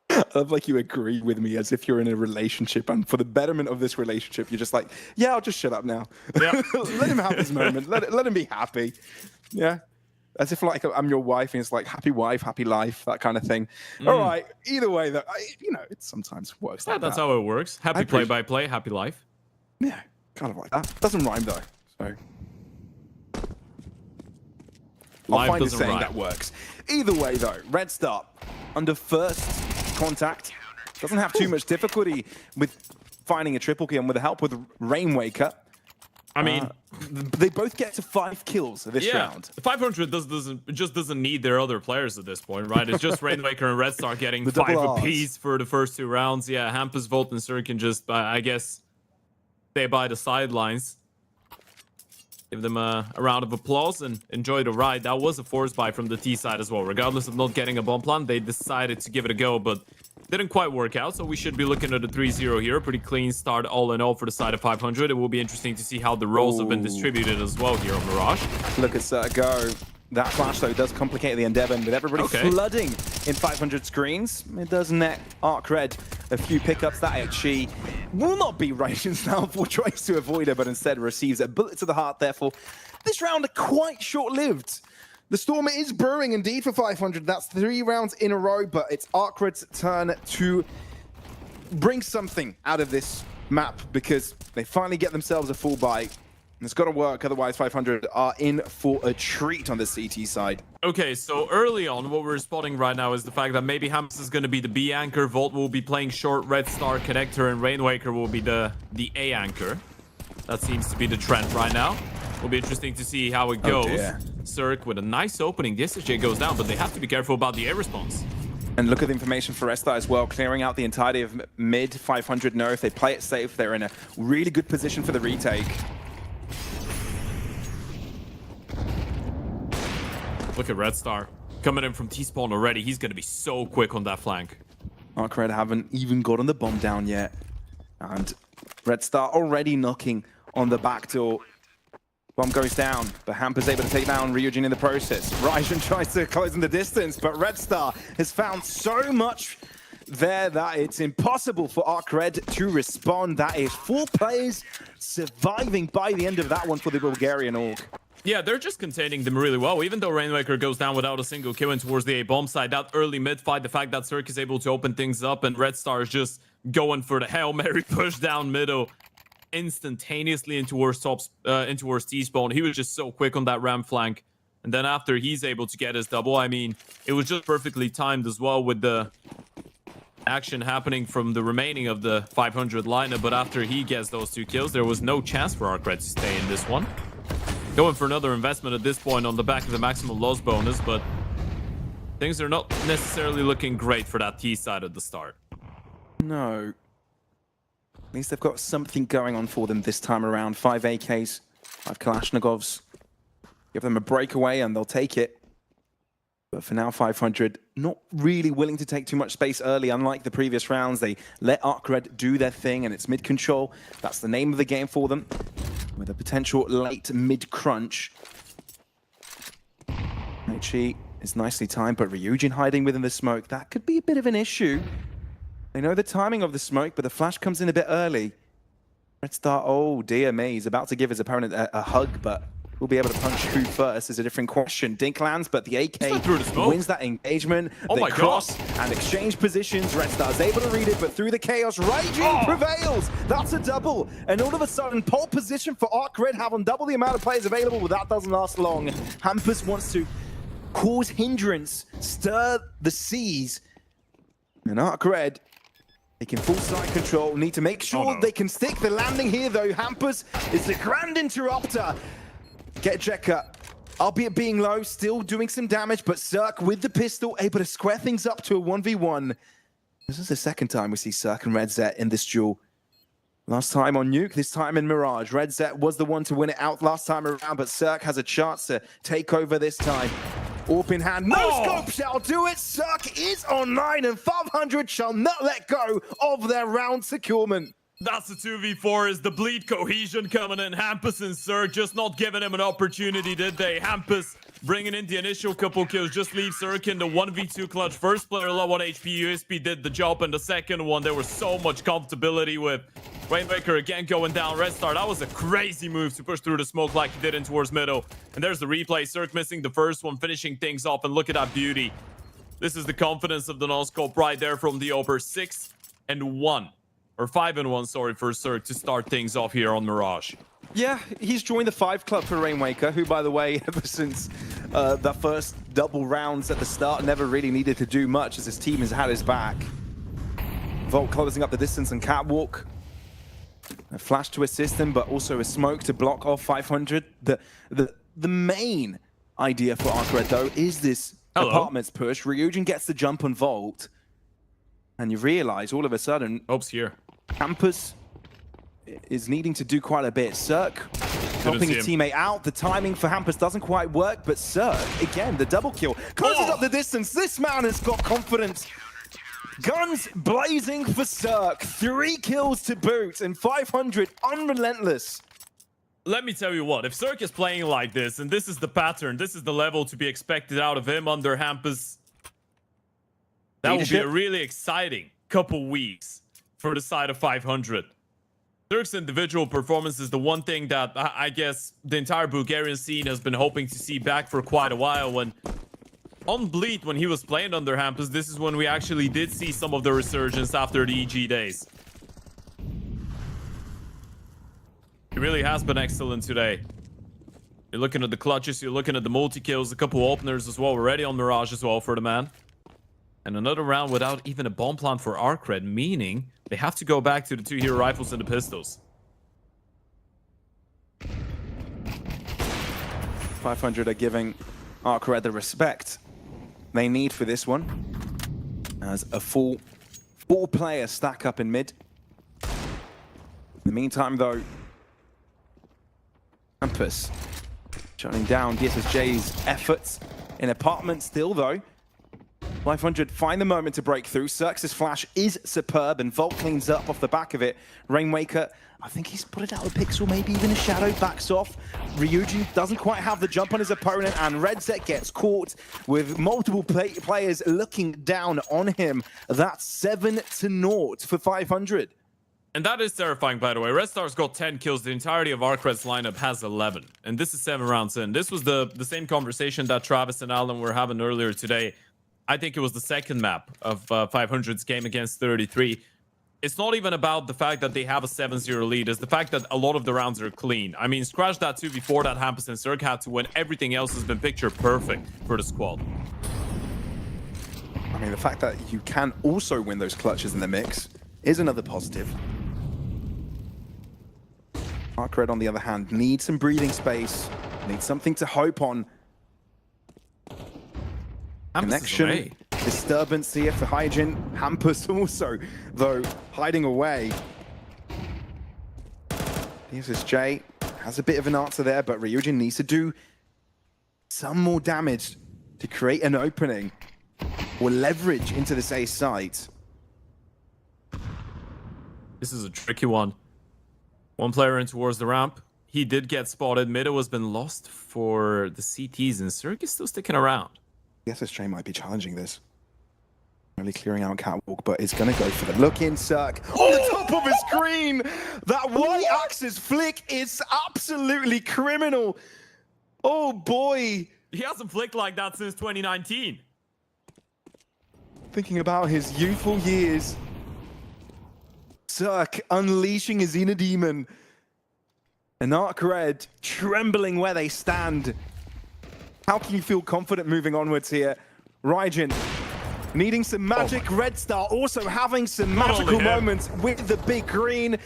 I love like you agree with me as if you're in a relationship, and for the betterment of this relationship, you're just like, yeah, I'll just shut up now. Yeah. Let him have his moment. Let him be happy. Yeah. As if like I'm your wife and it's like happy wife, happy life, that kind of thing. All right. Either way, though, it sometimes works like That's that. how it works. Happy play-by-play, happy life. Yeah, kind of like that. Doesn't rhyme though, so I'll find a saying that works. Either way though, Red Star under first contact doesn't have too much difficulty with finding a triple kill, and with the help with Rainwaker. I mean, they both get to 5 kills this round. 500 doesn't need their other players at this point, right? It's just Rainwaker and Red Star getting 5 apiece for the first 2 rounds. Yeah, Hampus, Volt, and Sir can just, I guess, stay by the sidelines. Give them a round of applause and enjoy the ride. That was a force buy from the T side as well. Regardless of not getting a bomb plant, they decided to give it a go, but didn't quite work out. So we should be looking at a 3-0 here. Pretty clean start all in all for the side of 500. It will be interesting to see how the roles have been distributed as well here on Mirage. Look at go. That flash, though, does complicate the endeavor, and with everybody flooding in 500 screens, it does net ARCRED a few pickups. That HE will not be Radiant's now for tries to avoid her, but instead receives a bullet to the heart. Therefore, this round quite short-lived. The storm is brewing indeed for 500. That's 3 rounds in a row, but it's ARCRED's turn to bring something out of this map, because they finally get themselves a full buy. It's got to work, otherwise 500 are in for a treat on the CT side. Okay, so early on, what we're spotting right now is the fact that maybe Hampus is going to be the B anchor, Volt will be playing short Red Star connector, and Rainwaker will be the A anchor. That seems to be the trend right now. Will be interesting to see how it goes. Cirque with a nice opening. The SSJ goes down, but they have to be careful about the air response. And look at the information for Resta as well, clearing out the entirety of mid. 500 know if they play it safe, they're in a really good position for the retake. Look at Red Star coming in from T-spawn already. He's going to be so quick on that flank. ARCRED haven't even gotten the bomb down yet. And Red Star already knocking on the back door. Bomb goes down, but Hampus able to take down Ryujin in the process. Raijin tries to close in the distance, but Red Star has found so much there that it's impossible for ARCRED to respond. That is 4 players surviving by the end of that one for the Bulgarian org. Yeah, they're just containing them really well. Even though Rainwaker goes down without a single kill in towards the A-bomb side, that early mid-fight, the fact that Cirque is able to open things up and Red Star is just going for the Hail Mary push down middle instantaneously into towards T-spawn. He was just so quick on that ramp flank. And then after he's able to get his double, I mean, it was just perfectly timed as well with the action happening from the remaining of the 500 lineup. But after he gets those 2 kills, there was no chance for ARCRED to stay in this one. Going for another investment at this point on the back of the maximum loss bonus, but things are not necessarily looking great for that T side at the start. No. At least they've got something going on for them this time around. 5 AKs, 5 Kalashnikovs. Give them a breakaway and they'll take it. But for now, 500 not really willing to take too much space early. Unlike the previous rounds, they let ARCRED do their thing, and it's mid control. That's the name of the game for them, with a potential late mid crunch. HE is nicely timed, but Ryujin hiding within the smoke. That could be a bit of an issue. They know the timing of the smoke, but the flash comes in a bit early. Red Star, oh dear me, he's about to give his opponent a hug, but we'll be able to punch who first is a different question. Dink lands, but the AK wins that engagement. Oh they my cross God. and exchange positions. Red Star's able to read it, but through the chaos, Raging prevails. That's a double. And all of a sudden, pole position for ARCRED, having double the amount of players available, but that doesn't last long. Hampus wants to cause hindrance, stir the seas. And ARCRED, they can full side control, need to make sure they can stick the landing here, though. Hampus is the grand interrupter. Get Jekka, albeit being low, still doing some damage, but Cirque with the pistol, able to square things up to a 1v1. This is the second time we see Cirque and RedZet in this duel. Last time on Nuke, this time in Mirage. RedZet was the one to win it out last time around, but Cirque has a chance to take over this time. AWP in hand, no scope shall do it. Cirque is online, and 500 shall not let go of their round securement. That's the 2v4. Is the bleed cohesion coming in? Hampus and Cirque just not giving him an opportunity, did they? Hampus bringing in the initial couple kills, just leave Cirque in the 1v2 clutch. First player low on HP, USP did the job, and the second one, there was so much comfortability with Rainmaker again going down. Red Star, that was a crazy move to push through the smoke like he did in towards middle. And there's the replay. Cirque missing the first one, finishing things off, and look at that beauty. This is the confidence of the non-scope right there from the Oper. 6-1. Or 5-1, sorry, for Cirque to start things off here on Mirage. Yeah, he's joined the 5 club for Rainmaker, who, by the way, ever since the first double rounds at the start, never really needed to do much as his team has had his back. Volt closing up the distance and Catwalk. A flash to assist him, but also a smoke to block off 500. The main idea for ARCRED, though, is this apartments push. Ryujin gets the jump on Volt, and you realize all of a sudden... Oops, here. Campus is needing to do quite a bit. Cirque helping his teammate out. The timing for Hampus doesn't quite work, but Cirque, again, the double kill, closes up the distance. This man has got confidence. Guns blazing for Cirque. 3 kills to boot, and 500 unrelentless. Let me tell you what, if Cirque is playing like this, and this is the pattern, this is the level to be expected out of him under Hampus, that will be a really exciting couple weeks for the side of 500. Cirque's individual performance is the one thing that I guess the entire Bulgarian scene has been hoping to see back for quite a while. When on Bleed, when he was playing under Hampus, this is when we actually did see some of the resurgence after the EG days. He really has been excellent today. You're looking at the clutches, you're looking at the multi-kills, a couple openers as well. We're ready on Mirage as well for the man. And another round without even a bomb plant for ARCRED, meaning they have to go back to the 2 hero rifles and the pistols. 500 are giving ARCRED the respect they need for this one, as a full 4-player stack up in mid. In the meantime, though, Campus shutting down DSSJ's efforts in apartment still, though. 500 find the moment to break through. Cirque's flash is superb, and Volt cleans up off the back of it. Rainmaker, I think he's put it out a pixel, maybe even a shadow, backs off. Ryujin doesn't quite have the jump on his opponent, and RedZet gets caught with multiple players looking down on him. That's 7-0 for 500. And that is terrifying, by the way. Red Star's got 10 kills. The entirety of ARCRED's lineup has 11. And this is 7 rounds in. This was the same conversation that Travis and Alan were having earlier today. I think it was the second map of 500's game against 33. it's not even about the fact that they have a 7-0 lead. It's the fact that a lot of the rounds are clean. I mean, scratch that too before that happens and Zerg had to win. Everything else has been picture perfect for the squad. I mean, the fact that you can also win those clutches in the mix is another positive. ARCRED, on the other hand, needs some breathing space, needs something to hope on. Connection, disturbance here for Hyjin. Hampus also, though, hiding away. DSSJ has a bit of an answer there, but Ryujin needs to do some more damage to create an opening or leverage into this A site. This is a tricky one. One player in towards the ramp. He did get spotted. Mido has been lost for the CTs, and Zerg is still sticking around. SSJ might be challenging this. Really clearing out catwalk, but is going to go for the look-in circ. On the top of his screen! That Y-axis flick is absolutely criminal. Oh boy! He hasn't flicked like that since 2019. Thinking about his youthful years. Circ unleashing his inner demon. And ARCRED trembling where they stand. How can you feel confident moving onwards here? Ryujin needing some magic. Red Star also having some magical moments with the big green.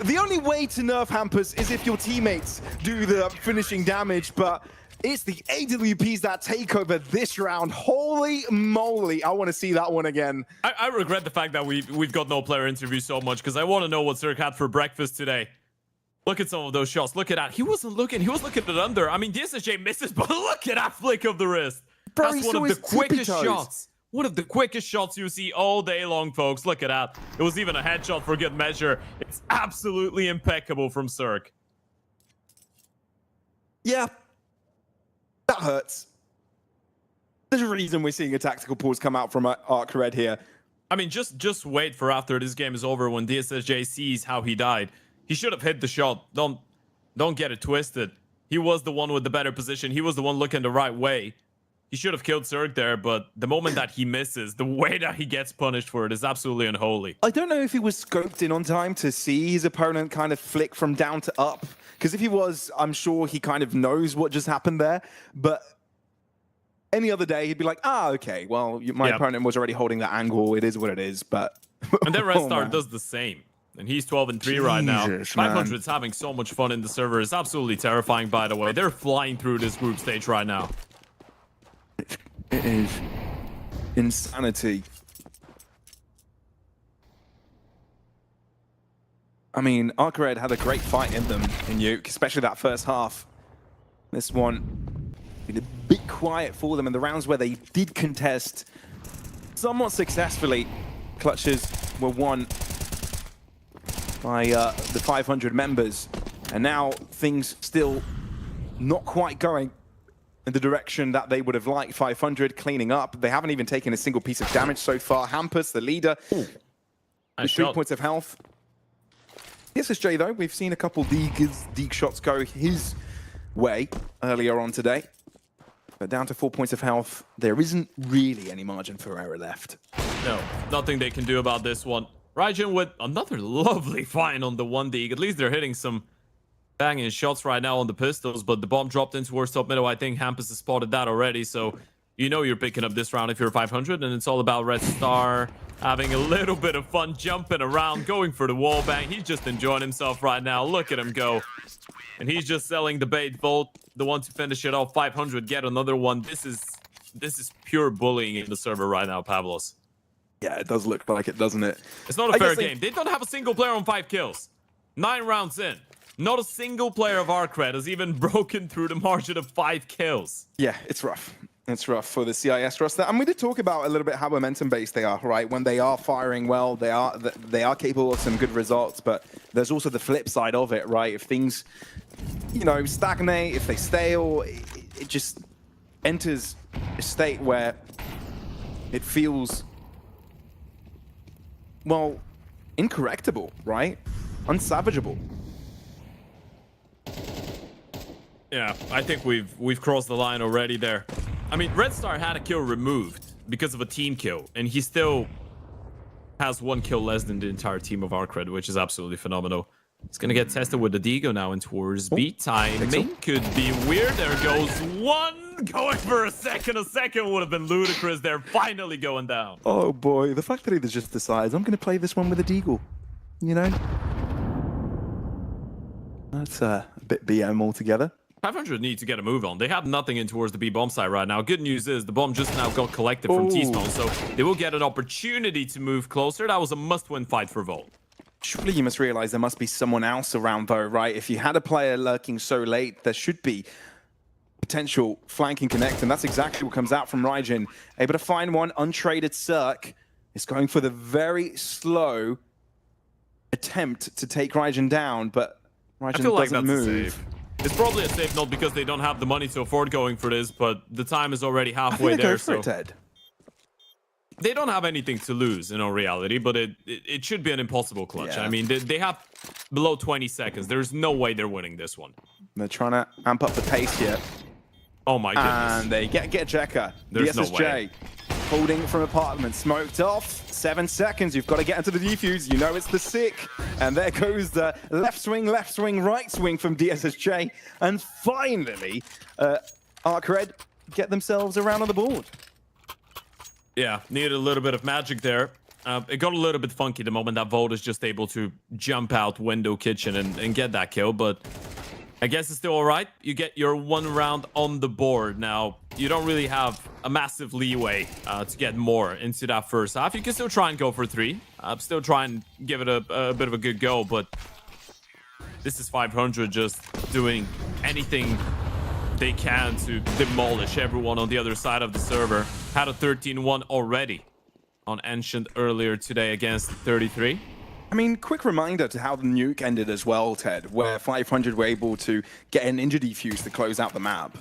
The only way to nerf Hampus is if your teammates do the finishing damage, but it's the AWPs that take over this round. Holy moly, I want to see that one again. I regret the fact that we've got no player interview so much, because I want to know what Zerg had for breakfast today. Look at some of those shots. Look at that. He wasn't looking. He was looking at under. I mean, DSSJ misses, but look at that flick of the wrist. Bro, that's one of the quickest shots. One of the quickest shots you see all day long, folks. Look at that. It was even a headshot for good measure. It's absolutely impeccable from Zerg. Yeah. That hurts. There's a reason we're seeing a tactical pause come out from ARCRED here. I mean, just wait for after this game is over when DSSJ sees how he died. He should have hit the shot. Don't get it twisted. He was the one with the better position. He was the one looking the right way. He should have killed Zerg there, but the moment that he misses, the way that he gets punished for it is absolutely unholy. I don't know if he was scoped in on time to see his opponent kind of flick from down to up. Because if he was, I'm sure he kind of knows what just happened there. But any other day, he'd be like, okay, well, my opponent was already holding that angle. It is what it is, but... And then Red Star does the same. And he's 12-3 right now. 500's having so much fun in the server. It's absolutely terrifying, by the way. They're flying through this group stage right now. It is insanity. I mean, ARCRED had a great fight in them in Nuke, especially that first half. This one been a bit quiet for them in the rounds where they did contest somewhat successfully. Clutches were won by the 500 members, and now things still not quite going in the direction that they would have liked. 500 cleaning up. They haven't even taken a single piece of damage so far. Hampus, the leader, with 3 points of health. SSJ though, we've seen a couple Deeg shots go his way earlier on today. But down to 4 points of health, there isn't really any margin for error left. No, nothing they can do about this one. Ryujin with another lovely find on the 1 Deeg. At least they're hitting some banging shots right now on the pistols, but the bomb dropped in towards top middle. I think Hampus has spotted that already, so you know you're picking up this round if you're 500, and it's all about Red Star having a little bit of fun jumping around, going for the wall bang. He's just enjoying himself right now. Look at him go. And he's just selling the bait Volt, the one to finish it off. 500, get another one. This is pure bullying in the server right now, Pavlos. Yeah, it does look like it, doesn't it? It's not a fair game. They don't have a single player on 5 kills. 9 rounds in. Not a single player of ARCRED has even broken through the margin of 5 kills. Yeah, it's rough. It's rough for the CIS roster. And we did talk about a little bit how momentum-based they are, right? When they are firing well, they are capable of some good results, but there's also the flip side of it, right? If things, you know, stagnate, if they stale, it just enters a state where it feels, well, incorrectable, right? Unsavageable. Yeah, I think we've crossed the line already there. I mean, Red Star had a kill removed because of a team kill, and he still has 1 kill less than the entire team of ARCRED, which is absolutely phenomenal. It's going to get tested with the Digo now and towards B timing. Could be weird. There goes one. Going for a second. A second would have been ludicrous. They're finally going down. Oh boy, the fact that he just decides, I'm going to play this one with a Deagle. You know? That's a bit BM altogether. 500 need to get a move on. They have nothing in towards the B bomb site right now. Good news is the bomb just now got collected from T-Spawn, so they will get an opportunity to move closer. That was a must-win fight for Volt. Surely you must realize there must be someone else around, though, right? If you had a player lurking so late, there should be potential flanking connect, and that's exactly what comes out from Raijin. Able to find one, untraded Cirque. Is going for the very slow attempt to take Raijin down, but Raijin doesn't move. It's probably a safe, not because they don't have the money to afford going for this, but the time is already halfway there. So they don't have anything to lose in all reality, but it should be an impossible clutch. Yeah. I mean, they have below 20 seconds. There's no way they're winning this one. They're trying to amp up the pace here. Oh my goodness. And they get Jekka. There's no DSSJ way. holding from apartment, smoked off. 7 seconds, you've got to get into the defuse. You know it's the sick. And there goes the left swing, right swing from DSSJ. And finally, ARCRED get themselves around on the board. Yeah, needed a little bit of magic there. It got a little bit funky the moment that Volt is just able to jump out window kitchen and get that kill, but I guess it's still all right. You get your 1 round on the board. Now, you don't really have a massive leeway to get more into that first half. You can still try and go for 3. Still try and give it a bit of a good go, but this is 500 just doing anything they can to demolish everyone on the other side of the server. Had a 13-1 already on Ancient earlier today against 33. I mean, quick reminder to how the nuke ended as well, Ted, where 500 were able to get an injury defuse to close out the map.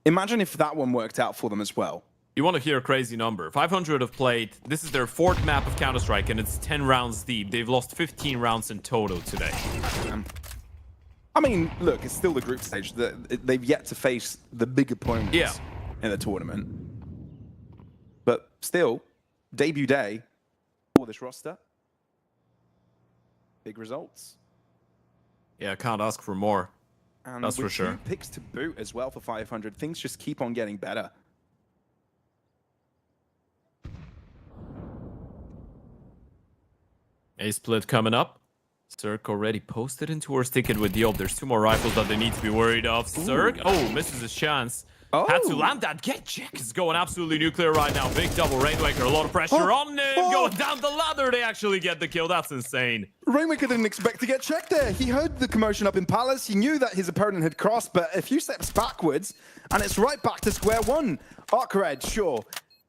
Imagine if that one worked out for them as well. You want to hear a crazy number. 500 have played, this is their 4th map of Counter-Strike, and it's 10 rounds deep. They've lost 15 rounds in total today. I mean, look, it's still the group stage. They've yet to face the big opponents in the tournament. But still, debut day for this roster. Big results. Yeah, I can't ask for more. And that's for sure. 2 picks to boot as well for 500. Things just keep on getting better. A split coming up. Cirque already posted in towards ticket with Diop. There's 2 more rifles that they need to be worried of. Cirque, misses his chance. Had to land that. Jack is going absolutely nuclear right now. Big double Rainwaker. A lot of pressure on him. Going down the ladder. They actually get the kill. That's insane. Rainwaker didn't expect to get checked there. He heard the commotion up in Palace. He knew that his opponent had crossed, but a few steps backwards, and it's right back to square one. ARCRED, sure.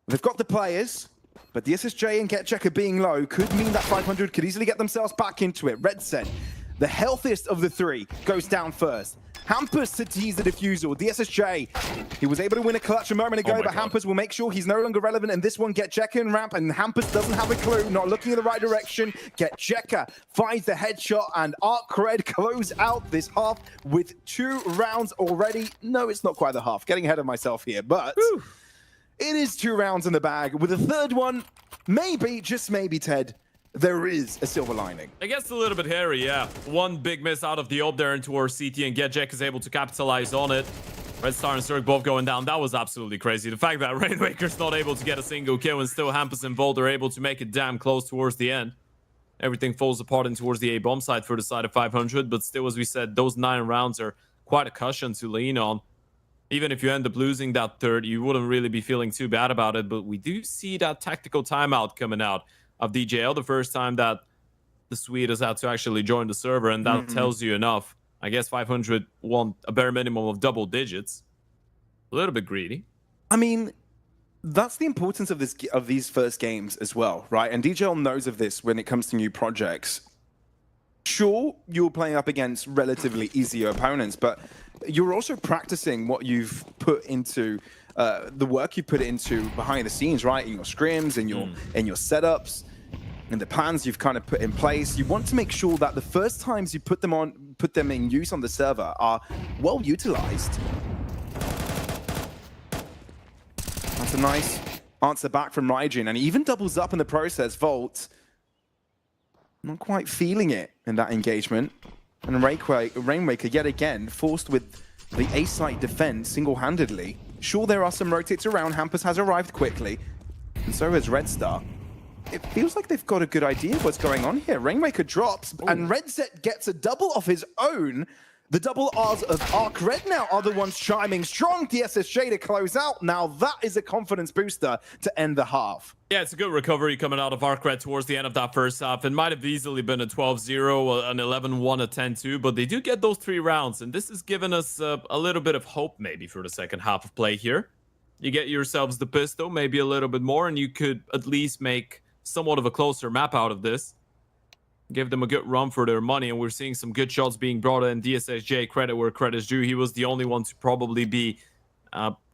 They've got the players, but the SSJ and Getchecker being low could mean that 500 could easily get themselves back into it. Redsen, the healthiest of the 3, goes down first. Hampus to tease the defusal. DSSJ, he was able to win a clutch a moment ago, but Hampus will make sure he's no longer relevant in this one. Getchecker in ramp, and Hampus doesn't have a clue, not looking in the right direction. Getchecker finds the headshot, and ARCRED close out this half with 2 rounds already. No, it's not quite the half. Getting ahead of myself here, but it is 2 rounds in the bag. With a 3rd one, maybe, just maybe, Ted, there is a silver lining. It gets a little bit hairy, yeah. 1 big miss out of the op there into our CT, and Getjack is able to capitalize on it. Red Star and Cirque both going down. That was absolutely crazy. The fact that Rainwaker's not able to get a single kill and still Hampus and Volt are able to make it damn close towards the end. Everything falls apart in towards the A-bomb side for the side of 500, but still, as we said, those 9 rounds are quite a cushion to lean on. Even if you end up losing that 3rd, you wouldn't really be feeling too bad about it, but we do see that tactical timeout coming out of DJL, the first time that the Swede has had to actually join the server, and that tells you enough. I guess 500 want a bare minimum of double digits. A little bit greedy. I mean, that's the importance of these first games as well, right? And DJL knows of this when it comes to new projects. Sure, you're playing up against relatively easier opponents, but you're also practicing what you've put into the work you put into behind the scenes, right? In your scrims, in your setups, and the plans you've kind of put in place. You want to make sure that the first times you put them in use on the server are well utilized. That's a nice answer back from Raijin, and he even doubles up in the process. Volt, not quite feeling it in that engagement. And Rainmaker, yet again, forced with the A-site defense single-handedly. Sure, there are some rotates around. Hampus has arrived quickly, and so has Red Star. It feels like they've got a good idea of what's going on here. Rainmaker drops, and RedZet gets a double of his own. The double R's of ARCRED now are the ones chiming strong. DSSJ to close out. Now that is a confidence booster to end the half. Yeah, it's a good recovery coming out of ARCRED towards the end of that first half. It might have easily been a 12-0, an 11-1, a 10-2, but they do get those 3 rounds, and this has given us a little bit of hope maybe for the second half of play here. You get yourselves the pistol, maybe a little bit more, and you could at least make somewhat of a closer map out of this. Give them a good run for their money, and we're seeing some good shots being brought in. DSSJ, credit where credit's due. He was the only one to probably be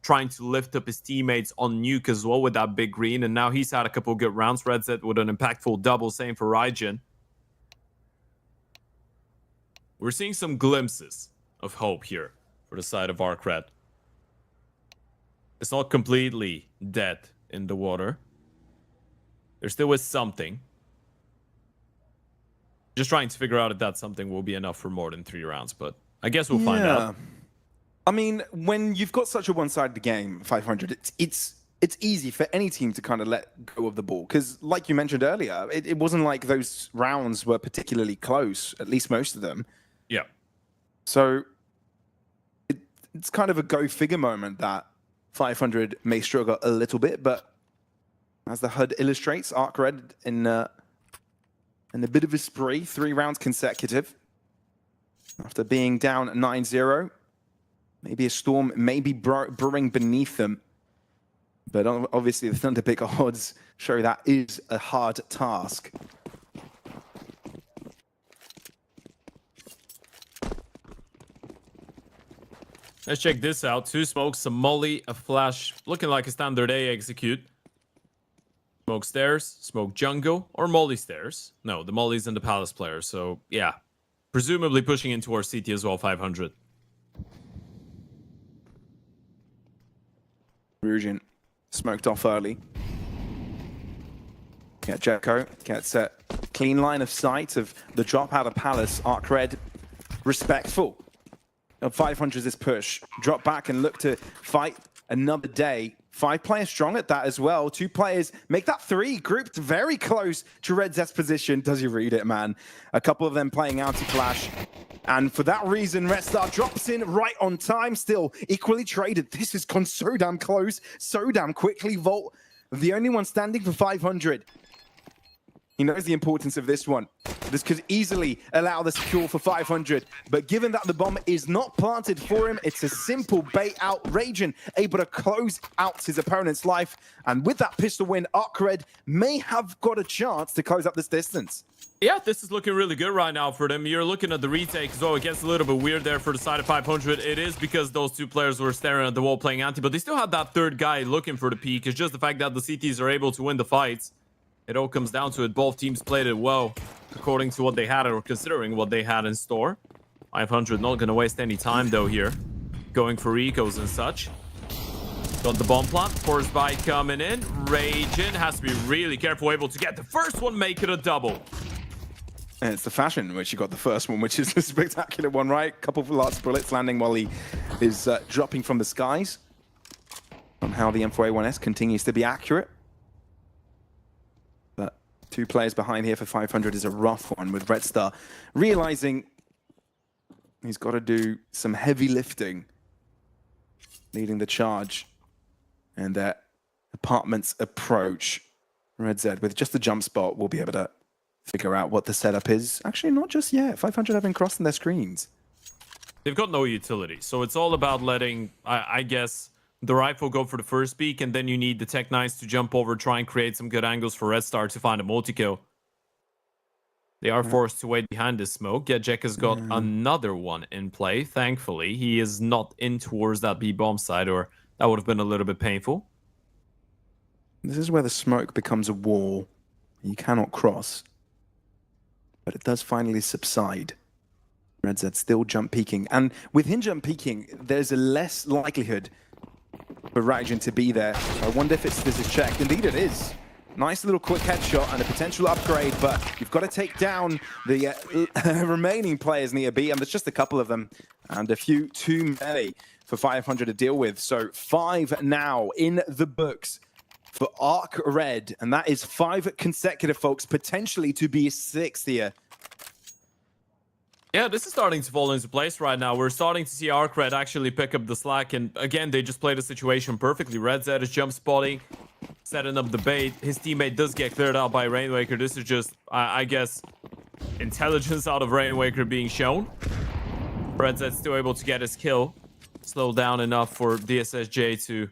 trying to lift up his teammates on Nuke as well with that big green, and now he's had a couple good rounds. RedZet with an impactful double, same for Raijin. We're seeing some glimpses of hope here for the side of ARCRED. It's not completely dead in the water. There still is something. Just trying to figure out if that something will be enough for more than 3 rounds, but I guess we'll find out. I mean, when you've got such a one-sided game, 500, it's easy for any team to kind of let go of the ball, because like you mentioned earlier, it wasn't like those rounds were particularly close, at least most of them. Yeah. So it's kind of a go-figure moment that 500 may struggle a little bit, but as the HUD illustrates, ARCRED in a bit of a spree, 3 rounds consecutive. After being down 9-0, maybe a storm may be brewing beneath them. But obviously the Thunderpick odds show that is a hard task. Let's check this out. 2 smokes, some molly, a flash, looking like a standard A execute. Smoke stairs, smoke jungle, or molly stairs. No, the molly's in the palace player, so yeah. Presumably pushing into our CT as well, 500. Rugin smoked off early. Yeah, Jericho gets a clean line of sight of the drop out of palace. ARCRED respectful of 500's this push. Drop back and look to fight another day. 5 players strong at that as well. 2 players make that 3, grouped very close to RedZet's position. Does he read it, man? A couple of them playing anti-flash. And for that reason, Red Star drops in right on time, still equally traded. This has gone so damn close, so damn quickly. Volt, the only one standing for 500. He knows the importance of this one. This could easily allow the secure for 500, but given that the bomb is not planted for him, it's a simple bait out. Raijin able to close out his opponent's life, and with that pistol win, ARCRED may have got a chance to close up this distance. Yeah, this is looking really good right now for them. You're looking at the retake as well. It gets a little bit weird there for the side of 500. It is because those 2 players were staring at the wall playing anti, but they still had that 3rd guy looking for the peak. It's just the fact that the CTs are able to win the fights. It all comes down to it. Both teams played it well, according to what they had or considering what they had in store. 500 not going to waste any time, though, here. Going for ecos and such. Got the bomb plant. Force bite coming in. Raijin has to be really careful, able to get the first one, make it a double. And it's the fashion in which he got the first one, which is a spectacular one, right? Couple of last bullets landing while he is dropping from the skies. On how the M4A1S continues to be accurate. 2 players behind here for 500 is a rough one, with Red Star realizing he's got to do some heavy lifting, leading the charge. And that apartment's approach, RedZet with just the jump spot will be able to figure out what the setup is. Actually, not just yet. 500 have been crossing their screens. They've got no utility, so it's all about letting, I guess, the rifle go for the first peek, and then you need the Tech 9s to jump over, try and create some good angles for Red Star to find a multi-kill. They are forced to wait behind this smoke. Yeah, Jack has got another one in play, thankfully. He is not in towards that B-bomb side, or that would have been a little bit painful. This is where the smoke becomes a wall you cannot cross. But it does finally subside. RedZet still jump peeking. And with him jump peeking, there's a less likelihood for Raijin to be there. So I wonder if this is checked. Indeed it is. Nice little quick headshot and a potential upgrade, but you've got to take down the remaining players near B, and there's just a couple of them, and a few too many for 500 to deal with. So 5 now in the books for ARCRED, and that is 5 consecutive, folks, potentially to be 6th here. Yeah, this is starting to fall into place right now. We're starting to see ARCRED actually pick up the slack, and again, they just played the situation perfectly. RedZ is jump spotting, setting up the bait. His teammate does get cleared out by Rainwaker. This is just, I guess, intelligence out of Rainwaker being shown. RedZ's still able to get his kill. Slow down enough for DSSJ to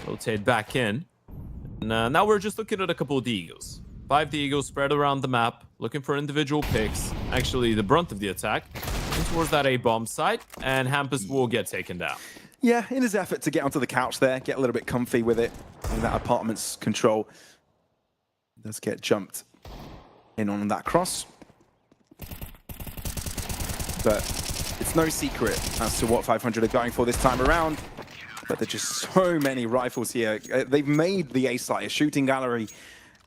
rotate back in. And now we're just looking at a couple of Deagles. 5 Deagles spread around the map, looking for individual picks. Actually, the brunt of the attack. And towards that A-bomb site, and Hampus will get taken down. Yeah, in his effort to get onto the couch there, get a little bit comfy with it, in that apartment's control. Does get jumped in on that cross. But it's no secret as to what 500 are going for this time around. But there's just so many rifles here. They've made the A site a shooting gallery.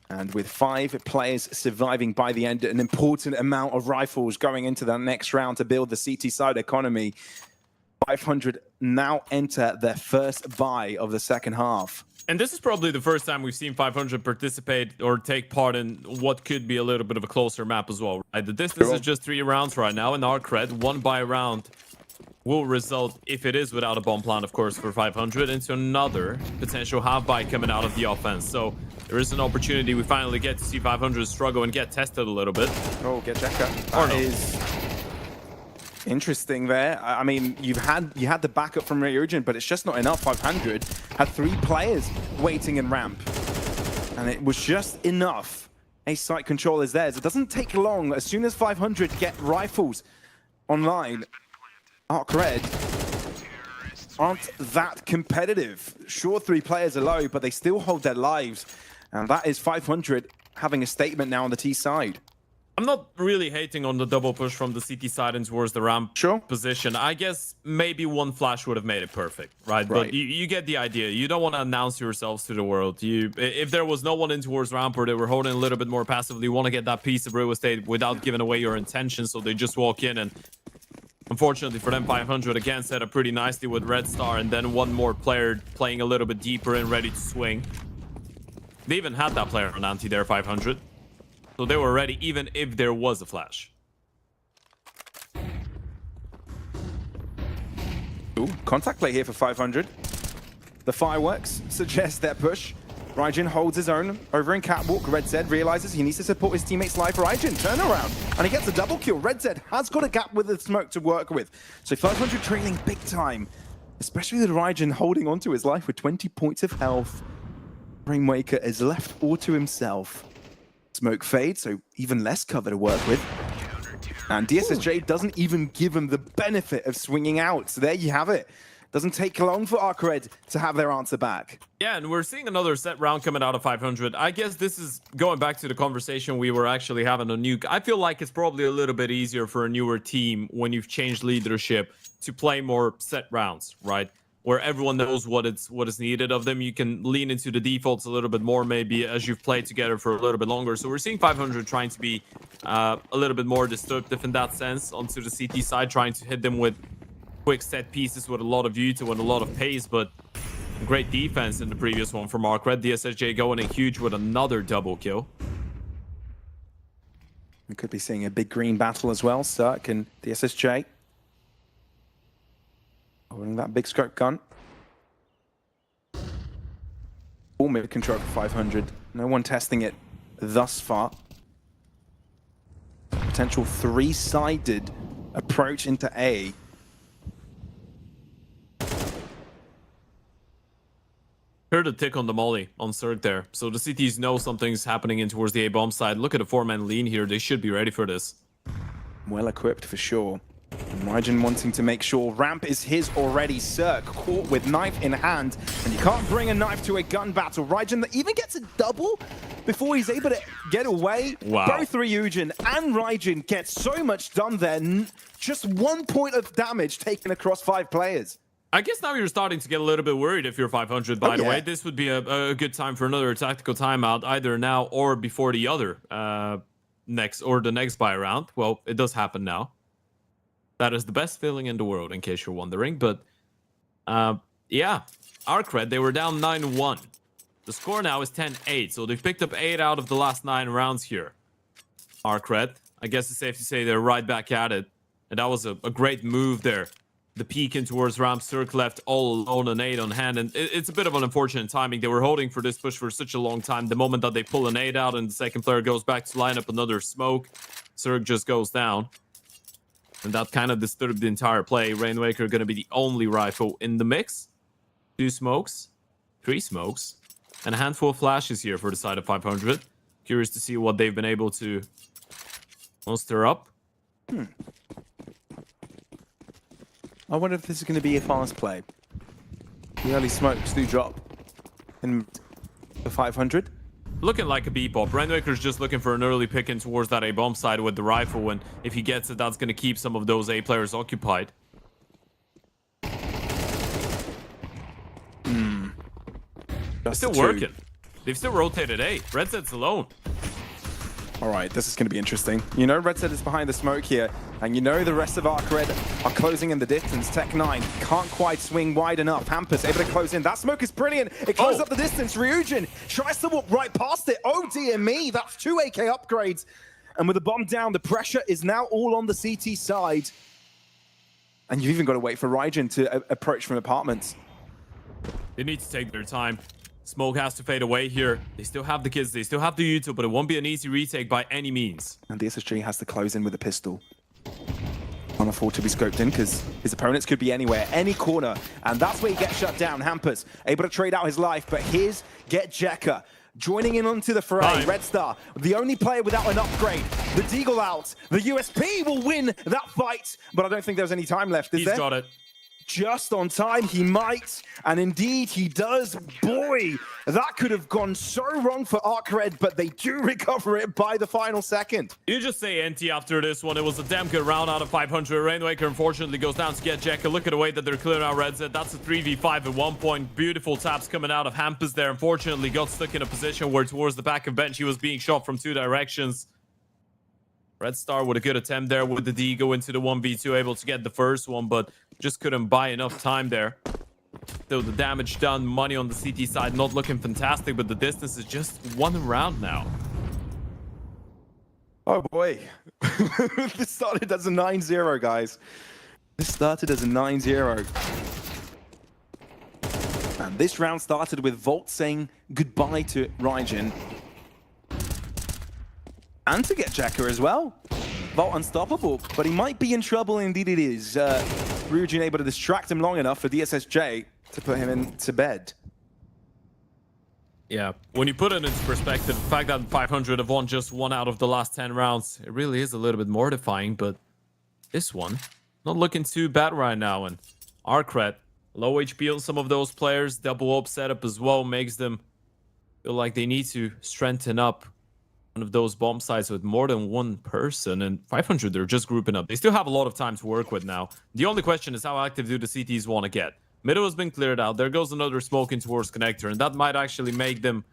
And with 5 players surviving by the end, an important amount of rifles going into the next round to build the CT side economy. 500 now enter their first buy of the second half. And this is probably the first time we've seen 500 participate or take part in what could be a little bit of a closer map as well, right? The distance is just 3 rounds right now, and ARCRED, 1 buy round will result, if it is without a bomb plant, of course, for 500, into another potential half buy coming out of the offense. So there is an opportunity. We finally get to see 500 struggle and get tested a little bit. Oh, get Jekka. That is interesting there. I mean, you had the backup from Ryujin, but it's just not enough. 500 had 3 players waiting in ramp, and it was just enough. A site control is theirs. It doesn't take long. As soon as 500 get rifles online, ARCRED aren't that competitive. Sure, 3 players are low, but they still hold their lives. And that is 500 having a statement now on the T side. I'm not really hating on the double push from the CT side and towards the ramp position. I guess maybe 1 flash would have made it perfect, right? But you get the idea. You don't want to announce yourselves to the world. If there was no one in towards ramp or they were holding a little bit more passively, you want to get that piece of real estate without giving away your intention, so they just walk in. And unfortunately for them, 500 again set up pretty nicely with Red Star, and then 1 more player playing a little bit deeper and ready to swing. They even had that player on anti there, 500. So they were ready even if there was a flash. Ooh, contact play here for 500. The fireworks suggest their push. Raijin holds his own over in Catwalk. RedZ realizes he needs to support his teammate's life. Raijin, turn around, and he gets a double kill. RedZ has got a gap with the smoke to work with. So 500 trailing big time, especially with Raijin holding onto his life with 20 points of health. Rainwaker is left all to himself. Smoke fades, so even less cover to work with. And DSSJ doesn't even give him the benefit of swinging out. So there you have it. Doesn't take long for ARCRED to have their answer back. Yeah, and we're seeing another set round coming out of 500. I guess this is going back to the conversation we were actually having on Nuke. I feel like it's probably a little bit easier for a newer team when you've changed leadership to play more set rounds, right? Where everyone knows what is needed of them. You can lean into the defaults a little bit more, maybe, as you've played together for a little bit longer. So we're seeing 500 trying to be a little bit more disruptive in that sense onto the CT side, trying to hit them with quick set pieces with a lot of Veto and a lot of pace, but great defense in the previous one from ARCRED. DSSJ going in huge with another double kill. We could be seeing a big green battle as well. Cirque and DSSJ holding that big scope gun. All mid control for 500. No one testing it thus far. Potential 3-sided approach into A. Heard a tick on the molly on Cirque there. So the CTs know something's happening in towards the A-bomb side. Look at the 4-man lean here. They should be ready for this. Well equipped for sure. Raijin wanting to make sure ramp is his already. Cirque caught with knife in hand, and you can't bring a knife to a gun battle. Raijin that even gets a double before he's able to get away. Wow. Both Ryujin and Raijin get so much done there. Just 1 point of damage taken across 5 players. I guess now you're starting to get a little bit worried if you're 500, by the yeah. way. This would be a good time for another tactical timeout, either now or before the other the next buy round. Well, it does happen now. That is the best feeling in the world, in case you're wondering. But yeah, ARCRED, they were down 9-1. The score now is 10-8, so they've picked up 8 out of the last 9 rounds here. ARCRED, I guess it's safe to say they're right back at it. And that was a great move there. The peek in towards ramp, Cirque left all alone, an 8 on hand. And it's a bit of an unfortunate timing. They were holding for this push for such a long time. The moment that they pull an 8 out and the second player goes back to line up another smoke, Cirque just goes down. And that kind of disturbed the entire play. Rainwaker going to be the only rifle in the mix. 2 smokes, 3 smokes, and a handful of flashes here for the side of 500. Curious to see what they've been able to muster up. I wonder if this is going to be a fast play. The early smokes do drop in the 500. Looking like a B-pop. Rainwaker's just looking for an early pick in towards that A-bomb side with the rifle, and if he gets it, that's going to keep some of those A players occupied. They're still working. They've still rotated A. Red Set's alone. All right, this is going to be interesting. You know Red Set is behind the smoke here, and you know the rest of ARCRED are closing in the distance. Tech 9 can't quite swing wide enough. Hampus able to close in. That smoke is brilliant. It closes up the distance. Ryujin tries to walk right past it. Oh dear me, that's 2 AK upgrades. And with the bomb down, the pressure is now all on the CT side. And you've even got to wait for Ryujin to approach from apartments. They need to take their time. Smoke has to fade away here. They still have the kids, they still have the YouTube, but it won't be an easy retake by any means. And the SSG has to close in with a pistol. Can't afford to be scoped in because his opponents could be anywhere, any corner. And that's where he gets shut down. Hampus able to trade out his life, but here's Get Jekka joining in onto the fray. Fine. Red Star, the only player without an upgrade. The Deagle out. The USP will win that fight, but I don't think there's any time left, is there? He's got it. Just on time, he might, and indeed he does. Boy, that could have gone so wrong for ARCRED, but they do recover it by the final second. You just say NT after this one. It was a damn good round out of 500. Rainwaker unfortunately goes down to Get Jekka. Look at the way that they're clearing out Red Set. That's a 3v5 at one point. Beautiful taps coming out of Hampus there. Unfortunately got stuck in a position where towards the back of bench he was being shot from 2 directions. Red Star with a good attempt there with the D go into the 1v2, able to get the first one, but just couldn't buy enough time there. Still the damage done, money on the CT side, not looking fantastic, but the distance is just 1 round now. Oh boy. This started as a 9-0, guys. This started as a 9-0. And this round started with Volt saying goodbye to Ryujin. And to Get Jekka as well. Volt unstoppable, but he might be in trouble, indeed it is. Ryujin able to distract him long enough for DSSJ to put him into bed. Yeah, when you put it into perspective, the fact that 500 have won just 1 out of the last 10 rounds, it really is a little bit mortifying, but this one, not looking too bad right now. And ARCRED, low HP on some of those players, double up setup as well, makes them feel like they need to strengthen up one of those bomb sites with more than 1 person. And 500, they're just grouping up. They still have a lot of time to work with now. The only question is how active do the CTs want to get? Middle has been cleared out. There goes another smoke in towards connector, and that might actually make them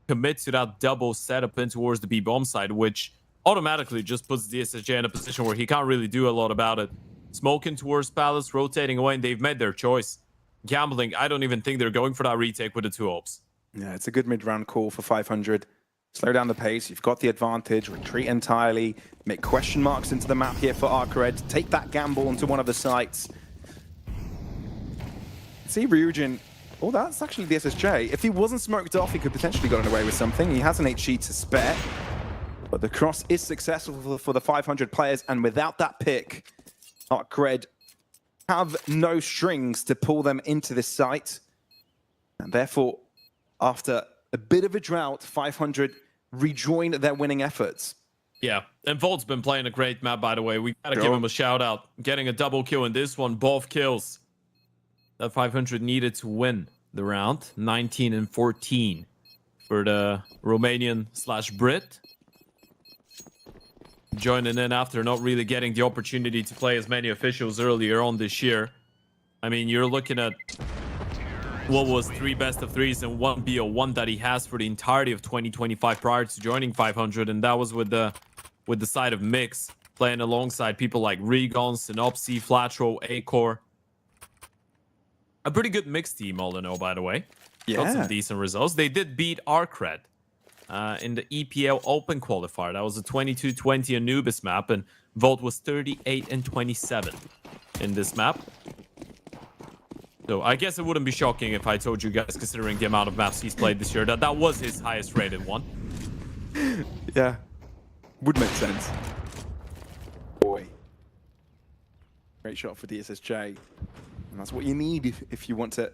commit to that double setup in towards the B bomb side, which automatically just puts DSSJ in a position where he can't really do a lot about it. Smoking towards Palace, rotating away, and they've made their choice. Gambling, I don't even think they're going for that retake with the 2 ops. Yeah, it's a good mid-round call for 500. Slow down the pace, you've got the advantage, retreat entirely, make question marks into the map here for ARCRED, take that gamble onto one of the sites. See Ryujin, oh, that's actually the SSJ. If he wasn't smoked off, he could potentially gotten away with something. He has an HE to spare, but the cross is successful for the 500 players, and without that pick, ARCRED have no strings to pull them into this site, and therefore, after a bit of a drought, 500 rejoin their winning efforts. Yeah, and Volt's been playing a great map, by the way. We gotta give him a shout out. Getting a double kill in this one, both kills. That 500 needed to win the round. 19 and 14 for the Romanian/Brit. Joining in after not really getting the opportunity to play as many officials earlier on this year. I mean, you're looking at what was 3 best of 3s and 1 BO1 that he has for the entirety of 2025 prior to joining 500, and that was with the side of Mix, playing alongside people like Regon, Synopsy, Flatro, Acor. A pretty good Mix team, all in all, by the way. Got some decent results. They did beat ARCRED in the EPL Open Qualifier. That was a 22-20 Anubis map, and Volt was 38-27 in this map. So I guess it wouldn't be shocking if I told you guys, considering the amount of maps he's played this year, that was his highest rated one. Yeah, would make sense. Boy, great shot for DSSJ, and that's what you need if you want to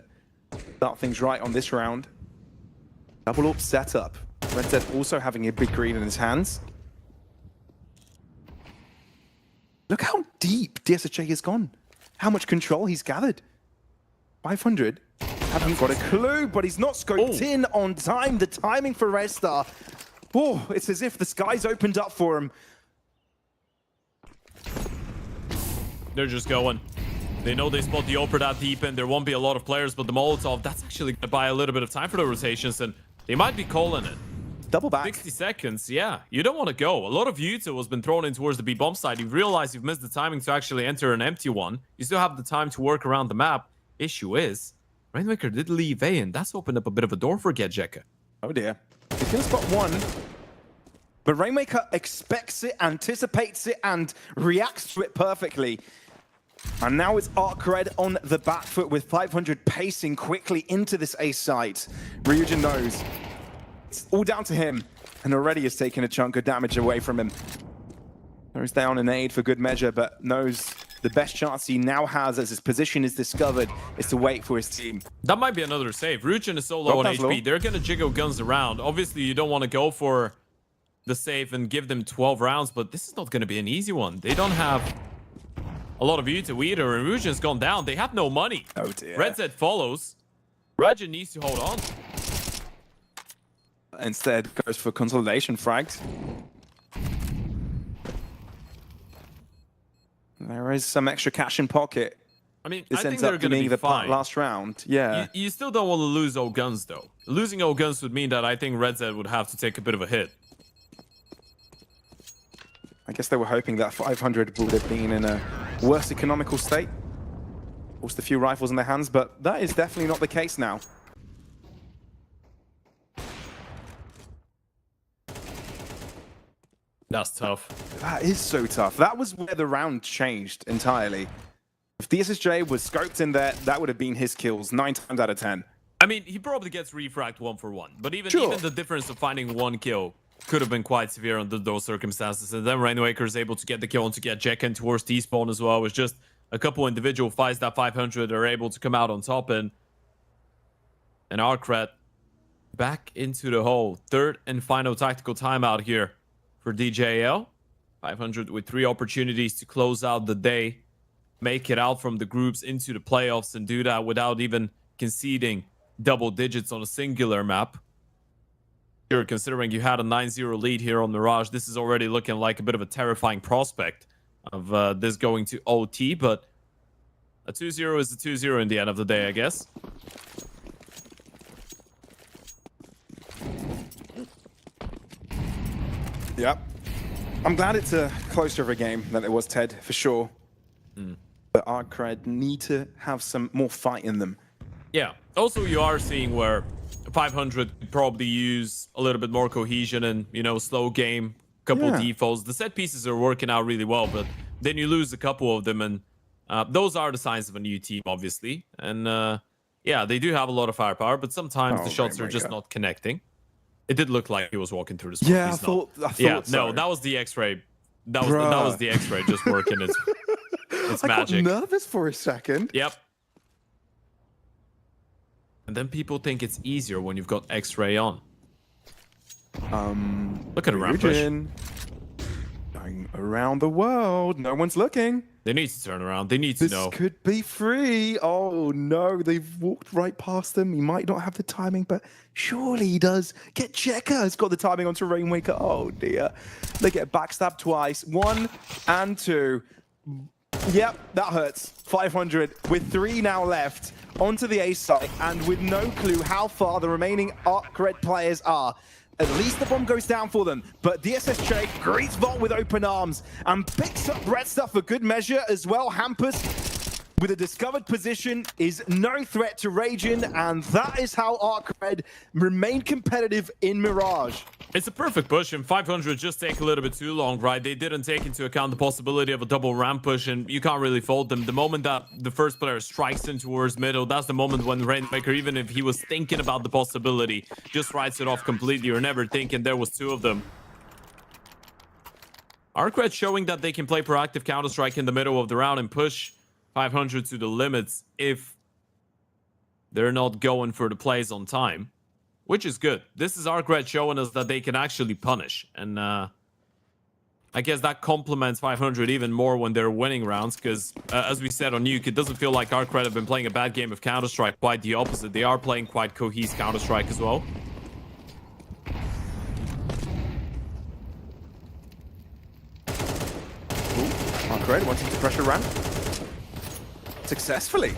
start things right on this round. Double up setup. Red also having a big green in his hands. Look how deep DSSJ has gone. How much control he's gathered. 500 haven't got a clue, but he's not scoped in on time. The timing for Red Star. Oh, it's as if the skies opened up for him. They're just going. They know they spot the Oper that deep, and there won't be a lot of players, but the Molotov, that's actually going to buy a little bit of time for the rotations, and they might be calling it. Double back. 60 seconds, yeah. You don't want to go. A lot of Yuta has been thrown in towards the B-bomb side. You realize you've missed the timing to actually enter an empty one. You still have the time to work around the map. Issue is, Rainmaker did leave A, and that's opened up a bit of a door for Getjeka. Oh dear. He's going to spot one. But Rainmaker expects it, anticipates it, and reacts to it perfectly. And now it's ARCRED on the back foot with 500 pacing quickly into this A site. Ryujin knows. It's all down to him. And already has taken a chunk of damage away from him. Throws down an aid for good measure, but knows the best chance he now has as his position is discovered is to wait for his team. That might be another save. Ryujin is so low on HP. They're going to jiggle guns around. Obviously, you don't want to go for the save and give them 12 rounds, but this is not going to be an easy one. They don't have a lot of Yuta either, and Ryujin's gone down. They have no money. Oh dear. Red Zed follows. Ryujin needs to hold on. Instead, goes for consolidation frags. There is some extra cash in pocket. I mean, This I think ends they're up going to being be the fine. last round. Yeah. You still don't want to lose all guns, though. Losing all guns would mean that I think Red Zed would have to take a bit of a hit. I guess they were hoping that 500 would have been in a worse economical state. Lost a few rifles in their hands, but that is definitely not the case now. That's tough. That is so tough. That was where the round changed entirely. If DSSJ was scoped in there, that would have been his kills 9 times out of 10. I mean, he probably gets refragged 1 for 1, but even the difference of finding 1 kill could have been quite severe under those circumstances. And then Rainmaker is able to get the kill and to get Jekken towards T-spawn as well. It was just a couple individual fights that 500 are able to come out on top in. And ARCRED back into the hole. Third and final tactical timeout here for DJL. 500 with 3 opportunities to close out the day, make it out from the groups into the playoffs, and do that without even conceding double digits on a singular map. Sure, considering you had a 9-0 lead here on Mirage, this is already looking like a bit of a terrifying prospect of this going to OT, but a 2-0 is a 2-0 in the end of the day, I guess. Yep. I'm glad it's a closer of a game than it was, Ted, for sure. But ARCRED need to have some more fight in them. Yeah. Also, you are seeing where 500 could probably use a little bit more cohesion and, you know, slow game, couple defaults. The set pieces are working out really well, but then you lose a couple of them, and those are the signs of a new team, obviously. And yeah, they do have a lot of firepower, but sometimes the shots are just not connecting. It did look like he was walking through the smoke. Yeah, I thought so. No, that was the X-ray. That was the X-ray just working its magic. I got nervous for a second. Yep. And then people think it's easier when you've got X-ray on. Look at a ramp push. Going around the world. No one's looking. They need to turn around. They need to know. This could be free. Oh no, they've walked right past him. He might not have the timing, but surely he does. Getjeka has got the timing onto Rainmaker. Oh dear. They get backstabbed twice. 1 and 2. Yep, that hurts. 500 with 3 now left onto the A site and with no clue how far the remaining ARCRED players are. At least the bomb goes down for them, but DSSJ greets Vault with open arms and picks up Red Stuff for good measure as well. Hampus with a discovered position is no threat to Raging, and that is how ARCRED remain competitive in Mirage. It's a perfect push, and 500 just take a little bit too long, right? They didn't take into account the possibility of a double ramp push, and you can't really fault them. The moment that the first player strikes in towards middle, that's the moment when Rainmaker, even if he was thinking about the possibility, just writes it off completely. You're never thinking there was 2 of them. ARCRED showing that they can play proactive Counter-Strike in the middle of the round and push 500 to the limits if they're not going for the plays on time, which is good. This is ARCRED showing us that they can actually punish, and I guess that complements 500 even more when they're winning rounds, because as we said on Nuke, it doesn't feel like ARCRED have been playing a bad game of Counter-Strike. Quite the opposite. They are playing quite cohesive Counter-Strike as well. ARCRED wanting to pressure ramp. Successfully,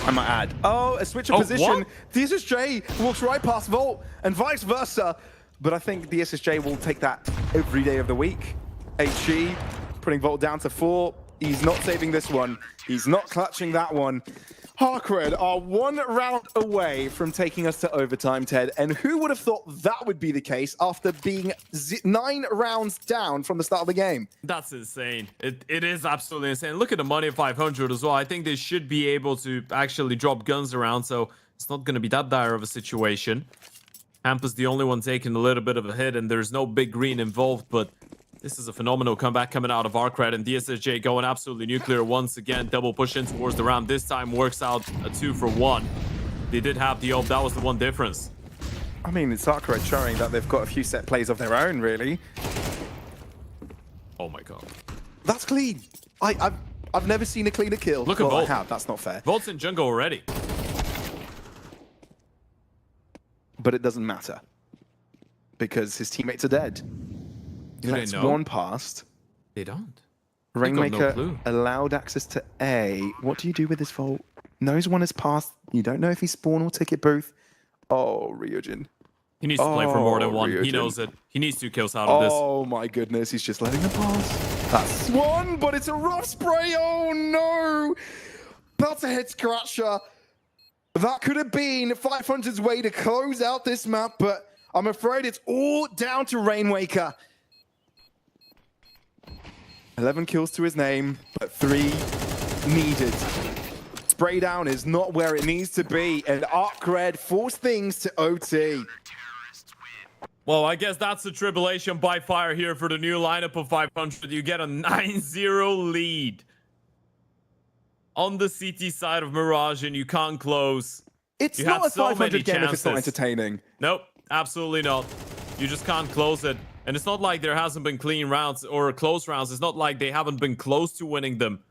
I might add. Oh, a switch of position. What? DSSJ walks right past Volt and vice versa. But I think DSSJ will take that every day of the week. HG putting Volt down to 4. He's not saving this one. He's not clutching that one. ARCRED are 1 round away from taking us to overtime, Ted. And who would have thought that would be the case after being 9 rounds down from the start of the game? That's insane. It is absolutely insane. Look at the money of 500 as well. I think they should be able to actually drop guns around, so it's not going to be that dire of a situation. Hampus the only one taking a little bit of a hit, and there's no big green involved, but this is a phenomenal comeback coming out of ARCRED, and DSSJ going absolutely nuclear once again. Double push in towards the round. This time works out a 2 for 1. They did have the ult. That was the one difference. I mean, it's ARCRED showing that they've got a few set plays of their own, really. Oh my god. That's clean. I've never seen a cleaner kill. Look at well, I Volt. have. That's not fair. Volt's in jungle already. But it doesn't matter because his teammates are dead. Do they That's know? 1 past. They don't. Rainmaker clue. allowed access to A. What do you do with this Volt? Knows 1 has passed. You don't know if he's spawn or ticket booth. Oh, Ryujin. He needs to play for more than 1. He Ryujin. knows it. He needs 2 kills out of this. Oh my goodness, he's just letting them pass. That's 1, but it's a rough spray. Oh no! That's a head scratcher. That could have been 500's way to close out this map, but I'm afraid it's all down to Rainmaker. 11 kills to his name, but 3 needed. Spray down is not where it needs to be, and ARCRED force things to OT. Well, I guess that's the tribulation by fire here for the new lineup of 500. You get a 9-0 lead on the CT side of Mirage, and you can't close. It's You not had a so 500 many game if it's not chances. entertaining. Nope, absolutely not. You just can't close it. And it's not like there hasn't been clean rounds or close rounds. It's not like they haven't been close to winning them.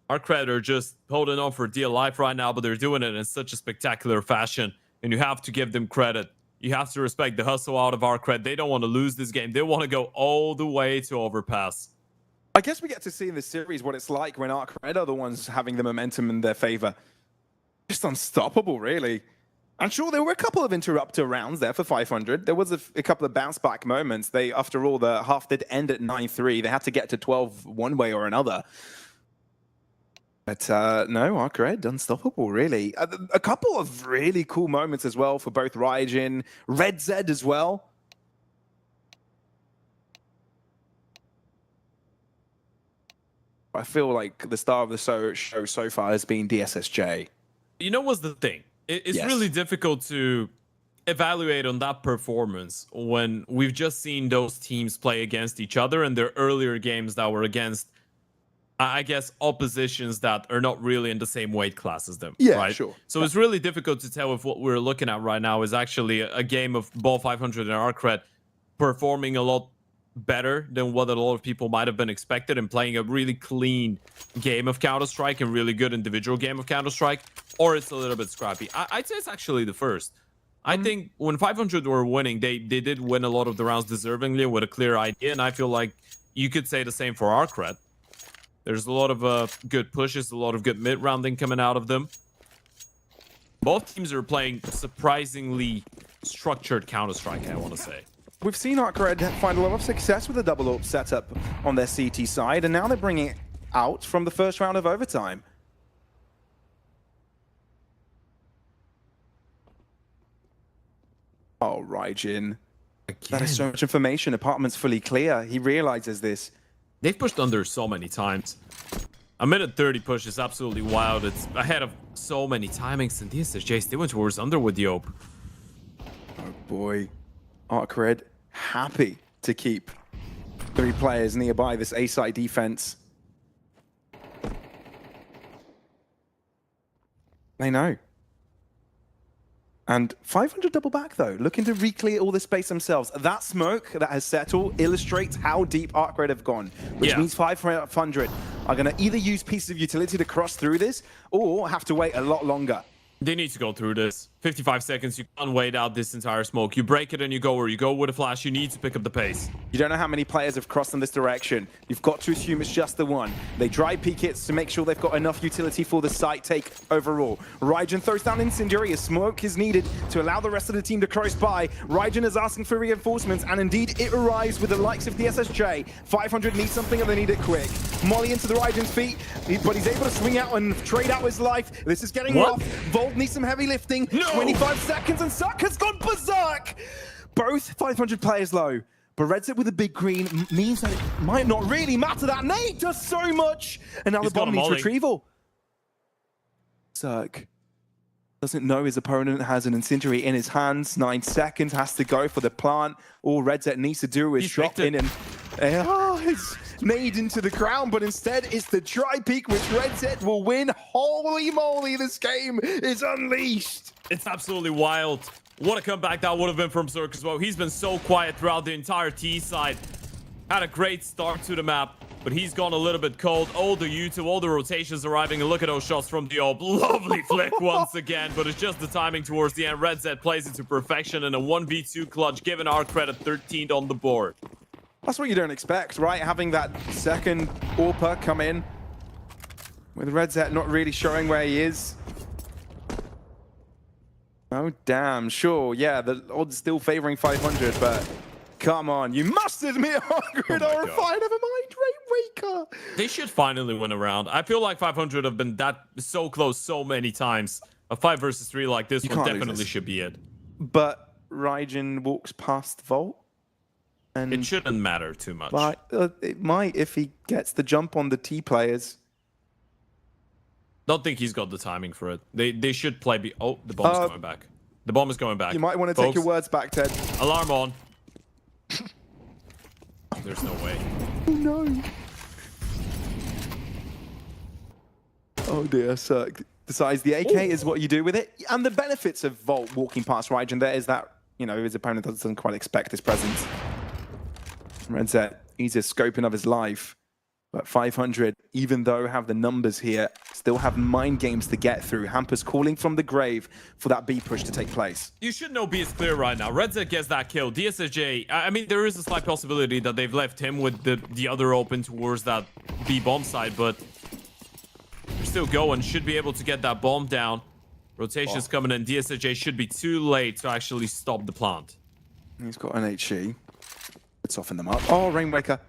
ARCRED are just holding on for dear life right now, but they're doing it in such a spectacular fashion. And you have to give them credit. You have to respect the hustle out of ARCRED. They don't want to lose this game. They want to go all the way to overpass. I guess we get to see in this series what it's like when ARCRED are the ones having the momentum in their favor. Just unstoppable, really. And sure, there were a couple of interrupter rounds there for 500. There was a couple of bounce back moments. They, after all, the half did end at 9-3. They had to get to 12 one way or another. But no, ARCRED, unstoppable, really. A couple of really cool moments as well for both Ryujin, Red Zed as well. I feel like the star of the show so far has been DSSJ. You know what's the thing? It's Yes. really difficult to evaluate on that performance when we've just seen those teams play against each other in their earlier games that were against, I guess, oppositions that are not really in the same weight class as them. Yeah, right? sure. So it's really difficult to tell if what we're looking at right now is actually a game of Ball 500 and ARCRED performing a lot better than what a lot of people might have been expected and playing a really clean game of Counter-Strike and really good individual game of Counter-Strike, or it's a little bit scrappy. I'd say it's actually the first. I think when 500 were winning, they did win a lot of the rounds deservingly with a clear idea, and I feel like you could say the same for ARCRED. There's a lot of good pushes, a lot of good mid-rounding coming out of them. Both teams are playing surprisingly structured Counter-Strike, I want to say. We've seen ARCRED find a lot of success with the double AWP setup on their CT side, and now they're bringing it out from the first round of overtime. Oh, Raijin. That is so much information. Apartment's fully clear. He realizes this. They've pushed under so many times. A minute 30 push is absolutely wild. It's ahead of so many timings, and DSSJ still went towards under with the AWP. Oh boy. ARCRED happy to keep 3 players nearby this A-side defense. They know. And 500 double back though, looking to re-clear all the space themselves. That smoke that has settled illustrates how deep ARCRED have gone, which means 500 are going to either use pieces of utility to cross through this or have to wait a lot longer. They need to go through this. 55 seconds, you can't wait out this entire smoke. You break it and you go, or you go with a flash, you need to pick up the pace. You don't know how many players have crossed in this direction. You've got to assume it's just the one. They dry peek it to make sure they've got enough utility for the site take overall. Raijin throws down Incendiary as smoke is needed to allow the rest of the team to close by. Raijin is asking for reinforcements, and indeed it arrives with the likes of the SSJ. 500 needs something and they need it quick. Molly into the Raijin's feet, but he's able to swing out and trade out his life. This is getting rough. Volt needs some heavy lifting. 25 seconds and Suck has gone berserk. Both 500 players low, but Redset with a big green means that it might not really matter. That nade does so much, and now the bomb needs retrieval. Suck doesn't know his opponent has an incendiary in his hands. 9 seconds has to go for the plant. All Redset needs to do is drop in and it's nade into the ground, but instead it's the dry peak which Redset will win. Holy moly, this game is unleashed. It's absolutely wild. What a comeback that would have been from Cirque as well. He's been so quiet throughout the entire T side. Had a great start to the map, but he's gone a little bit cold. All the U2, all the rotations arriving, and look at those shots from the AWP. Lovely flick once again, but it's just the timing towards the end. Redset plays it to perfection in a 1v2 clutch, giving ARCRED a 13th on the board. That's what you don't expect, right? Having that second AWPer come in, with Redset not really showing where he is. Oh, damn, sure. Yeah, the odds still favoring 500, but come on. You must admit, ARCRED are a fight of a mind rate waker. They should finally win a round. I feel like 500 have been that so close so many times. A 5 versus 3 like this one definitely should be it. But Raijin walks past Volt. And it shouldn't matter too much. But it might if he gets the jump on the T players. Don't think he's got the timing for it. They should play. Oh, the bomb is going back. The bomb is going back. You might want to take your words back, Ted. Alarm on. There's no way. Oh no. Oh dear, Cirque decides the AK is what you do with it. And the benefits of Volt walking past Raijin there is that, you know, his opponent doesn't quite expect his presence. Redset, he's just scoping of his life. But 500, even though have the numbers here, still have mind games to get through. Hampers calling from the grave for that B push to take place. You should know B is clear right now. Redset gets that kill. DSSJ, I mean, there is a slight possibility that they've left him with the other open towards that B bomb side, but they're still going. Should be able to get that bomb down. Rotation's coming in. DSSJ should be too late to actually stop the plant. He's got an HE. Let's soften them up. Oh, Rainwaker.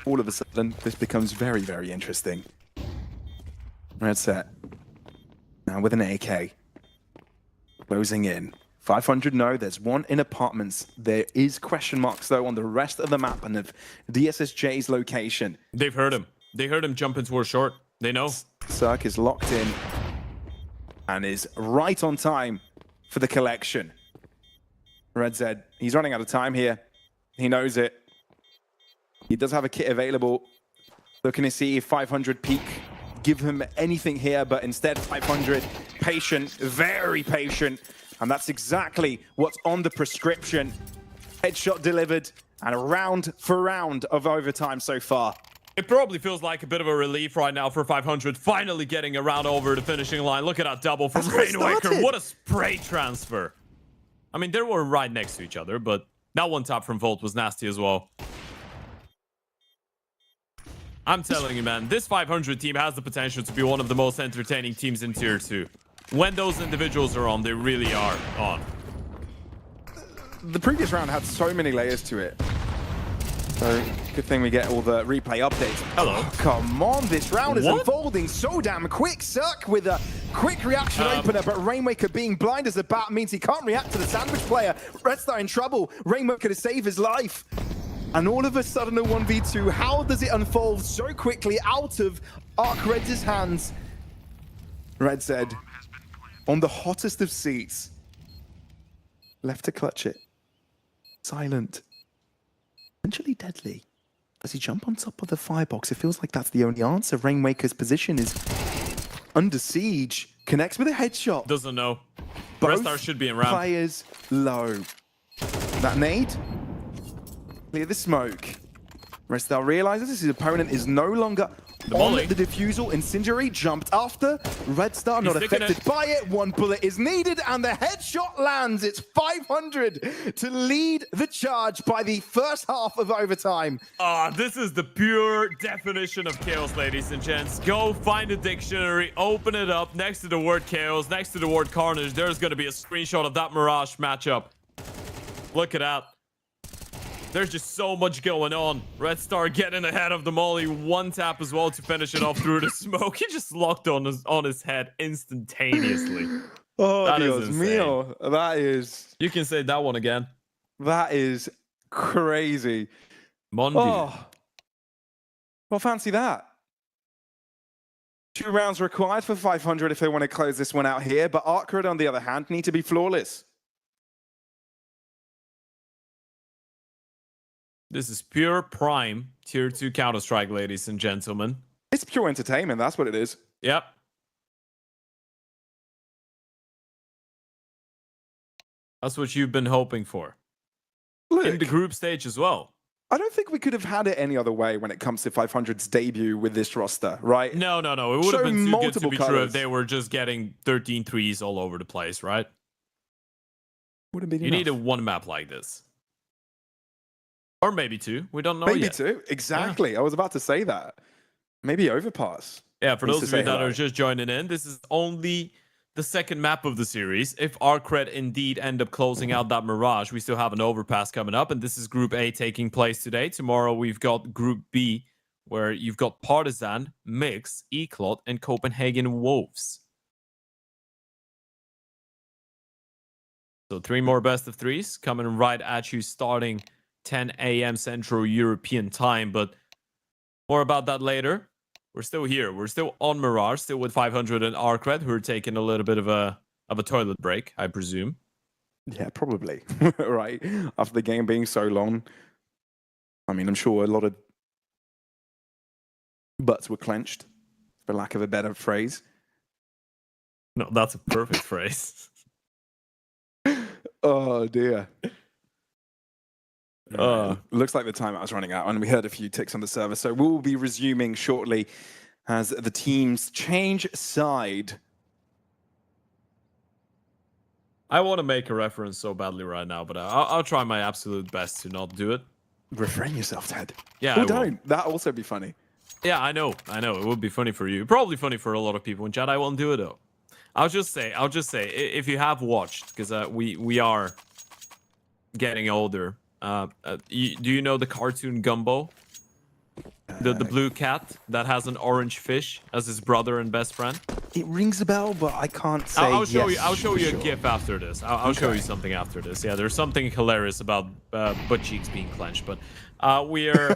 All of a sudden, this becomes very, very interesting. Redset. Now with an AK. Closing in. 500, no. There's one in apartments. There is question marks, though, on the rest of the map and of DSSJ's location. They've heard him. They heard him jumping towards short. They know. Cirque is locked in and is right on time for the collection. Redset, he's running out of time here. He knows it. He does have a kit available. Looking to see if 500 peak give him anything here, but instead 500 patient, very patient. And that's exactly what's on the prescription. Headshot delivered and a round for round of overtime so far. It probably feels like a bit of a relief right now for 500, finally getting a round over the finishing line. Look at that double from Rainwaker. What a spray transfer. I mean, they were right next to each other, but that one tap from Volt was nasty as well. I'm telling you, man, this 500 team has the potential to be one of the most entertaining teams in Tier 2. When those individuals are on, they really are on. The previous round had so many layers to it. So, good thing we get all the replay updates. Hello. Oh, come on, this round is What? unfolding so damn quick. Cirque with a quick reaction opener, but Rainmaker being blind as a bat means he can't react to the sandwich player. Red Star in trouble. Rainmaker to save his life. And all of a sudden a 1v2. How does it unfold so quickly out of ARCRED's hands? Red said, on the hottest of seats, left to clutch it. Silent. Potentially deadly. Does he jump on top of the firebox? It feels like that's the only answer. Rainmaker's position is under siege. Connects with a headshot. Doesn't know. Both Red Star should be in round. players low. That nade. Clear the smoke. Red Star realizes his opponent is no longer on volley. the defusal. Incendiary jumped after. Red Star not sticking affected by it. One bullet is needed and the headshot lands. It's 500 to lead the charge by the first half of overtime. This is the pure definition of chaos, ladies and gents. Go find a dictionary, open it up. Next to the word chaos, next to the word carnage, there's going to be a screenshot of that Mirage matchup. Look at that. There's just so much going on. Red Star getting ahead of the molly. One tap as well to finish it off through the smoke. He just locked on his head instantaneously. Oh, That is Dios insane. mío. That is... You can say that one again. That is crazy. Monte. Oh. Well, fancy that. 2 rounds required for 500 if they want to close this one out here. But ARCRED, on the other hand, need to be flawless. This is pure prime Tier 2 Counter-Strike, ladies and gentlemen. It's pure entertainment. That's what it is. Yep. That's what you've been hoping for. Look, In the group stage as well. I don't think we could have had it any other way when it comes to 500's debut with this roster, right? No. It would Show have been too good to multiple be true colours. if they were just getting 13 threes all over the place, right? Would have been You enough. need a one map like this. Or maybe 2. We don't know Maybe yet. 2. Exactly. I was about to say that. Maybe overpass. Yeah, for Needs those to of you say that hello. are just joining in, this is only the second map of the series. If ARCRED indeed end up closing out that Mirage, we still have an overpass coming up, and this is Group A taking place today. Tomorrow we've got Group B, where you've got Partizan, Mix, ECLOT, and Copenhagen Wolves. So 3 more best of 3s coming right at you starting 10 a.m. Central European time, but more about that later. We're still here. We're still on Mirage, still with 500 and ARCRED, who are taking a little bit of a toilet break, I presume. Yeah, probably. Right. After the game being so long. I mean, I'm sure a lot of butts were clenched, for lack of a better phrase. No, that's a perfect phrase. Oh, dear. Looks like the timeout is running out, and we heard a few ticks on the server, so we'll be resuming shortly as the teams change side. I want to make a reference so badly right now, but I'll try my absolute best to not do it. Refrain yourself, Ted. Yeah, Or I will. don't. That'll also be funny. Yeah, I know. It would be funny for you. Probably funny for a lot of people in chat. I won't do it though. I'll just say, if you have watched, because we are getting older. Do you know the cartoon Gumbo? The blue cat that has an orange fish as his brother and best friend. It rings a bell, but I can't say I'll show yes you. I'll show for you sure. a GIF after this. I'll show you something after this. Yeah, there's something hilarious about butt cheeks being clenched, but we're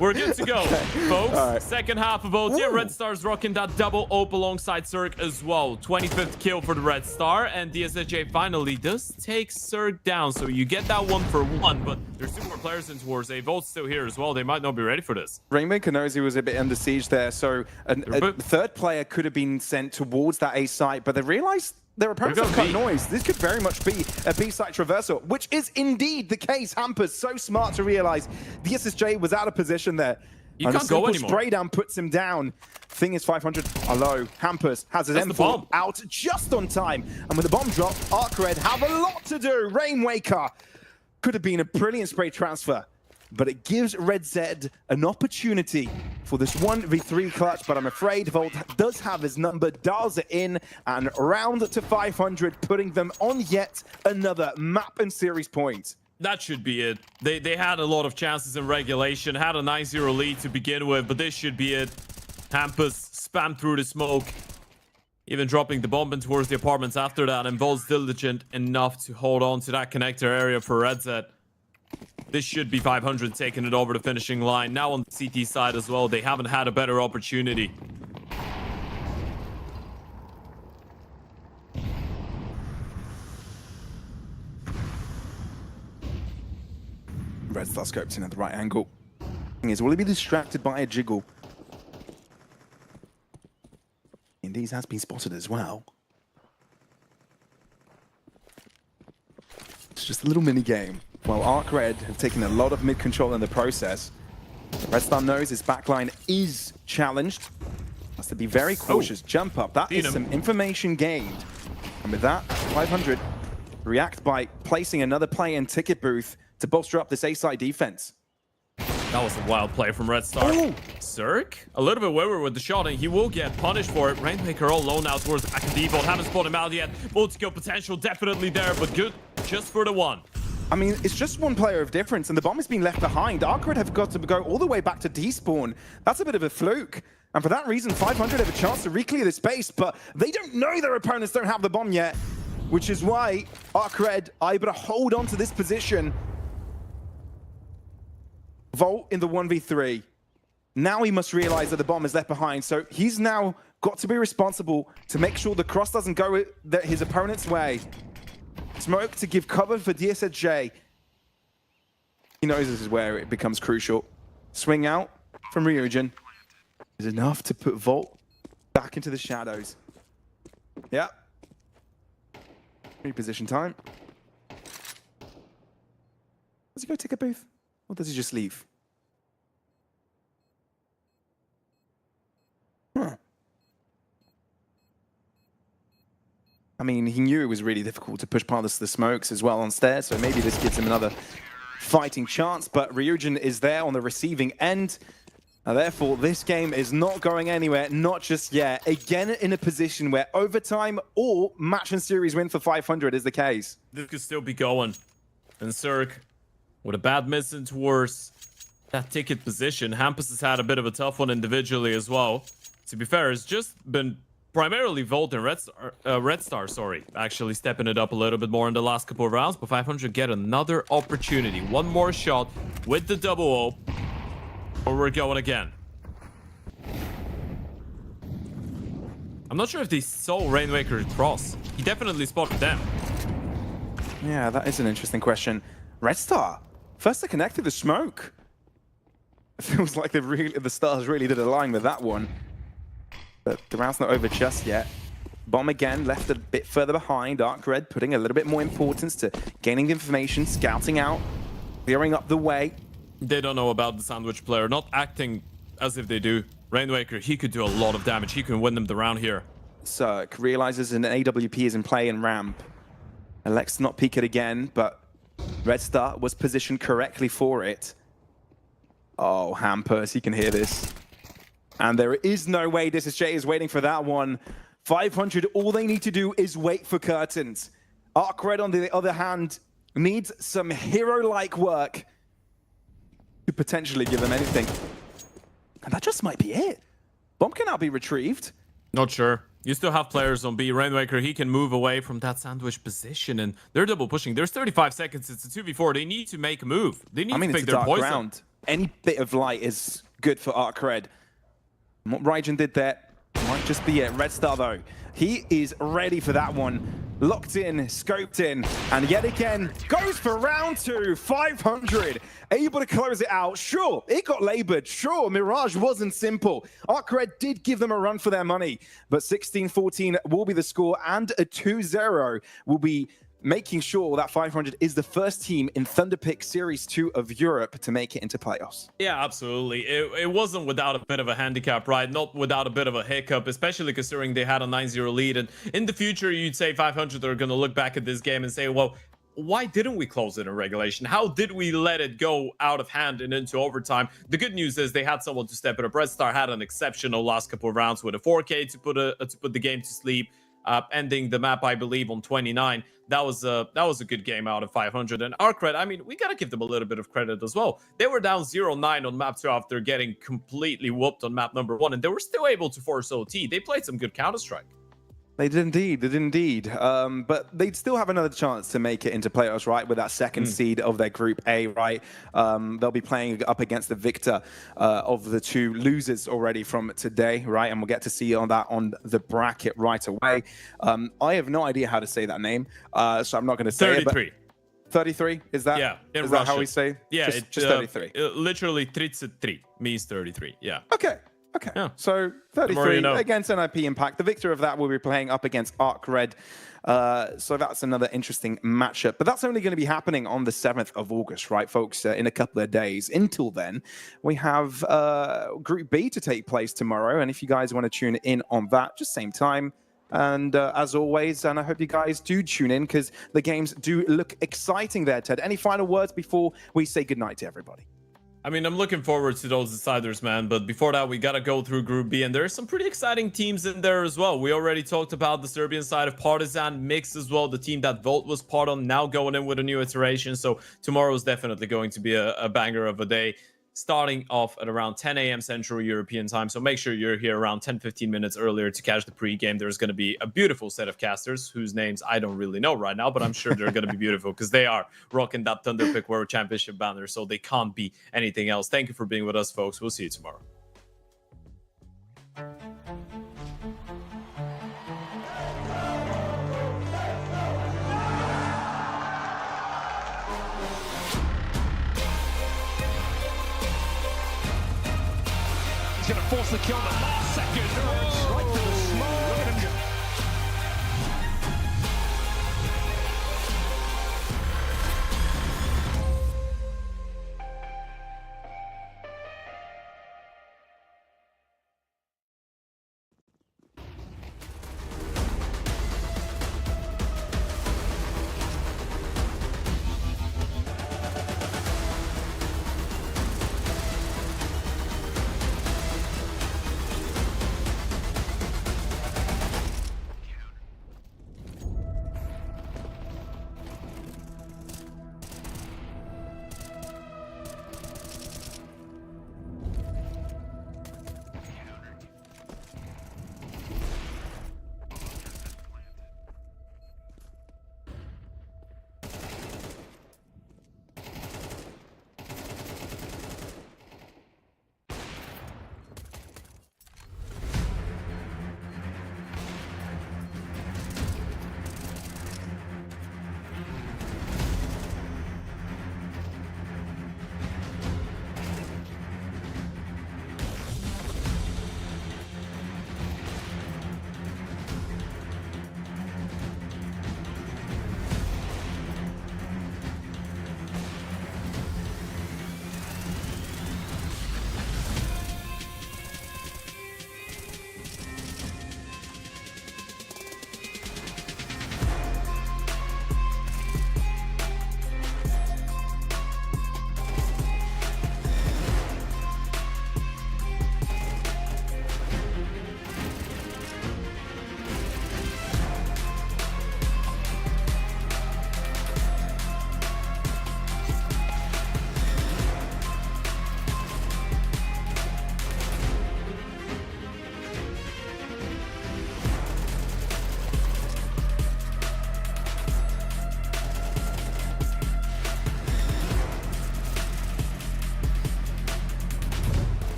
good to go, folks. right. Second half of OT. Red Star's rocking that double op alongside Cirque as well. 25th kill for the Red Star, and DSJ finally does take Cirque down. So you get that 1-for-1, but there's 2 more players in towards A. Volt's still here as well. They might not be ready for this. Rainmaker knows he was a bit under siege there, so a third player could have been sent towards that A site, but they realized their opponents We've have got cut B. noise. This could very much be a B site traversal, which is indeed the case. Hampers so smart to realize the SSJ was out of position there. You And can't a go simple anymore. spray down puts him down. Thing is 500 are low. Hampers has his That's the M4 bomb. out just on time. And with the bomb drop, ARCRED have a lot to do. Rainmaker could have been a brilliant spray transfer. but it gives Red Zed an opportunity for this 1v3 clutch, but I'm afraid Volt does have his number, dials it in, and round to 500, putting them on yet another map and series point. That should be it. They had a lot of chances in regulation, had a 9-0 lead to begin with, but this should be it. Hampus spammed through the smoke, even dropping the bomb in towards the apartments after that, and Volt's diligent enough to hold on to that connector area for Red Zed. This should be 500 taking it over the finishing line. Now on the CT side as well, they haven't had a better opportunity. Red Star scopes in at the right angle. Thing is, will he be distracted by a jiggle? Indeed, has been spotted as well. It's just a little mini game. While ARCRED have taken a lot of mid control in the process, Red Star knows his backline is challenged. Has to be very cautious. Jump up. That is some information gained. And with that, 500 react by placing another play in ticket booth to bolster up this A-side defense. That was a wild play from Red Star. Zerk, a little bit wayward with the shot, and he will get punished for it. Rainmaker all alone now towards the back of Default. Haven't spotted him out yet. Multi-kill potential definitely there, but good just for the one. I mean, it's just one player of difference, and the bomb has been left behind. ARCRED have got to go all the way back to despawn. That's a bit of a fluke. And for that reason, 500 have a chance to re-clear the space, but they don't know their opponents don't have the bomb yet, which is why ARCRED are able to hold on to this position. Volt in the 1v3. Now he must realize that the bomb is left behind, so he's now got to be responsible to make sure the cross doesn't go his opponent's way. Smoke to give cover for DSJ. He knows this is where it becomes crucial. Swing out from Ryujin is enough to put Volt back into the shadows. Yeah. Reposition time. Does he go take a booth? Or does he just leave? Huh. I mean, he knew it was really difficult to push past the smokes as well on stairs, so maybe this gives him another fighting chance, but Ryujin is there on the receiving end. And therefore, this game is not going anywhere, not just yet. Again, in a position where overtime or match and series win for 500 is the case. This could still be going. And Zerk, with a bad miss in towards that ticket position. Hampus has had a bit of a tough one individually as well. To be fair, it's just been primarily Volt and Red Star, actually stepping it up a little bit more in the last couple of rounds. But 500 get another opportunity. One more shot with the double O, or we're going again. I'm not sure if they saw Rainmaker cross. He definitely spotted them. Yeah, that is an interesting question. Red Star, first to connect to the smoke. It feels like the stars really did align with that one. But the round's not over just yet. Bomb again, left a bit further behind. ARCRED putting a little bit more importance to gaining information, scouting out, clearing up the way. They don't know about the sandwich player, not acting as if they do. Rainmaker, he could do a lot of damage. He can win them the round here. Zerk realizes an AWP is in play in ramp. Elects to not peek it again, but Red Star was positioned correctly for it. Oh, Hampus, he can hear this. And there is no way DSJ is waiting for that one. 500, all they need to do is wait for curtains. ARCRED, on the other hand, needs some hero-like work to potentially give them anything. And that just might be it. Bomb can now be retrieved. Not sure. You still have players on B. Rainmaker, he can move away from that sandwich position, and they're double pushing. There's 35 seconds. It's a 2v4. They need to make a move. They need to pick their poison. Ground. Any bit of light is good for ARCRED. And what Ryujin did there might just be it. Red Star, though, he is ready for that one. Locked in, scoped in, and yet again goes for round two. 500, able to close it out. Sure, it got labored. Sure, Mirage wasn't simple. ARCRED did give them a run for their money, but 16-14 will be the score, and a 2-0 will be making sure that 500 is the first team in Thunderpick Series 2 of Europe to make it into playoffs. Yeah, absolutely. It wasn't without a bit of a handicap, right? Not without a bit of a hiccup, especially considering they had a 9-0 lead. And in the future, you'd say 500 are going to look back at this game and say, well, why didn't we close it in regulation? How did we let it go out of hand and into overtime? The good news is they had someone to step it up. Red Star had an exceptional last couple of rounds with a 4K to put the game to sleep, ending the map, I believe, on 29. That was a good game out of 500. And ARCRED, I mean, we gotta give them a little bit of credit as well. They were down 0-9 on map 2 after getting completely whooped on map number 1, and they were still able to force OT. They played some good Counter-Strike. They did indeed. But they'd still have another chance to make it into playoffs, right? With that second seed of their Group A, right? They'll be playing up against the victor of the two losers already from today, right? And we'll get to see on the bracket right away. I have no idea how to say that name, so I'm not going to say 33. it. 33? Is that? Yeah, is that how we say? Yeah, just 33. Literally 33 means 33. Yeah. Okay. Yeah. So 33 you know. against NIP Impact. The victor of that will be playing up against ARCRED. So that's another interesting matchup. But that's only going to be happening on the 7th of August, right, folks? In a couple of days. Until then, we have Group B to take place tomorrow. And if you guys want to tune in on that, just same time. And as always, and I hope you guys do tune in because the games do look exciting there, Ted. Any final words before we say goodnight to everybody? I mean, I'm looking forward to those deciders, man. But before that, we got to go through Group B. And there's some pretty exciting teams in there as well. We already talked about the Serbian side of Partizan, Mix as well, the team that Volt was part on, now going in with a new iteration. So tomorrow is definitely going to be a banger of a day, starting off at around 10 a.m. Central European time. So make sure you're here around 10-15 minutes earlier to catch the pregame. There's going to be a beautiful set of casters whose names I don't really know right now, but I'm sure they're going to be beautiful because they are rocking that Thunderpick World Championship banner, so they can't be anything else. Thank you for being with us, folks. We'll see you tomorrow. He's going to force the kill in the last second. Right to the